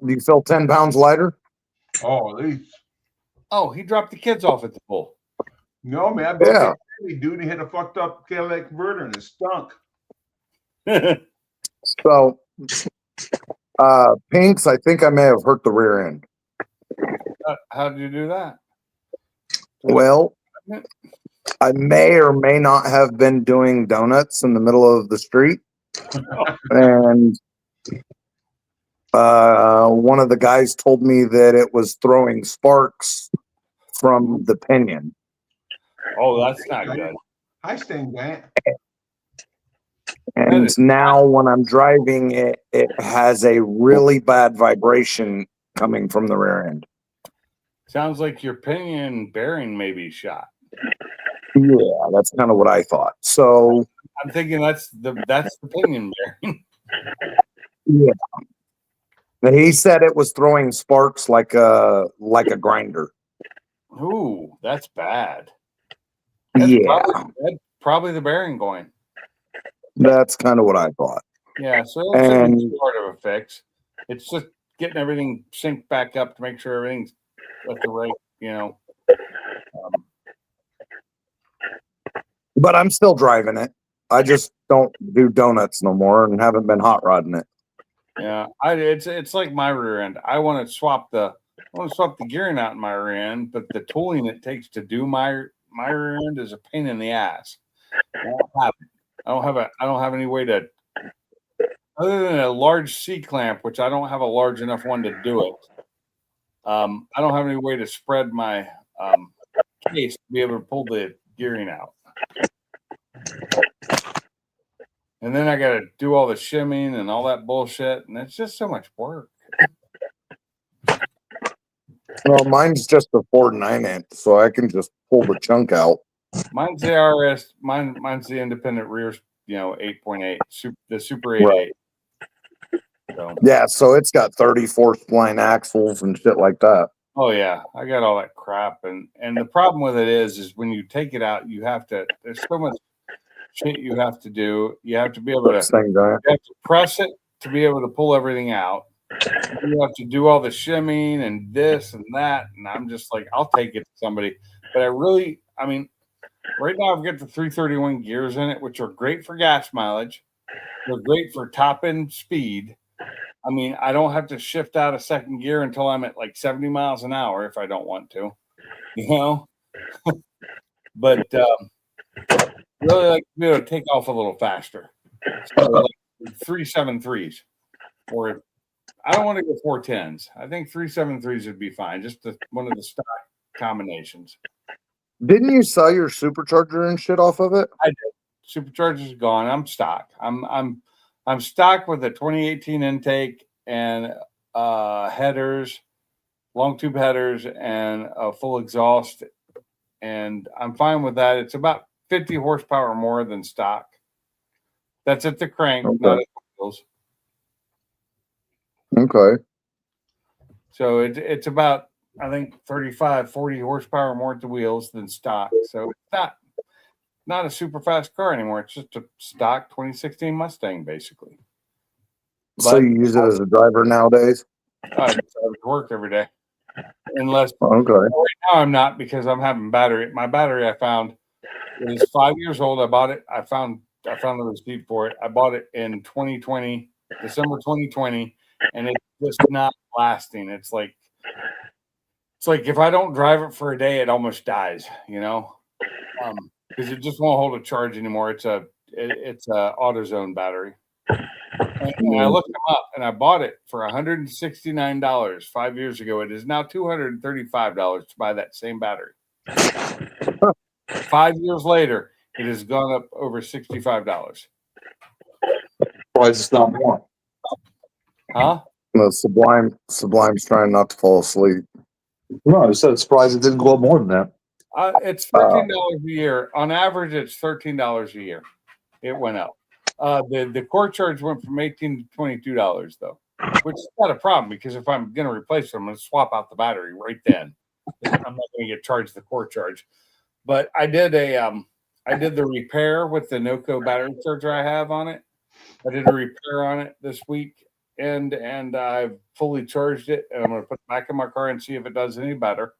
Speaker 5: you feel 10 pounds lighter?
Speaker 3: Oh, at least.
Speaker 7: Oh, he dropped the kids off at the pool.
Speaker 3: No, man.
Speaker 5: Yeah.
Speaker 3: Dude, he had a fucked up Cadillac converter and it stunk.
Speaker 5: So, Pinks, I think I may have hurt the rear end.
Speaker 7: How did you do that?
Speaker 5: Well, I may or may not have been doing donuts in the middle of the street. And one of the guys told me that it was throwing sparks from the pinion.
Speaker 7: Oh, that's not good.
Speaker 3: Hi, Sting Grant.
Speaker 5: And now when I'm driving it, it has a really bad vibration coming from the rear end.
Speaker 7: Sounds like your pinion bearing may be shot.
Speaker 5: Yeah, that's kind of what I thought. So
Speaker 7: I'm thinking that's the pinion bearing.
Speaker 5: yeah, he said it was throwing sparks like a grinder.
Speaker 7: Ooh, that's bad.
Speaker 5: Yeah,
Speaker 7: That's probably the bearing going.
Speaker 5: that's kind of what I thought.
Speaker 7: Yeah, so it's
Speaker 5: And
Speaker 7: sort of a fix. It's just getting everything synced back up to make sure everything's at the right,
Speaker 5: but I'm still driving it. I just don't do donuts no more and haven't been hot rodding it.
Speaker 7: Yeah, it's like my rear end. I want to swap the gearing out in my rear end, but the tooling it takes to do my rear end is a pain in the ass. I don't have any way to, other than a large C clamp, which I don't have a large enough one to do it. I don't have any way to spread my case to be able to pull the gearing out. And then I got to do all the shimming and all that bullshit, and it's just so much work.
Speaker 5: Well, mine's just a Ford 9-inch, so I can just pull the chunk out.
Speaker 7: Mine's the RS. Mine's the independent rear. 8.8, the Super 8.8.
Speaker 5: Right.
Speaker 7: So,
Speaker 5: Yeah, so it's got 34 spline axles and shit like that.
Speaker 7: oh yeah, I got all that crap, and the problem with it is when you take it out, you have to. There's so much shit you have to do. You have to be able to. You have to press it to be able to pull everything out. You have to do all the shimming and this and that, and I'm just like, I'll take it to somebody. But I mean, right now I've got the 331 gears in it, which are great for gas mileage. They're great for top end speed. I mean, I don't have to shift out a second gear until I'm at like 70 miles an hour if I don't want to, But really like to be able to take off a little faster. So like 373s, or I don't want to go 410s. I think 373s would be fine. Just one of the stock combinations.
Speaker 5: Didn't you sell your supercharger and shit off of it?
Speaker 7: I did. Supercharger's gone. I'm stock. I'm stock with a 2018 intake and headers, long tube headers, and a full exhaust, and I'm fine with that. It's about 50 horsepower more than stock. That's at the crank, not at the wheels.
Speaker 5: Okay.
Speaker 7: So it's about, I think, 35, 40 horsepower more at the wheels than stock. So it's not a super fast car anymore. It's just a stock 2016 Mustang, basically.
Speaker 5: So you use it as a driver nowadays?
Speaker 7: I just have to work every day. Unless
Speaker 5: Okay.
Speaker 7: right now I'm not, because I'm having battery. My battery I found is 5 years old. I bought it. I found the receipt for it. I bought it in 2020, December 2020, and it's just not lasting. It's like if I don't drive it for a day, it almost dies, because it just won't hold a charge anymore. It's a AutoZone battery. And I looked them up, and I bought it for $169 5 years ago. It is now $235 to buy that same battery. 5 years later, it has gone up over $65.
Speaker 1: Price is not more.
Speaker 7: Huh?
Speaker 5: The Sublime's trying not to fall asleep.
Speaker 1: No, I said it's surprised it didn't go up more than that.
Speaker 7: It's $13 a year. On average, it's $13 a year. It went up. The core charge went from $18 to $22 though. which is not a problem because if I'm going to replace it, I'm going to swap out the battery right then. I'm not going to get charged the core charge. But I did the repair with the Noco battery charger I have on it. I did a repair on it this week, and I've fully charged it, and I'm going to put it back in my car and see if it does any better.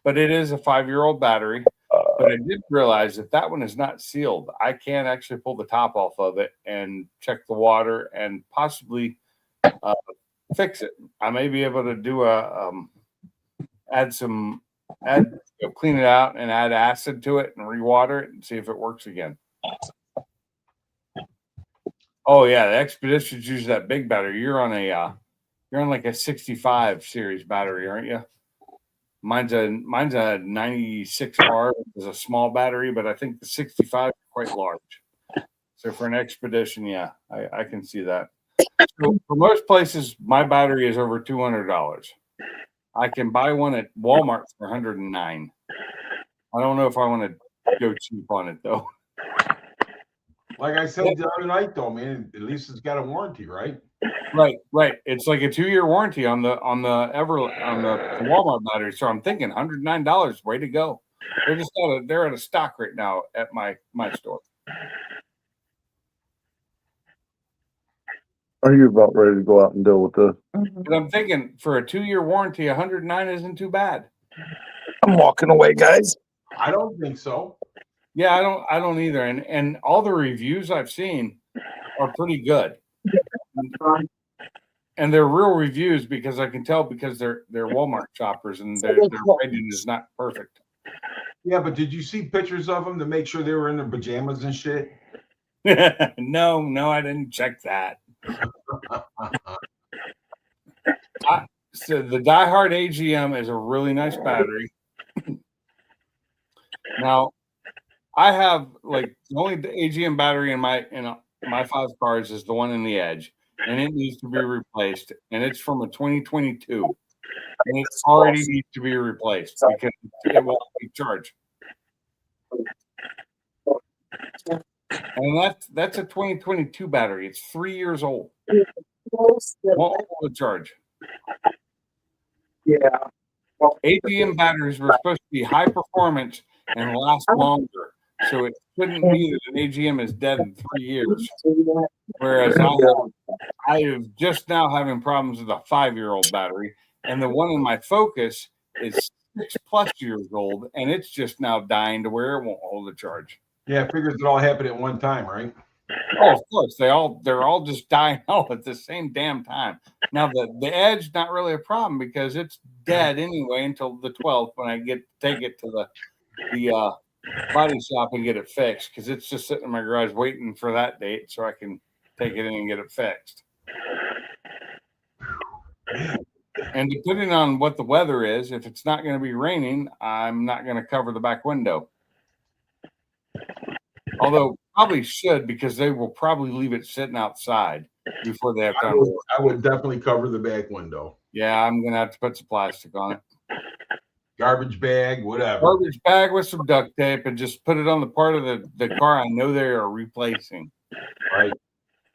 Speaker 7: But it is a 5-year-old battery. But I did realize that one is not sealed. I can actually pull the top off of it and check the water and possibly fix it. I may be able to do clean it out and add acid to it and rewater it and see if it works again. Oh yeah, the Expeditions use that big battery. You're on like a 65 series battery, aren't you? Mine's a 96R, which is a small battery, but I think the 65 is quite large. So for an Expedition, yeah, I can see that. So for most places, my battery is over $200. I can buy one at Walmart for $109. I don't know if I want to go cheap on it though.
Speaker 3: Like I said the other night, though, man, at least it's got a warranty, right?
Speaker 7: Right. It's like a 2-year warranty on the Walmart battery. So I'm thinking $109. Way to go! They're out of stock right now at my store.
Speaker 1: Are you about ready to go out and deal with the?
Speaker 7: But I'm thinking for a 2-year warranty, $109 isn't too bad.
Speaker 5: I'm walking away, guys.
Speaker 3: I don't think so.
Speaker 7: Yeah, I don't either. And all the reviews I've seen are pretty good. And they're real reviews because I can tell because they're Walmart shoppers and their rating is not perfect.
Speaker 3: Yeah, but did you see pictures of them to make sure they were in their pajamas and shit?
Speaker 7: No, I didn't check that. So the DieHard AGM is a really nice battery. Now, I have like the only AGM battery in my 5 cars is the one in the Edge, and it needs to be replaced. And it's from a 2022, and it already needs to be replaced because it won't be charged. And that's a 2022 battery. It's 3 years old. Won't hold the charge.
Speaker 5: Yeah. Well,
Speaker 7: AGM batteries were supposed to be high performance and last longer. So it shouldn't be that an AGM is dead in 3 years. Whereas I have just now having problems with a 5-year-old battery. And the one in my Focus is 6+ years old. And it's just now dying to where it won't hold a charge.
Speaker 3: Yeah, figures it all happened at one time, right?
Speaker 7: Oh, of course. They're all just dying out at the same damn time. Now the Edge, not really a problem because it's dead anyway until the 12th when I take it to the body shop and get it fixed because it's just sitting in my garage waiting for that date so I can take it in and get it fixed. And depending on what the weather is, if it's not going to be raining, I'm not going to cover the back window. Although probably should because they will probably leave it sitting outside before they have time.
Speaker 3: I would definitely cover the back window.
Speaker 7: Yeah, I'm going to have to put some plastic on it.
Speaker 3: Garbage bag, whatever.
Speaker 7: Garbage bag with some duct tape and just put it on the part of the car I know they are replacing.
Speaker 3: Right.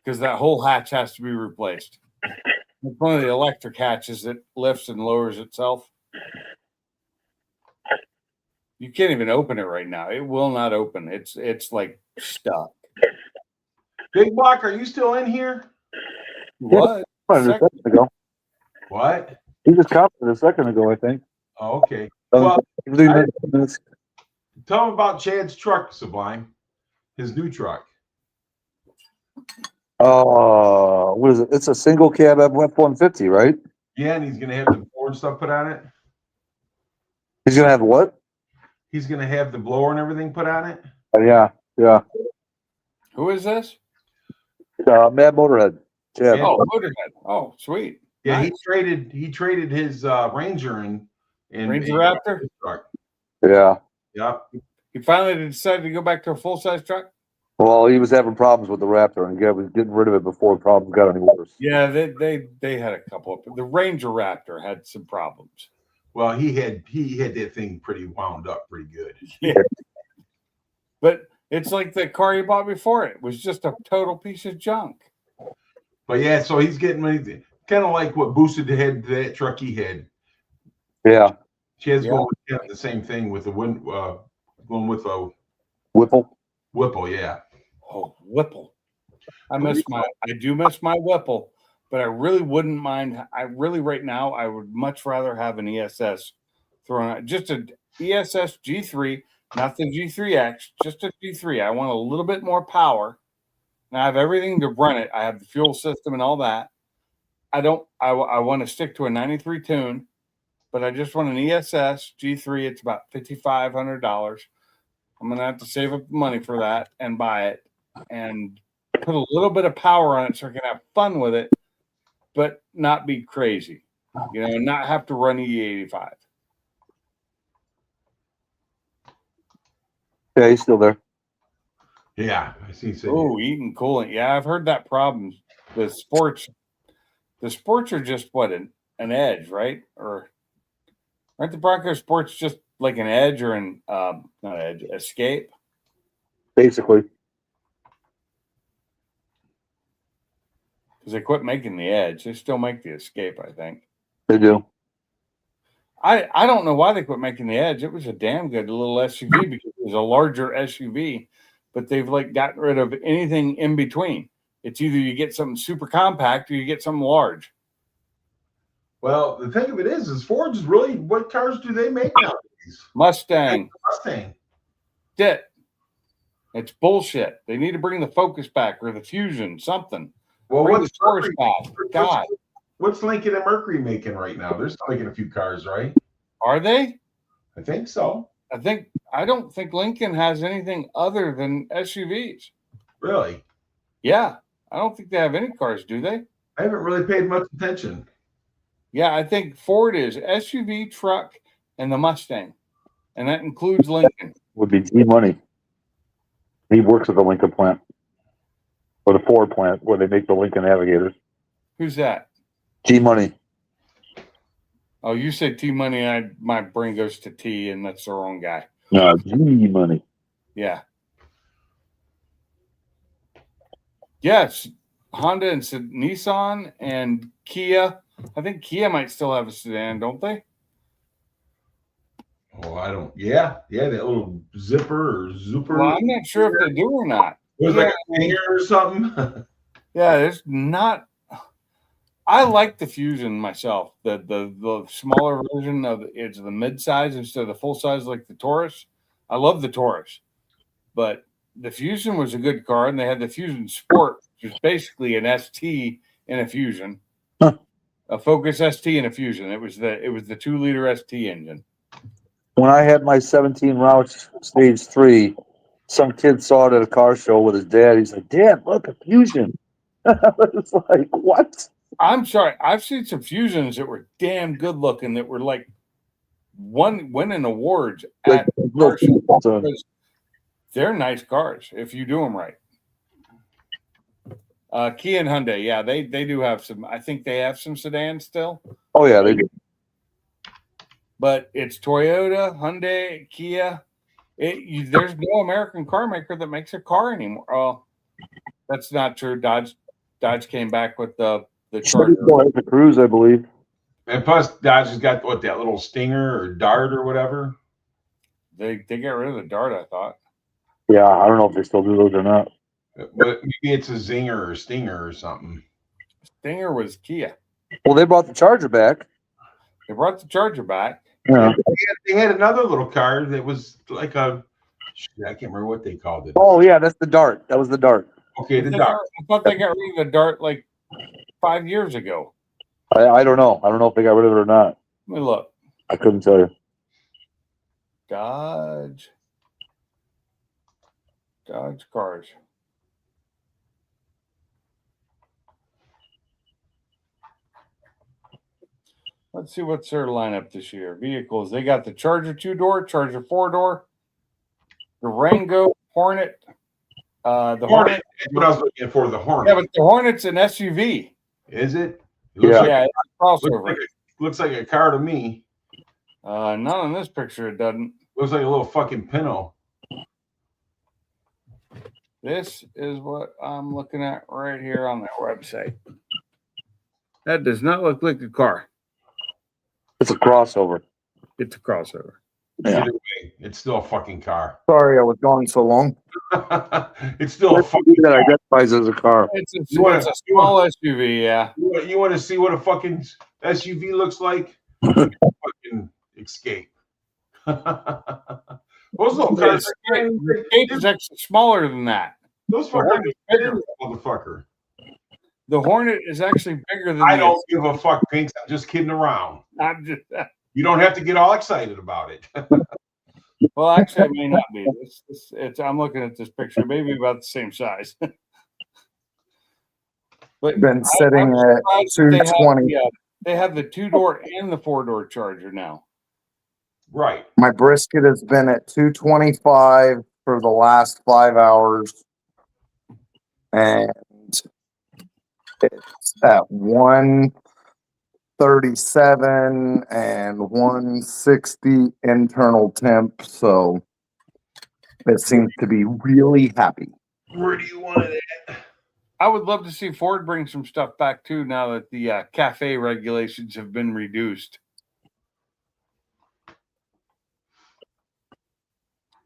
Speaker 7: Because that whole hatch has to be replaced. It's one of the electric hatches that lifts and lowers itself. You can't even open it right now. It will not open. It's like stuck.
Speaker 3: Big Block, are you still in here?
Speaker 7: What?
Speaker 1: A second ago.
Speaker 3: What?
Speaker 1: He just commented a second ago, I think.
Speaker 3: Oh, okay. Well,
Speaker 1: 3 minutes.
Speaker 3: tell him about Chad's truck, Sublime. His new truck.
Speaker 1: What is it? It's a single cab F-150, right?
Speaker 3: Yeah, and he's gonna have the blower and stuff put on it.
Speaker 1: He's gonna have what?
Speaker 3: He's gonna have the blower and everything put on it.
Speaker 1: Yeah.
Speaker 7: Who is this?
Speaker 1: Mad Motorhead. Chad.
Speaker 3: Yeah.
Speaker 7: Oh, Motorhead. Oh, sweet.
Speaker 3: Yeah,
Speaker 7: Nice.
Speaker 3: he traded his Ranger in
Speaker 7: Ranger Raptor?
Speaker 3: his truck.
Speaker 1: Yeah.
Speaker 3: Yep.
Speaker 7: He finally decided to go back to a full-size truck?
Speaker 1: Well, he was having problems with the Raptor, and he was getting rid of it before problems got any worse.
Speaker 7: Yeah, they had a couple of the Ranger Raptor had some problems.
Speaker 3: Well, he had that thing pretty wound up pretty good.
Speaker 7: Yeah. But it's like the car he bought before it was just a total piece of junk.
Speaker 3: But yeah, so he's getting ready. kind of like what boosted the head that truck he had.
Speaker 1: Yeah.
Speaker 3: She has
Speaker 7: Yeah.
Speaker 3: going with kind of the same thing with the wind, going with a
Speaker 1: Whipple.
Speaker 3: Whipple. Yeah.
Speaker 7: Oh, Whipple. I do miss my Whipple, but I really wouldn't mind. Right now, I would much rather have an ESS thrown out. Just an ESS G3, not the G3X, just a G3. I want a little bit more power. And I have everything to run it. I have the fuel system and all that. I want to stick to a 93 tune, but I just want an ESS G3. It's about $5,500. I'm going to have to save up the money for that and buy it and put a little bit of power on it so I can have fun with it, but not be crazy, not have to run E85.
Speaker 1: Yeah, he's still there.
Speaker 3: Yeah. I see.
Speaker 7: Oh, eating coolant. Yeah, I've heard that problem. The sports are just what, an edge, right? Or aren't the Broncos sports just like an edge or not edge, escape?
Speaker 1: Basically.
Speaker 7: Because they quit making the edge. They still make the escape, I think.
Speaker 1: They do.
Speaker 7: I don't know why they quit making the edge. It was a damn good little SUV because it was a larger SUV, but they've like gotten rid of anything in between. It's either you get something super compact or you get something large.
Speaker 3: Well, the thing of it is Ford's really, what cars do they make nowadays?
Speaker 7: Mustang.
Speaker 3: Mustang.
Speaker 7: Shit. It's bullshit. They need to bring the Focus back or the Fusion, something.
Speaker 3: Well,
Speaker 7: Bring
Speaker 3: what's
Speaker 7: the Taurus back. God.
Speaker 3: What's Lincoln and Mercury making right now? They're still making a few cars, right?
Speaker 7: Are they?
Speaker 3: I think so.
Speaker 7: I don't think Lincoln has anything other than SUVs.
Speaker 3: Really?
Speaker 7: Yeah. I don't think they have any cars, do they?
Speaker 3: I haven't really paid much attention.
Speaker 7: Yeah, I think Ford is SUV, truck, and the Mustang. And that includes Lincoln.
Speaker 1: Would be G Money. He works at the Lincoln plant. Or the Ford plant where they make the Lincoln Navigators.
Speaker 7: Who's that?
Speaker 1: G Money.
Speaker 7: Oh, you said T Money, and my brain goes to T, and that's the wrong guy.
Speaker 1: No, G Money.
Speaker 7: Yeah. Yes, Honda and Nissan and Kia. I think Kia might still have a sedan, don't they?
Speaker 3: Oh, I don't. Yeah, that little zipper or zooper.
Speaker 7: Well, I'm not sure if they do or not.
Speaker 3: It was like a finger or something.
Speaker 7: Yeah, it's not. I like the Fusion myself. The smaller version of it's the mid-size instead of the full size like the Taurus. I love the Taurus, but the Fusion was a good car, and they had the Fusion Sport, which is basically an ST in a Fusion, a Focus ST in a Fusion. It was the 2-liter ST engine.
Speaker 1: When I had my 17 Roush Stage 3, some kid saw it at a car show with his dad. He's like, "Dad, look, a Fusion." It's like, what?
Speaker 7: I'm sorry. I've seen some Fusions that were damn good looking that were like winning awards at car shows because they're nice cars if you do them right. Kia and Hyundai, yeah, they do have some. I think they have some sedans still.
Speaker 1: Oh yeah, they do.
Speaker 7: But it's Toyota, Hyundai, Kia. There's no American car maker that makes a car anymore. Oh, that's not true. Dodge came back with the Charger.
Speaker 1: The Cruise, I believe.
Speaker 3: And plus, Dodge has got that little Stinger or Dart or whatever.
Speaker 7: They got rid of the Dart, I thought.
Speaker 1: Yeah, I don't know if they still do those or not.
Speaker 3: But maybe it's a Zinger or Stinger or something.
Speaker 7: Stinger was Kia.
Speaker 1: Well, they brought the Charger back.
Speaker 7: They brought the Charger back.
Speaker 1: Yeah.
Speaker 3: They had another little car that was like I can't remember what they called it.
Speaker 1: Oh yeah, that's the Dart. That was the Dart.
Speaker 3: Okay, the Dart.
Speaker 7: I thought they got rid of the Dart like 5 years ago.
Speaker 1: I don't know. I don't know if they got rid of it or not.
Speaker 7: Let me look.
Speaker 1: I couldn't tell you.
Speaker 7: Dodge cars. Let's see what's their lineup this year. Vehicles. They got the Charger 2-door, Charger 4-door, the Rango, Hornet, the Hornet.
Speaker 3: That's what I was looking for, the Hornet.
Speaker 7: Yeah, but the Hornet's an SUV.
Speaker 3: Is it?
Speaker 7: Yeah, it's a crossover.
Speaker 3: Looks like a car to me.
Speaker 7: Not in this picture, it doesn't.
Speaker 3: Looks like a little fucking Pinto.
Speaker 7: This is what I'm looking at right here on their website. That does not look like a car.
Speaker 1: It's a crossover.
Speaker 7: It's a crossover.
Speaker 1: Yeah.
Speaker 3: Either way, it's still a fucking car.
Speaker 5: Sorry I was gone so long.
Speaker 3: It's still a fucking
Speaker 1: That identifies as a car.
Speaker 7: It's a,
Speaker 3: You wanna-
Speaker 7: it's a small SUV, yeah.
Speaker 3: You want to see what a fucking SUV looks like? Fucking Escape. Those little cars.
Speaker 7: Escape is actually smaller than that.
Speaker 3: Those
Speaker 7: The
Speaker 3: fuckers
Speaker 7: Hornet's
Speaker 3: fit
Speaker 7: bigger.
Speaker 3: in this motherfucker.
Speaker 7: The Hornet is actually bigger than
Speaker 3: I
Speaker 7: the
Speaker 3: don't give a fuck, Pinks. I'm just kidding around.
Speaker 7: I'm just
Speaker 3: You don't have to get all excited about it.
Speaker 7: well, actually, it may not be. It's I'm looking at this picture, maybe about the same size. But
Speaker 5: Been sitting
Speaker 7: I'm
Speaker 5: at
Speaker 7: surprised that
Speaker 5: 220.
Speaker 7: they have the 2-door and the 4-door Charger now.
Speaker 3: Right.
Speaker 5: My brisket has been at 225 for the last 5 hours. And it's at 137 and 160 internal temp. So it seems to be really happy.
Speaker 3: Where do you want it at?
Speaker 7: I would love to see Ford bring some stuff back too now that the cafe regulations have been reduced.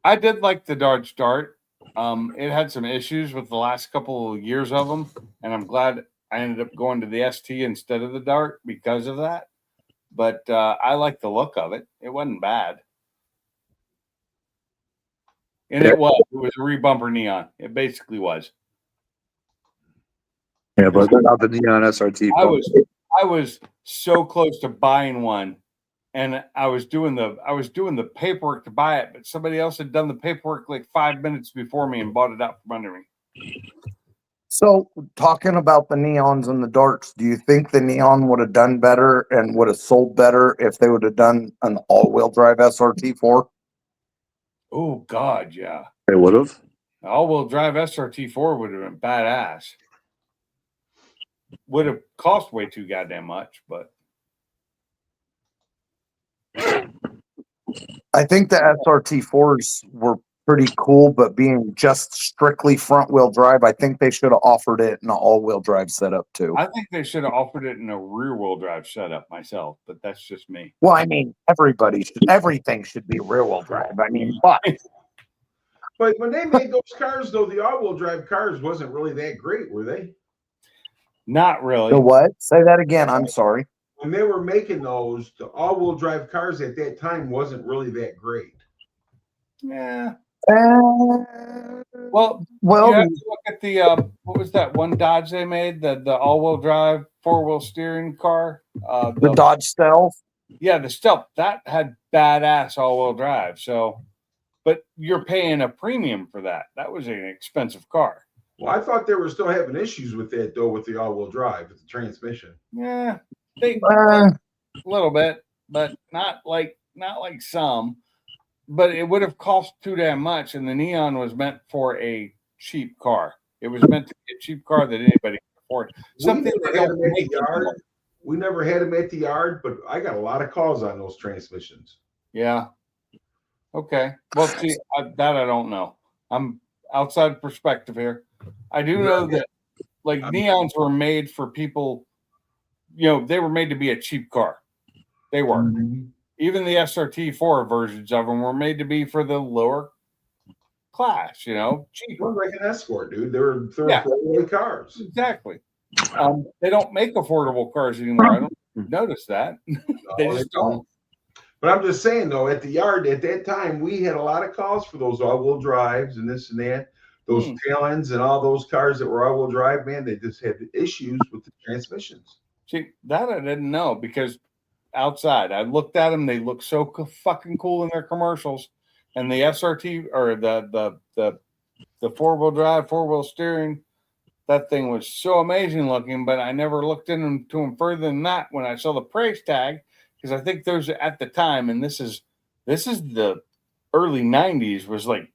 Speaker 7: I did like the Dodge Dart. It had some issues with the last couple of years of them, and I'm glad I ended up going to the ST instead of the Dart because of that. But I like the look of it. It wasn't bad. And it was a re-bumper neon. It basically was.
Speaker 1: Yeah, but they're not the neon SRT.
Speaker 7: I was so close to buying one, and I was doing the paperwork to buy it, but somebody else had done the paperwork like 5 minutes before me and bought it out from under me.
Speaker 5: So talking about the neons and the darts, do you think the neon would have done better and would have sold better if they would have done an all-wheel drive SRT4?
Speaker 7: Oh God, yeah.
Speaker 1: They would have.
Speaker 7: All-wheel drive SRT4 would have been badass. Would have cost way too goddamn much, but
Speaker 5: I think the SRT4s were pretty cool, but being just strictly front-wheel drive, I think they should have offered it in an all-wheel drive setup too.
Speaker 7: I think they should have offered it in a rear-wheel drive setup myself, but that's just me.
Speaker 5: Well, I mean, everything should be rear-wheel drive. I mean, but
Speaker 3: But when they made those cars, though, the all-wheel drive cars wasn't really that great, were they?
Speaker 7: Not really.
Speaker 5: the what? Say that again. I'm sorry.
Speaker 3: When they were making those, the all-wheel drive cars at that time wasn't really that great.
Speaker 7: Yeah.
Speaker 5: Uh,
Speaker 7: Well,
Speaker 5: well,
Speaker 7: you have to look at the what was that one Dodge they made, the all-wheel drive 4-wheel steering car?
Speaker 5: the Dodge Stealth.
Speaker 7: Yeah, the Stealth that had badass all-wheel drive. So, but you're paying a premium for that. That was an expensive car.
Speaker 3: Well, I thought they were still having issues with that, though, with the all-wheel drive, with the transmission.
Speaker 7: Yeah, they
Speaker 5: Uh,
Speaker 7: a little bit, but not like some. But it would have cost too damn much, and the neon was meant for a cheap car. It was meant to be a cheap car that anybody could afford. Something
Speaker 3: We
Speaker 7: they
Speaker 3: never had
Speaker 7: don't
Speaker 3: them at
Speaker 7: make
Speaker 3: the yard.
Speaker 7: anymore.
Speaker 3: We never had them at the yard, but I got a lot of calls on those transmissions.
Speaker 7: Yeah. Okay. Well, see, that I don't know. I'm outside perspective here. I do know that like neons were made for people, they were made to be a cheap car. They were. Even the SRT4 versions of them were made to be for the lower class,
Speaker 3: They were
Speaker 7: cheaper.
Speaker 3: like an Escort, dude. They were
Speaker 7: Yeah.
Speaker 3: throwaway cars.
Speaker 7: Exactly. They don't make affordable cars anymore. I don't notice that. They
Speaker 3: No,
Speaker 7: just
Speaker 3: they don't.
Speaker 7: don't.
Speaker 3: But I'm just saying, though, at the yard at that time, we had a lot of calls for those all-wheel drives and this and that. Those tail ends and all those cars that were all-wheel drive, man, they just had issues with the transmissions.
Speaker 7: See, that I didn't know because outside I looked at them. They look so fucking cool in their commercials. And the SRT or the 4-wheel drive, 4-wheel steering, that thing was so amazing looking. But I never looked into them further than that when I saw the price tag, because I think those at the time, and this is the early '90s, was like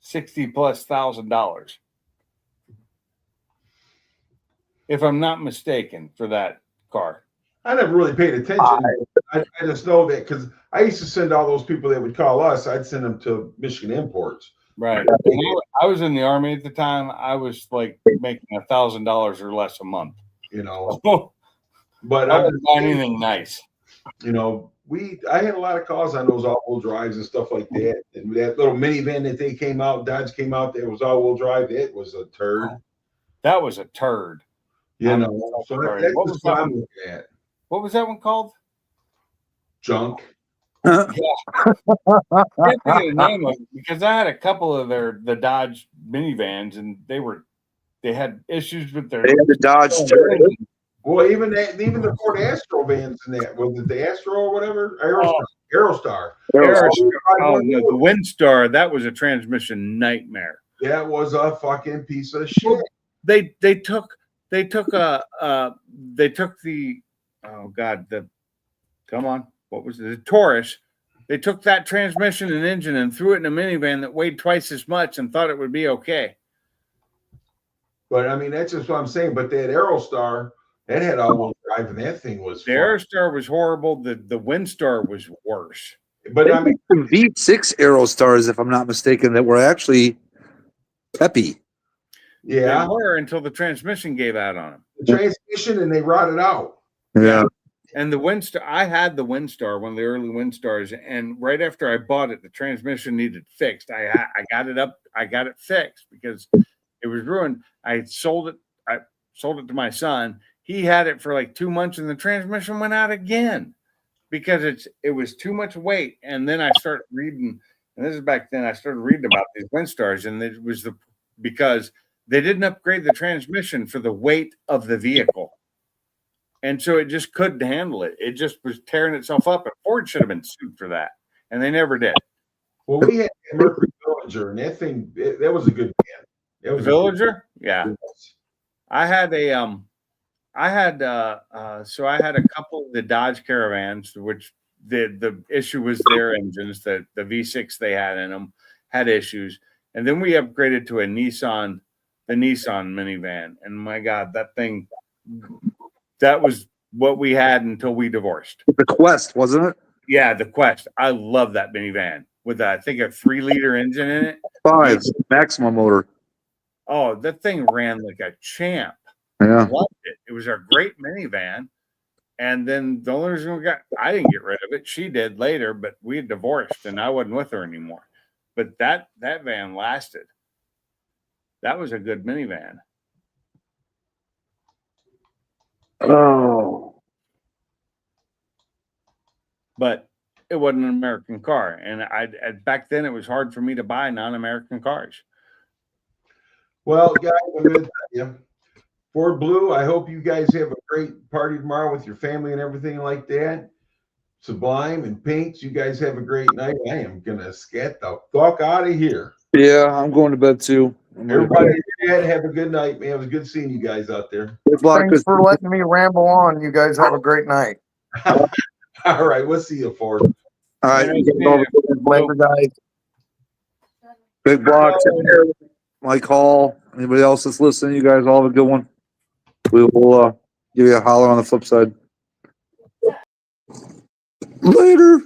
Speaker 7: $60,000+, if I'm not mistaken, for that car.
Speaker 3: I never really paid attention. I just know that because I used to send all those people that would call us, I'd send them to Michigan Imports.
Speaker 7: Right. And I was in the Army at the time. I was like making $1,000 or less a month.
Speaker 3: you know.
Speaker 7: Oh,
Speaker 3: But
Speaker 7: I
Speaker 3: I'm
Speaker 7: wouldn't buy anything nice.
Speaker 3: you know, I had a lot of calls on those all-wheel drives and stuff like that. And that little minivan that they came out, Dodge came out, that was all-wheel drive. It was a turd,
Speaker 7: That was a turd.
Speaker 3: you
Speaker 7: I'm
Speaker 3: know.
Speaker 7: so
Speaker 3: So
Speaker 7: sorry.
Speaker 3: that's
Speaker 7: What
Speaker 3: just
Speaker 7: was
Speaker 3: what
Speaker 7: that
Speaker 3: I'm
Speaker 7: one?
Speaker 3: looking at.
Speaker 7: What was that one called?
Speaker 3: Junk.
Speaker 7: I can't think of the name of it because I had a couple of the Dodge minivans and they had issues with their
Speaker 1: They had the Dodge.
Speaker 3: Well, even the Ford Astro vans in that, was it the Astro or whatever? Aerostar.
Speaker 7: Aerostar. Oh no, the Windstar, that was a transmission nightmare.
Speaker 3: That was a fucking piece of shit.
Speaker 7: They took the oh god, come on, what was it? The Taurus. They took that transmission and engine and threw it in a minivan that weighed twice as much and thought it would be okay.
Speaker 3: But I mean, that's just what I'm saying. But that Aerostar, that had all-wheel drive, and that thing was
Speaker 7: The
Speaker 3: fun.
Speaker 7: Aerostar was horrible. The Windstar was worse.
Speaker 3: But I mean,
Speaker 1: some V6 Aerostars, if I'm not mistaken, that were actually peppy.
Speaker 3: yeah,
Speaker 7: They were until the transmission gave out on them.
Speaker 3: the transmission, and they rotted out.
Speaker 1: Yeah.
Speaker 7: And the Windstar, I had the Windstar, one of the early Windstars, and right after I bought it, the transmission needed fixed. I got it fixed because it was ruined. I sold it to my son. He had it for like 2 months, and the transmission went out again because it was too much weight. And then I started reading, and this is back then. I started reading about these Windstars, and it was because they didn't upgrade the transmission for the weight of the vehicle. And so it just couldn't handle it. It just was tearing itself up. And Ford should have been sued for that. And they never did.
Speaker 3: Well, we had a Mercury Villager, and that thing, that was a good van. That
Speaker 7: The
Speaker 3: was
Speaker 7: Villager? Yeah.
Speaker 3: good.
Speaker 7: I had I had a couple of the Dodge Caravans, which the issue was their engines, the V6 they had in them had issues. And then we upgraded to the Nissan minivan. And my God, that was what we had until we divorced.
Speaker 1: The Quest, wasn't it?
Speaker 7: Yeah, the Quest. I love that minivan with I think a 3-liter engine in it.
Speaker 1: 5 maximum motor.
Speaker 7: Oh, that thing ran like a champ.
Speaker 1: Yeah.
Speaker 7: Loved it. It was a great minivan. And then the only reason I didn't get rid of it. She did later, but we had divorced and I wasn't with her anymore. But that van lasted. That was a good minivan.
Speaker 1: Oh.
Speaker 7: But it wasn't an American car. And back then it was hard for me to buy non-American cars.
Speaker 3: Well, guys, I'm going to tell you, Ford Blue, I hope you guys have a great party tomorrow with your family and everything like that. Sublime and Pinks, you guys have a great night. I am going to get the fuck out of here.
Speaker 1: Yeah, I'm going to bed too.
Speaker 3: Everybody, have a good night, man. It was good seeing you guys out there.
Speaker 1: Good luck.
Speaker 5: Thanks for letting me ramble on. You guys have a great night.
Speaker 3: All right, we'll see you, Ford.
Speaker 1: All right.
Speaker 5: Later, guys.
Speaker 1: Big Block, Mike Hall, anybody else that's listening, you guys all have a good one. We will give you a holler on the flip side. Later.